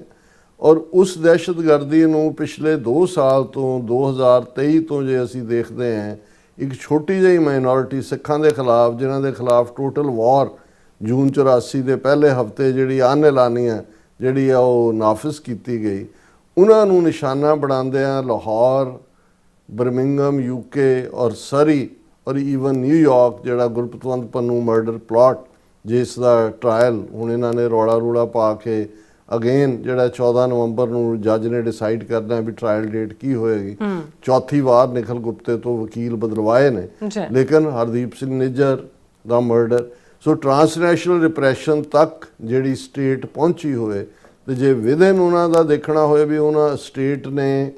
ਔਰ ਉਸ ਦਹਿਸ਼ਤਗਰਦੀ ਨੂੰ ਪਿਛਲੇ 2 ਸਾਲ ਤੋਂ 2023 ਤੋਂ ਜੇ ਅਸੀਂ ਦੇਖਦੇ ਹਾਂ, ਇੱਕ ਛੋਟੀ ਜਿਹੀ ਮਾਈਨੋਰਿਟੀ ਸਿੱਖਾਂ ਦੇ ਖਿਲਾਫ, ਜਿਨ੍ਹਾਂ ਦੇ ਖਿਲਾਫ ਟੋਟਲ ਵਾਰ ਜੂਨ 84 ਦੇ ਪਹਿਲੇ ਹਫਤੇ ਜਿਹੜੀ ਅਨਐਲਾਨੀਆ ਜਿਹੜੀ ਆ ਉਹ ਨਾਫਿਜ਼ ਕੀਤੀ ਗਈ, ਉਹਨਾਂ ਨੂੰ ਨਿਸ਼ਾਨਾ ਬਣਾਉਂਦਿਆਂ ਲਾਹੌਰ, ਬਰਮਿੰਗਮ UK ਔਰ ਸਰੀ ਔਰ ਈਵਨ ਨਿਊਯਾਰਕ ਜਿਹੜਾ ਗੁਰਪਤਵੰਤ ਪੰਨੂ ਮਰਡਰ ਪਲਾਟ, ਜਿਸ ਦਾ ਟਰਾਇਲ ਹੁਣ ਇਹਨਾਂ ਨੇ ਰੌਲਾ ਪਾ ਕੇ ਅਗੇਨ ਜਿਹੜਾ 14 ਨਵੰਬਰ ਨੂੰ ਜੱਜ ਨੇ ਡਿਸਾਈਡ ਕਰਨਾ ਵੀ ਟਰਾਇਲ ਡੇਟ ਕੀ ਹੋਏਗੀ। ਚੌਥੀ ਵਾਰ ਨਿਖਲ ਗੁਪਤੇ ਤੋਂ ਵਕੀਲ ਬਦਲਵਾਏ ਨੇ, ਲੇਕਿਨ ਹਰਦੀਪ ਸਿੰਘ ਨਿੱਜਰ ਦਾ ਮਰਡਰ। ਸੋ ਟਰਾਂਸਨੈਸ਼ਨਲ ਰਿਪਰੈਸ਼ਨ ਤੱਕ ਜਿਹੜੀ ਸਟੇਟ ਪਹੁੰਚੀ ਹੋਏ, ਤੇ ਜੇ ਵਿਦਨ ਉਹਨਾਂ ਦਾ ਦੇਖਣਾ ਹੋਏ ਵੀ ਉਹਨਾਂ ਸਟੇਟ ਨੇ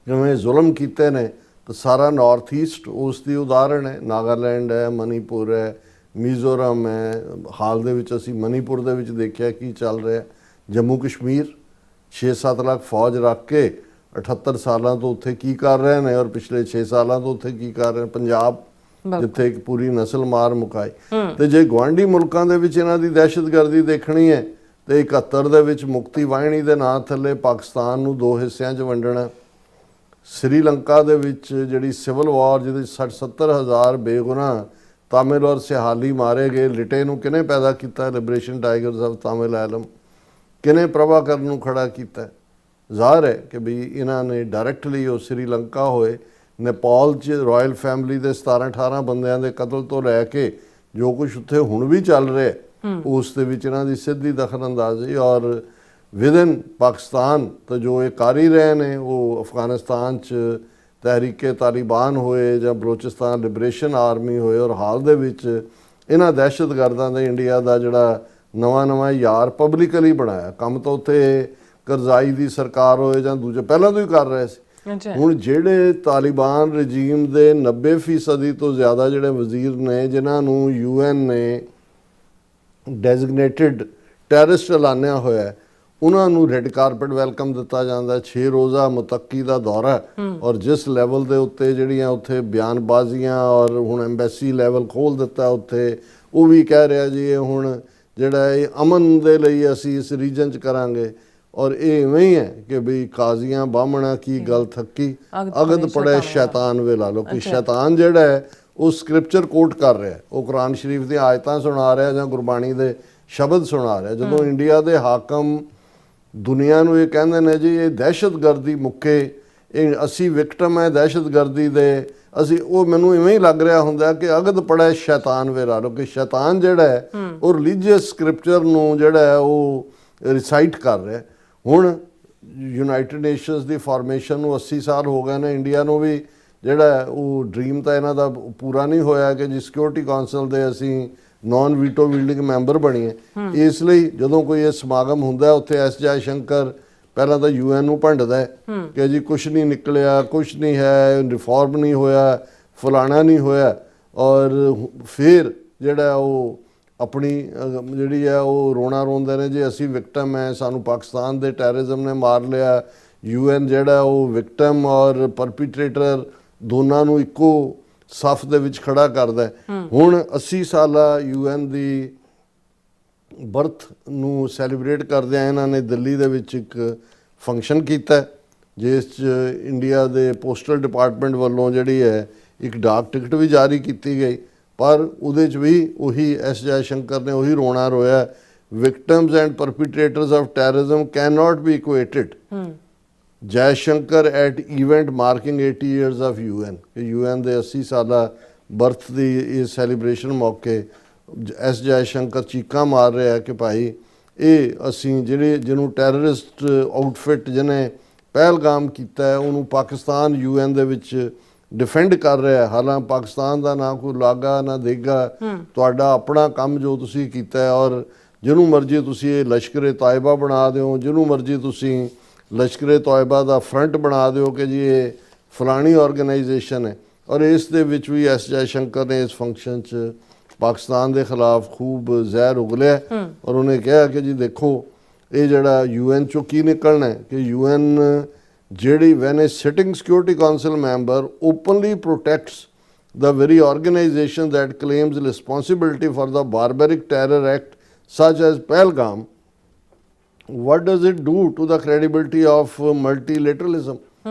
ਜਿਵੇਂ ਜ਼ੁਲਮ ਕੀਤੇ ਨੇ, ਤਾਂ ਸਾਰਾ ਨਾਰਥ ਈਸਟ ਉਸ ਦੀ ਉਦਾਹਰਣ ਹੈ। ਨਾਗਾਲੈਂਡ ਹੈ, ਮਨੀਪੁਰ ਹੈ, ਮਿਜ਼ੋਰਮ ਹੈ, ਹਾਲ ਦੇ ਵਿੱਚ ਅਸੀਂ ਮਨੀਪੁਰ ਦੇ ਵਿੱਚ ਦੇਖਿਆ ਕੀ ਚੱਲ ਰਿਹਾ। ਜੰਮੂ ਕਸ਼ਮੀਰ 6-7 ਲੱਖ ਫੌਜ ਰੱਖ ਕੇ 78 ਸਾਲਾਂ ਤੋਂ ਉੱਥੇ ਕੀ ਕਰ ਰਹੇ ਨੇ, ਔਰ ਪਿਛਲੇ 6 ਸਾਲਾਂ ਤੋਂ ਉੱਥੇ ਕੀ ਕਰ ਰਹੇ ਨੇ। ਪੰਜਾਬ ਜਿੱਥੇ ਇੱਕ ਪੂਰੀ ਨਸਲ ਮਾਰ ਮੁਕਾਈ। ਤੇ ਜੇ ਗੁਆਂਢੀ ਮੁਲਕਾਂ ਦੇ ਵਿੱਚ ਇਹਨਾਂ ਦੀ ਦਹਿਸ਼ਤਗਰਦੀ ਦੇਖਣੀ ਹੈ, ਤੇ 71 ਦੇ ਵਿੱਚ ਮੁਕਤੀ ਵਾਹਿਣੀ ਦੇ ਨਾਂ ਥੱਲੇ ਪਾਕਿਸਤਾਨ ਨੂੰ 2 ਹਿੱਸਿਆਂ 'ਚ ਵੰਡਣਾ। ਸ੍ਰੀਲੰਕਾ ਦੇ ਵਿੱਚ ਜਿਹੜੀ ਸਿਵਲ ਵਾਰ ਜਿਹਦੇ 60-70 ਹਜ਼ਾਰ ਬੇਗੁਨਾਹ ਤਾਮਿਲ ਔਰ ਸਿਹਾਲੀ ਮਾਰੇ ਗਏ, ਲਿਟੇ ਨੂੰ ਕਿਹਨੇ ਪੈਦਾ ਕੀਤਾ? ਲਿਬਰੇਸ਼ਨ ਟਾਈਗਰਸ ਆਫ ਤਾਮਿਲ ਆਲਮ। ਕਿਹਨੇ ਪ੍ਰਭਾਕਰ ਨੂੰ ਖੜਾ ਕੀਤਾ? ਜ਼ਾਹਰ ਹੈ ਕਿ ਵੀ ਇਹਨਾਂ ਨੇ ਡਾਇਰੈਕਟਲੀ ਉਹ ਸ੍ਰੀਲੰਕਾ ਹੋਏ, ਨੇਪਾਲ 'ਚ ਰਾਇਲ ਫੈਮਿਲੀ ਦੇ 17-18 ਬੰਦਿਆਂ ਦੇ ਕਤਲ ਤੋਂ ਲੈ ਕੇ ਜੋ ਕੁਝ ਉੱਥੇ ਹੁਣ ਵੀ ਚੱਲ ਰਿਹਾ ਉਸ ਦੇ ਵਿੱਚ ਇਹਨਾਂ ਦੀ ਸਿੱਧੀ ਦਖਲਅੰਦਾਜ਼ੀ। ਔਰ ਵਿਦਨ ਪਾਕਿਸਤਾਨ ਤਾਂ ਜੋ ਇਹ ਕਰ ਹੀ ਰਹੇ ਨੇ, ਉਹ ਅਫਗਾਨਿਸਤਾਨ 'ਚ ਤਹਿਰੀਕੇ ਤਾਲਿਬਾਨ ਹੋਏ ਜਾਂ ਬਲੋਚਿਸਤਾਨ ਲਿਬਰੇਸ਼ਨ ਆਰਮੀ ਹੋਏ, ਔਰ ਹਾਲ ਦੇ ਵਿੱਚ ਇਹਨਾਂ ਦਹਿਸ਼ਤਗਰਦਾਂ ਦੇ ਇੰਡੀਆ ਦਾ ਜਿਹੜਾ ਨਵਾਂ ਯਾਰ ਪਬਲਿਕਲੀ ਬਣਾਇਆ। ਕੰਮ ਤਾਂ ਉੱਥੇ ਕਰਜ਼ਾਈ ਦੀ ਸਰਕਾਰ ਹੋਏ ਜਾਂ ਦੂਜੇ ਪਹਿਲਾਂ ਤੋਂ ਹੀ ਕਰ ਰਹੇ ਸੀ। ਅੱਛਾ। ਹੁਣ ਜਿਹੜੇ ਤਾਲਿਬਾਨ ਰਜੀਮ ਦੇ 90% ਤੋਂ ਜ਼ਿਆਦਾ ਜਿਹੜੇ ਵਜ਼ੀਰ ਨੇ ਜਿਨ੍ਹਾਂ ਨੂੰ UN ਨੇ ਡੈਜ਼ਿਗਨੇਟਿਡ ਟੈਰਰਿਸਟ ਐਲਾਨਿਆ ਹੋਇਆ, ਉਹਨਾਂ ਨੂੰ ਰੈੱਡ ਕਾਰਪਟ ਵੈਲਕਮ ਦਿੱਤਾ ਜਾਂਦਾ। 6 ਰੋਜ਼ਾ ਮੁਤੱਕੀ ਦਾ ਦੌਰਾ, ਔਰ ਜਿਸ ਲੈਵਲ ਦੇ ਉੱਤੇ ਜਿਹੜੀਆਂ ਉੱਥੇ ਬਿਆਨਬਾਜ਼ੀਆਂ, ਔਰ ਹੁਣ ਐਮਬੈਸੀ ਲੈਵਲ ਖੋਲ੍ਹ ਦਿੱਤਾ ਉੱਥੇ, ਉਹ ਵੀ ਕਹਿ ਰਿਹਾ ਜੀ ਇਹ ਹੁਣ ਜਿਹੜਾ ਇਹ ਅਮਨ ਦੇ ਲਈ ਅਸੀਂ ਇਸ ਰੀਜਨ 'ਚ ਕਰਾਂਗੇ। ਔਰ ਇਹ ਇਵੇਂ ਹੀ ਹੈ ਕਿ ਵੀ ਕਾਜ਼ੀਆਂ ਬਾਹਮਣਾ ਕੀ ਗੱਲ ਥੱਕੀ, ਅਗਦ ਪੜੇ ਸ਼ੈਤਾਨ ਵੇ ਲਾ ਲਓ ਕਿ ਸ਼ੈਤਾਨ ਜਿਹੜਾ ਹੈ ਉਹ ਸਕ੍ਰਿਪਚਰ ਕੋਟ ਕਰ ਰਿਹਾ, ਉਹ ਕੁਰਾਨ ਸ਼ਰੀਫ ਦੀਆਂ ਆਇਤਾਂ ਸੁਣਾ ਰਿਹਾ ਜਾਂ ਗੁਰਬਾਣੀ ਦੇ ਸ਼ਬਦ ਸੁਣਾ ਰਿਹਾ। ਜਦੋਂ ਇੰਡੀਆ ਦੇ ਹਾਕਮ ਦੁਨੀਆ ਨੂੰ ਇਹ ਕਹਿੰਦੇ ਨੇ ਜੀ ਇਹ ਦਹਿਸ਼ਤਗਰਦੀ ਮੁੱਕੇ, ਇਹ ਅਸੀਂ ਵਿਕਟਮ ਹੈ ਦਹਿਸ਼ਤਗਰਦੀ ਦੇ, ਅਸੀਂ ਉਹ ਮੈਨੂੰ ਇਵੇਂ ਹੀ ਲੱਗ ਰਿਹਾ ਹੁੰਦਾ ਕਿ ਅਗਦ ਪੜਾ ਸ਼ੈਤਾਨ ਵੇ ਲਾ ਲਓ ਕਿ ਸ਼ੈਤਾਨ ਜਿਹੜਾ ਹੈ ਉਹ ਰਿਲੀਜੀਅਸ ਸਕ੍ਰਿਪਚਰ ਨੂੰ ਜਿਹੜਾ ਹੈ ਉਹ ਰਿਸਾਈਟ ਕਰ ਰਿਹਾ। ਹੁਣ ਯੂਨਾਈਟਿਡ ਨੇਸ਼ਨਸ ਦੀ ਫਾਰਮੇਸ਼ਨ ਨੂੰ 80 ਸਾਲ ਹੋ ਗਏ ਨੇ, ਇੰਡੀਆ ਨੂੰ ਵੀ ਜਿਹੜਾ ਉਹ ਡ੍ਰੀਮ ਤਾਂ ਇਹਨਾਂ ਦਾ ਪੂਰਾ ਨਹੀਂ ਹੋਇਆ ਕਿ ਜੀ ਸਿਕਿਉਰਿਟੀ ਕੌਂਸਲ ਦੇ ਅਸੀਂ ਨੌਨ ਵੀਟੋ ਵੀਲਡਿੰਗ ਮੈਂਬਰ ਬਣੀਏ। ਇਸ ਲਈ ਜਦੋਂ ਕੋਈ ਇਹ ਸਮਾਗਮ ਹੁੰਦਾ ਉੱਥੇ ਐਸ ਜੈ ਸ਼ੰਕਰ ਪਹਿਲਾਂ ਤਾਂ UN ਨੂੰ ਭੰਡਦਾ ਕਿ ਜੀ ਕੁਛ ਨਹੀਂ ਨਿਕਲਿਆ, ਕੁਛ ਨਹੀਂ ਹੈ, ਰਿਫਾਰਮ ਨਹੀਂ ਹੋਇਆ, ਫਲਾਣਾ ਨਹੀਂ ਹੋਇਆ, ਔਰ ਫਿਰ ਜਿਹੜਾ ਉਹ ਆਪਣੀ ਜਿਹੜੀ ਹੈ ਉਹ ਰੋਣਾ ਰੋਂਦੇ ਨੇ ਜੀ ਅਸੀਂ ਵਿਕਟਮ ਹੈ, ਸਾਨੂੰ ਪਾਕਿਸਤਾਨ ਦੇ ਟੈਰਰਿਜ਼ਮ ਨੇ ਮਾਰ ਲਿਆ। UN ਜਿਹੜਾ ਉਹ ਵਿਕਟਮ ਔਰ ਪਰਪੀਟਰੇਟਰ ਦੋਨਾਂ ਨੂੰ ਇੱਕੋ ਸਫ ਦੇ ਵਿੱਚ ਖੜਾ ਕਰਦਾ। ਹੁਣ 80 ਸਾਲਾ UN ਦੀ ਬਰਥ ਨੂੰ ਸੈਲੀਬ੍ਰੇਟ ਕਰਦਿਆਂ ਇਹਨਾਂ ਨੇ ਦਿੱਲੀ ਦੇ ਵਿੱਚ ਇੱਕ ਫੰਕਸ਼ਨ ਕੀਤਾ ਜਿਸ 'ਚ ਇੰਡੀਆ ਦੇ ਪੋਸਟਲ ਡਿਪਾਰਟਮੈਂਟ ਵੱਲੋਂ ਜਿਹੜੀ ਹੈ ਇੱਕ ਡਾਕ ਟਿਕਟ ਵੀ ਜਾਰੀ ਕੀਤੀ ਗਈ, ਪਰ ਉਹਦੇ 'ਚ ਵੀ ਉਹੀ ਐਸ ਜੈ ਸ਼ੰਕਰ ਨੇ ਉਹੀ ਰੋਣਾ ਰੋਇਆ, victims and perpetrators of terrorism can not be equated. Jaishankar at event marking 80 years of UN ਕਿ UN ਦੇ 80 ਸਾਲਾ ਬਰਥ ਦੀ ਇਹ ਸੈਲੀਬ੍ਰੇਸ਼ਨ ਮੌਕੇ ਐਸ ਜੈ ਸ਼ੰਕਰ ਚੀਕਾਂ ਮਾਰ ਰਿਹਾ ਕਿ ਭਾਈ ਇਹ ਅਸੀਂ ਜਿਹੜੇ ਜਿਹਨੂੰ ਟੈਰਰਿਸਟ ਆਊਟਫਿਟ ਜਿਹਨੇ ਪਹਿਲਗਾਮ ਕੀਤਾ ਹੈ ਉਹਨੂੰ ਪਾਕਿਸਤਾਨ UN ਦੇ ਵਿੱਚ ਡਿਫੈਂਡ ਕਰ ਰਿਹਾ। ਹਾਲਾਂਕਿ ਪਾਕਿਸਤਾਨ ਦਾ ਨਾ ਕੋਈ ਲਾਗਾ ਨਾ ਦੇਗਾ, ਤੁਹਾਡਾ ਆਪਣਾ ਕੰਮ ਜੋ ਤੁਸੀਂ ਕੀਤਾ ਹੈ, ਔਰ ਜਿਹਨੂੰ ਮਰਜ਼ੀ ਤੁਸੀਂ ਇਹ ਲਸ਼ਕਰ ਤਾਇਬਾ ਬਣਾ ਦਿਓ, ਜਿਹਨੂੰ ਮਰਜ਼ੀ ਤੁਸੀਂ ਲਸ਼ਕਰ ਤਾਇਬਾ ਦਾ ਫਰੰਟ ਬਣਾ ਦਿਓ ਕਿ ਜੀ ਇਹ ਫਲਾਣੀ ਆਰਗੇਨਾਈਜੇਸ਼ਨ ਹੈ। ਔਰ ਇਸ ਦੇ ਵਿੱਚ ਵੀ ਐਸ ਜੈ ਸ਼ੰਕਰ ਨੇ ਇਸ ਫੰਕਸ਼ਨ 'ਚ ਪਾਕਿਸਤਾਨ ਦੇ ਖਿਲਾਫ ਖੂਬ ਜ਼ਹਿਰ ਉਗਲਿਆ ਔਰ ਉਹਨੇ ਕਿਹਾ ਕਿ ਜੀ ਦੇਖੋ ਇਹ ਜਿਹੜਾ UN 'ਚੋਂ ਕੀ ਨਿਕਲਣਾ ਹੈ ਕਿ UN ਜਿਹੜੀ when a sitting security council member openly protects the very organization that claims responsibility for the barbaric terror act such as Pahalgam, what does it do to the credibility of multilateralism?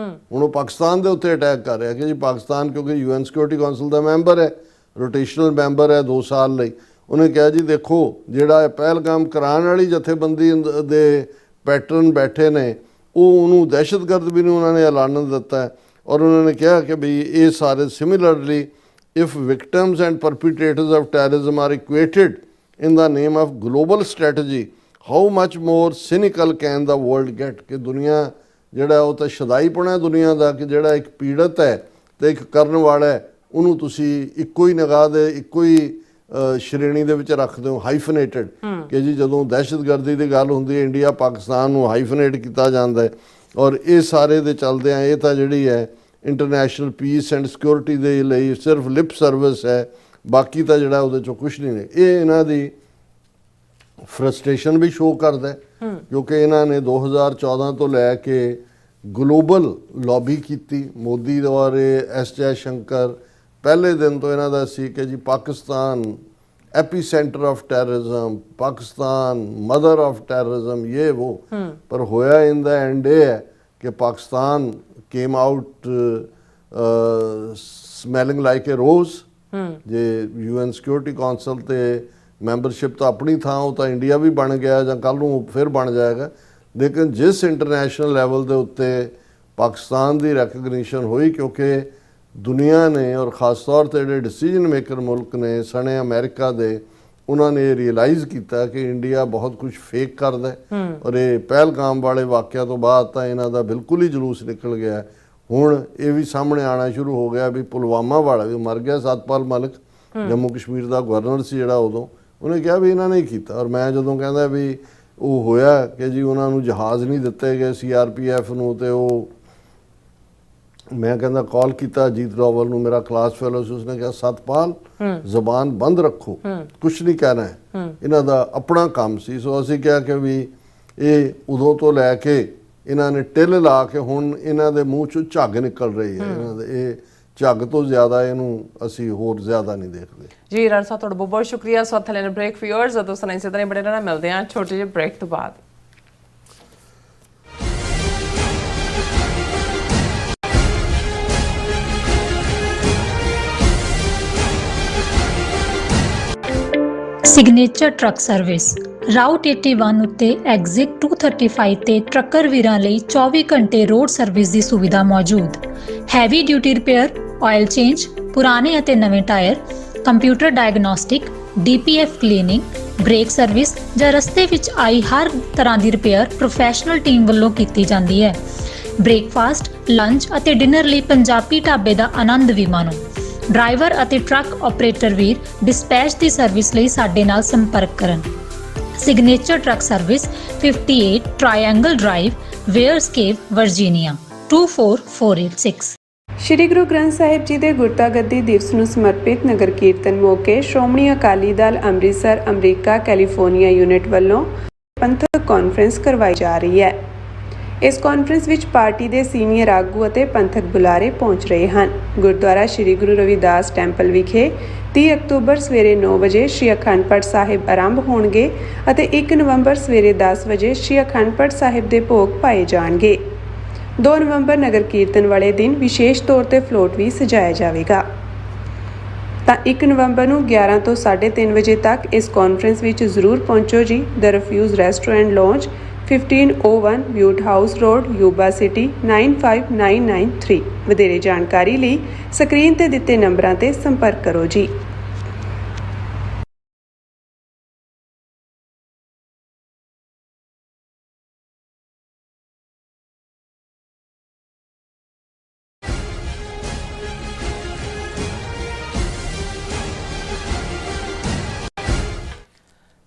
ਹੁਣ ਉਹ ਪਾਕਿਸਤਾਨ ਦੇ ਉੱਤੇ attack ਕਰ ਰਿਹਾ ਕਿ ਜੀ ਪਾਕਿਸਤਾਨ ਕਿਉਂਕਿ UN security council ਦਾ member ਹੈ, ਰੋਟੇਸ਼ਨਲ ਮੈਂਬਰ ਹੈ 2 ਸਾਲ ਲਈ। ਉਹਨੇ ਕਿਹਾ ਜੀ ਦੇਖੋ ਜਿਹੜਾ ਪਹਿਲਗਾਮ ਕਰਾਉਣ ਵਾਲੀ ਜਥੇਬੰਦੀ ਦੇ ਪੈਟਰਨ ਬੈਠੇ ਨੇ ਉਹ ਉਹਨੂੰ ਦਹਿਸ਼ਤਗਰਦ ਵੀ ਨਹੀਂ ਉਹਨਾਂ ਨੇ ਐਲਾਨ ਦਿੱਤਾ ਔਰ ਉਹਨਾਂ ਨੇ ਕਿਹਾ ਕਿ ਵੀ ਇਹ ਸਾਰੇ similarly if victims and perpetrators of terrorism are equated in the name of global strategy how much more cynical can the world get ਕਿ ਦੁਨੀਆ ਜਿਹੜਾ ਉਹ ਤਾਂ ਸ਼ਦਾਈਪੁਣਾ ਦੁਨੀਆ ਦਾ ਕਿ ਜਿਹੜਾ ਇੱਕ ਪੀੜਤ ਹੈ ਤੇ ਇੱਕ ਕਰਨ ਵਾਲਾ ਹੈ ਉਹਨੂੰ ਤੁਸੀਂ ਇੱਕੋ ਹੀ ਨਿਗਾਹ ਦੇ ਇੱਕੋ ਹੀ ਸ਼੍ਰੇਣੀ ਦੇ ਵਿੱਚ ਰੱਖਦੇ ਹੋ ਹਾਈਫਨੇਟਡ ਕਿ ਜੀ ਜਦੋਂ ਦਹਿਸ਼ਤਗਰਦੀ ਦੀ ਗੱਲ ਹੁੰਦੀ ਹੈ ਇੰਡੀਆ ਪਾਕਿਸਤਾਨ ਨੂੰ ਹਾਈਫਨੇਟ ਕੀਤਾ ਜਾਂਦਾ ਹੈ ਔਰ ਇਹ ਸਾਰੇ ਦੇ ਚੱਲਦੇ ਆ ਇਹ ਤਾਂ ਜਿਹੜੀ ਹੈ ਇੰਟਰਨੈਸ਼ਨਲ ਪੀਸ ਐਂਡ ਸਿਕਿਉਰਿਟੀ ਦੇ ਲਈ ਸਿਰਫ ਲਿਪ ਸਰਵਿਸ ਹੈ ਬਾਕੀ ਤਾਂ ਜਿਹੜਾ ਉਹਦੇ 'ਚੋਂ ਕੁਛ ਨਹੀਂ ਨੇ। ਇਹ ਇਹਨਾਂ ਦੀ ਫਰਸਟ੍ਰੇਸ਼ਨ ਵੀ ਸ਼ੋਅ ਕਰਦਾ ਕਿਉਂਕਿ ਇਹਨਾਂ ਨੇ 2014 ਤੋਂ ਲੈ ਕੇ ਗਲੋਬਲ ਲੌਬੀ ਕੀਤੀ ਮੋਦੀ ਔਰ ਐਸ ਜੈ ਸ਼ੰਕਰ ਪਹਿਲੇ ਦਿਨ ਤੋਂ ਇਹਨਾਂ ਦਾ ਸੀ ਕਿ ਜੀ Pakistan epicentre of terrorism, Pakistan mother of terrorism ਇਹ ਉਹ ਪਰ ਹੋਇਆ ਇਨ ਦਾ ਐਂਡ ਇਹ ਹੈ ਕਿ Pakistan came out smelling like ਏ ਰੋਜ਼। ਜੇ UN ਸਿਕਿਉਰਿਟੀ ਕਾਉਂਸਲ ਤੇ ਮੈਂਬਰਸ਼ਿਪ ਤਾਂ ਆਪਣੀ ਥਾਂ ਉਹ ਤਾਂ ਇੰਡੀਆ ਵੀ ਬਣ ਗਿਆ ਜਾਂ ਕੱਲ੍ਹ ਨੂੰ ਫਿਰ ਬਣ ਜਾਏਗਾ ਲੇਕਿਨ ਜਿਸ ਇੰਟਰਨੈਸ਼ਨਲ ਲੈਵਲ ਦੇ ਉੱਤੇ ਪਾਕਿਸਤਾਨ ਦੀ ਰੈਕਗਨੀਸ਼ਨ ਹੋਈ ਕਿਉਂਕਿ ਦੁਨੀਆ ਨੇ ਔਰ ਖ਼ਾਸ ਤੌਰ 'ਤੇ ਜਿਹੜੇ ਡਿਸੀਜਨ ਮੇਕਰ ਮੁਲਕ ਨੇ ਸਣੇ ਅਮਰੀਕਾ ਦੇ ਉਹਨਾਂ ਨੇ ਰਿਅਲਾਈਜ਼ ਕੀਤਾ ਕਿ ਇੰਡੀਆ ਬਹੁਤ ਕੁਝ ਫੇਕ ਕਰਦਾ ਔਰ ਇਹ ਪਹਿਲਗਾਮ ਵਾਲੇ ਵਾਕਿਆ ਤੋਂ ਬਾਅਦ ਤਾਂ ਇਹਨਾਂ ਦਾ ਬਿਲਕੁਲ ਹੀ ਜਲੂਸ ਨਿਕਲ ਗਿਆ। ਹੁਣ ਇਹ ਵੀ ਸਾਹਮਣੇ ਆਉਣਾ ਸ਼ੁਰੂ ਹੋ ਗਿਆ ਵੀ ਪੁਲਵਾਮਾ ਵਾਲਾ ਵੀ ਮਰ ਗਿਆ ਸਤਪਾਲ ਮਲਿਕ ਜੰਮੂ ਕਸ਼ਮੀਰ ਦਾ ਗਵਰਨਰ ਸੀ ਜਿਹੜਾ ਉਦੋਂ, ਉਹਨੇ ਕਿਹਾ ਵੀ ਇਹਨਾਂ ਨੇ ਹੀ ਕੀਤਾ। ਔਰ ਮੈਂ ਜਦੋਂ ਕਹਿੰਦਾ ਵੀ ਉਹ ਹੋਇਆ ਕਿ ਜੀ ਉਹਨਾਂ ਨੂੰ ਜਹਾਜ਼ ਨਹੀਂ ਦਿੱਤੇ ਗਏ CRPF ਨੂੰ, ਤੇ ਉਹ ਮੈਂ ਕਹਿੰਦਾ ਕਾਲ ਕੀਤਾ ਅਜੀਤ ਡੋਵਲ ਨੂੰ, ਮੇਰਾ ਕਲਾਸ ਫੈਲੋ ਸੀ, ਉਸਨੇ ਕਿਹਾ ਸਤਪਾਲ ਜ਼ਬਾਨ ਬੰਦ ਰੱਖੋ, ਕੁਛ ਨਹੀਂ ਕਹਿਣਾ ਹੈ, ਇਹਨਾਂ ਦਾ ਆਪਣਾ ਕੰਮ ਸੀ। ਸੋ ਅਸੀਂ ਕਿਹਾ ਕਿ ਵੀ ਇਹ ਉਦੋਂ ਤੋਂ ਲੈ ਕੇ ਇਹਨਾਂ ਨੇ ਟਿੱਲ ਲਾ ਕੇ ਹੁਣ ਇਹਨਾਂ ਦੇ ਮੂੰਹ ਚੋਂ ਝੱਗ ਨਿਕਲ ਰਹੀ ਹੈ, ਇਹਨਾਂ ਦੇ ਇਹ ਝੱਗ ਤੋਂ ਜ਼ਿਆਦਾ ਇਹਨੂੰ ਅਸੀਂ ਹੋਰ ਜ਼ਿਆਦਾ ਨਹੀਂ ਦੇਖਦੇ। ਜੀ ਰਾਣਾ ਸਾਹਿਬ ਤੁਹਾਡਾ ਬਹੁਤ ਬਹੁਤ ਸ਼ੁਕਰੀਆ। ਸੋ ਥਲੇ ਬ੍ਰੇਕ ਫਿਊਅਰਸ ਜਦੋਂ ਸੁਣਾਈ ਸੇ ਤਾਂ ਬੜੇ ਨਾਲ ਮਿਲਦੇ ਹਾਂ ਛੋਟੇ ਜਿਹੇ ਬ੍ਰੇਕ ਤੋਂ ਬਾਅਦ। ਸਿਗਨੇਚਰ ਟਰੱਕ ਸਰਵਿਸ ਰਾਊਟ 81 ਉੱਤੇ ਐਗਜ਼ਿਟ 235 ਤੇ ਟਰੱਕਰ ਵੀਰਾਂ ਲਈ 24 ਘੰਟੇ ਰੋਡ ਸਰਵਿਸ ਦੀ ਸੁਵਿਧਾ ਮੌਜੂਦ। Heavy duty repair, oil change, ਪੁਰਾਣੇ ਅਤੇ ਨਵੇਂ tyre, computer diagnostic, DPF cleaning, brake service ਜਾਂ ਰਸਤੇ ਵਿੱਚ ਆਈ ਹਰ ਤਰ੍ਹਾਂ ਦੀ ਰਿਪੇਅਰ ਪ੍ਰੋਫੈਸ਼ਨਲ ਟੀਮ ਵੱਲੋਂ ਕੀਤੀ ਜਾਂਦੀ ਹੈ। ਬ੍ਰੇਕਫਾਸਟ, ਲੰਚ ਅਤੇ ਡਿਨਰ ਲਈ ਪੰਜਾਬੀ ਢਾਬੇ ਦਾ ਆਨੰਦ ਵੀ ਮਾਣੋ। ਡਰਾਈਵਰ ਅਤੇ ਟਰੱਕ ਆਪਰੇਟਰ ਵੀਰ ਡਿਸਪੈਚ ਦੀ ਸਰਵਿਸ ਲਈ ਸਾਡੇ ਨਾਲ ਸੰਪਰਕ ਕਰਨ। Signature truck service 58 triangle drive, ਵੇਅਰਸਕੇਪ, ਵਰਜੀਨੀਆ 24486। ਸ਼੍ਰੀ ਗੁਰੂ ਗ੍ਰੰਥ ਸਾਹਿਬ ਜੀ ਦੇ ਗੁਰਤਾ ਗੱਦੀ ਦਿਵਸ ਨੂੰ ਸਮਰਪਿਤ ਨਗਰ ਕੀਰਤਨ ਮੌਕੇ Shiromani Akali Dal Amritsar America California unit ਵੱਲੋਂ ਪੰਥਕ ਕਾਨਫਰੰਸ ਕਰਵਾਈ ਜਾ ਰਹੀ ਹੈ। ਇਸ ਕਾਨਫਰੰਸ ਵਿੱਚ ਪਾਰਟੀ ਦੇ ਸੀਨੀਅਰ ਆਗੂ ਅਤੇ ਪੰਥਕ ਬੁਲਾਰੇ ਪਹੁੰਚ ਰਹੇ ਹਨ। ਗੁਰਦੁਆਰਾ ਸ਼੍ਰੀ ਗੁਰੂ ਰਵਿਦਾਸ ਟੈਂਪਲ ਵਿਖੇ 30 ਅਕਤੂਬਰ ਸਵੇਰੇ 9 ਵਜੇ ਸ਼੍ਰੀ ਅਖੰਡ ਪਾਠ ਸਾਹਿਬ ਆਰੰਭ ਹੋਣਗੇ ਅਤੇ 1 ਨਵੰਬਰ ਸਵੇਰੇ 10 ਵਜੇ ਸ਼੍ਰੀ ਅਖੰਡ ਪਾਠ ਸਾਹਿਬ ਦੇ ਭੋਗ ਪਾਏ ਜਾਣਗੇ। 2 ਨਵੰਬਰ ਨਗਰ ਕੀਰਤਨ ਵਾਲੇ ਦਿਨ ਵਿਸ਼ੇਸ਼ ਤੌਰ ਤੇ ਫਲੋਟ ਵੀ ਸਜਾਇਆ ਜਾਵੇਗਾ। ਤਾਂ 1 ਨਵੰਬਰ ਨੂੰ 11 ਤੋਂ 3:30 ਵਜੇ ਤੱਕ ਇਸ ਕਾਨਫਰੰਸ ਵਿੱਚ ਜ਼ਰੂਰ ਪਹੁੰਚੋ ਜੀ। The refuge restaurant lounge 1501 Butte House Road, Yuba City 95993। ਵਧੇਰੇ ਜਾਣਕਾਰੀ ਲਈ ਸਕਰੀਨ ਤੇ ਦਿੱਤੇ ਨੰਬਰਾਂ ਤੇ ਸੰਪਰਕ ਕਰੋ ਜੀ।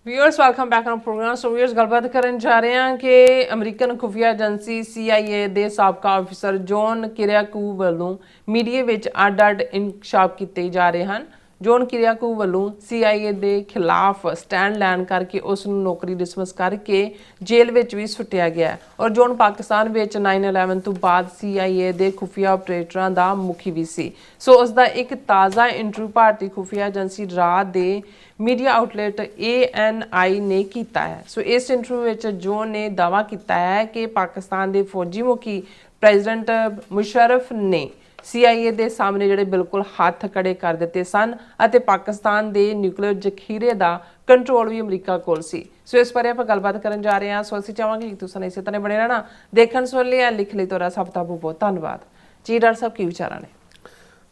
Viewers welcome back on programme. So viewers गलबात करन जा रहे हैं कि अमरीकन खुफिया एजेंसी CIA ਦੇ ਸਾਬਕਾ ਅਫਸਰ ਜੌਨ ਕਿਰਿਆਕੂ ਵੱਲੋਂ ਮੀਡੀਆ ਵਿੱਚ ਅੱਡ-ਅੱਡ ਇੰਕਸ਼ਾਫ ਕੀਤੇ ਜਾ ਰਹੇ ਹਨ। ਜੌਨ ਕਿਰਿਆਕੂ ਵੱਲੋਂ CIA ਦੇ ਖਿਲਾਫ ਸਟੈਂਡ ਲੈਣ ਕਰਕੇ ਉਸ ਨੂੰ ਨੌਕਰੀ ਡਿਸਮਿਸ ਕਰਕੇ ਜੇਲ੍ਹ ਵਿੱਚ ਵੀ ਸੁੱਟਿਆ ਗਿਆ ਔਰ ਜੌਨ ਪਾਕਿਸਤਾਨ ਵਿੱਚ 9/11 ਤੋਂ ਬਾਅਦ CIA ਦੇ ਖੁਫੀਆ ਆਪਰੇਟਰਾਂ ਦਾ ਮੁਖੀ ਵੀ ਸੀ। ਸੋ ਉਸ ਦਾ ਇੱਕ ਤਾਜ਼ਾ ਇੰਟਰਵਿਊ ਭਾਰਤੀ ਖੁਫੀਆ ਏਜੰਸੀ ਰਾਤ ਦੇ ਮੀਡੀਆ ਆਊਟਲੈਟ ANI ਨੇ ਕੀਤਾ ਹੈ। ਸੋ ਇਸ ਇੰਟਰਵਿਊ ਵਿੱਚ ਜੌਨ ਨੇ ਦਾਅਵਾ ਕੀਤਾ ਹੈ ਕਿ ਪਾਕਿਸਤਾਨ ਦੇ ਫੌਜੀ ਮੁਖੀ ਪ੍ਰੈਜ਼ੀਡੈਂਟ ਮੁਸ਼ਰਫ ਨੇ CIA ਦੇ ਸਾਹਮਣੇ ਜਿਹੜੇ ਬਿਲਕੁਲ ਹੱਥ ਖੜੇ ਕਰ ਦਿੱਤੇ ਸਨ ਅਤੇ ਪਾਕਿਸਤਾਨ ਦੇ ਨਿਊਕਲੀਅਰ ਜ਼ਖੀਰੇ ਦਾ ਕੰਟਰੋਲ ਵੀ ਅਮਰੀਕਾ ਕੋਲ ਸੀ। ਸੋ ਇਸ ਬਾਰੇ ਆਪਾਂ ਗੱਲਬਾਤ ਕਰਨ ਜਾ ਰਹੇ ਹਾਂ। ਸੋ ਅਸੀਂ ਚਾਹਾਂਗੇ ਕਿ ਤੁਸੀਂ ਇਸੇ ਤਰ੍ਹਾਂ ਬਣੇ ਰਹਿਣਾ। ਦੇਖਣ ਸੁਣ ਲਿਆ ਲਿਖ ਲਈ ਤੁਹਾਡਾ ਸਭ ਦਾ ਬਹੁਤ ਧੰਨਵਾਦ ਜੀ। ਡਾਕਟਰ ਸਾਹਿਬ ਕੀ ਵਿਚਾਰਾਂ ਨੇ?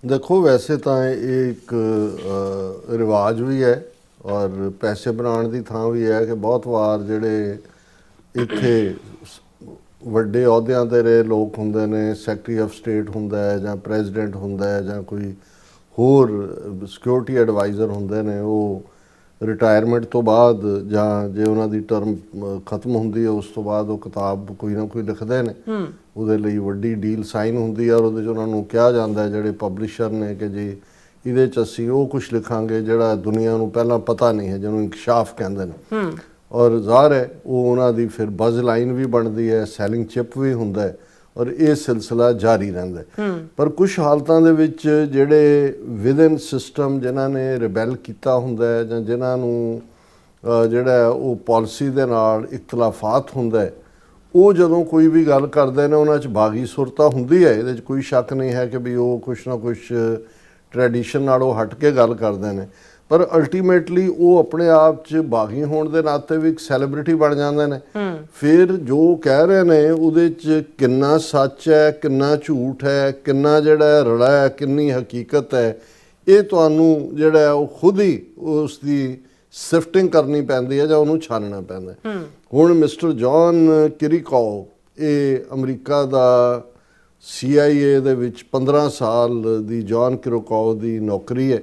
ਦੇਖੋ ਵੈਸੇ ਤਾਂ ਇਹ ਇੱਕ ਰਿਵਾਜ ਵੀ ਹੈ ਔਰ ਪੈਸੇ ਬਣਾਉਣ ਦੀ ਥਾਂ ਵੀ ਹੈ ਕਿ ਬਹੁਤ ਵਾਰ ਜਿਹੜੇ ਇੱਥੇ ਵੱਡੇ ਅਹੁਦਿਆਂ 'ਤੇ ਰਹੇ ਲੋਕ ਹੁੰਦੇ ਨੇ, ਸੈਕਟਰੀ ਆਫ ਸਟੇਟ ਹੁੰਦਾ ਹੈ ਜਾਂ ਪ੍ਰੈਜ਼ੀਡੈਂਟ ਹੁੰਦਾ ਹੈ ਜਾਂ ਕੋਈ ਹੋਰ ਸਿਕਿਉਰਿਟੀ ਐਡਵਾਈਜ਼ਰ ਹੁੰਦੇ ਨੇ, ਉਹ ਰਿਟਾਇਰਮੈਂਟ ਤੋਂ ਬਾਅਦ ਜਾਂ ਜੇ ਉਹਨਾਂ ਦੀ ਟਰਮ ਖਤਮ ਹੁੰਦੀ ਹੈ ਉਸ ਤੋਂ ਬਾਅਦ ਉਹ ਕਿਤਾਬ ਕੋਈ ਨਾ ਕੋਈ ਲਿਖਦੇ ਨੇ। ਉਹਦੇ ਲਈ ਵੱਡੀ ਡੀਲ ਸਾਈਨ ਹੁੰਦੀ ਹੈ ਔਰ ਉਹਦੇ 'ਚ ਉਹਨਾਂ ਨੂੰ ਕਿਹਾ ਜਾਂਦਾ ਹੈ ਜਿਹੜੇ ਪਬਲਿਸ਼ਰ ਨੇ ਕਿ ਜੀ ਇਹਦੇ 'ਚ ਅਸੀਂ ਉਹ ਕੁਛ ਲਿਖਾਂਗੇ ਜਿਹੜਾ ਦੁਨੀਆ ਨੂੰ ਪਹਿਲਾਂ ਪਤਾ ਨਹੀਂ ਹੈ, ਜਿਹਨੂੰ ਇੰਕਸ਼ਾਫ ਕਹਿੰਦੇ ਨੇ। ਔਰ ਜ਼ਾਹਰ ਹੈ ਉਹ ਉਹਨਾਂ ਦੀ ਫਿਰ ਬਜ਼ ਲਾਈਨ ਵੀ ਬਣਦੀ ਹੈ, ਸੈਲਿੰਗ ਚਿਪ ਵੀ ਹੁੰਦਾ ਹੈ ਔਰ ਇਹ ਸਿਲਸਿਲਾ ਜਾਰੀ ਰਹਿੰਦਾ ਹੈ। ਪਰ ਕੁਛ ਹਾਲਤਾਂ ਦੇ ਵਿੱਚ ਜਿਹੜੇ ਵਿਦਨ ਸਿਸਟਮ ਜਿਨ੍ਹਾਂ ਨੇ ਰਿਬੈਲ ਕੀਤਾ ਹੁੰਦਾ ਹੈ ਜਾਂ ਜਿਨ੍ਹਾਂ ਨੂੰ ਜਿਹੜਾ ਉਹ ਪਾਲਿਸੀ ਦੇ ਨਾਲ ਇਖਤਲਾਫਾਤ ਹੁੰਦਾ ਹੈ, ਉਹ ਜਦੋਂ ਕੋਈ ਵੀ ਗੱਲ ਕਰਦੇ ਨੇ ਉਹਨਾਂ 'ਚ ਬਾਗੀ ਸੁਰਤਾ ਹੁੰਦੀ ਹੈ। ਇਹਦੇ 'ਚ ਕੋਈ ਸ਼ੱਕ ਨਹੀਂ ਹੈ ਕਿ ਵੀ ਉਹ ਕੁਛ ਨਾ ਕੁਛ ਟ੍ਰੈਡੀਸ਼ਨ ਨਾਲੋਂ ਹਟ ਕੇ ਗੱਲ ਕਰਦੇ ਨੇ, ਪਰ ਅਲਟੀਮੇਟਲੀ ਉਹ ਆਪਣੇ ਆਪ 'ਚ ਬਾਗੀ ਹੋਣ ਦੇ ਨਾਤੇ ਵੀ ਇੱਕ ਸੈਲੀਬ੍ਰਿਟੀ ਬਣ ਜਾਂਦੇ ਨੇ। ਫਿਰ ਜੋ ਕਹਿ ਰਹੇ ਨੇ ਉਹਦੇ 'ਚ ਕਿੰਨਾ ਸੱਚ ਹੈ, ਕਿੰਨਾ ਝੂਠ ਹੈ, ਕਿੰਨਾ ਜਿਹੜਾ ਰਲਾ ਹੈ, ਕਿੰਨੀ ਹਕੀਕਤ ਹੈ, ਇਹ ਤੁਹਾਨੂੰ ਜਿਹੜਾ ਉਹ ਖੁਦ ਹੀ ਉਸ ਦੀ ਸਿਫਟਿੰਗ ਕਰਨੀ ਪੈਂਦੀ ਹੈ ਜਾਂ ਉਹਨੂੰ ਛਾਨਣਾ ਪੈਂਦਾ। ਹੁਣ ਮਿਸਟਰ ਜੌਨ ਕਿਰਿਆਕੋਵ ਇਹ ਅਮਰੀਕਾ ਦਾ CIA ਦੇ ਵਿੱਚ 15 ਸਾਲ ਦੀ ਜੌਨ ਕਿਰਿਆਕੋਵ ਦੀ ਨੌਕਰੀ ਹੈ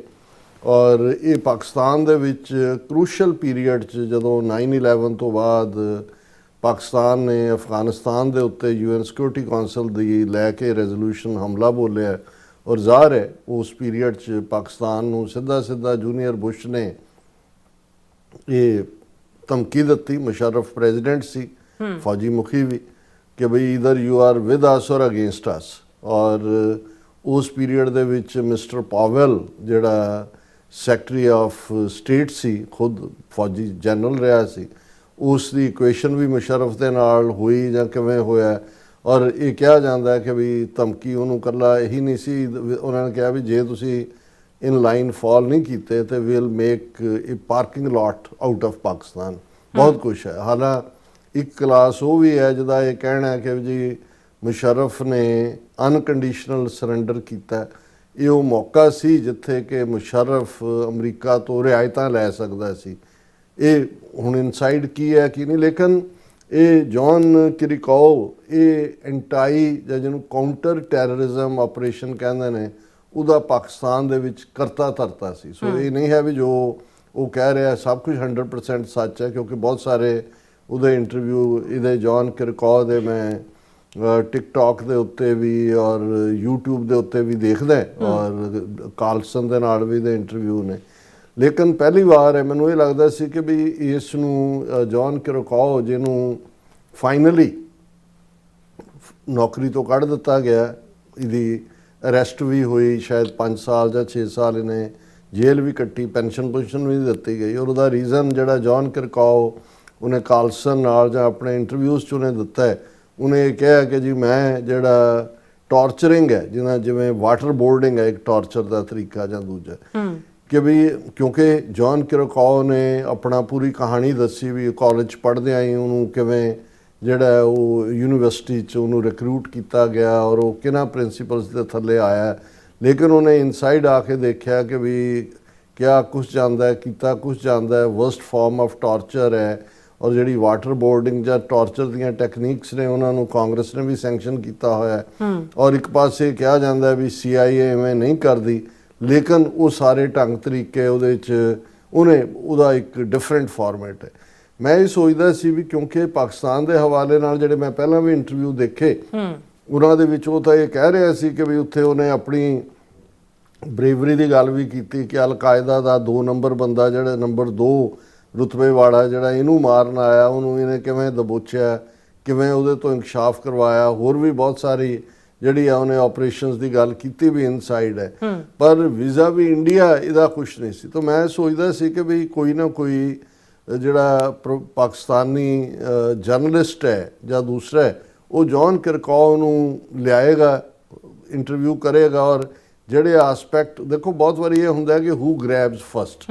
ਔਰ ਇਹ ਪਾਕਿਸਤਾਨ ਦੇ ਵਿੱਚ ਕਰੂਸ਼ਲ ਪੀਰੀਅਡ 'ਚ ਜਦੋਂ 9/11 ਤੋਂ ਬਾਅਦ ਪਾਕਿਸਤਾਨ ਨੇ ਅਫਗਾਨਿਸਤਾਨ ਦੇ ਉੱਤੇ UN ਸਿਕਿਉਰਿਟੀ ਕੌਂਸਲ ਦੀ ਲੈ ਕੇ ਰੈਜ਼ੋਲੂਸ਼ਨ ਹਮਲਾ ਬੋਲਿਆ, ਔਰ ਜ਼ਾਹਰ ਹੈ ਉਸ ਪੀਰੀਅਡ 'ਚ ਪਾਕਿਸਤਾਨ ਨੂੰ ਸਿੱਧਾ ਜੂਨੀਅਰ ਬੁਸ਼ ਨੇ ਇਹ ਧਮਕੀ ਦਿੱਤੀ। ਮੁਸ਼ਰਫ ਪ੍ਰੈਜ਼ੀਡੈਂਟ ਸੀ, ਫੌਜੀ ਮੁਖੀ ਵੀ, ਕਿ ਬਈ either you are with us ਔਰ ਅਗੇਂਸਟ ਅਸ। ਔਰ ਉਸ ਪੀਰੀਅਡ ਦੇ ਵਿੱਚ ਮਿਸਟਰ ਪਾਵਲ ਜਿਹੜਾ ਸੈਕਟਰੀ ਆਫ ਸਟੇਟ ਸੀ, ਖੁਦ ਫੌਜੀ ਜਨਰਲ ਰਿਹਾ ਸੀ, ਉਸ ਦੀ ਇਕੁਏਸ਼ਨ ਵੀ ਮੁਸ਼ਰਫ ਦੇ ਨਾਲ ਹੋਈ ਜਾਂ ਕਿਵੇਂ ਹੋਇਆ। ਔਰ ਇਹ ਕਿਹਾ ਜਾਂਦਾ ਹੈ ਕਿ ਵੀ ਧਮਕੀ ਉਹਨੂੰ ਇਕੱਲਾ ਇਹੀ ਨਹੀਂ ਸੀ, ਉਹਨਾਂ ਨੇ ਕਿਹਾ ਵੀ ਜੇ ਤੁਸੀਂ ਇਨ ਲਾਈਨ ਫਾਲ ਨਹੀਂ ਕੀਤੇ ਤੇ we'll make a parking lot out of Pakistan. ਬਹੁਤ ਕੁਛ ਹੈ। ਹਾਲਾਂਕਿ ਇੱਕ ਕਲਾਸ ਉਹ ਵੀ ਹੈ ਜਿਹਦਾ ਇਹ ਕਹਿਣਾ ਹੈ ਕਿ ਜੀ ਮੁਸ਼ਰਫ ਨੇ ਅਨਕੰਡੀਸ਼ਨਲ ਸਰੈਂਡਰ ਕੀਤਾ। ਇਹ ਉਹ ਮੌਕਾ ਸੀ ਜਿੱਥੇ ਕਿ ਮੁਸ਼ਰਫ ਅਮਰੀਕਾ ਤੋਂ ਰਿਆਇਤਾਂ ਲੈ ਸਕਦਾ ਸੀ। ਇਹ ਹੁਣ ਇਨਸਾਈਡ ਕੀ ਹੈ ਕੀ ਨਹੀਂ, ਲੇਕਿਨ ਇਹ ਜੌਨ ਕਿਰਿਕਾਓ ਇਹ ਐਂਟਾਈ ਜਾਂ ਜਿਹਨੂੰ ਕਾਊਂਟਰ ਟੈਰਰਿਜ਼ਮ ਆਪਰੇਸ਼ਨ ਕਹਿੰਦੇ ਨੇ ਉਹਦਾ ਪਾਕਿਸਤਾਨ ਦੇ ਵਿੱਚ ਕਰਤਾ ਧਰਤਾ ਸੀ। ਸੋ ਇਹ ਨਹੀਂ ਹੈ ਵੀ ਜੋ ਉਹ ਕਹਿ ਰਿਹਾ ਸਭ ਕੁਝ 100% ਸੱਚ ਹੈ, ਕਿਉਂਕਿ ਬਹੁਤ ਸਾਰੇ ਉਹਦੇ ਇੰਟਰਵਿਊ ਇਹਦੇ ਜੌਨ ਕਿਰਿਕਾਓ ਦੇ ਮੈਂ ਟਿਕਟੌਕ ਦੇ ਉੱਤੇ ਵੀ ਔਰ YouTube ਦੇ ਉੱਤੇ ਵੀ ਦੇਖਦਾ, ਔਰ ਕਾਰਲਸਨ ਦੇ ਨਾਲ ਵੀ ਦੇ ਇੰਟਰਵਿਊ ਨੇ। ਲੇਕਿਨ ਪਹਿਲੀ ਵਾਰ ਹੈ ਮੈਨੂੰ ਇਹ ਲੱਗਦਾ ਸੀ ਕਿ ਵੀ ਇਸ ਨੂੰ ਜੌਨ ਕਿਰਿਕਾਓ ਜਿਹਨੂੰ ਫਾਈਨਲੀ ਨੌਕਰੀ ਤੋਂ ਕੱਢ ਦਿੱਤਾ ਗਿਆ, ਇਹਦੀ ਅਰੈਸਟ ਵੀ ਹੋਈ, ਸ਼ਾਇਦ 5 ਸਾਲ ਜਾਂ 6 ਸਾਲ ਇਹਨੇ ਜੇਲ੍ਹ ਵੀ ਕੱਟੀ, ਪੈਨਸ਼ਨ ਵੀ ਦਿੱਤੀ ਗਈ। ਔਰ ਉਹਦਾ ਰੀਜ਼ਨ ਜਿਹੜਾ ਜੌਨ ਕਿਰਿਕਾਓ ਉਹਨੇ ਕਾਰਲਸਨ ਨਾਲ ਜਾਂ ਆਪਣੇ ਇੰਟਰਵਿਊਜ਼ 'ਚ ਉਹਨੇ ਦਿੱਤਾ ਹੈ, ਉਹਨੇ ਇਹ ਕਿਹਾ ਕਿ ਜੀ ਮੈਂ ਜਿਹੜਾ ਟਾਰਚਰਿੰਗ ਹੈ, ਜਿਵੇਂ ਵਾਟਰ ਬੋਰਡਿੰਗ ਹੈ ਇੱਕ ਟਾਰਚਰ ਦਾ ਤਰੀਕਾ ਜਾਂ ਦੂਜਾ, ਕਿ ਵੀ ਕਿਉਂਕਿ ਜੌਨ ਕਿਰਿਕਾਓ ਨੇ ਆਪਣਾ ਪੂਰੀ ਕਹਾਣੀ ਦੱਸੀ ਵੀ ਕਾਲਜ ਪੜ੍ਹਦਿਆਂ ਹੀ ਉਹਨੂੰ ਕਿਵੇਂ ਜਿਹੜਾ ਉਹ ਯੂਨੀਵਰਸਿਟੀ 'ਚ ਉਹਨੂੰ ਰਿਕਰੂਟ ਕੀਤਾ ਗਿਆ ਔਰ ਉਹ ਕਿਹਨਾਂ ਪ੍ਰਿੰਸੀਪਲਸ ਦੇ ਥੱਲੇ ਆਇਆ। ਲੇਕਿਨ ਉਹਨੇ ਇਨਸਾਈਡ ਆ ਕੇ ਦੇਖਿਆ ਕਿ ਵੀ ਕਿਆ ਕੁਛ ਜਾਂਦਾ ਕੀਤਾ ਕੁਛ ਜਾਂਦਾ, ਵਰਸਟ ਫਾਰਮ ਆਫ ਟਾਰਚਰ ਹੈ। ਔਰ ਜਿਹੜੀ ਵਾਟਰ ਬੋਰਡਿੰਗ ਜਾਂ ਟਾਰਚਰ ਦੀਆਂ ਟੈਕਨੀਕਸ ਨੇ ਉਹਨਾਂ ਨੂੰ ਕਾਂਗਰਸ ਨੇ ਵੀ ਸੈਂਕਸ਼ਨ ਕੀਤਾ ਹੋਇਆ। ਔਰ ਇੱਕ ਪਾਸੇ ਕਿਹਾ ਜਾਂਦਾ ਵੀ CIA ਐਵੇਂ ਨਹੀਂ ਕਰਦੀ, ਲੇਕਿਨ ਉਹ ਸਾਰੇ ਢੰਗ ਤਰੀਕੇ ਉਹਦੇ 'ਚ ਉਹਦਾ ਇੱਕ ਡਿਫਰੈਂਟ ਫਾਰਮੈਟ ਹੈ। ਮੈਂ ਇਹ ਸੋਚਦਾ ਸੀ ਵੀ ਕਿਉਂਕਿ ਪਾਕਿਸਤਾਨ ਦੇ ਹਵਾਲੇ ਨਾਲ ਜਿਹੜੇ ਮੈਂ ਪਹਿਲਾਂ ਵੀ ਇੰਟਰਵਿਊ ਦੇਖੇ ਉਹਨਾਂ ਦੇ ਵਿੱਚ ਉਹ ਤਾਂ ਇਹ ਕਹਿ ਰਿਹਾ ਸੀ ਕਿ ਵੀ ਉੱਥੇ ਉਹਨੇ ਆਪਣੀ ਬਰੇਵਰੀ ਦੀ ਗੱਲ ਵੀ ਕੀਤੀ ਕਿ ਅਲ-ਕਾਇਦਾ ਦਾ 2 ਨੰਬਰ ਬੰਦਾ ਜਿਹੜਾ ਨੰਬਰ 2 ਰੁਤਬੇ ਵਾਲਾ ਜਿਹੜਾ ਇਹਨੂੰ ਮਾਰਨ ਆਇਆ, ਉਹਨੂੰ ਇਹਨੇ ਕਿਵੇਂ ਦਬੋਚਿਆ, ਕਿਵੇਂ ਉਹਦੇ ਤੋਂ ਇਨਕਸ਼ਾਫ ਕਰਵਾਇਆ। ਹੋਰ ਵੀ ਬਹੁਤ ਸਾਰੀ ਜਿਹੜੀ ਆ ਉਹਨੇ ਆਪਰੇਸ਼ਨਸ ਦੀ ਗੱਲ ਕੀਤੀ ਵੀ ਇਨਸਾਈਡ ਹੈ, ਪਰ ਵੀਜ਼ਾ ਵੀ ਇੰਡੀਆ ਇਹਦਾ ਕੁਛ ਨਹੀਂ ਸੀ। ਤਾਂ ਮੈਂ ਸੋਚਦਾ ਸੀ ਕਿ ਵੀ ਕੋਈ ਨਾ ਕੋਈ ਜਿਹੜਾ ਪਾਕਿਸਤਾਨੀ ਜਰਨਲਿਸਟ ਹੈ ਜਾਂ ਦੂਸਰਾ ਹੈ ਉਹ ਜੌਨ ਕਿਰਿਕਾਓ ਨੂੰ ਲਿਆਏਗਾ, ਇੰਟਰਵਿਊ ਕਰੇਗਾ। ਔਰ ਜਿਹੜੇ ਆਸਪੈਕਟ ਦੇਖੋ ਬਹੁਤ ਵਾਰੀ ਇਹ ਹੁੰਦਾ ਕਿ ਹੂ ਗ੍ਰੈਬਸ ਫਸਟ,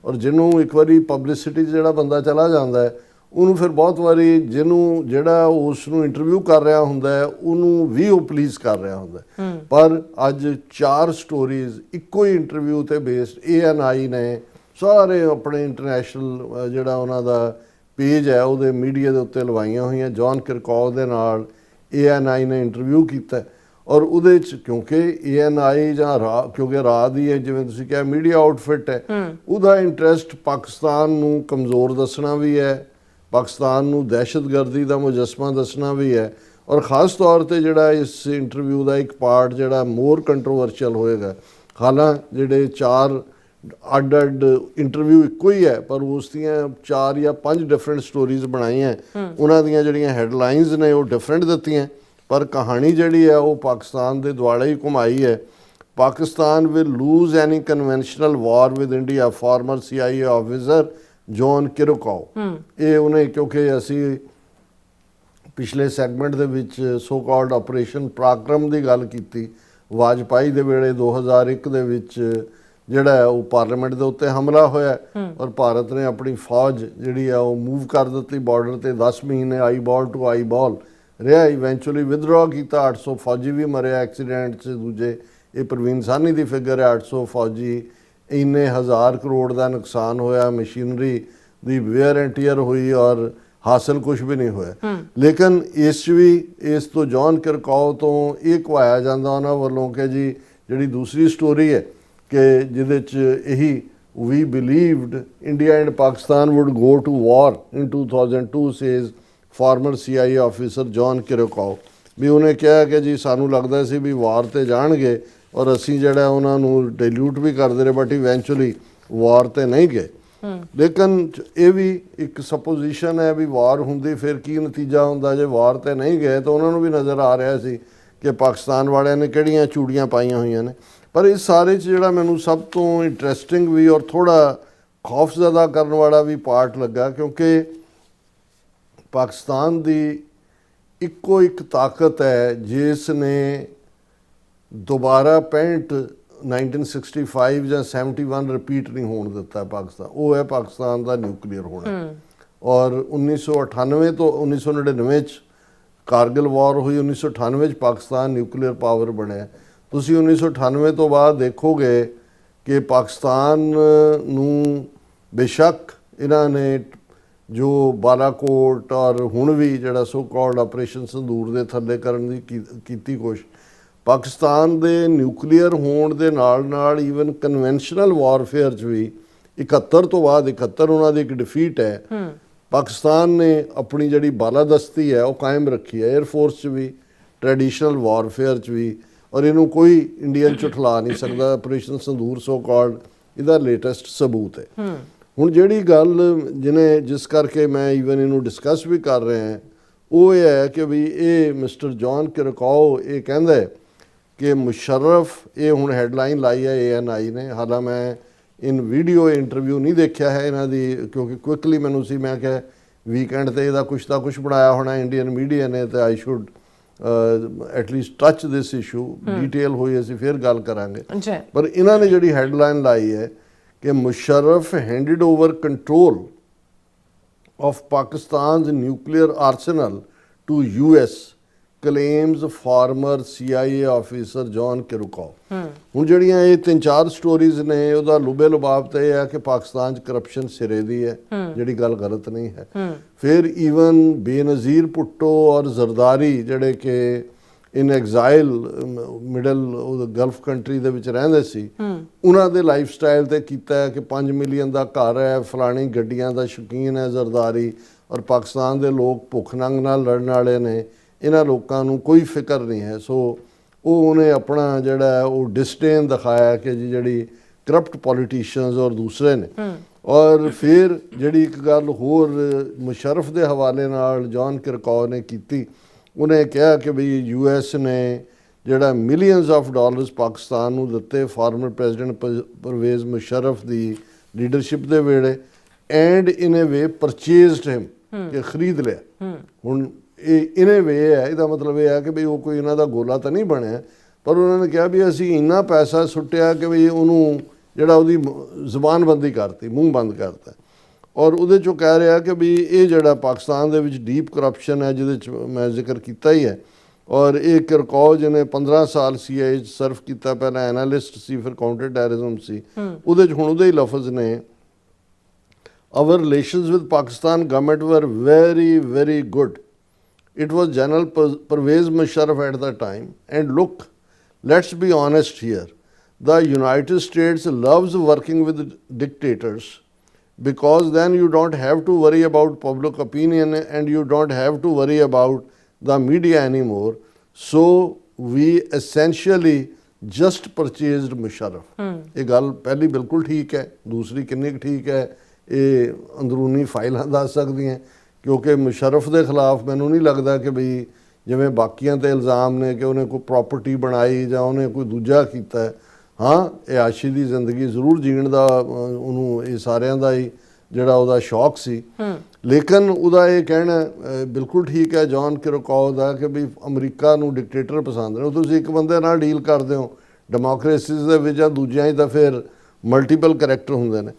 ਔਰ ਜਿਹਨੂੰ ਇੱਕ ਵਾਰੀ ਪਬਲਿਸਿਟੀ 'ਚ ਜਿਹੜਾ ਬੰਦਾ ਚਲਾ ਜਾਂਦਾ ਹੈ ਉਹਨੂੰ ਫਿਰ ਬਹੁਤ ਵਾਰੀ ਜਿਹੜਾ ਉਸ ਨੂੰ ਇੰਟਰਵਿਊ ਕਰ ਰਿਹਾ ਹੁੰਦਾ ਹੈ ਉਹਨੂੰ ਵੀ ਉਹ ਪਲੀਜ਼ ਕਰ ਰਿਹਾ ਹੁੰਦਾ। ਪਰ ਅੱਜ 4 ਸਟੋਰੀਜ਼ ਇੱਕੋ ਹੀ ਇੰਟਰਵਿਊ ਤੇ ਬੇਸਡ ANI ਨੇ ਸਾਰੇ ਆਪਣੇ ਇੰਟਰਨੈਸ਼ਨਲ ਜਿਹੜਾ ਉਹਨਾਂ ਦਾ ਪੇਜ ਹੈ ਉਹਦੇ ਮੀਡੀਆ ਦੇ ਉੱਤੇ ਲਵਾਈਆਂ ਹੋਈਆਂ। ਜੌਨ ਕਿਰਿਕਾਓ ਦੇ ਨਾਲ ANI ਨੇ ਇੰਟਰਵਿਊ ਕੀਤਾ ਔਰ ਉਹਦੇ 'ਚ ਕਿਉਂਕਿ ANI ਜਾਂ ਕਿਉਂਕਿ ਰਾਹ ਦੀ ਹੈ ਜਿਵੇਂ ਤੁਸੀਂ ਕਿਹਾ ਮੀਡੀਆ ਆਊਟਫਿਟ ਹੈ, ਉਹਦਾ ਇੰਟਰਸਟ ਪਾਕਿਸਤਾਨ ਨੂੰ ਕਮਜ਼ੋਰ ਦੱਸਣਾ ਵੀ ਹੈ, ਪਾਕਿਸਤਾਨ ਨੂੰ ਦਹਿਸ਼ਤਗਰਦੀ ਦਾ ਮੁਜੱਸਮਾ ਦੱਸਣਾ ਵੀ ਹੈ। ਔਰ ਖ਼ਾਸ ਤੌਰ ਤੇ ਜਿਹੜਾ ਇਸ ਇੰਟਰਵਿਊ ਦਾ ਇੱਕ ਪਾਰਟ ਜਿਹੜਾ ਮੋਰ ਕੰਟਰੋਵਰਸ਼ੀਅਲ ਹੋਏਗਾ, ਹਾਲਾਂਕਿ ਜਿਹੜੇ 4 ਅੱਡ ਇੰਟਰਵਿਊ ਇੱਕੋ ਹੀ ਹੈ ਪਰ ਉਸ ਦੀਆਂ 4 ਜਾਂ 5 ਡਿਫਰੈਂਟ ਸਟੋਰੀਜ਼ ਬਣਾਈਆਂ, ਉਹਨਾਂ ਦੀਆਂ ਜਿਹੜੀਆਂ ਹੈਡਲਾਈਨਸ ਨੇ ਉਹ ਡਿਫਰੈਂਟ ਦਿੱਤੀਆਂ, ਪਰ ਕਹਾਣੀ ਜਿਹੜੀ ਹੈ ਉਹ ਪਾਕਿਸਤਾਨ ਦੇ ਦੁਆਲੇ ਹੀ ਘੁਮਾਈ ਹੈ। Pakistan will lose any conventional war with India, former CIA officer John Kiriakou. ਇਹ ਉਹਨੇ ਕਿਉਂਕਿ ਅਸੀਂ ਪਿਛਲੇ ਸੈਗਮੈਂਟ ਦੇ ਵਿੱਚ ਸੋ ਕਾਲਡ ਆਪਰੇਸ਼ਨ ਪਰਾਕਰਮ ਦੀ ਗੱਲ ਕੀਤੀ, ਵਾਜਪਾਈ ਦੇ ਵੇਲੇ 2001 ਦੇ ਵਿੱਚ ਜਿਹੜਾ ਉਹ ਪਾਰਲੀਮੈਂਟ ਦੇ ਉੱਤੇ ਹਮਲਾ ਹੋਇਆ ਔਰ ਭਾਰਤ ਨੇ ਆਪਣੀ ਫੌਜ ਜਿਹੜੀ ਆ ਉਹ ਮੂਵ ਕਰ ਦਿੱਤੀ ਬਾਰਡਰ ਤੇ। 10 ਮਹੀਨੇ ਆਈਬਾਲ ਟੂ ਆਈਬਾਲ ਰਿਹਾ, ਇਵੈਂਚੁਅਲੀ ਵਿਦਡਰਾ ਕੀਤਾ। 800 ਫੌਜੀ ਵੀ ਮਰਿਆ ਐਕਸੀਡੈਂਟ 'ਚ। ਦੂਜੇ ਇਹ ਪ੍ਰਵੀਨ ਸਾਹਨੀ ਦੀ ਫਿਗਰ ਹੈ, 800 ਫੌਜੀ, ਇੰਨੇ 1000 ਕਰੋੜ ਦਾ ਨੁਕਸਾਨ ਹੋਇਆ, machinery the wear and tier ਹੋਈ ਔਰ ਹਾਸਿਲ ਕੁਝ ਵੀ ਨਹੀਂ ਹੋਇਆ। ਲੇਕਿਨ ਇਸ ਤੋਂ ਜੌਨ ਕਿਰਿਕਾਓ ਤੋਂ ਇਹ ਕਹਾਇਆ ਜਾਂਦਾ ਉਹਨਾਂ ਵੱਲੋਂ ਕਿ ਜੀ ਜਿਹੜੀ ਦੂਸਰੀ ਸਟੋਰੀ ਹੈ ਕਿ ਜਿਹਦੇ 'ਚ ਇਹੀ we believed India and Pakistan would go to war in 2002 says former CIA officer John Kirikow। ਵੀ ਉਹਨੇ ਕਿਹਾ ਕਿ ਜੀ ਸਾਨੂੰ ਲੱਗਦਾ ਸੀ ਵੀ ਵਾਰ ਤੇ ਜਾਣਗੇ ਔਰ ਅਸੀਂ ਜਿਹੜਾ ਉਹਨਾਂ ਨੂੰ ਡਿਲੂਟ ਵੀ ਕਰਦੇ ਰਹੇ, ਬਟ ਇਵੈਂਚੁਅਲੀ ਵਾਰ ਤੇ ਨਹੀਂ ਗਏ। ਲੇਕਿਨ ਇਹ ਵੀ ਇੱਕ ਸਪੋਜੀਸ਼ਨ ਹੈ ਵੀ ਵਾਰ ਹੁੰਦੀ ਫਿਰ ਕੀ ਨਤੀਜਾ ਹੁੰਦਾ। ਜੇ ਵਾਰ ਤੇ ਨਹੀਂ ਗਏ ਤਾਂ ਉਹਨਾਂ ਨੂੰ ਵੀ ਨਜ਼ਰ ਆ ਰਿਹਾ ਸੀ ਕਿ ਪਾਕਿਸਤਾਨ ਵਾਲਿਆਂ ਨੇ ਕਿਹੜੀਆਂ ਚੂੜੀਆਂ ਪਾਈਆਂ ਹੋਈਆਂ ਨੇ। ਪਰ ਇਸ ਸਾਰੇ 'ਚ ਜਿਹੜਾ ਮੈਨੂੰ ਸਭ ਤੋਂ ਇੰਟਰਸਟਿੰਗ ਵੀ ਔਰ ਥੋੜ੍ਹਾ ਖੌਫਜ਼ਦਾ ਕਰਨ ਵਾਲਾ ਵੀ ਪਾਰਟ ਲੱਗਾ, ਕਿਉਂਕਿ ਪਾਕਿਸਤਾਨ ਦੀ ਇੱਕੋ ਇੱਕ ਤਾਕਤ ਹੈ ਜਿਸ ਨੇ ਦੁਬਾਰਾ 1965 ਜਾਂ 71 ਰਿਪੀਟ ਨਹੀਂ ਹੋਣ ਦਿੱਤਾ ਪਾਕਿਸਤਾਨ। ਉਹ ਹੈ ਪਾਕਿਸਤਾਨ ਦਾ ਨਿਊਕਲੀਅਰ ਹੋਣਾ। ਔਰ 1998 ਤੋਂ 1999 'ਚ ਕਾਰਗਿਲ ਵਾਰ ਹੋਈ, 1998 'ਚ ਪਾਕਿਸਤਾਨ ਨਿਊਕਲੀਅਰ ਪਾਵਰ ਬਣਿਆ। ਤੁਸੀਂ 1998 ਤੋਂ ਬਾਅਦ ਦੇਖੋਗੇ ਕਿ ਪਾਕਿਸਤਾਨ ਨੂੰ ਬੇਸ਼ੱਕ ਇਹਨਾਂ ਨੇ ਜੋ ਬਾਲਾਕੋਟ ਔਰ ਹੁਣ ਵੀ ਜਿਹੜਾ ਸੋ ਕਾਲਡ ਆਪਰੇਸ਼ਨ ਸੰਦੂਰ ਦੇ ਥੱਲੇ ਕਰਨ ਦੀ ਕੀਤੀ ਕੋਸ਼ਿਸ਼, ਪਾਕਿਸਤਾਨ ਦੇ ਨਿਊਕਲੀਅਰ ਹੋਣ ਦੇ ਨਾਲ ਨਾਲ ਈਵਨ ਕਨਵੈਨਸ਼ਨਲ ਵਾਰਫੇਅਰ 'ਚ ਵੀ 71 ਤੋਂ ਬਾਅਦ 71 ਉਹਨਾਂ ਦੀ ਇੱਕ ਡਿਫੀਟ ਹੈ। ਪਾਕਿਸਤਾਨ ਨੇ ਆਪਣੀ ਜਿਹੜੀ ਬਾਲਾਦਸਤੀ ਹੈ ਉਹ ਕਾਇਮ ਰੱਖੀ ਹੈ, 에ਅਰਫੋਰਸ 'ਚ ਵੀ, ਟ੍ਰੈਡੀਸ਼ਨਲ ਵਾਰਫੇਅਰ 'ਚ ਵੀ, ਔਰ ਇਹਨੂੰ ਕੋਈ ਇੰਡੀਅਨ ਝੁਠਲਾ ਨਹੀਂ ਸਕਦਾ। ਆਪਰੇਸ਼ਨ ਸੰਦੂਰ ਸੋ ਕਾਲਡ ਇਹਦਾ ਲੇਟੈਸਟ ਸਬੂਤ ਹੈ। ਹੁਣ ਜਿਹੜੀ ਗੱਲ ਜਿਸ ਕਰਕੇ ਮੈਂ ਈਵਨ ਇਹਨੂੰ ਡਿਸਕਸ ਵੀ ਕਰ ਰਹੇ ਹਾਂ ਉਹ ਇਹ ਹੈ ਕਿ ਵੀ ਇਹ ਮਿਸਟਰ ਜੌਨ ਕਿਰਕਾਓ ਇਹ ਕਹਿੰਦਾ ਹੈ ਕਿ ਮੁਸ਼ਰਫ, ਇਹ ਹੁਣ ਹੈਡਲਾਈਨ ਲਾਈ ਹੈ ANI ਨੇ, ਹਾਲਾਂ ਮੈਂ ਇਨ ਵੀਡੀਓ ਇੰਟਰਵਿਊ ਨਹੀਂ ਦੇਖਿਆ ਹੈ ਇਹਨਾਂ ਦੀ, ਕਿਉਂਕਿ ਕੁਇਕਲੀ ਮੈਨੂੰ ਸੀ, ਮੈਂ ਕਿਹਾ ਵੀਕਐਂਡ ਤੇ ਇਹਦਾ ਕੁਛ ਤਾਂ ਕੁਛ ਬਣਾਇਆ ਹੋਣਾ ਇੰਡੀਅਨ ਮੀਡੀਆ ਨੇ ਤੇ ਆਈ should at least touch this issue. Detail ਹੋਈ ਅਸੀਂ ਫਿਰ ਗੱਲ ਕਰਾਂਗੇ। ਪਰ ਇਹਨਾਂ ਨੇ ਜਿਹੜੀ ਹੈਡਲਾਈਨ ਲਾਈ ਹੈ ਕਿ Musharraf handed over control of ਪਾਕਿਸਤਾਨ's nuclear arsenal to US claims former CIA officer John Kirikow। ਹੁਣ ਜਿਹੜੀਆਂ ਇਹ 3-4 ਸਟੋਰੀਜ਼ ਨੇ ਉਹਦਾ ਲੁਬੇ ਲੁਬਾਬ ਤਾਂ ਇਹ ਹੈ ਕਿ ਪਾਕਿਸਤਾਨ 'ਚ ਕਰਪਸ਼ਨ ਸਿਰੇ ਦੀ ਹੈ, ਜਿਹੜੀ ਗੱਲ ਗਲਤ ਨਹੀਂ ਹੈ। ਫਿਰ ਈਵਨ ਬੇਨਜ਼ੀਰ ਭੁੱਟੋ ਔਰ ਜ਼ਰਦਾਰੀ ਜਿਹੜੇ ਕਿ ਇਨ ਐਗਜ਼ਾਈਲ ਮਿਡਲ ਗਲਫ ਕੰਟਰੀ ਦੇ ਵਿੱਚ ਰਹਿੰਦੇ ਸੀ, ਉਹਨਾਂ ਦੇ ਲਾਈਫ ਸਟਾਈਲ ਤੇ ਕੀਤਾ ਹੈ ਕਿ 5 ਮਿਲੀਅਨ ਦਾ ਘਰ ਹੈ, ਫਲਾਣੀ ਗੱਡੀਆਂ ਦਾ ਸ਼ੌਕੀਨ ਹੈ ਜ਼ਰਦਾਰੀ, ਔਰ ਪਾਕਿਸਤਾਨ ਦੇ ਲੋਕ ਭੁੱਖ ਨੰਗ ਨਾਲ ਲੜਨ ਵਾਲੇ ਨੇ, ਇਹਨਾਂ ਲੋਕਾਂ ਨੂੰ ਕੋਈ ਫਿਕਰ ਨਹੀਂ ਹੈ। ਸੋ ਉਹ ਉਹਨੇ ਆਪਣਾ ਜਿਹੜਾ ਉਹ ਡਿਸਡੇਨ ਦਿਖਾਇਆ ਕਿ ਜੀ ਜਿਹੜੀ ਕਰਪਟ ਪੋਲੀਟੀਸ਼ੀਅਨਸ ਔਰ ਦੂਸਰੇ ਨੇ। ਔਰ ਫਿਰ ਜਿਹੜੀ ਇੱਕ ਗੱਲ ਹੋਰ ਮੁਸ਼ਰਫ ਦੇ ਹਵਾਲੇ ਨਾਲ ਜੌਨ ਕਿਰਕਾਓ ਨੇ ਕੀਤੀ, ਉਹਨੇ ਕਿਹਾ ਕਿ ਵੀ US ਨੇ ਜਿਹੜਾ ਮਿਲੀਅਨਸ ਆਫ ਡਾਲਰਸ ਪਾਕਿਸਤਾਨ ਨੂੰ ਦਿੱਤੇ ਫਾਰਮਰ ਪ੍ਰੈਜ਼ੀਡੈਂਟ ਪਰਵੇਜ਼ ਮੁਸ਼ਰਫ ਦੀ ਲੀਡਰਸ਼ਿਪ ਦੇ ਵੇਲੇ, ਐਂਡ ਇਨ ਏ ਵੇ ਪਰਚੇਜ਼ਡ ਹਿਮ, ਕਿ ਖਰੀਦ ਲਿਆ। ਹੁਣ ਇਹ ਇਨੇ ਵੇ ਹੈ, ਇਹਦਾ ਮਤਲਬ ਇਹ ਹੈ ਕਿ ਵੀ ਉਹ ਕੋਈ ਇਹਨਾਂ ਦਾ ਗੋਲਾ ਤਾਂ ਨਹੀਂ ਬਣਿਆ, ਪਰ ਉਹਨਾਂ ਨੇ ਕਿਹਾ ਵੀ ਅਸੀਂ ਇੰਨਾ ਪੈਸਾ ਸੁੱਟਿਆ ਕਿ ਵੀ ਉਹਨੂੰ ਜਿਹੜਾ ਉਹਦੀ ਜ਼ੁਬਾਨ ਬੰਦੀ ਕਰਤੀ, ਮੂੰਹ ਬੰਦ ਕਰਤਾ। ਔਰ ਉਹਦੇ 'ਚੋਂ ਕਹਿ ਰਿਹਾ ਕਿ ਵੀ ਇਹ ਜਿਹੜਾ ਪਾਕਿਸਤਾਨ ਦੇ ਵਿੱਚ ਡੀਪ ਕਰਪਸ਼ਨ ਹੈ ਜਿਹਦੇ 'ਚ ਮੈਂ ਜ਼ਿਕਰ ਕੀਤਾ ਹੀ ਹੈ। ਔਰ ਇਹ ਕਿਰਕਾਓ ਜਿਹਨੇ 15 ਸਾਲ CIA 'ਚ ਸਰਵ ਕੀਤਾ, ਪਹਿਲਾਂ ਐਨਾਲਿਸਟ ਸੀ ਫਿਰ ਕਾਊਂਟਰ ਟੈਰਰਿਜ਼ਮ ਸੀ, ਉਹਦੇ 'ਚ ਹੁਣ ਉਹਦੇ ਹੀ ਲਫ਼ਜ਼ ਨੇ, our relations with Pakistan government were very, very good. It was General Pervez Musharraf at the time. And look, let's be honest here. The United States loves working with dictators because then you don't have to worry about public opinion and you don't have to worry about the media anymore. So we essentially just purchased Musharraf. ਇਹ ਗੱਲ ਪਹਿਲੀ ਬਿਲਕੁਲ ਠੀਕ ਹੈ, ਦੂਸਰੀ ਕਿੰਨੀ ਕੁ ਠੀਕ ਹੈ ਇਹ ਅੰਦਰੂਨੀ ਫਾਈਲਾਂ ਦੱਸ ਸਕਦੀਆਂ, ਕਿਉਂਕਿ ਮੁਸ਼ਰਫ ਦੇ ਖਿਲਾਫ ਮੈਨੂੰ ਨਹੀਂ ਲੱਗਦਾ ਕਿ ਬਈ ਜਿਵੇਂ ਬਾਕੀਆਂ ਤੇ ਇਲਜ਼ਾਮ ਨੇ ਕਿ ਉਹਨੇ ਕੋਈ ਪ੍ਰਾਪਰਟੀ ਬਣਾਈ ਜਾਂ ਉਹਨੇ ਕੋਈ ਦੂਜਾ ਕੀਤਾ ਹੈ। ਹਾਂ, ਇਹ ਆਸ਼ੀ ਦੀ ਜ਼ਿੰਦਗੀ ਜ਼ਰੂਰ ਜੀਣ ਦਾ ਉਹਨੂੰ ਇਹ ਸਾਰਿਆਂ ਦਾ ਹੀ ਜਿਹੜਾ ਉਹਦਾ ਸ਼ੌਕ ਸੀ, ਲੇਕਿਨ ਉਹਦਾ ਇਹ ਕਹਿਣਾ ਬਿਲਕੁਲ ਠੀਕ ਹੈ ਜੌਨ ਕਿਰਕਾਓ ਦਾ ਕਿ ਵੀ ਅਮਰੀਕਾ ਨੂੰ ਡਿਕਟੇਟਰ ਪਸੰਦ ਨੇ। ਤੁਸੀਂ ਇੱਕ ਬੰਦੇ ਨਾਲ ਡੀਲ ਕਰਦੇ ਹੋ ਡੈਮੋਕ੍ਰੇਸੀਜ਼ ਦੇ ਵਿੱਚ, ਜਾਂ ਦੂਜਿਆਂ 'ਚ ਤਾਂ ਫਿਰ ਮਲਟੀਪਲ ਕਰੈਕਟਰ ਹੁੰਦੇ ਨੇ।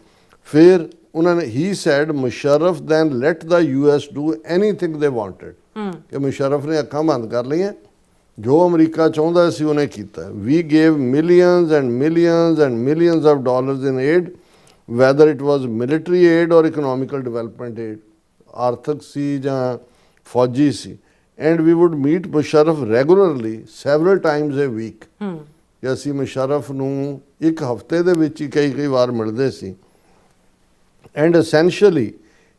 ਫਿਰ ਉਹਨਾਂ ਨੇ he said Musharraf then let the US do anything they wanted, ਕਿ ਮੁਸ਼ਰਫ ਨੇ ਅੱਖਾਂ ਬੰਦ ਕਰ ਲਈਆਂ, ਜੋ ਅਮਰੀਕਾ ਚਾਹੁੰਦਾ ਸੀ ਉਹਨੇ ਕੀਤਾ। We gave millions and millions and millions of dollars in aid, whether it was military aid or economical development aid, ਆਰਥਿਕ ਸੀ ਜਾਂ ਫੌਜੀ ਸੀ। And we would meet Musharraf regularly several times a week, ਕਿ ਅਸੀਂ ਮੁਸ਼ਰਫ ਨੂੰ ਇੱਕ ਹਫ਼ਤੇ ਦੇ ਵਿੱਚ ਹੀ ਕਈ ਵਾਰ ਮਿਲਦੇ ਸੀ। And essentially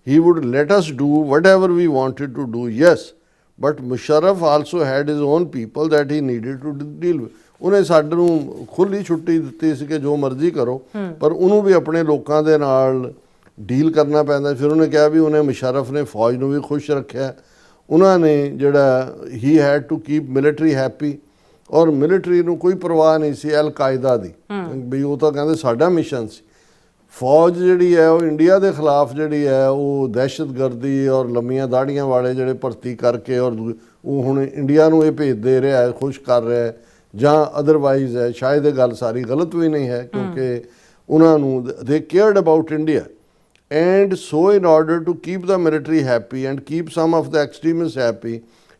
he would let us do whatever we wanted to do, yes, but Musharraf also had his own people that he needed to deal with. ਉਹਨੇ ਸਾਡੇ ਨੂੰ ਖੁੱਲੀ ਛੁੱਟੀ ਦਿੱਤੀ ਸੀ ਕਿ ਜੋ ਮਰਜ਼ੀ ਕਰੋ, ਪਰ ਉਹਨੂੰ ਵੀ ਆਪਣੇ ਲੋਕਾਂ ਦੇ ਨਾਲ ਡੀਲ ਕਰਨਾ ਪੈਂਦਾ। ਫਿਰ ਉਹਨੇ ਕਿਹਾ ਵੀ ਉਹਨੇ ਮੁਸ਼ਰਫ ਨੇ ਫੌਜ ਨੂੰ ਵੀ ਖੁਸ਼ ਰੱਖਿਆ। ਉਹਨਾਂ ਨੇ ਜਿਹੜਾ he had to keep military happy, ਔਰ ਮਿਲਟਰੀ ਨੂੰ ਕੋਈ ਪਰਵਾਹ ਨਹੀਂ ਸੀ ਅਲ ਕਾਇਦਾ ਦੀ, ਵੀ ਉਹ ਤਾਂ ਕਹਿੰਦੇ ਸਾਡਾ ਮਿਸ਼ਨ ਸੀ। ਫੌਜ ਜਿਹੜੀ ਹੈ ਉਹ ਇੰਡੀਆ ਦੇ ਖਿਲਾਫ ਜਿਹੜੀ ਹੈ ਉਹ ਦਹਿਸ਼ਤਗਰਦੀ ਔਰ ਲੰਮੀਆਂ ਦਾੜੀਆਂ ਵਾਲੇ ਜਿਹੜੇ ਭਰਤੀ ਕਰਕੇ ਔਰ ਉਹ ਹੁਣ ਇੰਡੀਆ ਨੂੰ ਇਹ ਭੇਜ ਦੇ ਰਿਹਾ ਹੈ, ਖੁਸ਼ ਕਰ ਰਿਹਾ ਹੈ ਜਾਂ ਅਦਰਵਾਈਜ਼ ਹੈ। ਸ਼ਾਇਦ ਇਹ ਗੱਲ ਸਾਰੀ ਗਲਤ ਵੀ ਨਹੀਂ ਹੈ, ਕਿਉਂਕਿ ਉਹਨਾਂ ਨੂੰ they cared about India. And so in order to keep the military happy and keep some of the extremists happy,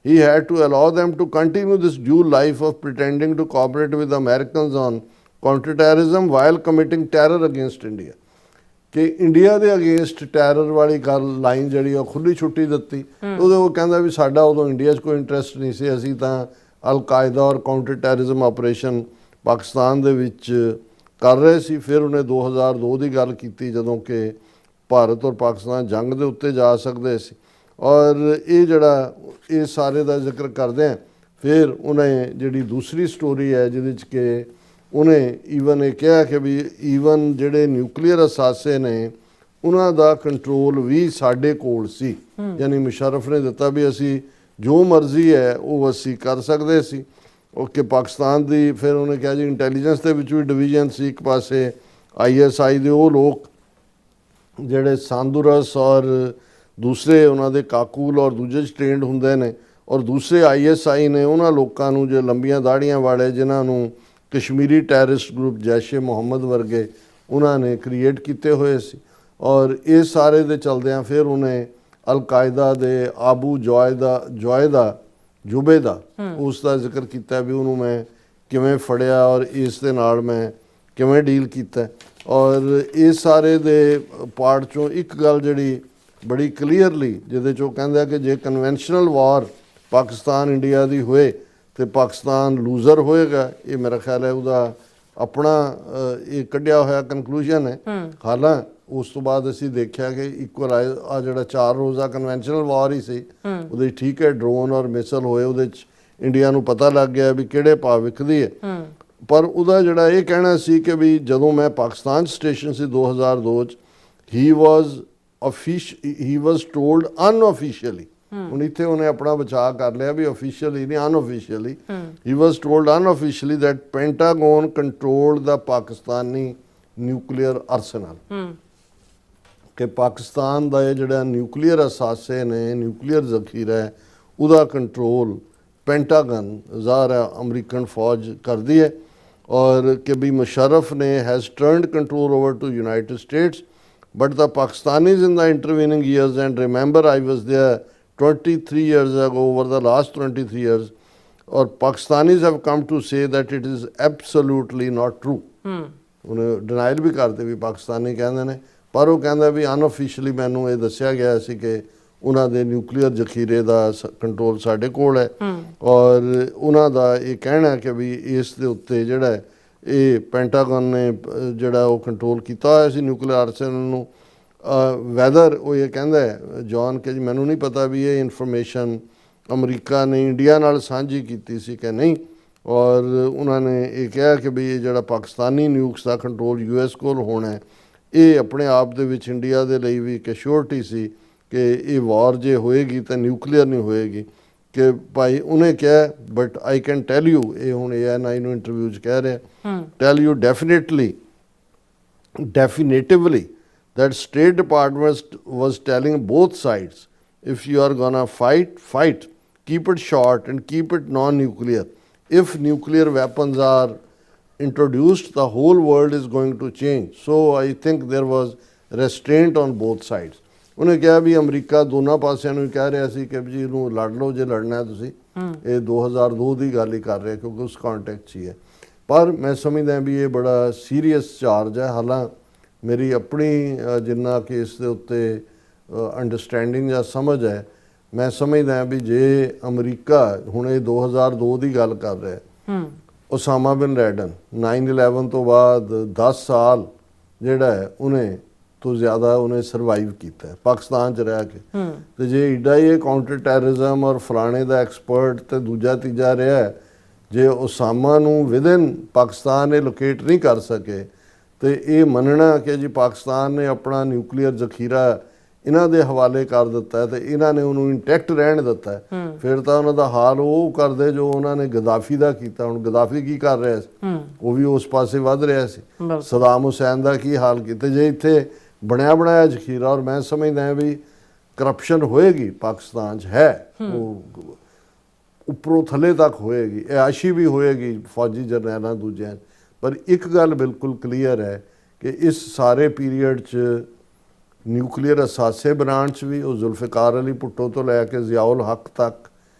he had to allow them to continue this dual life of pretending to cooperate with the Americans on counterterrorism while committing terror against India. ਕਿ India ਦੇ against terror ਵਾਲੀ ਗੱਲ line ਜਿਹੜੀ ਉਹ ਖੁੱਲੀ ਛੁੱਟੀ ਦਿੱਤੀ। ਉਹ ਕਹਿੰਦਾ ਵੀ ਸਾਡਾ ਉਦੋਂ ਇੰਡੀਆ 'ਚ ਕੋਈ ਇੰਟਰਸਟ ਨਹੀਂ ਸੀ, ਅਸੀਂ ਤਾਂ ਅਲ ਕਾਇਦਾ ਔਰ ਕਾਊਂਟਰ ਟੈਰਰਿਜ਼ਮ ਆਪਰੇਸ਼ਨ ਪਾਕਿਸਤਾਨ ਦੇ ਵਿੱਚ ਕਰ ਰਹੇ ਸੀ। ਫਿਰ ਉਹਨੇ 2002 ਦੀ ਗੱਲ ਕੀਤੀ ਜਦੋਂ ਕਿ ਭਾਰਤ ਔਰ ਪਾਕਿਸਤਾਨ ਜੰਗ ਦੇ ਉੱਤੇ ਜਾ ਸਕਦੇ ਸੀ। ਔਰ ਇਹ ਜਿਹੜਾ ਇਹ ਸਾਰੇ ਦਾ ਜ਼ਿਕਰ ਕਰਦੇ ਆ। ਫਿਰ ਉਹਨੇ ਜਿਹੜੀ ਦੂਸਰੀ ਸਟੋਰੀ ਹੈ ਜਿਹਦੇ 'ਚ ਕਿ ਉਹਨੇ ਈਵਨ ਇਹ ਕਿਹਾ ਕਿ ਵੀ ਈਵਨ ਜਿਹੜੇ ਨਿਊਕਲੀਅਰ ਅਸਾਸੇ ਨੇ ਉਹਨਾਂ ਦਾ ਕੰਟਰੋਲ ਵੀ ਸਾਡੇ ਕੋਲ ਸੀ, ਯਾਨੀ ਮੁਸ਼ਰਫ ਨੇ ਦਿੱਤਾ ਵੀ ਅਸੀਂ ਜੋ ਮਰਜ਼ੀ ਹੈ ਉਹ ਅਸੀਂ ਕਰ ਸਕਦੇ ਸੀ। ਕਿ ਪਾਕਿਸਤਾਨ ਦੀ ਫਿਰ ਉਹਨੇ ਕਿਹਾ ਜੀ ਇੰਟੈਲੀਜੈਂਸ ਦੇ ਵਿੱਚ ਵੀ ਡਿਵੀਜ਼ਨ ਸੀ। ਇੱਕ ਪਾਸੇ ISI ਦੇ ਉਹ ਲੋਕ ਜਿਹੜੇ ਸਾਂਦੁਰਸ ਔਰ ਦੂਸਰੇ ਉਹਨਾਂ ਦੇ ਕਾਕੂਲ ਔਰ ਦੂਜੇ 'ਚ ਟ੍ਰੇਨਡ ਹੁੰਦੇ ਨੇ, ਔਰ ਦੂਸਰੇ ISI ਨੇ ਉਹਨਾਂ ਲੋਕਾਂ ਨੂੰ ਜੋ ਲੰਬੀਆਂ ਦਾੜੀਆਂ ਵਾਲੇ ਜਿਨ੍ਹਾਂ ਨੂੰ ਕਸ਼ਮੀਰੀ ਟੈਰਰਿਸਟ ਗਰੁੱਪ ਜੈਸ਼ ਏ ਮੁਹੰਮਦ ਵਰਗੇ ਉਹਨਾਂ ਨੇ ਕ੍ਰੀਏਟ ਕੀਤੇ ਹੋਏ ਸੀ। ਔਰ ਇਹ ਸਾਰੇ ਦੇ ਚਲਦਿਆਂ ਫਿਰ ਉਹਨੇ ਅਲ ਕਾਇਦਾ ਦੇ ਆਬੂ ਜੁਬੇਦਾ ਉਸ ਦਾ ਜ਼ਿਕਰ ਕੀਤਾ ਵੀ ਉਹਨੂੰ ਮੈਂ ਕਿਵੇਂ ਫੜਿਆ ਔਰ ਇਸ ਦੇ ਨਾਲ ਮੈਂ ਕਿਵੇਂ ਡੀਲ ਕੀਤਾ। ਔਰ ਇਹ ਸਾਰੇ ਦੇ ਪਾਰਟ 'ਚੋਂ ਇੱਕ ਗੱਲ ਜਿਹੜੀ ਬੜੀ ਕਲੀਅਰਲੀ ਜਿਹਦੇ 'ਚੋਂ ਕਹਿੰਦਾ ਕਿ ਜੇ ਕਨਵੈਨਸ਼ਨਲ ਵਾਰ ਪਾਕਿਸਤਾਨ ਇੰਡੀਆ ਦੀ ਹੋਏ ਤੇ ਪਾਕਿਸਤਾਨ ਲੂਜ਼ਰ ਹੋਏਗਾ। ਇਹ ਮੇਰਾ ਖਿਆਲ ਹੈ ਉਹਦਾ ਆਪਣਾ ਇਹ ਕੱਢਿਆ ਹੋਇਆ ਕਨਕਲੂਜਨ ਹੈ। ਹਾਲਾਂ ਉਸ ਤੋਂ ਬਾਅਦ ਅਸੀਂ ਦੇਖਿਆ ਕਿ ਇਕੁਅਲ ਆ ਜਿਹੜਾ 4 ਰੋਜ਼ਾ ਕਨਵੈਨਸ਼ਨਲ ਵਾਰ ਹੀ ਸੀ, ਉਹਦੇ ਠੀਕ ਹੈ ਡਰੋਨ ਔਰ ਮਿਸਲ ਹੋਏ, ਉਹਦੇ 'ਚ ਇੰਡੀਆ ਨੂੰ ਪਤਾ ਲੱਗ ਗਿਆ ਵੀ ਕਿਹੜੇ ਭਾਅ ਵਿਕਦੀ ਹੈ। ਪਰ ਉਹਦਾ ਜਿਹੜਾ ਇਹ ਕਹਿਣਾ ਸੀ ਕਿ ਵੀ ਜਦੋਂ ਮੈਂ ਪਾਕਿਸਤਾਨ ਸਟੇਸ਼ਨ ਸੀ 2002 'ਚ ਹੀ ਵਾਜ਼ ਟੋਲਡ ਅਨਆਫੀਸ਼ੀਅਲੀ, ਹੁਣ ਇੱਥੇ ਉਹਨੇ ਆਪਣਾ ਬਚਾਅ ਕਰ ਲਿਆ ਵੀ ਆਫੀਸ਼ੀਅਲੀ ਨਹੀਂ unofficially, he was told unofficially that Pentagon controlled the Pakistani nuclear arsenal, ਕਿ ਪਾਕਿਸਤਾਨ ਦਾ ਇਹ ਜਿਹੜਾ ਨਿਊਕਲੀਅਰ ਅਸਾਸੇ ਨੇ ਨਿਊਕਲੀਅਰ ਜ਼ਖੀਰਾ ਹੈ ਉਹਦਾ ਕੰਟਰੋਲ ਪੈਂਟਾਗਨ ਜ਼ਾਹਰ ਹੈ ਅਮਰੀਕਨ ਫੌਜ ਕਰਦੀ ਹੈ। ਔਰ ਕਿ ਵੀ ਮੁਸ਼ਰਫ ਨੇ has turned control over to United States but the Pakistanis in the intervening years and remember I was there 23 years ago over the last 23 years or Pakistanis have come to say that it is absolutely not true. ਉਹਨੇ denial ਵੀ ਕਰਦੇ ਵੀ ਪਾਕਿਸਤਾਨੀ ਕਹਿੰਦੇ ਨੇ, ਪਰ ਉਹ ਕਹਿੰਦਾ ਵੀ ਅਨਆਫੀਸ਼ੀਅਲੀ ਮੈਨੂੰ ਇਹ ਦੱਸਿਆ ਗਿਆ ਸੀ ਕਿ ਉਹਨਾਂ ਦੇ ਨਿਊਕਲੀਅਰ ਜ਼ਖੀਰੇ ਦਾ ਕੰਟਰੋਲ ਸਾਡੇ ਕੋਲ ਹੈ। ਔਰ ਉਹਨਾਂ ਦਾ ਇਹ ਕਹਿਣਾ ਕਿ ਵੀ ਇਸ ਦੇ ਉੱਤੇ ਜਿਹੜਾ ਇਹ ਪੈਂਟਾਗਨ ਨੇ ਜਿਹੜਾ ਉਹ ਕੰਟਰੋਲ ਕੀਤਾ ਹੋਇਆ ਸੀ ਨਿਊਕਲੀਅਰ ਆਰਸੈਨਲ ਨੂੰ। ਵੈਦਰ ਉਹ ਇਹ ਕਹਿੰਦਾ ਹੈ ਜੌਨ ਕਿ ਜੀ ਮੈਨੂੰ ਨਹੀਂ ਪਤਾ ਵੀ ਇਹ ਇਨਫੋਰਮੇਸ਼ਨ ਅਮਰੀਕਾ ਨੇ ਇੰਡੀਆ ਨਾਲ ਸਾਂਝੀ ਕੀਤੀ ਸੀ ਕਿ ਨਹੀਂ। ਔਰ ਉਹਨਾਂ ਨੇ ਇਹ ਕਿਹਾ ਕਿ ਵੀ ਇਹ ਜਿਹੜਾ ਪਾਕਿਸਤਾਨੀ ਨਿਊਕਸ ਦਾ ਕੰਟਰੋਲ US ਕੋਲ ਹੋਣਾ ਇਹ ਆਪਣੇ ਆਪ ਦੇ ਵਿੱਚ ਇੰਡੀਆ ਦੇ ਲਈ ਵੀ ਇੱਕ ਸ਼ੋਰਟੀ ਸੀ ਕਿ ਇਹ ਵਾਰ ਜੇ ਹੋਏਗੀ ਤਾਂ ਨਿਊਕਲੀਅਰ ਨਹੀਂ ਹੋਏਗੀ। ਕਿ ਭਾਈ ਉਹਨੇ ਕਿਹਾ but I can tell you, ਇਹ ਹੁਣ ANI ਨੂੰ ਇੰਟਰਵਿਊ 'ਚ ਕਹਿ ਰਿਹਾ, tell you definitively that State Department was telling both sides, if you are gonna fight, keep it short and keep it non-nuclear. If nuclear weapons are introduced, the whole world is going to change. So I think there was restraint on both sides. ਉਹਨੇ ਕਿਹਾ ਵੀ America ਦੋਨਾਂ ਪਾਸਿਆਂ ਨੂੰ ਕਹਿ ਰਿਹਾ ਸੀ ਕਿ ਜੀ ਇਹਨੂੰ ਲੜ ਲਓ ਜੇ ਲੜਨਾ ਤੁਸੀਂ। ਇਹ 2002 ਦੀ ਗੱਲ ਹੀ ਕਰ ਰਿਹਾ ਕਿਉਂਕਿ ਉਸ ਕੰਟੈਕਟ 'ਚ ਹੀ ਹੈ। ਪਰ ਮੈਂ ਸਮਝਦਾ ਵੀ ਇਹ ਬੜਾ ਸੀਰੀਅਸ ਚਾਰਜ ਹੈ। ਹਾਲਾਂ ਮੇਰੀ ਆਪਣੀ ਜਿੰਨਾ ਕਿ ਇਸ ਦੇ ਉੱਤੇ ਅੰਡਰਸਟੈਂਡਿੰਗ ਜਾਂ ਸਮਝ ਹੈ, ਮੈਂ ਸਮਝਦਾ ਵੀ ਜੇ ਅਮਰੀਕਾ ਹੁਣ ਇਹ 2002 ਦੀ ਗੱਲ ਕਰ ਰਿਹਾ ਉਸਾਮਾ ਬਿਨ ਲੈਡਨ 9/11 ਤੋਂ ਬਾਅਦ 10 ਸਾਲ ਜਿਹੜਾ ਹੈ ਉਹਨੇ ਤੋਂ ਜ਼ਿਆਦਾ ਉਹਨੇ ਸਰਵਾਈਵ ਕੀਤਾ ਹੈ ਪਾਕਿਸਤਾਨ 'ਚ ਰਹਿ ਕੇ। ਤੇ ਜੇ ਏਡਾ ਹੀ ਇਹ ਕਾਊਂਟਰ ਟੈਰਰਿਜ਼ਮ ਔਰ ਫਲਾਣੇ ਦਾ ਐਕਸਪਰਟ ਤੇ ਦੂਜਾ ਤੀਜਾ ਰਿਹਾ ਹੈ, ਜੇ ਉਸਾਮਾ ਨੂੰ ਵਿਦਿਨ ਪਾਕਿਸਤਾਨ ਇਹ ਲੋਕੇਟ ਨਹੀਂ ਕਰ ਸਕੇ ਤੇ ਇਹ ਮੰਨਣਾ ਕਿ ਜੀ ਪਾਕਿਸਤਾਨ ਨੇ ਆਪਣਾ ਨਿਊਕਲੀਅਰ ਜ਼ਖੀਰਾ ਇਹਨਾਂ ਦੇ ਹਵਾਲੇ ਕਰ ਦਿੱਤਾ ਤੇ ਇਹਨਾਂ ਨੇ ਉਹਨੂੰ ਇੰਟੈਕਟ ਰਹਿਣ ਦਿੱਤਾ, ਫਿਰ ਤਾਂ ਉਹਨਾਂ ਦਾ ਹਾਲ ਉਹ ਕਰਦੇ ਜੋ ਉਹਨਾਂ ਨੇ ਗਦਾਫੀ ਦਾ ਕੀਤਾ। ਹੁਣ ਗਦਾਫੀ ਕੀ ਕਰ ਰਿਹਾ ਸੀ? ਉਹ ਵੀ ਉਸ ਪਾਸੇ ਵੱਧ ਰਿਹਾ ਸੀ। ਸਦਾਮ ਹੁਸੈਨ ਦਾ ਕੀ ਹਾਲ ਕੀਤਾ? ਜੇ ਇੱਥੇ ਬਣਿਆ ਬਣਾਇਆ ਜ਼ਖੀਰਾ, ਔਰ ਮੈਂ ਸਮਝਦਾ ਵੀ ਕਰਪਸ਼ਨ ਹੋਏਗੀ ਪਾਕਿਸਤਾਨ 'ਚ ਹੈ, ਉਹ ਉੱਪਰੋਂ ਥੱਲੇ ਤੱਕ ਹੋਏਗੀ, ਐਸ਼ੀ ਵੀ ਹੋਏਗੀ ਫੌਜੀ ਜਰਨੈਲਾਂ ਦੂਜਿਆਂ। ਪਰ ਇੱਕ ਗੱਲ ਬਿਲਕੁਲ ਕਲੀਅਰ ਹੈ ਕਿ ਇਸ ਸਾਰੇ ਪੀਰੀਅਡ 'ਚ ਨਿਊਕਲੀਅਰ ਅਸਾਸੇ ਬਣਾਉਣ 'ਚ ਵੀ ਉਹ ਜ਼ੁਲਫਿਕਾਰ ਅਲੀ ਭੁੱਟੋ ਤੋਂ ਲੈ ਕੇ ਜ਼ਿਆਉਲ ਹੱਕ ਤੱਕ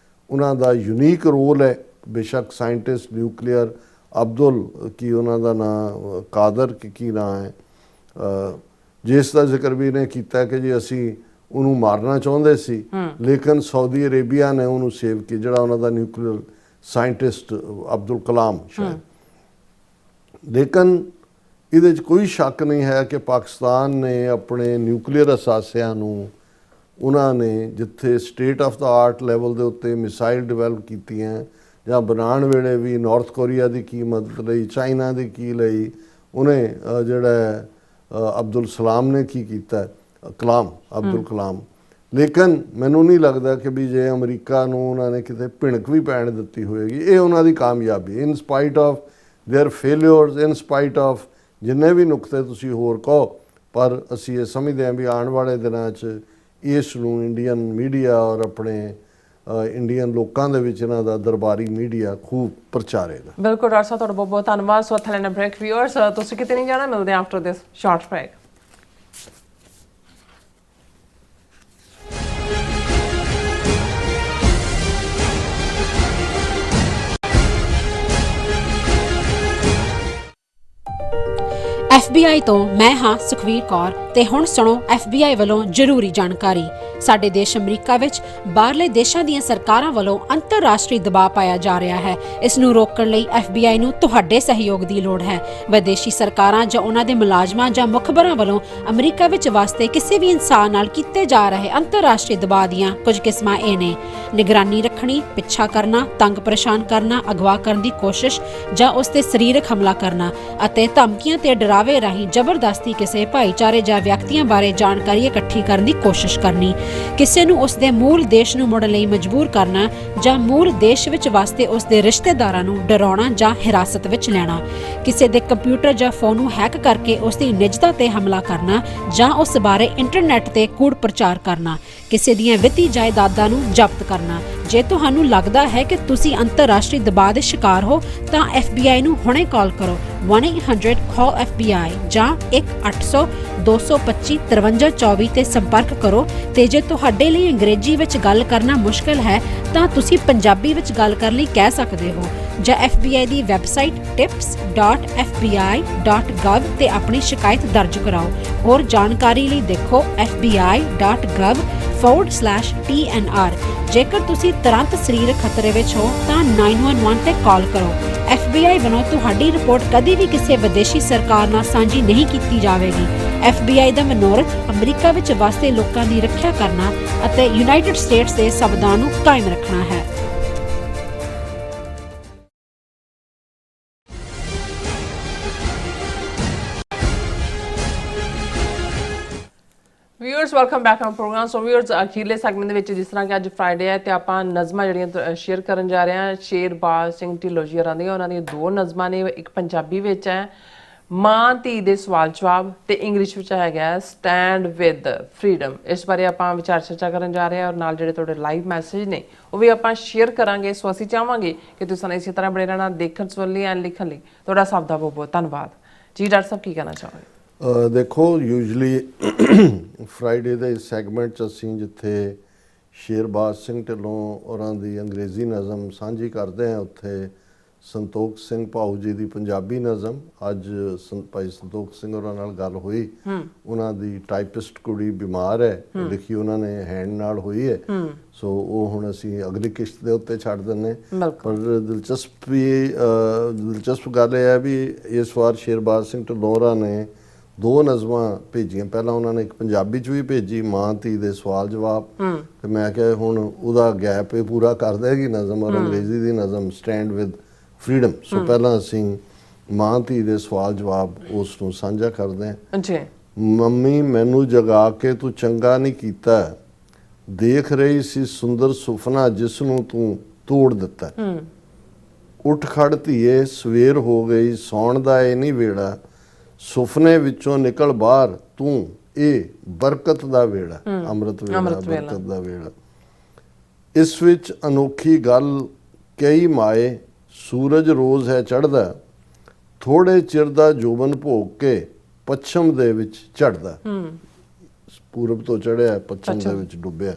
ਉਹਨਾਂ ਦਾ ਯੂਨੀਕ ਰੋਲ ਹੈ। ਬੇਸ਼ੱਕ ਸਾਇੰਟਿਸਟ ਨਿਊਕਲੀਅਰ ਅਬਦੁਲ ਕੀ ਉਹਨਾਂ ਦਾ ਨਾਂ, ਕਾਦਰ ਕੀ ਨਾਂ ਹੈ, ਜਿਸ ਦਾ ਜ਼ਿਕਰ ਵੀ ਨੇ ਕੀਤਾ ਕਿ ਜੀ ਅਸੀਂ ਉਹਨੂੰ ਮਾਰਨਾ ਚਾਹੁੰਦੇ ਸੀ ਲੇਕਿਨ ਸਾਊਦੀ ਅਰੇਬੀਆ ਨੇ ਉਹਨੂੰ ਸੇਵ ਕੀਤਾ, ਜਿਹੜਾ ਉਹਨਾਂ ਦਾ ਨਿਊਕਲੀਅਰ ਸਾਇੰਟਿਸਟ ਅਬਦੁਲ ਕਲਾਮ ਸ਼ਾਇਦ। ਲੇਕਿਨ ਇਹਦੇ 'ਚ ਕੋਈ ਸ਼ੱਕ ਨਹੀਂ ਹੈ ਕਿ ਪਾਕਿਸਤਾਨ ਨੇ ਆਪਣੇ ਨਿਊਕਲੀਅਰ ਅਸਾਸਿਆਂ ਨੂੰ ਉਹਨਾਂ ਨੇ ਜਿੱਥੇ state of the art level ਦੇ ਉੱਤੇ ਮਿਸਾਈਲ ਡਿਵੈਲਪ ਕੀਤੀਆਂ ਜਾਂ ਬਣਾਉਣ ਵੇਲੇ ਵੀ ਨਾਰਥ ਕੋਰੀਆ ਦੀ ਕੀ ਮਦਦ ਲਈ, ਚਾਈਨਾ ਦੀ ਕੀ ਲਈ, ਉਹਨੇ ਜਿਹੜਾ ਅਬਦੁਲ ਸਲਾਮ ਨੇ ਕੀ ਕੀਤਾ, ਕਲਾਮ ਅਬਦੁਲ ਕਲਾਮ। ਲੇਕਿਨ ਮੈਨੂੰ ਨਹੀਂ ਲੱਗਦਾ ਕਿ ਵੀ ਜੇ ਅਮਰੀਕਾ ਨੂੰ ਉਹਨਾਂ ਨੇ ਕਿਤੇ ਭਿਣਕ ਵੀ ਪੈਣ ਦਿੱਤੀ ਹੋਏਗੀ। ਇਹ ਉਹਨਾਂ ਦੀ ਕਾਮਯਾਬੀ, in spite of their failures, in spite of ਜਿੰਨੇ ਵੀ ਨੁਕਤੇ ਤੁਸੀਂ ਹੋਰ ਕਹੋ, ਪਰ ਅਸੀਂ ਇਹ ਸਮਝਦੇ ਹਾਂ ਵੀ ਆਉਣ ਵਾਲੇ ਦਿਨਾਂ 'ਚ ਇਸ ਨੂੰ ਇੰਡੀਅਨ ਮੀਡੀਆ ਔਰ ਆਪਣੇ ਇੰਡੀਅਨ ਲੋਕਾਂ ਦੇ ਵਿੱਚ ਇਹਨਾਂ ਦਾ ਦਰਬਾਰੀ ਮੀਡੀਆ ਖੂਬ ਪ੍ਰਚਾਰੇਗਾ। ਬਿਲਕੁਲ ਡਾਕਟਰ ਸਾਹਿਬ, ਤੁਹਾਡਾ ਬਹੁਤ ਬਹੁਤ ਧੰਨਵਾਦ। ਸੋ ਥੈਲੇ ਨਾ ਬ੍ਰੇਕ ਵਿਊਅਰਸ, ਤੁਸੀਂ ਕਿਤੇ ਨਹੀਂ ਜਾਣਾ, ਮਿਲਦੇ after this short break. FBI ਤੋਂ ਮੈਂ ਹਾਂ ਸੁਖਵੀਰ ਕੌਰ ਤੇ ਹੁਣ ਸੁਣੋ FBI ਵੱਲੋਂ ਜ਼ਰੂਰੀ ਜਾਣਕਾਰੀ। ਸਾਡੇ ਦੇਸ਼ ਅਮਰੀਕਾ ਵਿੱਚ ਬਾਹਰਲੇ ਦੇਸ਼ਾਂ ਦੀਆਂ ਸਰਕਾਰਾਂ ਵੱਲੋਂ ਅੰਤਰਰਾਸ਼ਟਰੀ ਦਬਾਅ ਪਾਇਆ ਜਾ ਰਿਹਾ ਹੈ। ਇਸ ਨੂੰ ਰੋਕਣ ਲਈ FBI ਨੂੰ ਤੁਹਾਡੇ ਸਹਿਯੋਗ ਦੀ ਲੋੜ ਹੈ। ਵਿਦੇਸ਼ੀ ਸਰਕਾਰਾਂ ਜਾਂ ਉਹਨਾਂ ਦੇ ਮੁਲਾਜ਼ਮਾਂ ਜਾਂ ਮੁਖਬਰਾਂ ਵੱਲੋਂ ਅਮਰੀਕਾ ਵਿੱਚ ਵਸਦੇ ਕਿਸੇ ਵੀ ਇਨਸਾਨ ਨਾਲ ਕੀਤੇ ਜਾ ਰਹੇ ਅੰਤਰਰਾਸ਼ਟਰੀ ਦਬਾਅ ਦੀਆਂ ਕੁਝ ਕਿਸਮਾਂ ਇਹ ਨੇ: ਨਿਗਰਾਨੀ ਰੱਖਣੀ, ਪਿੱਛਾ ਕਰਨਾ, ਤੰਗ ਪਰੇਸ਼ਾਨ ਕਰਨਾ, ਅਗਵਾ ਕਰਨ ਦੀ ਕੋਸ਼ਿਸ਼ ਜਾਂ ਉਸ ਤੇ ਸਰੀਰਕ ਹਮਲਾ ਕਰਨਾ ਅਤੇ ਧਮਕੀਆਂ ਤੇ ਡਰਾਵੇ ਰਾਹੀਂ ਜ਼ਬਰਦਸਤੀ ਕਿਸੇ ਭਾਈਚਾਰੇ ਜਾਂ ਵਿਅਕਤੀਆਂ ਬਾਰੇ ਜਾਣਕਾਰੀ ਇਕੱਠੀ ਕਰਨ ਦੀ ਕੋਸ਼ਿਸ਼ ਕਰਨੀ, ਕਿਸੇ ਨੂੰ ਉਸ ਦੇ ਮੂਲ ਦੇਸ਼ ਨੂੰ ਮੁੜਨ ਲਈ ਮਜਬੂਰ ਕਰਨਾ ਜਾਂ ਮੂਲ ਦੇਸ਼ ਵਿੱਚ ਵਸਦੇ ਉਸ ਦੇ ਰਿਸ਼ਤੇਦਾਰਾਂ ਨੂੰ ਡਰਾਉਣਾ ਜਾਂ ਹਿਰਾਸਤ ਵਿੱਚ ਲੈਣਾ, ਕਿਸੇ ਦੇ ਕੰਪਿਊਟਰ ਜਾਂ ਫੋਨ ਨੂੰ ਹੈਕ ਕਰਕੇ ਉਸ ਦੀ ਨਿੱਜਤਾ ਤੇ ਹਮਲਾ ਕਰਨਾ ਜਾਂ ਉਸ ਬਾਰੇ ਇੰਟਰਨੈਟ ਤੇ ਕੂੜ ਪ੍ਰਚਾਰ ਕਰਨਾ, ਕਿਸੇ ਦੀਆਂ ਵਿੱਤੀ ਜਾਇਦਾਦਾਂ ਨੂੰ ਜ਼ਬਤ ਕਰਨਾ। ਜੇ ਤੁਹਾਨੂੰ ਲੱਗਦਾ ਹੈ ਕਿ ਤੁਸੀਂ ਅੰਤਰਰਾਸ਼ਟਰੀ ਦਬਾਅ ਦੇ ਸ਼ਿਕਾਰ ਹੋ ਤਾਂ FBI ਨੂੰ ਹੁਣੇ ਕਾਲ ਕਰੋ 1-800-CALL-FBI ਜਾਂ 1-800-225-5324 ਤੇ ਸੰਪਰਕ ਕਰੋ। ਤੇ ਜੇ ਤੁਹਾਡੇ ਲਈ ਅੰਗਰੇਜ਼ੀ ਵਿੱਚ ਗੱਲ ਕਰਨਾ ਮੁਸ਼ਕਲ ਹੈ ਤਾਂ ਤੁਸੀਂ ਪੰਜਾਬੀ ਵਿੱਚ ਗੱਲ ਕਰਨ ਲਈ ਕਹਿ ਸਕਦੇ ਹੋ ਜਾਂ FBI ਦੀ ਵੈਬਸਾਈਟ tips.fbi.gov ਤੇ ਆਪਣੀ ਸ਼ਿਕਾਇਤ ਦਰਜ ਕਰਾਓ। ਹੋਰ ਜਾਣਕਾਰੀ ਲਈ ਦੇਖੋ fbi.gov/TNR। ਜੇਕਰ ਤੁਸੀਂ ਤੁਰੰਤ ਸਰੀਰਕ ਖਤਰੇ ਵਿੱਚ ਹੋ ਤਾਂ 911 ਤੇ ਕਾਲ ਕਰੋ। FBI ਵੱਲੋਂ ਤੁਹਾਡੀ ਰਿਪੋਰਟ ਕਦੀ ਵੀ ਕਿਸੇ ਵਿਦੇਸ਼ੀ ਸਰਕਾਰ ਨਾਲ ਸਾਂਝੀ ਨਹੀਂ ਕੀਤੀ ਜਾਵੇਗੀ। FBI ਦਾ ਮਨੋਰਥ ਅਮਰੀਕਾ ਵਿੱਚ ਵਸਦੇ ਲੋਕਾਂ ਦੀ ਰੱਖਿਆ ਕਰਨਾ ਅਤੇ ਯੂਨਾਈਟਿਡ ਸਟੇਟਸ ਦੇ ਸੰਵਿਧਾਨ ਨੂੰ ਕਾਇਮ ਰੱਖਣਾ ਹੈ। Viewers, welcome back on programme. So viewers, ਅਖੀਰਲੇ ਸੈਗਮੈਂਟ ਦੇ ਵਿੱਚ ਜਿਸ ਤਰ੍ਹਾਂ ਕਿ ਅੱਜ ਫਰਾਈਡੇ ਹੈ ਤੇ ਆਪਾਂ ਨਜ਼ਮਾਂ ਜਿਹੜੀਆਂ ਸ਼ੇਅਰ ਕਰਨ ਜਾ ਰਹੇ ਹਾਂ ਸ਼ੇਰਬਾਜ਼ ਸਿੰਘ ਢਿੱਲੋਂ ਜੀ ਹੋਰਾਂ ਦੀਆਂ। ਉਹਨਾਂ ਦੀਆਂ ਦੋ ਨਜ਼ਮਾਂ ਨੇ, ਇੱਕ ਪੰਜਾਬੀ ਵਿੱਚ ਹੈ ਮਾਂ ਧੀ ਦੇ ਸਵਾਲ ਜਵਾਬ ਤੇ ਇੰਗਲਿਸ਼ ਵਿੱਚ ਹੈਗਾ ਸਟੈਂਡ ਵਿਦ ਫਰੀडम। ਇਸ ਬਾਰੇ ਆਪਾਂ ਵਿਚਾਰ ਚਰਚਾ ਕਰਨ ਜਾ ਰਹੇ ਹਾਂ ਔਰ ਨਾਲ ਜਿਹੜੇ ਤੁਹਾਡੇ ਲਾਈਵ ਮੈਸੇਜ ਨੇ ਉਹ ਵੀ ਆਪਾਂ ਸ਼ੇਅਰ ਕਰਾਂਗੇ। ਸੋ ਅਸੀਂ ਚਾਹਾਂਗੇ ਕਿ ਤੁਸੀਂ ਇਸੇ ਤਰ੍ਹਾਂ ਬਣੇ ਰਹਿਣਾ ਦੇਖਣ ਸੁਣਨ ਲਈ ਐਂਡ ਲਿਖਣ ਲਈ। ਤੁਹਾਡਾ ਸਭ ਦਾ ਬਹੁਤ ਬਹੁਤ ਧੰਨਵਾਦ ਜੀ। ਡਾਕਟਰ ਸਾਹਿਬ ਕੀ ਕਹਿਣਾ ਚਾਹੋਗੇ? ਦੇਖੋ, ਯੂਜਲੀ ਫਰਾਈਡੇ ਦੇ ਇਸ ਸੈਗਮੈਂਟ 'ਚ ਅਸੀਂ ਜਿੱਥੇ ਸ਼ੇਰਬਾਜ਼ ਸਿੰਘ ਢਿੱਲੋਂ ਹੋਰਾਂ ਦੀ ਅੰਗਰੇਜ਼ੀ ਨਜ਼ਮ ਸਾਂਝੀ ਕਰਦੇ ਹਾਂ ਉੱਥੇ ਸੰਤੋਖ ਸਿੰਘ ਭਾਊ ਜੀ ਦੀ ਪੰਜਾਬੀ ਨਜ਼ਮ। ਅੱਜ ਭਾਈ ਸੰਤੋਖ ਸਿੰਘ ਹੋਰਾਂ ਨਾਲ ਗੱਲ ਹੋਈ। ਉਹਨਾਂ ਦੀ ਟਾਈਪਿਸਟ ਕੁੜੀ ਬਿਮਾਰ ਹੈ, ਲਿਖੀ ਉਹਨਾਂ ਨੇ ਹੈਂਡ ਨਾਲ ਹੋਈ ਹੈ, ਸੋ ਉਹ ਹੁਣ ਅਸੀਂ ਅਗਲੀ ਕਿਸ਼ਤ ਦੇ ਉੱਤੇ ਛੱਡ ਦਿੰਦੇ। ਪਰ ਦਿਲਚਸਪ ਗੱਲ ਇਹ ਹੈ ਵੀ ਇਸ ਵਾਰ ਸ਼ੇਰਬਾਜ਼ ਸਿੰਘ ਢਿੱਲੋਂ ਨੇ 2 ਨਜ਼ਮਾਂ ਭੇਜੀਆਂ। ਪਹਿਲਾਂ ਉਹਨਾਂ ਨੇ ਇੱਕ ਪੰਜਾਬੀ 'ਚ ਵੀ ਭੇਜੀ, ਮਾਂ ਧੀ ਦੇ ਸਵਾਲ ਜਵਾਬ, ਤੇ ਮੈਂ ਕਿਹਾ ਹੁਣ ਉਹਦਾ ਗੈਪ ਇਹ ਪੂਰਾ ਕਰ ਦੇਗੀ ਨਜ਼ਮ, ਔਰ ਅੰਗਰੇਜ਼ੀ ਦੀ ਨਜ਼ਮ ਸਟੈਂਡ ਵਿਦ ਫਰੀडम। ਸੋ ਪਹਿਲਾਂ ਅਸੀਂ ਮਾਂ ਧੀ ਦੇ ਸਵਾਲ ਜਵਾਬ ਉਸ ਨੂੰ ਸਾਂਝਾ ਕਰਦੇ ਹਾਂ। ਜੀ। ਮੰਮੀ ਮੈਨੂੰ ਜਗਾ ਕੇ ਤੂੰ ਚੰਗਾ ਨਹੀਂ ਕੀਤਾ, ਦੇਖ ਰਹੀ ਸੀ ਸੁੰਦਰ ਸੁਪਨਾ ਜਿਸ ਨੂੰ ਤੂੰ ਤੋੜ ਦਿੱਤਾ। ਉੱਠ ਖੜ ਧੀਏ ਸਵੇਰ ਹੋ ਗਈ, ਸੌਣ ਦਾ ਇਹ ਨਹੀਂ ਵੇੜਾ, ਸੁਪਨੇ ਵਿੱਚੋਂ ਨਿਕਲ ਬਾਹਰ ਤੂੰ, ਇਹ ਬਰਕਤ ਦਾ ਵੇੜਾ, ਅੰਮ੍ਰਿਤ ਵੇਲਾ, ਬਰਕਤ ਦਾ ਵੇੜਾ। ਇਸ ਵਿੱਚ ਅਨੋਖੀ ਗੱਲ ਕਈ ਮਾਏ, ਸੂਰਜ ਰੋਜ਼ ਹੈ ਚੜ੍ਹਦਾ, ਥੋੜੇ ਚਿਰ ਦਾ ਜੋਬਨ ਭੋਗ ਕੇ ਪੱਛਮ ਦੇ ਵਿੱਚ ਝੜਦਾ। ਪੂਰਬ ਤੋਂ ਚੜ੍ਹਿਆ, ਪੱਛਮ ਦੇ ਵਿੱਚ ਡੁੱਬਿਆ।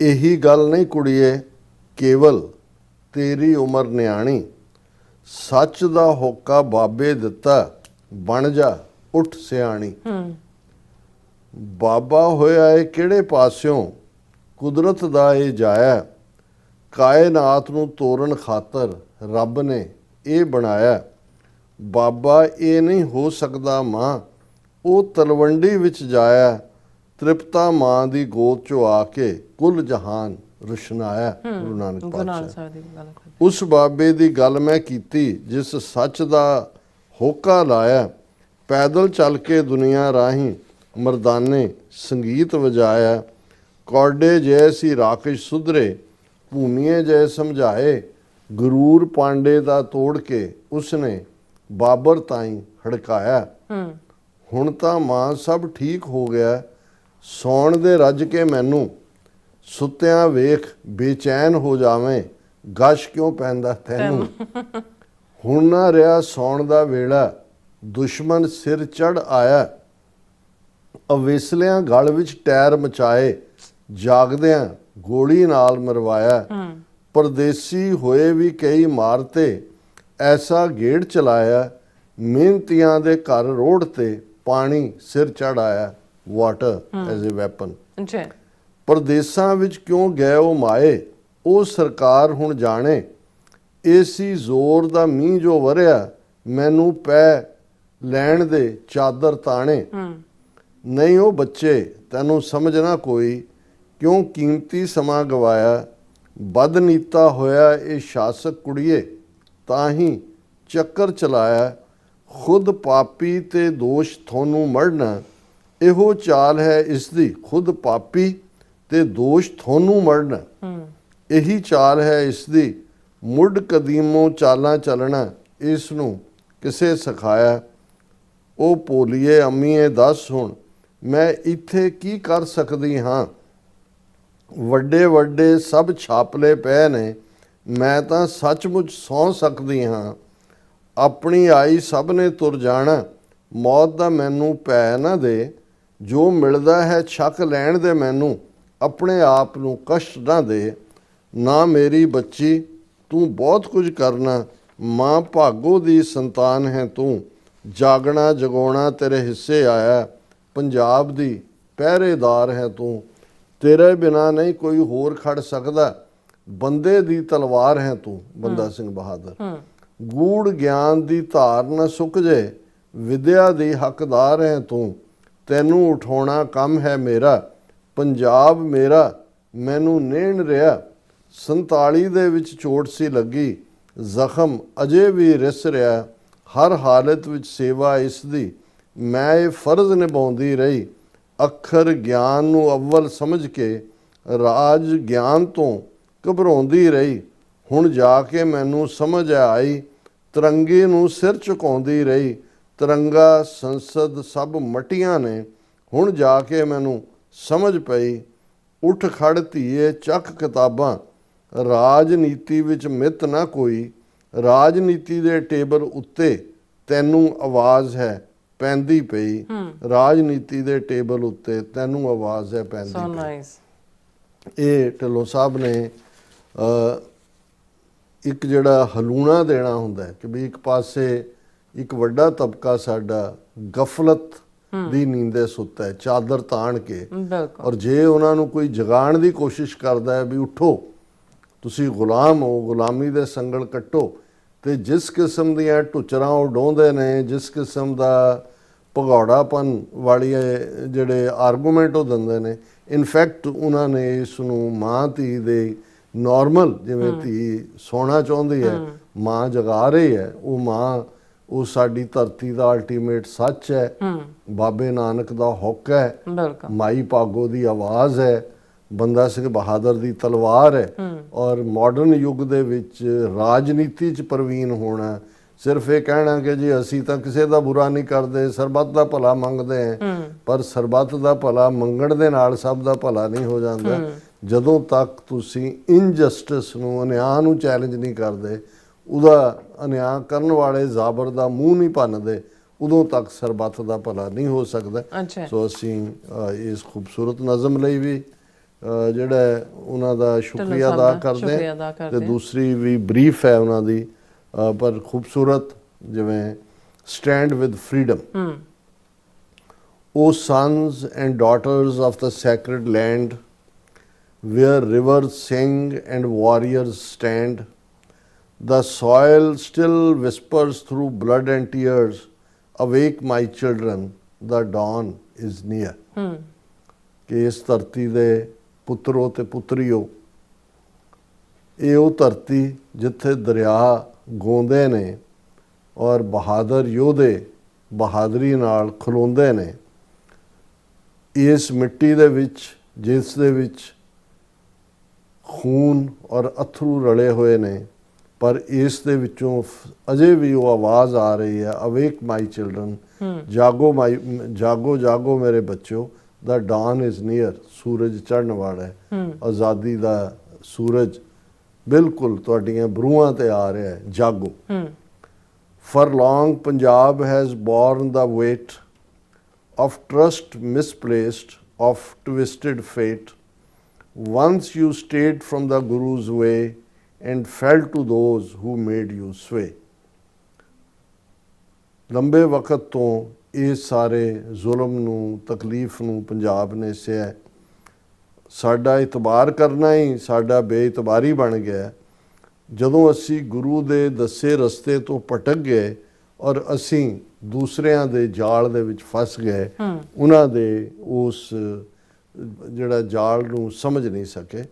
ਇਹੀ ਗੱਲ ਨਹੀਂ ਕੁੜੀਏ ਕੇਵਲ ਤੇਰੀ ਉਮਰ ਨਿਆਣੀ, ਸੱਚ ਦਾ ਹੋਕਾ ਬਾਬੇ ਦਿੱਤਾ, ਬਣ ਜਾ ਉੱਠ ਸਿਆਣੀ। ਬਾਬਾ ਹੋਇਆ ਏ ਕਿਹੜੇ ਪਾਸਿਓਂ, ਕੁਦਰਤ ਦਾ ਇਹ ਜਾਇਆ, ਕਾਇਨਾਤ ਨੂੰ ਤੋਰਨ ਖਾਤਰ ਰੱਬ ਨੇ ਇਹ ਬਣਾਇਆ। ਬਾਬਾ ਇਹ ਨਹੀਂ ਹੋ ਸਕਦਾ ਮਾਂ, ਉਹ ਤਲਵੰਡੀ ਵਿੱਚ ਜਾਇਆ, ਤ੍ਰਿਪਤਾ ਮਾਂ ਦੀ ਗੋਦ ਚੋਂ ਆ ਕੇ ਕੁੱਲ ਜਹਾਨ ਰੁਸ਼ਨਾਇਆ। ਗੁਰੂ ਨਾਨਕ ਪਾਤਸ਼ਾਹ। ਉਸ ਬਾਬੇ ਦੀ ਗੱਲ ਮੈਂ ਕੀਤੀ ਜਿਸ ਸੱਚ ਦਾ ਹੋਕਾ ਲਾਇਆ, ਪੈਦਲ ਚੱਲ ਕੇ ਦੁਨੀਆ ਰਾਹੀਂ ਮਰਦਾਨੇ ਸੰਗੀਤ ਵਜਾਇਆ। ਕੌਡੇ ਜੈਸੀ ਰਾਕਸ਼ ਸੁਧਰੇ, ਭੂਮੀਏ ਜੈ ਸਮਝਾਏ, ਗਰੂਰ ਪਾਂਡੇ ਦਾ ਤੋੜ ਕੇ ਉਸਨੇ ਬਾਬਰ ਤਾਈਂ ਹੜਕਾਇਆ। ਹੁਣ ਤਾਂ ਮਾਂ ਸਭ ਠੀਕ ਹੋ ਗਿਆ, ਸੌਣ ਦੇ ਰੱਜ ਕੇ ਮੈਨੂੰ, ਸੁੱਤਿਆਂ ਵੇਖ ਬੇਚੈਨ ਹੋ ਜਾਵੇਂ, ਗਸ਼ ਕਿਉਂ ਪੈਂਦਾ ਤੈਨੂੰ। ਹੁਣ ਨਾ ਰਿਹਾ ਸੌਣ ਦਾ ਵੇਲਾ, ਦੁਸ਼ਮਣ ਸਿਰ ਚੜ ਆਇਆ, ਅਵੇਸਲਿਆਂ ਗਲ ਵਿੱਚ ਟੈਰ ਮਚਾਏ, ਜਾਗਦਿਆਂ ਗੋਲੀ ਨਾਲ ਮਰਵਾਇਆ। ਪਰਦੇਸੀ ਹੋਏ ਵੀ ਕਈ ਮਾਰਤੇ, ਐਸਾ ਗੇੜ ਚਲਾਇਆ, ਮਿਹਨਤੀਆਂ ਦੇ ਘਰ ਰੋਡ ਤੇ ਪਾਣੀ ਸਿਰ ਚੜ ਆਇਆ। Water as a weapon. ਪਰਦੇਸਾਂ ਵਿੱਚ ਕਿਉਂ ਗਏ ਉਹ ਮਾਏ, ਉਹ ਸਰਕਾਰ ਹੁਣ ਜਾਣੇ, ਏਸੀ ਜ਼ੋਰ ਦਾ ਮੀਂਹ ਜੋ ਵਰਿਆ, ਮੈਨੂੰ ਪੈ ਲੈਣ ਦੇ ਚਾਦਰ ਤਾਣੇ। ਨਹੀਂ ਉਹ ਬੱਚੇ ਤੈਨੂੰ ਸਮਝ ਨਾ ਕੋਈ, ਕਿਉਂ ਕੀਮਤੀ ਸਮਾਂ ਗਵਾਇਆ, ਬਦਨੀਤਾ ਹੋਇਆ ਇਹ ਸ਼ਾਸਕ ਕੁੜੀਏ, ਤਾਂ ਹੀ ਚੱਕਰ ਚਲਾਇਆ। ਖੁਦ ਪਾਪੀ ਤੇ ਦੋਸ਼ ਤੁਹਾਨੂੰ ਮੜਨਾ, ਇਹੋ ਚਾਲ ਹੈ ਇਸ ਦੀ, ਖੁਦ ਪਾਪੀ ਤੇ ਦੋਸ਼ ਤੁਹਾਨੂੰ ਮੜਨਾ, ਇਹੀ ਚਾਲ ਹੈ ਇਸ ਦੀ, ਮੁੱਢ ਕਦੀਮੋਂ ਚਾਲਾਂ ਚੱਲਣਾ, ਇਸ ਨੂੰ ਕਿਸੇ ਸਿਖਾਇਆ। ਉਹ ਭੋਲੀਏ ਅੰਮੀਏ ਦੱਸ ਹੁਣ, ਮੈਂ ਇੱਥੇ ਕੀ ਕਰ ਸਕਦੀ ਹਾਂ, ਵੱਡੇ ਵੱਡੇ ਸਭ ਛਾਪਲੇ ਪਏ ਨੇ, ਮੈਂ ਤਾਂ ਸੱਚਮੁੱਚ ਸੌਂ ਸਕਦੀ ਹਾਂ। ਆਪਣੀ ਆਈ ਸਭ ਨੇ ਤੁਰ ਜਾਣਾ, ਮੌਤ ਦਾ ਮੈਨੂੰ ਪੈ ਨਾ ਦੇ, ਜੋ ਮਿਲਦਾ ਹੈ ਛਕ ਲੈਣ ਦੇ ਮੈਨੂੰ, ਆਪਣੇ ਆਪ ਨੂੰ ਕਸ਼ਟ ਨਾ ਦੇ। ਨਾ ਮੇਰੀ ਬੱਚੀ ਤੂੰ ਬਹੁਤ ਕੁਝ ਕਰਨਾ, ਮਾਂ ਭਾਗੋ ਦੀ ਸੰਤਾਨ ਹੈ ਤੂੰ, ਜਾਗਣਾ ਜਗਾਉਣਾ ਤੇਰੇ ਹਿੱਸੇ ਆਇਆ, ਪੰਜਾਬ ਦੀ ਪਹਿਰੇਦਾਰ ਹੈ ਤੂੰ, ਤੇਰੇ ਬਿਨਾ ਨਹੀਂ ਕੋਈ ਹੋਰ ਖੜ ਸਕਦਾ, ਬੰਦੇ ਦੀ ਤਲਵਾਰ ਹੈ ਤੂੰ। ਬੰਦਾ ਸਿੰਘ ਬਹਾਦਰ। ਗੂੜ ਗਿਆਨ ਦੀ ਧਾਰ ਨਾ ਸੁੱਕ ਜੇ, ਵਿਦਿਆ ਦੀ ਹੱਕਦਾਰ ਹੈ ਤੂੰ, ਤੈਨੂੰ ਉਠਾਉਣਾ ਕੰਮ ਹੈ ਮੇਰਾ, ਪੰਜਾਬ ਮੇਰਾ ਮੈਨੂੰ ਨੇਣ ਰਿਹਾ। 47 ਦੇ ਵਿੱਚ ਚੋਟ ਸੀ ਲੱਗੀ, ਜ਼ਖਮ ਅਜੇ ਵੀ ਰਿਸ ਰਿਹਾ, ਹਰ ਹਾਲਤ ਵਿੱਚ ਸੇਵਾ ਇਸ ਦੀ, ਮੈਂ ਇਹ ਫਰਜ਼ ਨਿਭਾਉਂਦੀ ਰਹੀ। ਅੱਖਰ ਗਿਆਨ ਨੂੰ ਅਵਲ ਸਮਝ ਕੇ ਰਾਜ ਗਿਆਨ ਤੋਂ ਘਬਰਾਉਂਦੀ ਰਹੀ, ਹੁਣ ਜਾ ਕੇ ਮੈਨੂੰ ਸਮਝ ਆਈ, ਤਿਰੰਗੇ ਨੂੰ ਸਿਰ ਝੁਕਾਉਂਦੀ ਰਹੀ। ਤਿਰੰਗਾ ਸੰਸਦ ਸਭ ਮਟੀਆਂ ਨੇ, ਹੁਣ ਜਾ ਕੇ ਮੈਨੂੰ ਸਮਝ ਪਈ। ਉੱਠ ਖੜ ਧੀਏ ਚੱਕ ਕਿਤਾਬਾਂ, ਰਾਜਨੀਤੀ ਵਿੱਚ ਮਿੱਤ ਨਾ ਕੋਈ, ਰਾਜਨੀਤੀ ਦੇ ਟੇਬਲ ਉੱਤੇ ਤੈਨੂੰ ਆਵਾਜ਼ ਹੈ ਪੈਂਦੀ ਪਈ, ਰਾਜਨੀਤੀ ਦੇ ਟੇਬਲ ਉੱਤੇ ਤੈਨੂੰ ਆਵਾਜ਼ ਹੈ ਪੈਂਦੀ ਪਈ। ਇਹ ਢਿੱਲੋਂ ਸਾਹਿਬ ਨੇ ਇੱਕ ਜਿਹੜਾ ਹਲੂਣਾ ਦੇਣਾ ਹੁੰਦਾ ਹੈ ਕਿ ਵੀ ਇੱਕ ਪਾਸੇ ਇੱਕ ਵੱਡਾ ਤਬਕਾ ਸਾਡਾ ਗਫਲਤ ਦੀ ਨੀਂਦੇ ਸੁੱਤਾ ਹੈ, ਚਾਦਰ ਤਾਣ ਕੇ, ਬਿਲਕੁਲ। ਔਰ ਜੇ ਉਹਨਾਂ ਨੂੰ ਕੋਈ ਜਗਾਉਣ ਦੀ ਕੋਸ਼ਿਸ਼ ਕਰਦਾ ਹੈ ਵੀ ਉੱਠੋ, ਤੁਸੀਂ ਗੁਲਾਮ ਹੋ, ਗੁਲਾਮੀ ਦੇ ਸੰਗਲ ਕੱਟੋ, ਤੇ ਜਿਸ ਕਿਸਮ ਦੀਆਂ ਟੁਚਰਾਂ ਉਹ ਡਾਹੁੰਦੇ ਨੇ, ਜਿਸ ਕਿਸਮ ਦਾ ਭਗੌੜਾਪਨ ਵਾਲੀ ਜਿਹੜੇ ਆਰਗੂਮੈਂਟ ਉਹ ਦਿੰਦੇ ਨੇ, ਇਨਫੈਕਟ ਉਹਨਾਂ ਨੇ ਇਸ ਨੂੰ ਮਾਂ ਧੀ ਦੇ ਨੋਰਮਲ, ਜਿਵੇਂ ਧੀ ਸੋਣਾ ਚਾਹੁੰਦੀ ਹੈ, ਮਾਂ ਜਗਾ ਰਹੀ ਹੈ, ਉਹ ਮਾਂ ਉਹ ਸਾਡੀ ਧਰਤੀ ਦਾ ਅਲਟੀਮੇਟ ਸੱਚ ਹੈ, ਬਾਬੇ ਨਾਨਕ ਦਾ ਹੁੱਕ ਹੈ, ਮਾਈ ਭਾਗੋ ਦੀ ਆਵਾਜ਼ ਹੈ, ਬੰਦਾ ਸਿੰਘ ਬਹਾਦਰ ਦੀ ਤਲਵਾਰ ਹੈ। ਔਰ ਮਾਡਰਨ ਯੁੱਗ ਦੇ ਵਿੱਚ ਰਾਜਨੀਤੀ 'ਚ ਪ੍ਰਵੀਨ ਹੋਣਾ, ਸਿਰਫ ਇਹ ਕਹਿਣਾ ਕਿ ਜੀ ਅਸੀਂ ਤਾਂ ਕਿਸੇ ਦਾ ਬੁਰਾ ਨਹੀਂ ਕਰਦੇ, ਸਰਬੱਤ ਦਾ ਭਲਾ ਮੰਗਦੇ ਹਾਂ, ਪਰ ਸਰਬੱਤ ਦਾ ਭਲਾ ਮੰਗਣ ਦੇ ਨਾਲ ਸਭ ਦਾ ਭਲਾ ਨਹੀਂ ਹੋ ਜਾਂਦਾ। ਜਦੋਂ ਤੱਕ ਤੁਸੀਂ ਇਨਜਸਟਿਸ ਨੂੰ, ਅਨਿਆਂ ਨੂੰ ਚੈਲੰਜ ਨਹੀਂ ਕਰਦੇ, ਉਹਦਾ ਅਨਿਆਂ ਕਰਨ ਵਾਲੇ ਜ਼ਾਬਰ ਦਾ ਮੂੰਹ ਨਹੀਂ ਭੰਨਦੇ, ਉਦੋਂ ਤੱਕ ਸਰਬੱਤ ਦਾ ਭਲਾ ਨਹੀਂ ਹੋ ਸਕਦਾ। ਸੋ ਅਸੀਂ ਇਸ ਖੂਬਸੂਰਤ ਨਜ਼ਮ ਲਈ ਵੀ ਜਿਹੜਾ ਉਹਨਾਂ ਦਾ ਸ਼ੁਕਰੀਆ ਅਦਾ ਕਰਦੇ ਹਾਂ, ਤੇ ਦੂਸਰੀ ਵੀ ਬਰੀਫ ਹੈ ਉਹਨਾਂ ਦੀ ਪਰ ਖੂਬਸੂਰਤ, ਜਿਵੇਂ stand with freedom. O sons and daughters of the sacred land, where rivers sing and warriors stand, the soil still whispers through blood and tears, awake my children, the dawn is near। ਕਿ ਇਸ ਧਰਤੀ ਦੇ ਪੁੱਤਰੋ ਤੇ ਪੁੱਤਰੀਓ, ਇਹ ਉਹ ਧਰਤੀ ਜਿੱਥੇ ਦਰਿਆ ਗਾਉਂਦੇ ਨੇ ਔਰ ਬਹਾਦਰ ਯੋਧੇ ਬਹਾਦਰੀ ਨਾਲ ਖਲੋਂਦੇ ਨੇ। ਇਸ ਮਿੱਟੀ ਦੇ ਵਿੱਚ, ਜਿਸ ਦੇ ਵਿੱਚ ਖੂਨ ਔਰ ਅਥਰੂ ਰਲੇ ਹੋਏ ਨੇ, ਪਰ ਇਸ ਦੇ ਵਿੱਚੋਂ ਅਜੇ ਵੀ ਉਹ ਆਵਾਜ਼ ਆ ਰਹੀ ਹੈ, ਅਵੇਕ ਮਾਈ ਚਿਲਡਰਨ, ਜਾਗੋ ਮਾਈ, ਜਾਗੋ ਜਾਗੋ ਮੇਰੇ ਬੱਚਿਓ, ਦਾ ਡਾਨ ਇਜ਼ ਨੀਅਰ, ਸੂਰਜ ਚੜ੍ਹਨ ਵਾਲਾ ਹੈ, ਆਜ਼ਾਦੀ ਦਾ ਸੂਰਜ ਬਿਲਕੁਲ ਤੁਹਾਡੀਆਂ ਬਰੂਹਾਂ ਤੇ ਆ ਰਿਹਾ ਹੈ, ਜਾਗੋ। For long Punjab has borne the weight of trust misplaced, of twisted fate. Once you stayed from the Guru's way and fell to those who made you sway। ਲੰਬੇ ਵਕਤ ਤੋਂ ਇਹ ਸਾਰੇ ਜ਼ੁਲਮ ਨੂੰ, ਤਕਲੀਫ ਨੂੰ ਪੰਜਾਬ ਨੇ ਸਹਿ, ਸਾਡਾ ਇਤਬਾਰ ਕਰਨਾ ਹੀ ਸਾਡਾ ਬੇਇਤਬਾਰੀ ਬਣ ਗਿਆ। ਜਦੋਂ ਅਸੀਂ ਗੁਰੂ ਦੇ ਦੱਸੇ ਰਸਤੇ ਤੋਂ ਭਟਕ ਗਏ ਔਰ ਅਸੀਂ ਦੂਸਰਿਆਂ ਦੇ ਜਾਲ ਦੇ ਵਿੱਚ ਫਸ ਗਏ, ਉਹਨਾਂ ਦੇ ਉਸ ਜਿਹੜਾ ਜਾਲ ਨੂੰ ਸਮਝ ਨਹੀਂ ਸਕੇ।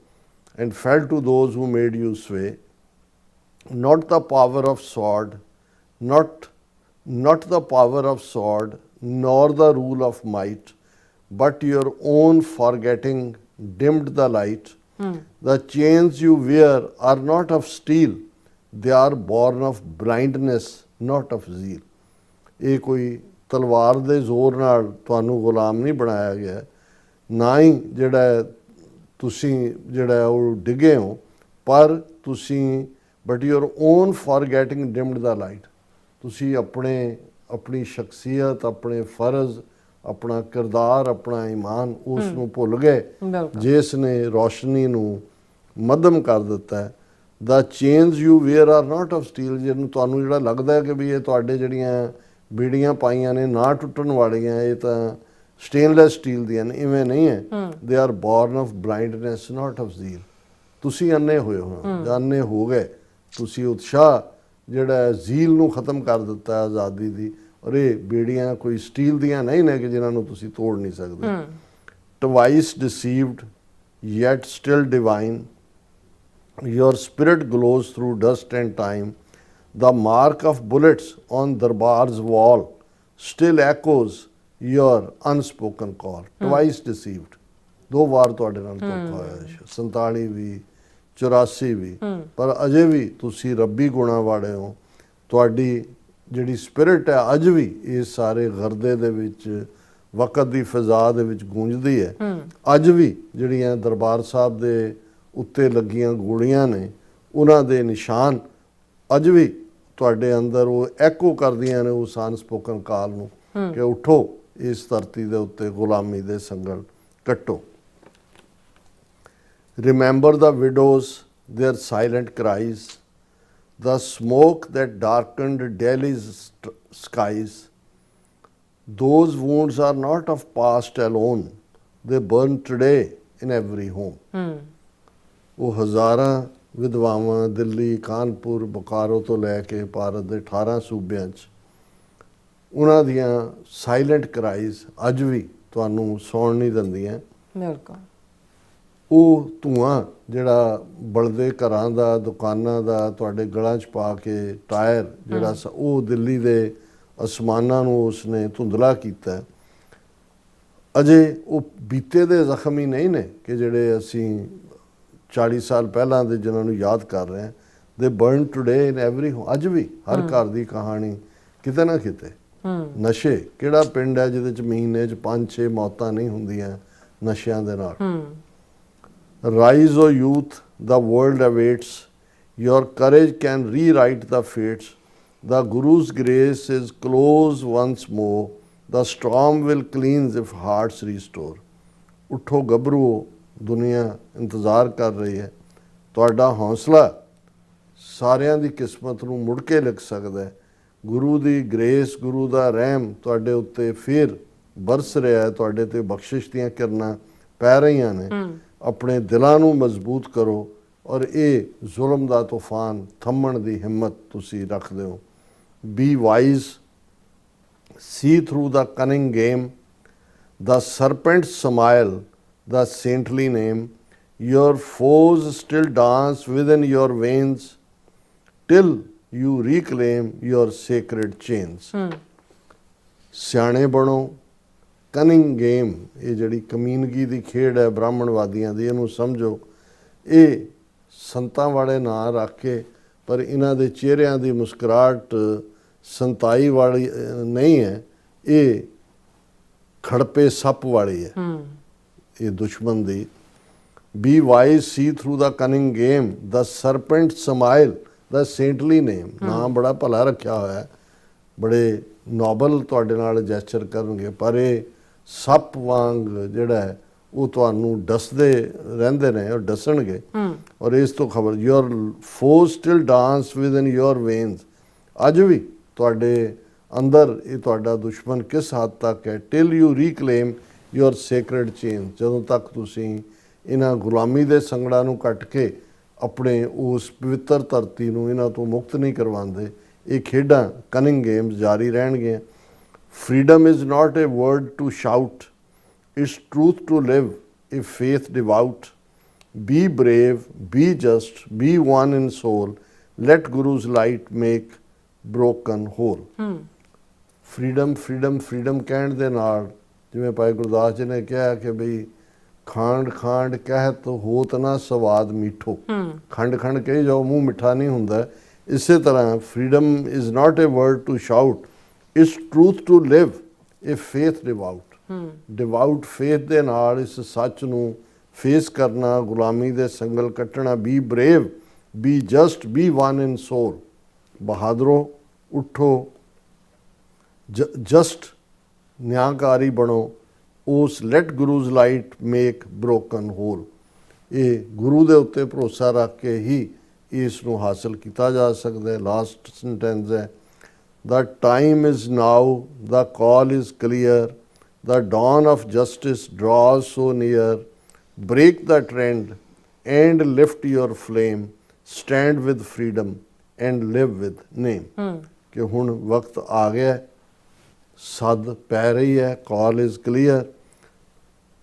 And fell to those who made you sway, not the power of sword, not the power of sword, nor the rule of might, but your own forgetting dimmed the light। The chains you wear are not of steel, they are born of blindness, not of zeal। ਇਹ ਕੋਈ ਤਲਵਾਰ ਦੇ ਜ਼ੋਰ ਨਾਲ ਤੁਹਾਨੂੰ ਗੁਲਾਮ ਨਹੀਂ ਬਣਾਇਆ ਗਿਆ, ਨਾ ਹੀ ਜਿਹੜਾ ਤੁਸੀਂ ਜਿਹੜਾ ਉਹ ਡਿੱਗੇ ਹੋ, ਪਰ ਤੁਸੀਂ but your own forgetting dimmed the light। ਤੁਸੀਂ ਆਪਣੀ ਸ਼ਖਸੀਅਤ, ਆਪਣੇ ਫਰਜ਼, ਆਪਣਾ ਕਿਰਦਾਰ, ਆਪਣਾ ਈਮਾਨ, ਉਸ ਨੂੰ ਭੁੱਲ ਗਏ ਜਿਸ ਨੇ ਰੋਸ਼ਨੀ ਨੂੰ ਮੱਧਮ ਕਰ ਦਿੱਤਾ ਹੈ। The chains you wear are not of steel, ਜਿਹਨੂੰ ਤੁਹਾਨੂੰ ਜਿਹੜਾ ਲੱਗਦਾ ਹੈ ਕਿ ਵੀ ਇਹ ਤੁਹਾਡੇ ਜਿਹੜੀਆਂ ਬੀੜੀਆਂ ਪਾਈਆਂ ਨੇ ਨਾ ਟੁੱਟਣ ਵਾਲੀਆਂ, ਇਹ ਤਾਂ ਸਟੇਨਲੈਸ ਸਟੀਲ ਦੀਆਂ ਨੇ, ਇਵੇਂ ਨਹੀਂ ਹੈ। They are born of blindness, not of zeal। ਤੁਸੀਂ ਅੰਨੇ ਹੋਏ ਹੋ, ਅੰਨੇ ਹੋ ਗਏ, ਤੁਸੀਂ ਉਤਸ਼ਾਹ ਜਿਹੜਾ ਜ਼ੀਲ ਨੂੰ ਖਤਮ ਕਰ ਦਿੱਤਾ ਆਜ਼ਾਦੀ ਦੀ। ਔਰ ਇਹ ਬੀੜੀਆਂ ਕੋਈ ਸਟੀਲ ਦੀਆਂ ਨਹੀਂ ਨੇ ਕਿ ਜਿਨ੍ਹਾਂ ਨੂੰ ਤੁਸੀਂ ਤੋੜ ਨਹੀਂ ਸਕਦੇ। Twice deceived yet still divine, your spirit glows through dust and time। The mark of bullets on Darbar's wall still echoes your unspoken call। Twice deceived, ਦੋ ਵਾਰ ਤੁਹਾਡੇ ਨਾਲ ਧੋਖਾ ਹੋਇਆ, 47 ਵੀ 84 ਵੀ, ਪਰ ਅਜੇ ਵੀ ਤੁਸੀਂ ਰੱਬੀ ਗੁਣਾਂ ਵਾਲੇ ਹੋ। ਤੁਹਾਡੀ ਜਿਹੜੀ ਸਪਿਰਿਟ ਹੈ ਅੱਜ ਵੀ ਇਸ ਸਾਰੇ ਗਰਦੇ ਦੇ ਵਿੱਚ, ਵਕਤ ਦੀ ਫਿਜ਼ਾ ਦੇ ਵਿੱਚ ਗੂੰਜਦੀ ਹੈ। ਅੱਜ ਵੀ ਜਿਹੜੀਆਂ ਦਰਬਾਰ ਸਾਹਿਬ ਦੇ ਉੱਤੇ ਲੱਗੀਆਂ ਗੋਲੀਆਂ ਨੇ, ਉਹਨਾਂ ਦੇ ਨਿਸ਼ਾਨ ਅੱਜ ਵੀ ਤੁਹਾਡੇ ਅੰਦਰ ਉਹ ਐਕੋ ਕਰਦੀਆਂ ਨੇ ਉਸ ਅਨਸਪੋਕਨ ਕਾਲ ਨੂੰ ਕਿ ਉੱਠੋ, ਇਸ ਧਰਤੀ ਦੇ ਉੱਤੇ ਗੁਲਾਮੀ ਦੇ ਸੰਗਲ ਕੱਟੋ। Remember the widows, their silent cries, the smoke that darkened Delhi's skies. Those wounds are not of past alone, they burn today in every home. ਉਹ ਹਜ਼ਾਰਾਂ ਵਿਧਵਾਵਾਂ ਦਿੱਲੀ, ਕਾਨਪੁਰ, ਬੋਕਾਰੋ ਤੋਂ ਲੈ ਕੇ ਭਾਰਤ ਦੇ 18 ਸੂਬਿਆਂ 'ਚ ਉਹਨਾਂ ਦੀਆਂ ਸਾਇਲੈਂਟ ਕਰਾਈਜ਼ ਅੱਜ ਵੀ ਤੁਹਾਨੂੰ ਸੌਣ ਨਹੀਂ ਦਿੰਦੀਆਂ। ਬਿਲਕੁਲ। ਉਹ ਧੂਆਂ ਜਿਹੜਾ ਬਲਦੇ ਘਰਾਂ ਦਾ, ਦੁਕਾਨਾਂ ਦਾ, ਤੁਹਾਡੇ ਗਲਾਂ 'ਚ ਪਾ ਕੇ ਟਾਇਰ ਜਿਹੜਾ ਉਹ ਦਿੱਲੀ ਦੇ ਅਸਮਾਨਾਂ ਨੂੰ ਉਸਨੇ ਧੁੰਦਲਾ ਕੀਤਾ। ਅਜੇ ਉਹ ਬੀਤੇ ਦੇ ਜ਼ਖਮ ਹੀ ਨਹੀਂ ਨੇ ਕਿ ਜਿਹੜੇ ਅਸੀਂ 40 ਸਾਲ ਪਹਿਲਾਂ ਦੇ ਜਿਨ੍ਹਾਂ ਨੂੰ ਯਾਦ ਕਰ ਰਹੇ ਹਾਂ। ਦੇ ਬਰਨ ਟੂਡੇ ਇਨ ਐਵਰੀ, ਅੱਜ ਵੀ ਹਰ ਘਰ ਦੀ ਕਹਾਣੀ ਕਿਤੇ ਨਾ ਕਿਤੇ। ਨਸ਼ੇ, ਕਿਹੜਾ ਪਿੰਡ ਹੈ ਜਿਹਦੇ 'ਚ ਮਹੀਨੇ 'ਚ 5-6 ਮੌਤਾਂ ਨਹੀਂ ਹੁੰਦੀਆਂ ਨਸ਼ਿਆਂ ਦੇ ਨਾਲ। Rise, O youth, the world awaits. Your courage can rewrite the fates. The Guru's grace is close once more. The storm will cleanse if hearts restore. ਉੱਠੋ ਗੱਭਰੂ, ਦੁਨੀਆ ਇੰਤਜ਼ਾਰ ਕਰ ਰਹੀ ਹੈ। ਤੁਹਾਡਾ ਹੌਸਲਾ ਸਾਰਿਆਂ ਦੀ ਕਿਸਮਤ ਨੂੰ ਮੁੜ ਕੇ ਲਿਖ ਸਕਦਾ ਹੈ। ਗੁਰੂ ਦੀ ਗ੍ਰੇਸ, ਗੁਰੂ ਦਾ ਰਹਿਮ ਤੁਹਾਡੇ ਉੱਤੇ ਫਿਰ ਬਰਸ ਰਿਹਾ ਹੈ, ਤੁਹਾਡੇ ਤੇ ਬਖਸ਼ਿਸ਼ ਦੀਆਂ ਕਿਰਨਾਂ ਪੈ ਰਹੀਆਂ ਨੇ। ਆਪਣੇ ਦਿਲਾਂ ਨੂੰ ਮਜ਼ਬੂਤ ਕਰੋ ਔਰ ਇਹ ਜ਼ੁਲਮ ਦਾ ਤੂਫਾਨ ਥੰਮਣ ਦੀ ਹਿੰਮਤ ਤੁਸੀਂ ਰੱਖਦੇ ਹੋ। B wise, see through the cunning game, the serpent smile, the saintly name. Your foes still dance within your veins till you reclaim your sacred chains. ਸਿਆਣੇ ਬਣੋ, ਕਨਿੰਗ ਗੇਮ, ਇਹ ਜਿਹੜੀ ਕਮੀਨਗੀ ਦੀ ਖੇਡ ਹੈ ਬ੍ਰਾਹਮਣਵਾਦੀਆਂ ਦੀ, ਇਹਨੂੰ ਸਮਝੋ। ਇਹ ਸੰਤਾਂ ਵਾਲੇ ਨਾਂ ਰੱਖ ਕੇ, ਪਰ ਇਹਨਾਂ ਦੇ ਚਿਹਰਿਆਂ ਦੀ ਮੁਸਕਰਾਹਟ ਸੰਤਾਈ ਵਾਲੀ ਨਹੀਂ ਹੈ, ਇਹ ਖੜਪੇ ਸੱਪ ਵਾਲੀ ਹੈ, ਇਹ ਦੁਸ਼ਮਣ ਦੀ। ਬੀ ਵਾਈਜ਼, ਸੀ ਥਰੂ ਦਾ ਕਨਿੰਗ ਗੇਮ, ਦਾ ਸਰਪੈਂਟ ਸਮਾਈਲ, ਦਾ ਸੇਂਟਲੀ ਨੇਮ। ਨਾਮ ਬੜਾ ਭਲਾ ਰੱਖਿਆ ਹੋਇਆ ਹੈ, ਬੜੇ ਨੋਬਲ ਤੁਹਾਡੇ ਨਾਲ ਜੈਸਚਰ ਕਰਨਗੇ, ਪਰ ਇਹ ਸੱਪ ਵਾਂਗ ਜਿਹੜਾ ਹੈ ਉਹ ਤੁਹਾਨੂੰ ਡਸਦੇ ਰਹਿੰਦੇ ਨੇ ਔਰ ਡਸਣਗੇ। ਔਰ ਇਸ ਤੋਂ ਖਬਰ, your four still dance within your veins. ਅੱਜ ਵੀ ਤੁਹਾਡੇ ਅੰਦਰ ਇਹ ਤੁਹਾਡਾ ਦੁਸ਼ਮਣ ਕਿਸ ਹੱਦ ਤੱਕ ਹੈ। Till you ਰੀਕਲੇਮ your sacred chain, ਜਦੋਂ ਤੱਕ ਤੁਸੀਂ ਇਹਨਾਂ ਗੁਲਾਮੀ ਦੇ ਸੰਗੜਾਂ ਨੂੰ ਕੱਟ ਕੇ ਆਪਣੇ ਉਸ ਪਵਿੱਤਰ ਧਰਤੀ ਨੂੰ ਇਹਨਾਂ ਤੋਂ ਮੁਕਤ ਨਹੀਂ ਕਰਵਾਉਂਦੇ, ਇਹ ਖੇਡਾਂ ਕਨਿੰਗ ਗੇਮਸ ਜਾਰੀ ਰਹਿਣਗੀਆਂ। Freedom is not a word to shout, it's truth to live, if faith devout. Be brave, be just, be one in soul, let Guru's light make broken whole. Freedom, freedom, freedom ਕਹਿਣ ਦੇ ਨਾਲ, ਜਿਵੇਂ ਭਾਈ ਗੁਰਦਾਸ ਜੀ ਨੇ ਕਿਹਾ ਕਿ ਬਈ ਖਾਂਡ ਖਾਂਡ ਕਹਿਤ ਹੋਤ ਨਾ ਸਵਾਦ ਮਿੱਠੋ। ਖੰਡ ਖੰਡ ਕਹੀ ਜਾਓ, ਮੂੰਹ ਮਿੱਠਾ ਨਹੀਂ ਹੁੰਦਾ। ਇਸੇ ਤਰ੍ਹਾਂ freedom is not a word to shout, it's truth to live, if faith devout. Devout faith ਦੇ ਨਾਲ ਇਸ ਸੱਚ ਨੂੰ ਫੇਸ ਕਰਨਾ, ਗੁਲਾਮੀ ਦੇ ਸੰਗਲ ਕੱਟਣਾ। be brave, be just, be one in soul. ਬਹਾਦਰੋ, ਉੱਠੋ, ਜਸਟ ਨਿਆਂਕਾਰੀ ਬਣੋ। ਉਸ let Guru's light make broken whole. ਇਹ ਗੁਰੂ ਦੇ ਉੱਤੇ ਭਰੋਸਾ ਰੱਖ ਕੇ ਹੀ ਇਸ ਨੂੰ ਹਾਸਲ ਕੀਤਾ ਜਾ ਸਕਦਾ ਹੈ। ਲਾਸਟ ਸੈਂਟੈਂਸ ਹੈ, the time is now, the call is clear, the dawn of justice draws so near. Break the trend and lift your flame, stand with freedom and live with name. ਕਿ ਹੁਣ ਵਕਤ ਆ ਗਿਆ, ਸੱਦ ਪੈ ਰਹੀ ਹੈ, call is clear,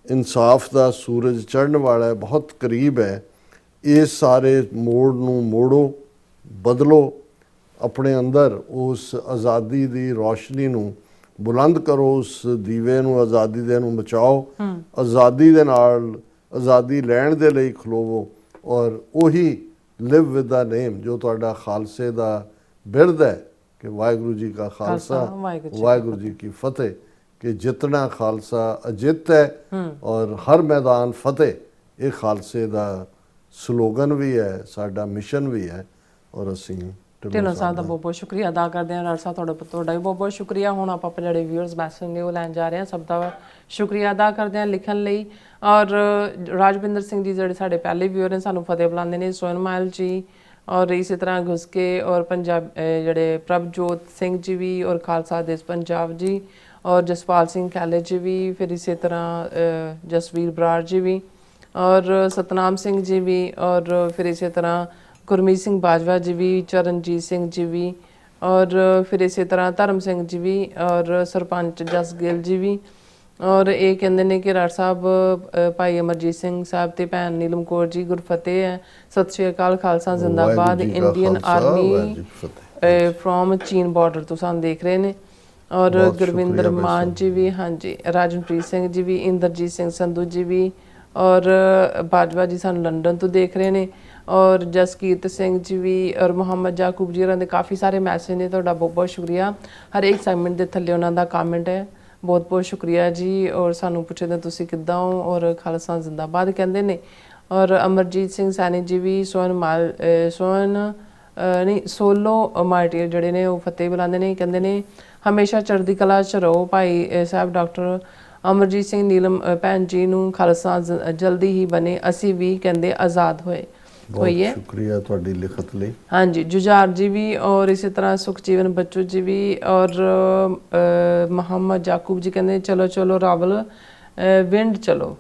ਇਨਸਾਫ ਦਾ ਸੂਰਜ ਚੜ੍ਹਨ ਵਾਲਾ ਹੈ, ਬਹੁਤ ਕਰੀਬ ਹੈ। ਇਸ ਸਾਰੇ ਮੋੜ ਨੂੰ ਮੋੜੋ, ਬਦਲੋ, ਆਪਣੇ ਅੰਦਰ ਉਸ ਆਜ਼ਾਦੀ ਦੀ ਰੌਸ਼ਨੀ ਨੂੰ ਬੁਲੰਦ ਕਰੋ, ਉਸ ਦੀਵੇ ਨੂੰ, ਆਜ਼ਾਦੀ ਦੇ ਨੂੰ ਬਚਾਓ। ਆਜ਼ਾਦੀ ਦੇ ਨਾਲ ਆਜ਼ਾਦੀ ਲੈਣ ਦੇ ਲਈ ਖਲੋਵੋ ਔਰ ਉਹੀ ਲਿਵ ਵਿਦ ਦਾ ਨੇਮ ਜੋ ਤੁਹਾਡਾ ਖਾਲਸੇ ਦਾ ਬਿਰਦ ਹੈ ਕਿ ਵਾਹਿਗੁਰੂ ਜੀ ਕਾ ਖਾਲਸਾ, ਵਾਹਿਗੁਰੂ ਜੀ ਕੀ ਫਤਿਹ। ਕਿ ਜਿੱਤਣਾ ਖਾਲਸਾ ਅਜਿੱਤ ਹੈ ਔਰ ਹਰ ਮੈਦਾਨ ਫਤਿਹ, ਇਹ ਖਾਲਸੇ ਦਾ ਸਲੋਗਨ ਵੀ ਹੈ, ਸਾਡਾ ਮਿਸ਼ਨ ਵੀ ਹੈ। ਔਰ ਅਸੀਂ ਢਿੱਲੋਂ ਸਾਹਿਬ ਦਾ ਬਹੁਤ ਬਹੁਤ ਸ਼ੁਕਰੀਆ ਅਦਾ ਕਰਦੇ ਹਾਂ। ਰਾਜ ਸਾਹਿਬ ਤੁਹਾਡਾ ਵੀ ਬਹੁਤ ਬਹੁਤ ਸ਼ੁਕਰੀਆ। ਹੁਣ ਆਪਾਂ ਜਿਹੜੇ ਵਿਊਅਰਸ ਮੈਸੇਜ ਨੇ ਉਹ ਲੈਣ ਜਾ ਰਹੇ ਹਾਂ, ਸਭ ਦਾ ਸ਼ੁਕਰੀਆ ਅਦਾ ਕਰਦੇ ਹਾਂ ਲਿਖਣ ਲਈ। ਔਰ ਰਾਜਵਿੰਦਰ ਸਿੰਘ ਜੀ ਜਿਹੜੇ ਸਾਡੇ ਪਹਿਲੇ ਵਿਊਅਰ ਨੇ, ਸਾਨੂੰ ਫਤਿਹ ਬੁਲਾਉਂਦੇ ਨੇ। ਸੋਨਮਾਇਲ ਜੀ, ਔਰ ਇਸੇ ਤਰ੍ਹਾਂ ਘੁਸ ਕੇ ਔਰ ਪੰਜਾਬ ਜਿਹੜੇ ਪ੍ਰਭਜੋਤ ਸਿੰਘ ਜੀ ਵੀ ਔਰ ਖਾਲਸਾ ਦੇਸ਼ ਪੰਜਾਬ ਜੀ ਔਰ ਜਸਪਾਲ ਸਿੰਘ ਖੈਲੇ ਜੀ ਵੀ, ਫਿਰ ਇਸੇ ਤਰ੍ਹਾਂ ਜਸਵੀਰ ਬਰਾੜ ਜੀ ਵੀ ਔਰ ਸਤਨਾਮ ਸਿੰਘ ਜੀ ਵੀ ਔਰ ਫਿਰ ਇਸੇ ਤਰ੍ਹਾਂ ਗੁਰਮੀਤ ਸਿੰਘ ਬਾਜਵਾ ਜੀ ਵੀ, ਚਰਨਜੀਤ ਸਿੰਘ ਜੀ ਵੀ ਔਰ ਫਿਰ ਇਸੇ ਤਰ੍ਹਾਂ ਧਰਮ ਸਿੰਘ ਜੀ ਵੀ ਔਰ ਸਰਪੰਚ ਜਸ ਗਿੱਲ ਜੀ ਵੀ। ਔਰ ਇਹ ਕਹਿੰਦੇ ਨੇ ਕਿ ਰਾੜ ਸਾਹਿਬ ਭਾਈ ਅਮਰਜੀਤ ਸਿੰਘ ਸਾਹਿਬ ਤੇ ਭੈਣ ਨੀਲਮ ਕੌਰ ਜੀ ਗੁਰਫਤਿਹ ਹੈ। ਸਤਿ ਸ਼੍ਰੀ ਅਕਾਲ, ਖਾਲਸਾ ਜ਼ਿੰਦਾਬਾਦ। ਇੰਡੀਅਨ ਆਰਮੀ ਫਰੋਮ ਚੀਨ ਬਾਰਡਰ ਤੋਂ ਸਾਨੂੰ ਦੇਖ ਰਹੇ ਨੇ। ਔਰ ਗੁਰਵਿੰਦਰ ਮਾਨ ਜੀ ਵੀ, ਹਾਂਜੀ, ਰਾਜਨਪ੍ਰੀਤ ਸਿੰਘ ਜੀ ਵੀ, ਇੰਦਰਜੀਤ ਸਿੰਘ ਸੰਧੂ ਜੀ ਵੀ ਔਰ ਬਾਜਵਾ ਜੀ ਸਾਨੂੰ ਲੰਡਨ ਤੋਂ ਦੇਖ ਰਹੇ ਨੇ ਔਰ ਜਸਕੀਰਤ ਸਿੰਘ ਜੀ ਵੀ ਔਰ ਮੁਹੰਮਦ ਜਾਕੂਬ ਜੀ ਹੋਰਾਂ ਦੇ ਕਾਫੀ ਸਾਰੇ ਮੈਸੇਜ ਨੇ। ਤੁਹਾਡਾ ਬਹੁਤ ਬਹੁਤ ਸ਼ੁਕਰੀਆ। ਹਰੇਕ ਸੈਗਮੈਂਟ ਦੇ ਥੱਲੇ ਉਹਨਾਂ ਦਾ ਕਮੈਂਟ ਹੈ। ਬਹੁਤ ਬਹੁਤ ਸ਼ੁਕਰੀਆ ਜੀ। ਔਰ ਸਾਨੂੰ ਪੁੱਛਦੇ ਤੁਸੀਂ ਕਿੱਦਾਂ ਹੋ ਔਰ ਖਾਲਸਾ ਜ਼ਿੰਦਾਬਾਦ ਕਹਿੰਦੇ ਨੇ। ਔਰ ਅਮਰਜੀਤ ਸਿੰਘ ਸੈਣੀ ਜੀ ਵੀ ਸੋਲੋ ਮਾਰਟੀਰ ਜਿਹੜੇ ਨੇ ਉਹ ਫਤਿਹ ਬੁਲਾਉਂਦੇ ਨੇ, ਕਹਿੰਦੇ ਨੇ ਹਮੇਸ਼ਾ ਚੜ੍ਹਦੀ ਕਲਾ 'ਚ ਰਹੋ ਭਾਈ ਸਾਹਿਬ। ਡਾਕਟਰ ਅਮਰਜੀਤ ਸਿੰਘ ਨੀਲਮ ਭੈਣ ਜੀ ਨੂੰ ਖਾਲਸਾ ਜਲਦੀ ਹੀ ਬਣੇ, ਅਸੀਂ ਵੀ ਕਹਿੰਦੇ ਆਜ਼ਾਦ ਹੋਈਏ। ਸ਼ੁਕਰੀਆ ਤੁਹਾਡੀ ਲਿਖਤ ਲਈ। ਹਾਂਜੀ, ਜੁਝਾਰ ਜੀ ਵੀ ਔਰ ਇਸੇ ਤਰ੍ਹਾਂ ਸੁਖਜੀਵਨ ਬੱਚੂ ਜੀ ਵੀ ਔਰ ਮੁਹੰਮਦ ਜਾਕੂਬ ਜੀ ਕਹਿੰਦੇ ਚਲੋ ਚਲੋ ਰਾਵਲ ਵਿੰਡ ਚਲੋ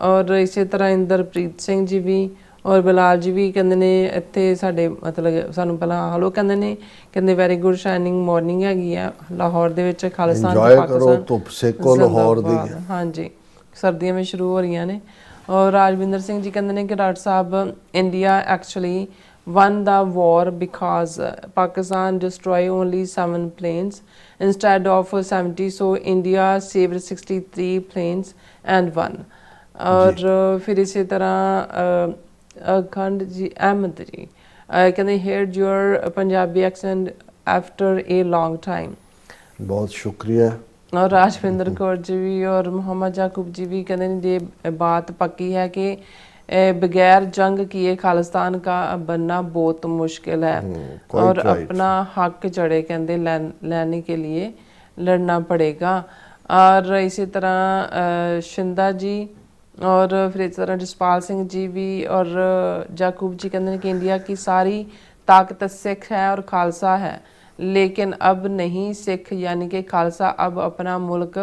ਔਰ ਇਸੇ ਤਰ੍ਹਾਂ ਇੰਦਰਪ੍ਰੀਤ ਸਿੰਘ ਜੀ ਵੀ ਔਰ ਬਿਲਾਲ ਜੀ ਵੀ ਕਹਿੰਦੇ ਨੇ ਇੱਥੇ ਸਾਡੇ ਮਤਲਬ ਸਾਨੂੰ ਪਹਿਲਾਂ ਹਲੋ ਕਹਿੰਦੇ ਨੇ, ਕਹਿੰਦੇ ਵੈਰੀ ਗੁੱਡ ਸ਼ਾਈਨਿੰਗ ਮਾਰਨਿੰਗ ਹੈਗੀ ਆ ਲਾਹੌਰ ਦੇ ਵਿੱਚ। ਖਾਲਿਸਤਾਨ ਪਾਕਿਸਤਾਨ ਧੁੱਪ ਸੇਕੋ ਲਾਹੌਰ ਦੀ, ਹਾਂਜੀ, ਸਰਦੀਆਂ ਵਿੱਚ ਸ਼ੁਰੂ ਹੋ ਰਹੀਆਂ ਨੇ। ਔਰ ਰਾਜਵਿੰਦਰ ਸਿੰਘ ਜੀ ਕਹਿੰਦੇ ਨੇ ਕਿ ਰਾੜ ਸਾਹਿਬ India actually won the war because Pakistan destroyed only 7 planes instead of 70, so India saved 63 planes and won। और फिर इसी तरह अखंड जी अहमद जी कहते heard your Punjabi accent after a long time। बहुत शुक्रिया। और राजविंदर कौर जी भी और मोहम्मद जाकूब जी भी कहते हैं ये बात पक्की है कि बगैर जंग किए खालिस्तान का बनना बहुत मुश्किल है और अपना हक जड़े कहते लेने के लिए लड़ना पड़ेगा। और इसी तरह शिंदा जी और फिर इस तरह जसपाल सिंह जी भी और जाकूब जी कहते हैं कि इंडिया की सारी ताकत सिख है और खालसा है, लेकिन अब नहीं सिख यानी कि खालसा अब अपना मुल्क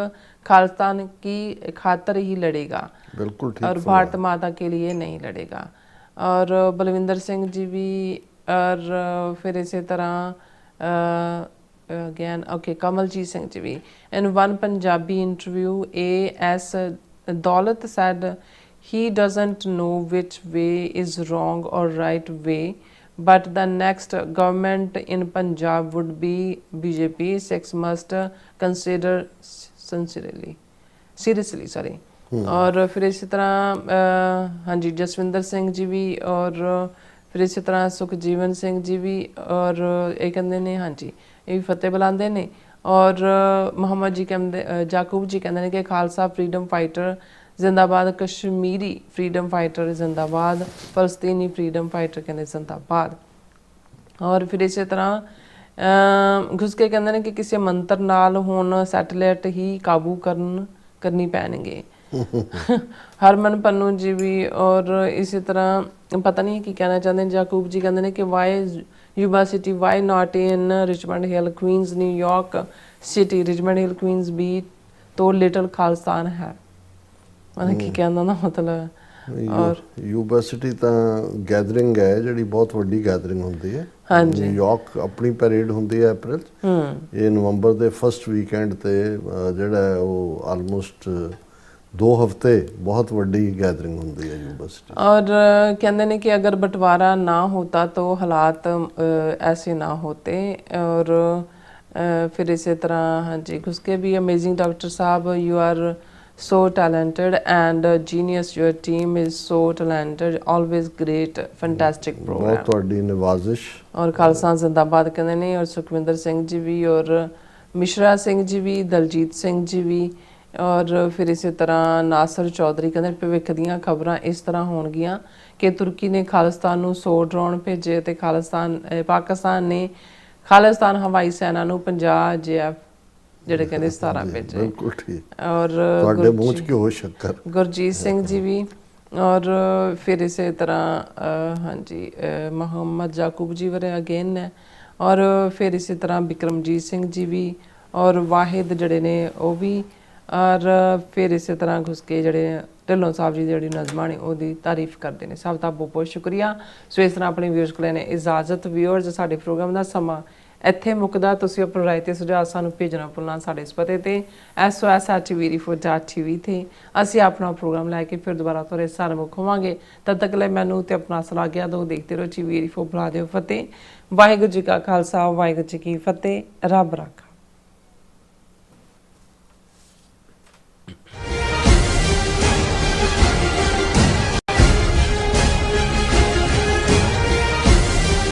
खालिस्तान की खातर ही लड़ेगा, बिल्कुल ठीक, और भारत माता के लिए नहीं लड़ेगा। और बलविंदर सिंह जी भी और फिर इसी तरह अगेन ओके कमलजीत सिंह जी भी। In one Punjabi interview AS Daulat said he doesn't know which way is wrong or right way, but the next government in Punjab would be BJP. Sikhs must consider seriously sorry। और फिर इसी तरह हाँ जी जसविंदर सिंह जी भी और फिर इसी तरह सुखजीवन सिंह जी भी और ये कहते ने हाँ जी ये भी फतेह बुलाते ने। और मोहम्मद जी कहते जाकूब जी कहते हैं कि खालसा फ्रीडम फाइटर जिंदाबाद, कश्मीरी फ्रीडम फाइटर जिंदाबाद, फलस्तीनी फ्रीडम फाइटर कहते जिंदाबाद। और फिर इसी तरह घुस के कहते हैं कि किसी मंत्र नाल हुण सैटेलाइट ही काबू करनी पैणगे। हरमन पन्नू जी भी और इसी तरह पता नहीं की कहना चाहते हैं। जाकूब जी कहते हैं कि वाई युवा city why not in Richmond Hill queen's New York city, Richmond Hill queen's भी तो लिटिल खालिस्तान है, मतलब की कहना ना मतलब। और युवा सिटी तो गैदरिंग है जिहड़ी बहुत वड्डी गैदरिंग हुंदी है। हाँ जी, न्यूयॉर्क अपनी पैरेड हुंदी है अप्रैल, ये नवंबर दे फर्स्ट वीकेंड ते जिहड़ा है वो आलमोस्ट 2 हफ्ते बहुत वड्डी गैदरिंग होती है यूनिवर्सिटी। और कहते हैं कि अगर बंटवारा ना होता तो हालात ऐसे ना होते। और फिर इसी तरह हाँ जी घुस के भी अमेजिंग डॉक्टर साहब you are so talented and genius, your team is so talented, always great fantastic programme. बहुत तुहाडी नवाजिश। और खालसा जिंदाबाद कहते हैं। और सुखविंदर सिंह जी भी और मिश्रा सिंह जी भी, दलजीत सिंह जी भी और फिर इसी तरह नासर चौधरी कहते भविख दीयां खबरां इस तरह होणगियां कि तुर्की ने खालिस्तान नूं 100 ड्रोन भेजे ते पाकिस्तान ने खालिस्तान हवाई सेना नूं 50 JF ਜਿਹੜੇ ਕਹਿੰਦੇ 17 ਭੇਜੇ। ਬਿਲਕੁਲ ਠੀਕ। और ਤੁਹਾਡੇ ਮੂੰਹ 'ਚ ਕਿਉਂ ਸ਼ੱਕਰ। ਗੁਰਜੀਤ ਸਿੰਘ ਜੀ ਵੀ ਔਰ ਫਿਰ ਇਸੇ ਤਰ੍ਹਾਂ ਹਾਂਜੀ ਮੁਹੰਮਦ ਯਾਕੂਬ ਜੀ ਵਰੇ ਅਗੇਨ ਨੇ, ਔਰ ਫਿਰ ਇਸੇ ਤਰ੍ਹਾਂ ਬਿਕਰਮਜੀਤ ਸਿੰਘ ਜੀ ਵੀ, ਔਰ ਵਾਹਿਦ ਜਿਹੜੇ ਨੇ ਉਹ ਵੀ, ਔਰ ਫਿਰ ਇਸੇ ਤਰ੍ਹਾਂ ਘੁਸ ਕੇ ਜਿਹੜੇ ਢਿੱਲੋਂ ਸਾਹਿਬ ਜੀ ਜਿਹੜੀ ਨਜ਼ਮਾਂ ਨੇ ਉਹਦੀ ਤਾਰੀਫ ਕਰਦੇ ਨੇ। ਸਭ ਦਾ ਬਹੁਤ ਬਹੁਤ ਸ਼ੁਕਰੀਆ। ਸੋ ਇਸ ਤਰ੍ਹਾਂ ਆਪਣੇ ਵਿਊਅਰਸ ਕੋਲ ਨੇ ਇਜਾਜ਼ਤ। ਵਿਊਅਰਸ, ਸਾਡੇ ਪ੍ਰੋਗਰਾਮ ਦਾ ਸਮਾਂ ਇੱਥੇ ਮੁੱਕਦਾ। ਤੁਸੀਂ ਆਪਣੀ ਰਾਏ ਤੇ ਸੁਝਾਅ ਸਾਨੂੰ ਭੇਜਣਾ ਭੁੱਲਣਾ ਸਾਡੇ ਇਸ ਪਤੇ ਤੇ sos@tvrefor.tv ਤੇ ਅਸੀਂ ਆਪਣਾ ਪ੍ਰੋਗਰਾਮ ਲੈ ਕੇ ਫਿਰ ਦੁਬਾਰਾ ਤੁਹਾਡੇ ਸਾਹਮਣੇ ਹੋਵਾਂਗੇ। ਤਦ ਤੱਕ ਲਈ ਮੈਨੂੰ ਤੇ ਆਪਣਾ ਸਲਾਹ ਗਿਆ ਦੋ ਦੇਖਦੇ ਰਹੋ TV4 ਬੁਲਾ ਦਿਓ ਫਤਿਹ। ਵਾਹਿਗੁਰੂ ਜੀ ਕਾ ਖਾਲਸਾ, ਵਾਹਿਗੁਰੂ ਜੀ ਕੀ ਫਤਿਹ। ਰੱਬ ਰਾਖਾ।